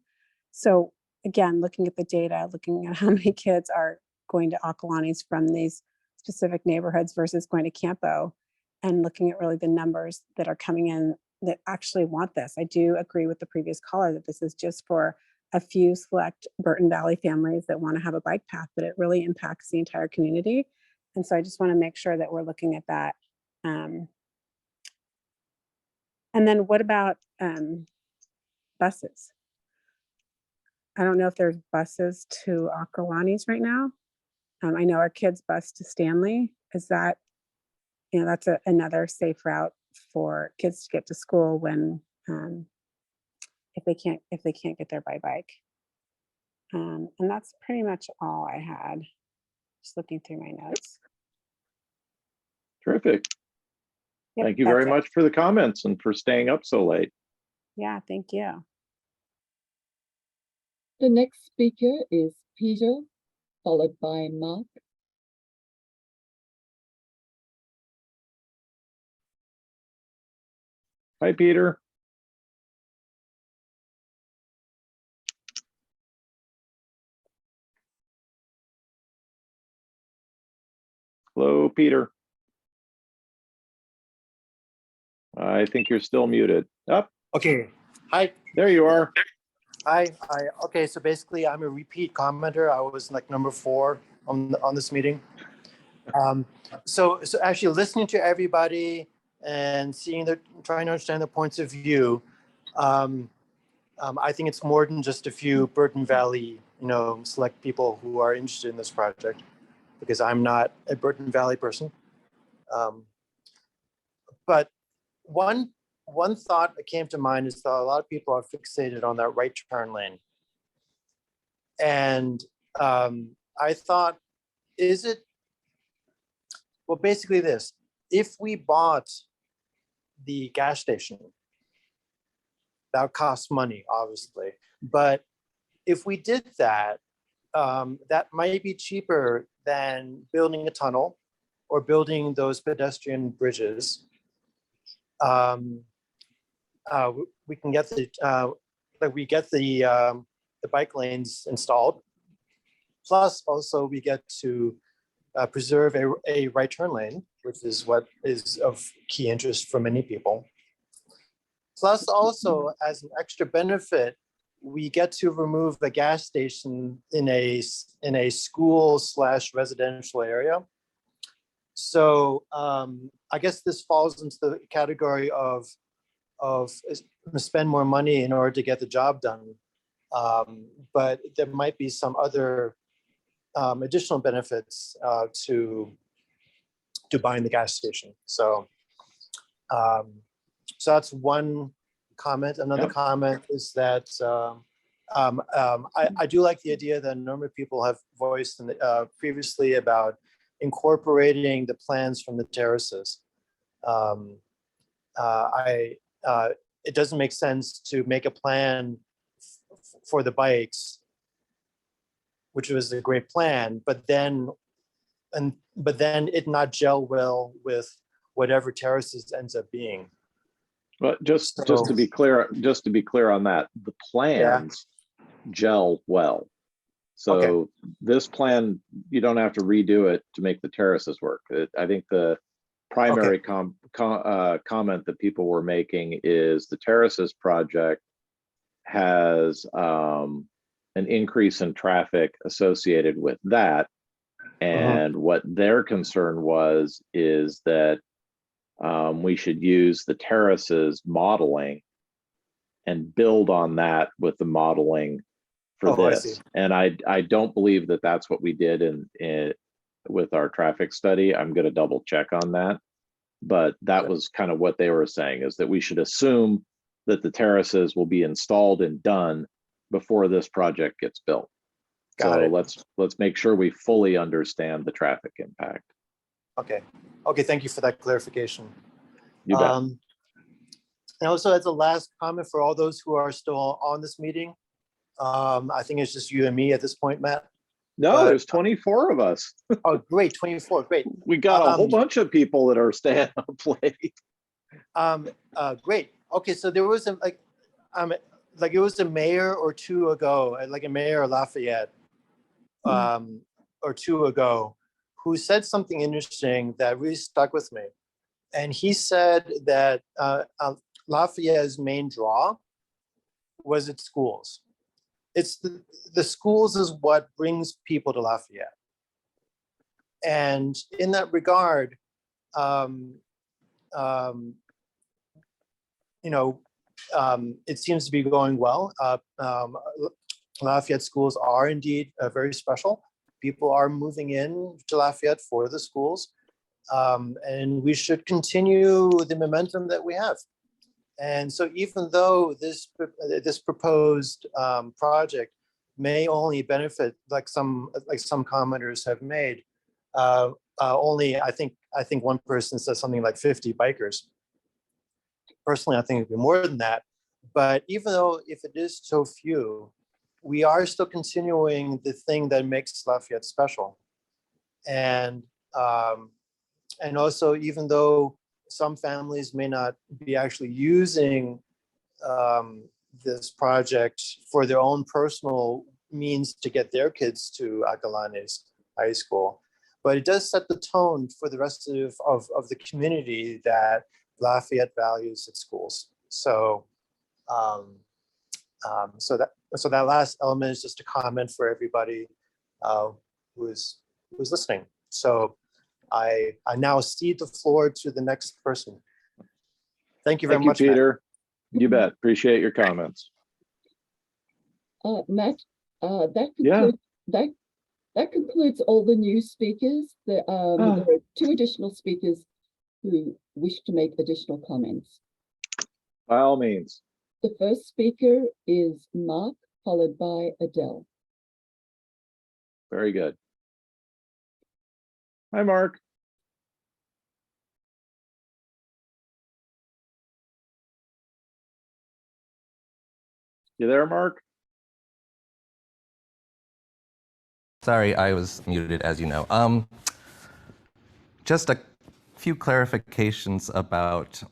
So again, looking at the data, looking at how many kids are going to Occolani's from these specific neighborhoods versus going to Campo, and looking at really the numbers that are coming in that actually want this. I do agree with the previous caller that this is just for a few select Burton Valley families that want to have a bike path, but it really impacts the entire community. And so I just want to make sure that we're looking at that. And then what about buses? I don't know if there's buses to Occolani's right now. I know our kids bus to Stanley. Is that, that's another safe route for kids to get to school when, if they can't get there by bike. And that's pretty much all I had. Just looking through my notes. Terrific. Yep, Thank you very that's it. much for the comments and for staying up so late. Yeah, thank you. The next speaker is Peter, followed by Mark. Hi, Peter. Hello, Peter. I think you're still muted. Up. Okay. Hi. There you are. Okay. So basically, I'm a repeat commenter. I was like number 4 on this meeting. So actually listening to everybody and trying to understand the points of view. I think it's more than just a few Burton Valley, select people who are interested in this project, because I'm not a Burton Valley person. But one thought that came to mind is that a lot of people are fixated on that right turn lane. And I thought, well, basically this, if we bought the gas station, that costs money, obviously. But if we did that, that might be cheaper than building a tunnel or building those pedestrian bridges. We can get the bike lanes installed. Plus, also we get to preserve a right turn lane, which is what is of key interest for many people. Plus, also as an extra benefit, we get to remove the gas station in a school/residential area. So I guess this falls into the category of spend more money in order to get the job done. But there might be some other additional benefits to buying the gas station. So that's one comment. Another comment is that I do like the idea that a number of people have voiced previously about incorporating the plans from the terraces. It doesn't make sense to make a plan for the bikes, which was a great plan, but then it not gel well with whatever terraces ends up being. But just to be clear on that, the plans gel well. So this plan, you don't have to redo it to make the terraces work. I think the primary comment that people were making is the terraces project has an increase in traffic associated with that. And what their concern is that we should use the terraces modeling and build on that with the modeling for this. And I don't believe that that's what we did in with our traffic study. I'm going to double check on that. But that was kind of what they were saying, is that we should assume that the terraces will be installed and done before this project gets built. Let's make sure we fully understand the traffic impact. Okay, thank you for that clarification. You bet. And also, as a last comment for all those who are still on this meeting, I think it's just you and me at this point, Matt. No, there's 24 of us. Oh, great, 24, great. We got a whole bunch of people that are staying up late. Great. Okay, so there was it was a mayor or two ago, like a mayor of Lafayette, or two ago, who said something interesting that really stuck with me. And he said that Lafayette's main draw was its schools. It's the schools is what brings people to Lafayette. And in that regard, it seems to be going well. Lafayette schools are indeed very special. People are moving in to Lafayette for the schools. And we should continue the momentum that we have. And so even though this proposed project may only benefit, like some commenters have made, only I think one person said something like 50 bikers. Personally, I think it'd be more than that. But even though if it is so few, we are still continuing the thing that makes Lafayette special. And also, even though some families may not be actually using this project for their own personal means to get their kids to Acalanes High School, but it does set the tone for the rest of the community that Lafayette values its schools. So, so that last element is just a comment for everybody who's listening. So I now cede the floor to the next person. Thank you very much, Peter. Matt. You bet. Appreciate your comments. Matt, that Yeah. concludes that concludes all the new speakers. There are 2 additional speakers who wish to make additional comments. By all means. The first speaker is Mark, followed by Adele. Very good. Hi, Mark. You there, Mark? Sorry, I was muted, as you know. Just a few clarifications about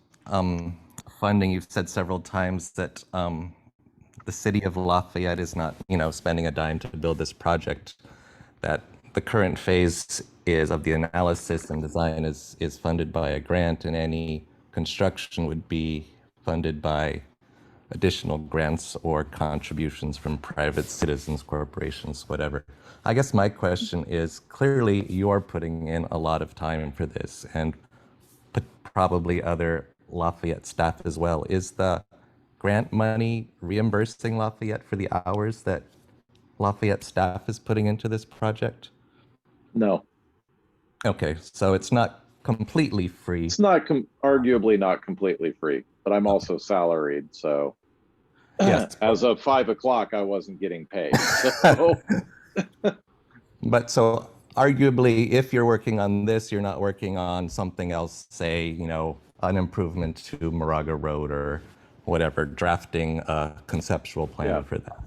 funding. You've said several times that the city of Lafayette is not, spending a dime to build this project. That the current phase of the analysis and design is funded by a grant, and any construction would be funded by additional grants or contributions from private citizens, corporations, whatever. I guess my question is, clearly you're putting in a lot of time for this, and probably other Lafayette staff as well. Is the grant money reimbursing Lafayette for the hours that Lafayette staff is putting into this project? No. Okay, so it's not completely free. It's not arguably not completely free, but I'm also salaried, so yes. As of 5 o'clock, I wasn't getting paid. So. But so arguably, if you're working on this, you're not working on something else, say, an improvement to Moraga Road or whatever, drafting a conceptual plan for that.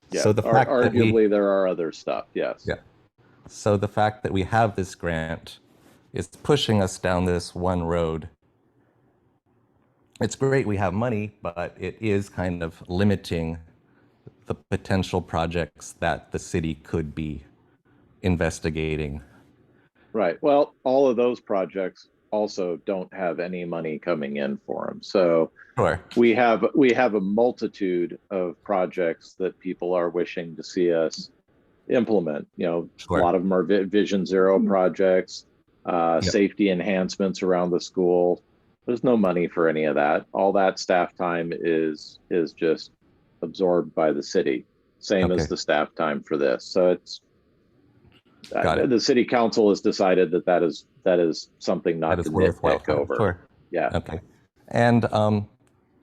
Yeah, so the fact arguably there are other stuff, yes. Yeah. So the fact that we have this grant is pushing us down this one road. It's great we have money, but it is kind of limiting the potential projects that the city could be investigating. Right. Well, all of those projects also don't have any money coming in for them. So sure. we have a multitude of projects that people are wishing to see us implement. Sure. A lot of them are Vision Zero projects, safety enhancements around the school. There's no money for any of that. All that staff time is just absorbed by the city, same as the staff time for this. So it's the city council has decided that is something not to nitpick over. Sure. Yeah. Okay. And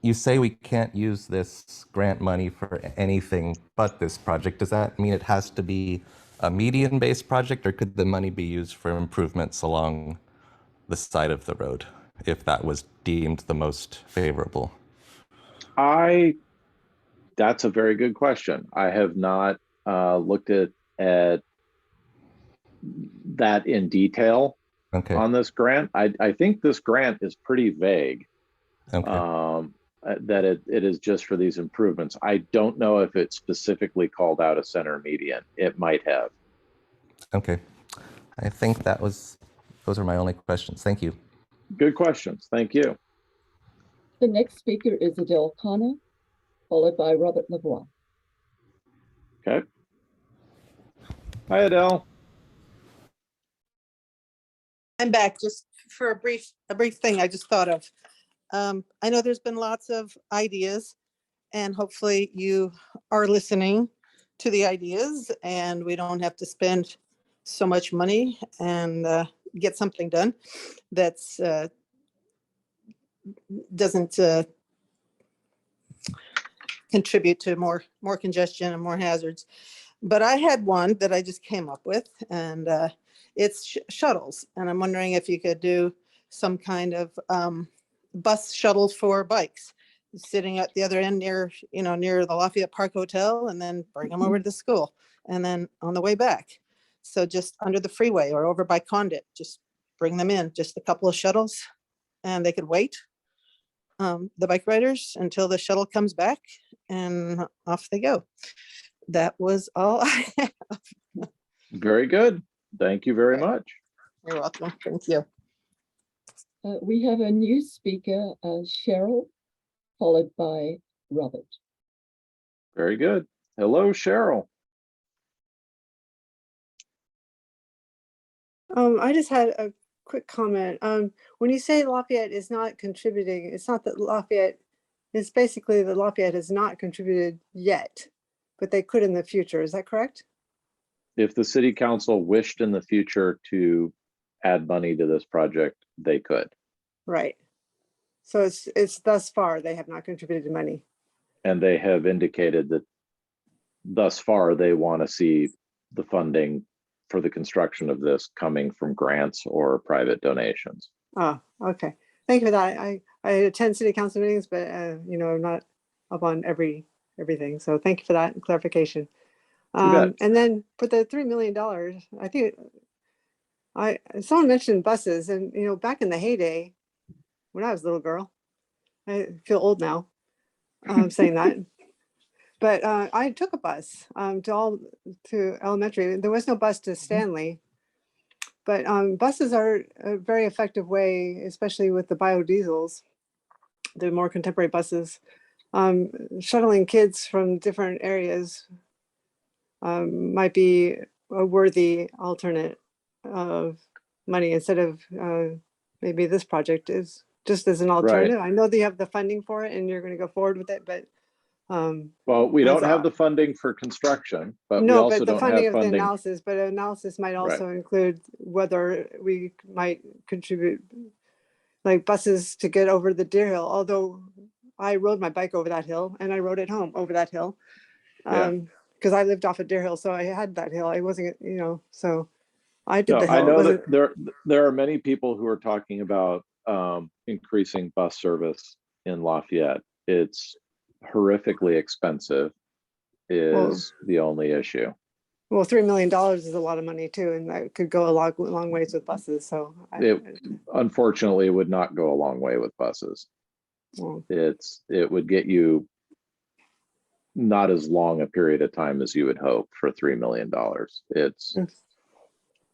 you say we can't use this grant money for anything but this project. Does that mean it has to be a median-based project, or could the money be used for improvements along the side of the road if that was deemed the most favorable? That's a very good question. I have not looked at that in detail on this grant. I think this grant is pretty vague. That it is just for these improvements. I don't know if it specifically called out a center median. It might have. Okay. I think those are my only questions. Thank you. Good questions. Thank you. The next speaker is Adele Connor, followed by Robert Lavoie. Okay. Hi, Adele. I'm back just for a brief thing I just thought of. I know there's been lots of ideas, and hopefully you are listening to the ideas, and we don't have to spend so much money and get something done that's doesn't contribute to more congestion and more hazards. But I had one that I just came up with, and it's shuttles. And I'm wondering if you could do some kind of bus shuttles for bikes, sitting at the other end near the Lafayette Park Hotel, and then bring them over to the school, and then on the way back. So just under the freeway or over by Condit, just bring them in, just a couple of shuttles, and they could wait, the bike riders, until the shuttle comes back, and off they go. That was all I have. Very good. Thank you very much. You're welcome. Thank you. We have a new speaker, Cheryl, followed by Robert. Very good. Hello, Cheryl. I just had a quick comment. When you say Lafayette is not contributing, it's not that Lafayette, it's basically that Lafayette has not contributed yet. but they could in the future. Is that correct? If the city council wished in the future to add money to this project, they could. Right. So it's thus far they have not contributed money. And they have indicated that thus far they want to see the funding for the construction of this coming from grants or private donations. Oh, okay. Thank you for that. I attend city council meetings, but you know, I'm not up on everything. So thank you for that clarification. And then for the $3 million, I think someone mentioned buses, and you know, back in the heyday, when I was a little girl, I feel old now saying that, but I took a bus to elementary. There was no bus to Stanley, but buses are a very effective way, especially with the biodiesels, the more contemporary buses, shuttling kids from different areas might be a worthy alternate of money instead of maybe this project is just as an alternative. I know that you have the funding for it and you're going to go forward with it, but well, we don't have the funding for construction, but we no, also but the don't funding have of funding. the analysis, but analysis might also include whether we might contribute like buses to get over the Deer Hill. Although I rode my bike over that hill and I rode it home over that hill. Because I lived off of Deer Hill, so I had that hill. I wasn't, you know, so I did the hill. I know that there are many people who are talking about increasing bus service in Lafayette. It's horrifically expensive is the only issue. Well, $3 million is a lot of money too, and that could go a long ways with buses. So it unfortunately would not go a long way with buses. It would get you not as long a period of time as you would hope for $3 million.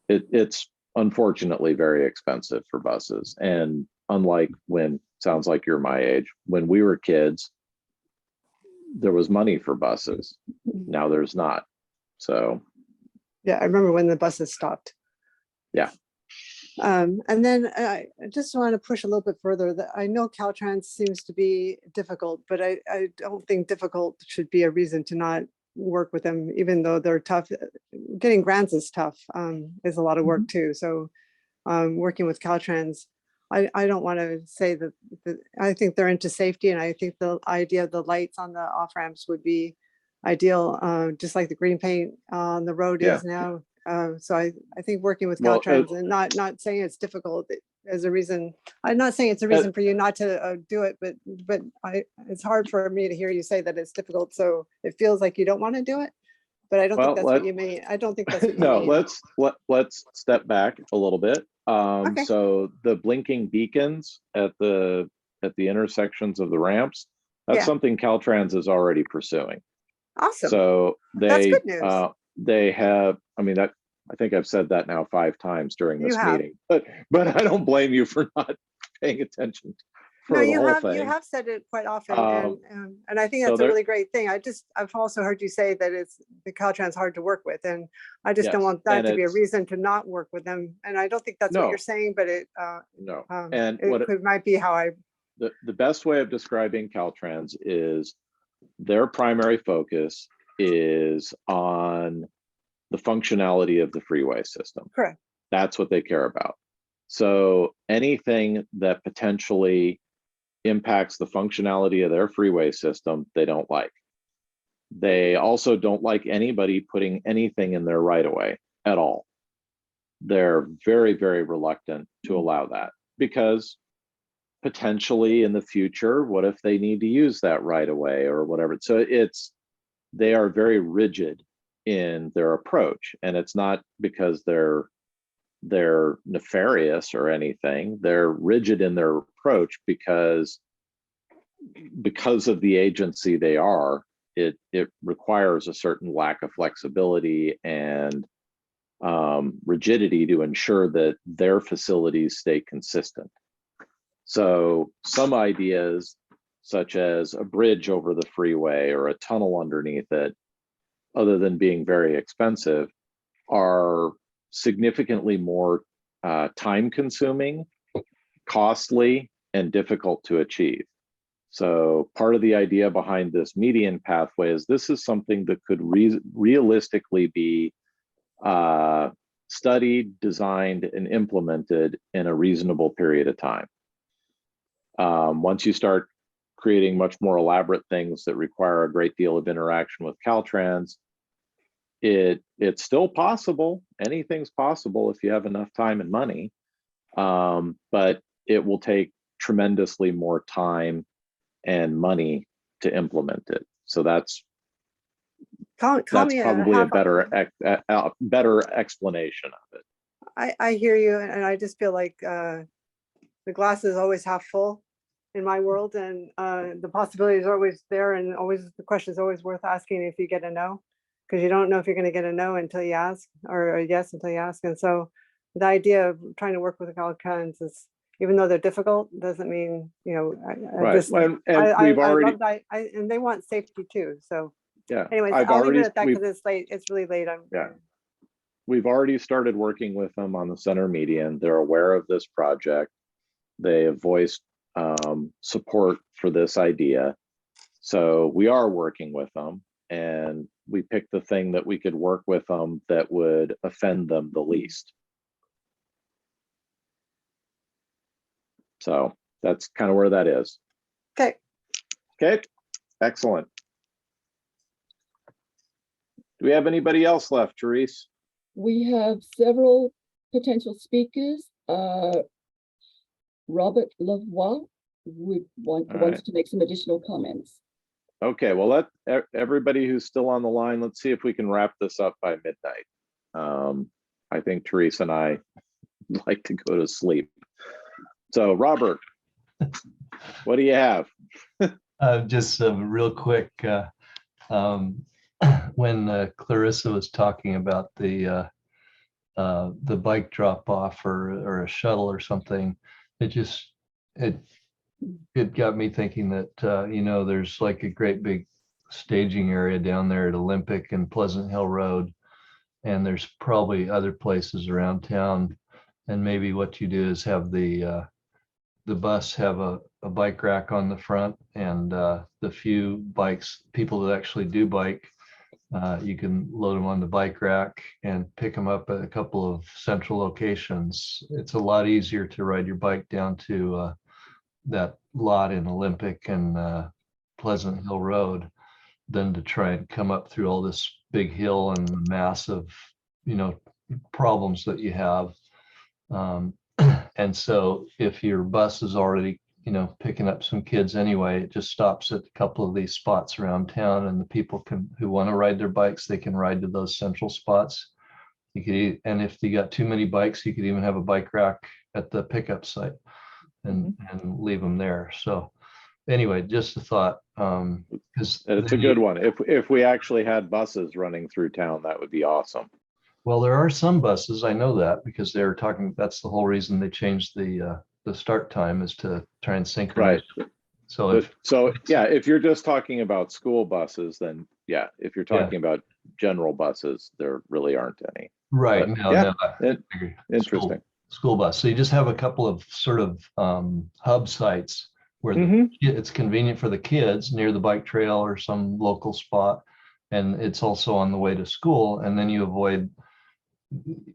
It's unfortunately very expensive for buses. And unlike when, sounds like you're my age, when we were kids, there was money for buses. Now there's not. So yeah, I remember when the buses stopped. Yeah. And then I just want to push a little bit further that I know Caltrans seems to be difficult, but I don't think difficult should be a reason to not work with them, even though they're tough. Getting grants is tough, is a lot of work too. So working with Caltrans, I don't want to say that I think they're into safety, and I think the idea of the lights on the off ramps would be ideal, just like the green paint on the road is now. So I think working with Caltrans and not saying it's difficult as a reason. I'm not saying it's a reason for you not to do it, but it's hard for me to hear you say that it's difficult. So it feels like you don't want to do it, but I don't think that's what you mean. I don't think that's what you mean. Let's step back a little bit. So the blinking beacons at the intersections of the ramps, that's something Caltrans is already pursuing. Awesome. So that's good news. They have, I mean, that I think I've said that now 5 times during this meeting, but I don't blame you for not paying attention for the whole thing. You have said it quite often, and I think that's a really great thing. I've also heard you say that the Caltrans hard to work with, and I just don't want that to be a reason to not work with them. And I don't think that's what you're saying, but it might be how the best way of describing Caltrans is their primary focus is on the functionality of the freeway system. Correct. That's what they care about. So anything that potentially impacts the functionality of their freeway system, they don't like. They also don't like anybody putting anything in their right of way at all. They're very, very reluctant to allow that because potentially in the future, what if they need to use that right of way or whatever? So they are very rigid in their approach, and it's not because they're nefarious or anything. They're rigid in their approach because of the agency they are. It requires a certain lack of flexibility and rigidity to ensure that their facilities stay consistent. So some ideas, such as a bridge over the freeway or a tunnel underneath it, other than being very expensive, are significantly more time consuming, costly, and difficult to achieve. So part of the idea behind this median pathway is this is something that could realistically be studied, designed, and implemented in a reasonable period of time. Once you start creating much more elaborate things that require a great deal of interaction with Caltrans, it's still possible. Anything's possible if you have enough time and money, but it will take tremendously more time and money to implement it. So that's probably a better explanation of it. I hear you, and I just feel like the glass is always half full in my world, and the possibilities are always there, and always the question is always worth asking if you get a no, because you don't know if you're going to get a no until you ask, or a yes until you ask. And so the idea of trying to work with the Caltrans is, even though they're difficult, doesn't mean, you know, and they want safety too. So yeah, anyways, I'll leave it at that because it's late. It's really late. We've already started working with them on the center median. They're aware of this project. They have voiced support for this idea. So we are working with them, and we picked the thing that we could work with them that would offend them the least. So that's kind of where that is. Okay. Okay, excellent. Do we have anybody else left, Therese? We have several potential speakers. Robert Lavoie wants to make some additional comments. Okay, well, let everybody who's still on the line, let's see if we can wrap this up by midnight. I think Therese and I like to go to sleep. So Robert, what do you have? Just real quick, when Clarissa was talking about the bike drop off or a shuttle or something, it got me thinking that you know, there's like a great big staging area down there at Olympic and Pleasant Hill Road, and there's probably other places around town, and maybe what you do is have the bus have a bike rack on the front, and the few people that actually do bike, you can load them on the bike rack and pick them up at a couple of central locations. It's a lot easier to ride your bike down to that lot in Olympic and Pleasant Hill Road than to try and come up through all this big hill and massive, you know, problems that you have. And so if your bus is already, you know, picking up some kids anyway, it just stops at a couple of these spots around town, and the people who want to ride their bikes, they can ride to those central spots. You could, and if you got too many bikes, you could even have a bike rack at the pickup site and leave them there. So anyway, just a thought. Because it's a good one. If we actually had buses running through town, that would be awesome. Well, there are some buses, I know that, because they're talking, that's the whole reason they changed the start time, is to try and synchronize. Right. So yeah, if you're just talking about school buses, then yeah, if you're talking about general buses, there really aren't any. Right. But, interesting. School bus. So you just have a couple of sort of hub sites where it's convenient for the kids near the bike trail or some local spot, and it's also on the way to school, and then you avoid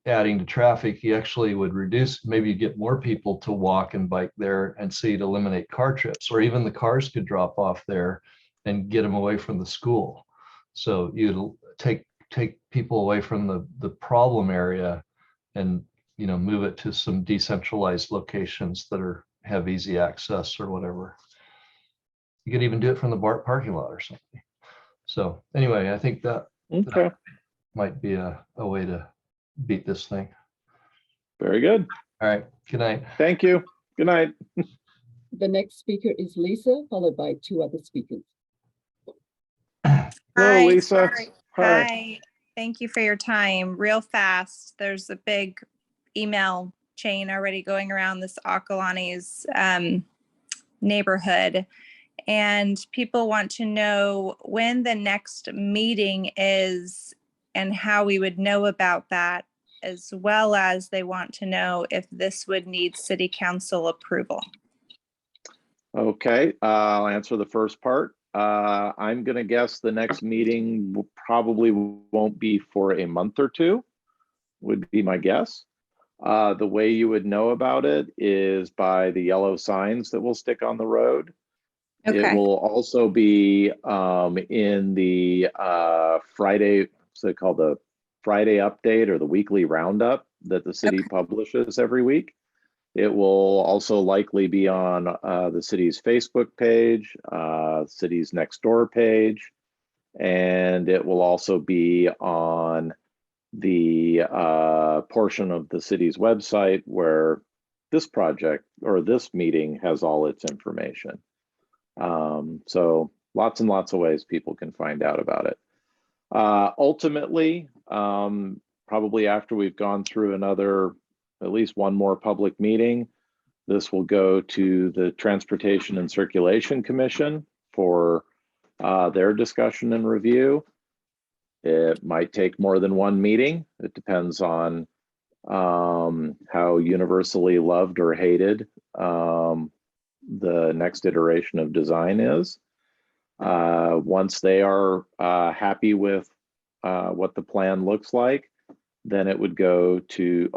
adding to traffic. You actually would reduce, maybe you get more people to walk and bike there, and so you'd eliminate car trips, or even the cars could drop off there and get them away from the school. So you'd take people away from the problem area and, you know, move it to some decentralized locations that have easy access or whatever. You could even do it from the BART parking lot or something. So anyway, I think that might be a way to beat this thing. Very good. All right. Good night. Thank you. Good night. The next speaker is Lisa, followed by two other speakers. Hello, Lisa. Hi. Thank you for your time. Real fast. There's a big email chain already going around this Akalani's neighborhood. And people want to know when the next meeting is and how we would know about that, as well as they want to know if this would need city council approval. Okay, I'll answer the first part. I'm gonna guess the next meeting probably won't be for a month or two, would be my guess. The way you would know about it is by the yellow signs that we'll stick on the road. It Okay. will also be in the Friday, what's it called, the Friday update or the weekly roundup that the city publishes every week. It will also likely be on the city's Facebook page, city's Nextdoor page, and it will also be on the portion of the city's website where this project or this meeting has all its information. So lots and lots of ways people can find out about it. Ultimately, probably after we've gone through another, at least one more public meeting, this will go to the Transportation and Circulation Commission for their discussion and review. It might take more than one meeting. It depends on how universally loved or hated the next iteration of design is. Once they are happy with what the plan looks like, then it would go to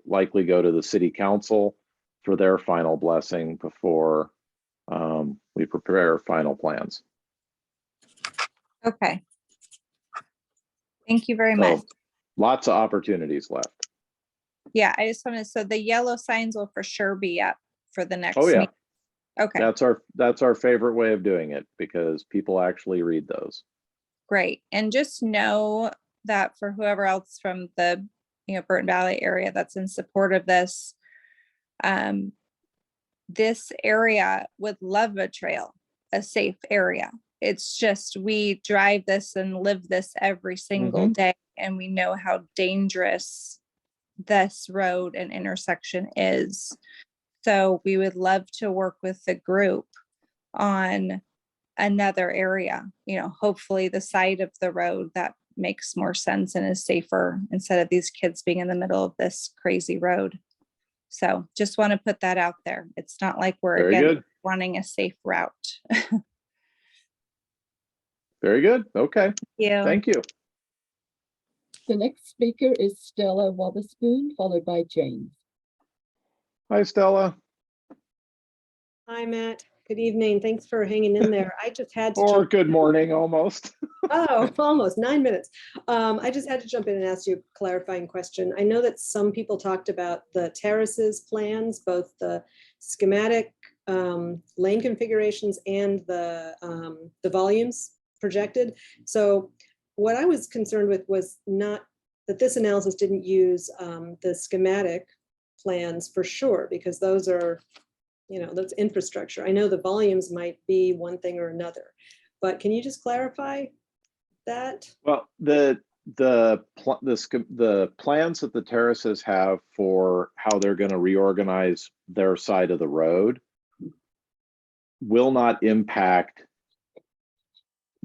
likely go to the city council for their final blessing before we prepare final plans. Okay. Thank you very So much. lots of opportunities left. Yeah, I just wanted, so the yellow signs will for sure be up for the next Oh yeah. meeting. Okay, That's our favorite way of doing it because people actually read those. great. And just know that for whoever else from the, Burton Valley area that's in support of this, this area would love a trail, a safe area. It's just, we drive this and live this every single day, and we know how dangerous this road and intersection is. So we would love to work with the group on another area, hopefully the side of the road that makes more sense and is safer instead of these kids being in the middle of this crazy road. So just want to put that out there. It's not like we're Very again good. running a safe route. Very good. Okay. Thank you. The next speaker is Stella Waterspoon, followed by James. Hi, Stella. Hi, Matt. Good evening. Thanks for hanging in there. I just had to Or good morning, almost. Oh, almost 9 minutes. I just had to jump in and ask you a clarifying question. I know that some people talked about the terraces plans, both the schematic lane configurations and the volumes projected. So what I was concerned with was not that this analysis didn't use the schematic plans for sure, because those are, that's infrastructure. I know the volumes might be one thing or another, but can you just clarify that? Well, the plans that the terraces have for how they're going to reorganize their side of the road will not impact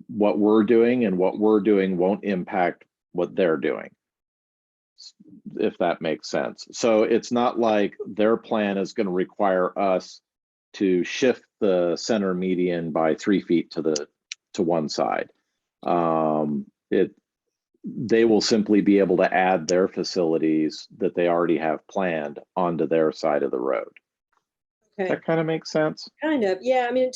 what we're doing, and what we're doing won't impact what they're doing, if that makes sense. So it's not like their plan is going to require us to shift the center median by 3 feet to one side. They will simply be able to add their facilities that they already have planned onto their side of the road. Okay. That kind of makes sense. Kind of, yeah. I mean,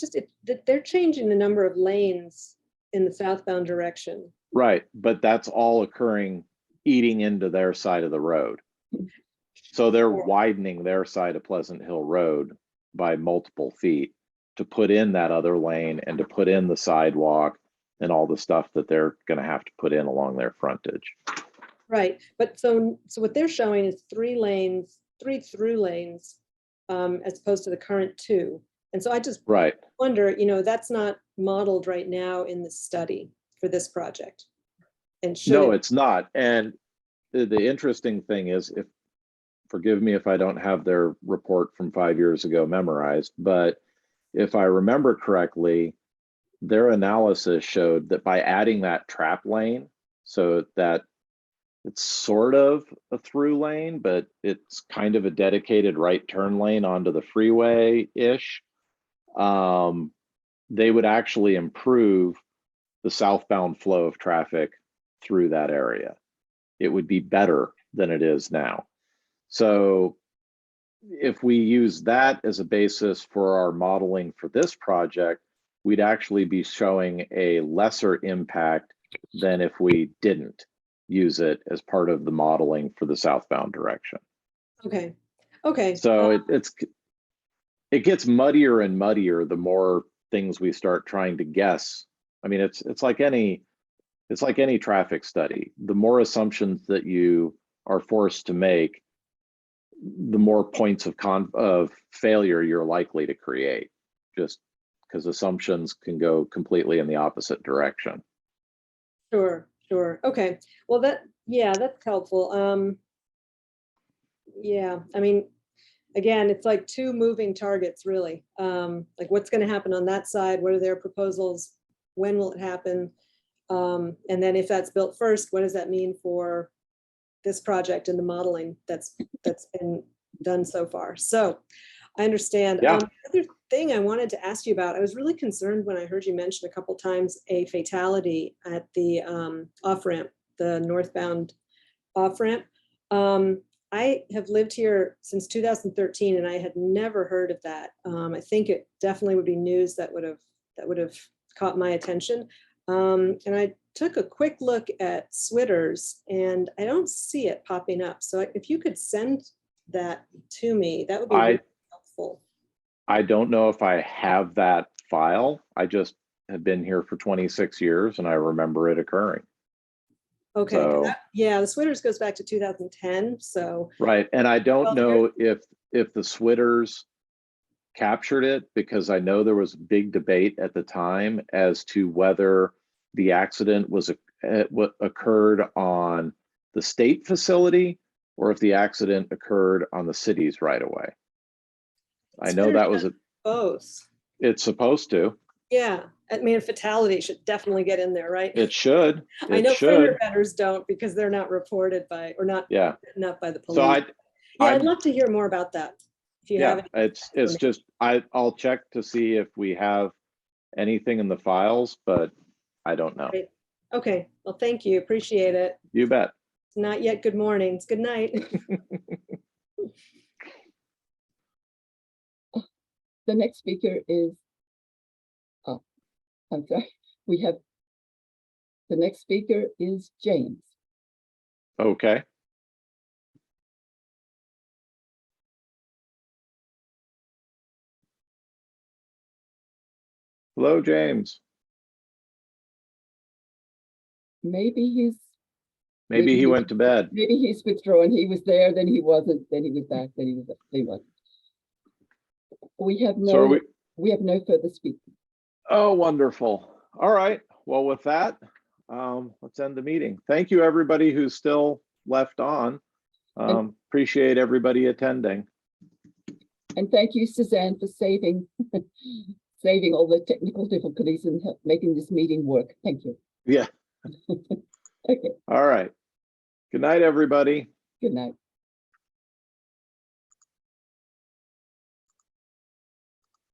they're changing the number of lanes in the southbound direction. Right, but that's all occurring eating into their side of the road. So they're widening their side of Pleasant Hill Road by multiple feet to put in that other lane and to put in the sidewalk and all the stuff that they're going to have to put in along their frontage. Right, but so what they're showing is 3 lanes, 3 through lanes, as opposed to the current 2. And so I just wonder, that's not modeled right now in the study for this project. And no, it's not. And the interesting thing is, forgive me if I don't have their report from 5 years ago memorized, but if I remember correctly, their analysis showed that by adding that trap lane, so that it's sort of a through lane, but it's kind of a dedicated right turn lane onto the freeway-ish, they would actually improve the southbound flow of traffic through that area. It would be better than it is now. So if we use that as a basis for our modeling for this project, we'd actually be showing a lesser impact than if we didn't use it as part of the modeling for the southbound direction. Okay. Okay. So it gets muddier and muddier the more things we start trying to guess. I mean, it's like any traffic study. The more assumptions that you are forced to make, the more points of failure you're likely to create, just because assumptions can go completely in the opposite direction. Sure. Okay. Well, that's helpful. Yeah, I mean, again, it's like two moving targets, really. Like what's going to happen on that side? What are their proposals? When will it happen? And then if that's built first, what does that mean for this project and the modeling that's been done so far? So I understand. Yeah. The other thing I wanted to ask you about, I was really concerned when I heard you mention a couple times a fatality at the off-ramp, the northbound off-ramp. I have lived here since 2013 and I had never heard of that. I think it definitely would be news that would have caught my attention. And I took a quick look at Switter's and I don't see it popping up. So if you could send that to me, that would be really helpful. I don't know if I have that file. I just have been here for 26 years and I remember it occurring. Okay. So, yeah, the Switter's goes back to 2010. So right. And I don't know if the Switters captured it, because I know there was a big debate at the time as to whether the accident occurred on the state facility or if the accident occurred on the city's right away. I know that was both. It's supposed to. Yeah, I mean, fatality should definitely get in there, right? It should. I know fender benders don't because they're not reported by or not written up by the police. So I'd love to hear more about that. If you have it's just I'll check to see if we have anything in the files, but I don't know. Great. Okay, well, thank you. Appreciate it. You bet. It's not yet good morning. It's good night. The next speaker is, oh, I'm sorry. The next speaker is James. Okay. Hello, James. Maybe he went to bed. Maybe he's withdrawn. He was there, then he wasn't, then he was back, then he wasn't. We have no further speakers. Oh, wonderful. All right. Well, with that, let's end the meeting. Thank you, everybody who's still left on. Appreciate everybody attending. And thank you, Suzanne, for saving all the technical difficulties and making this meeting work. Thank you. Yeah. Okay. All right. Good night, everybody. Good night.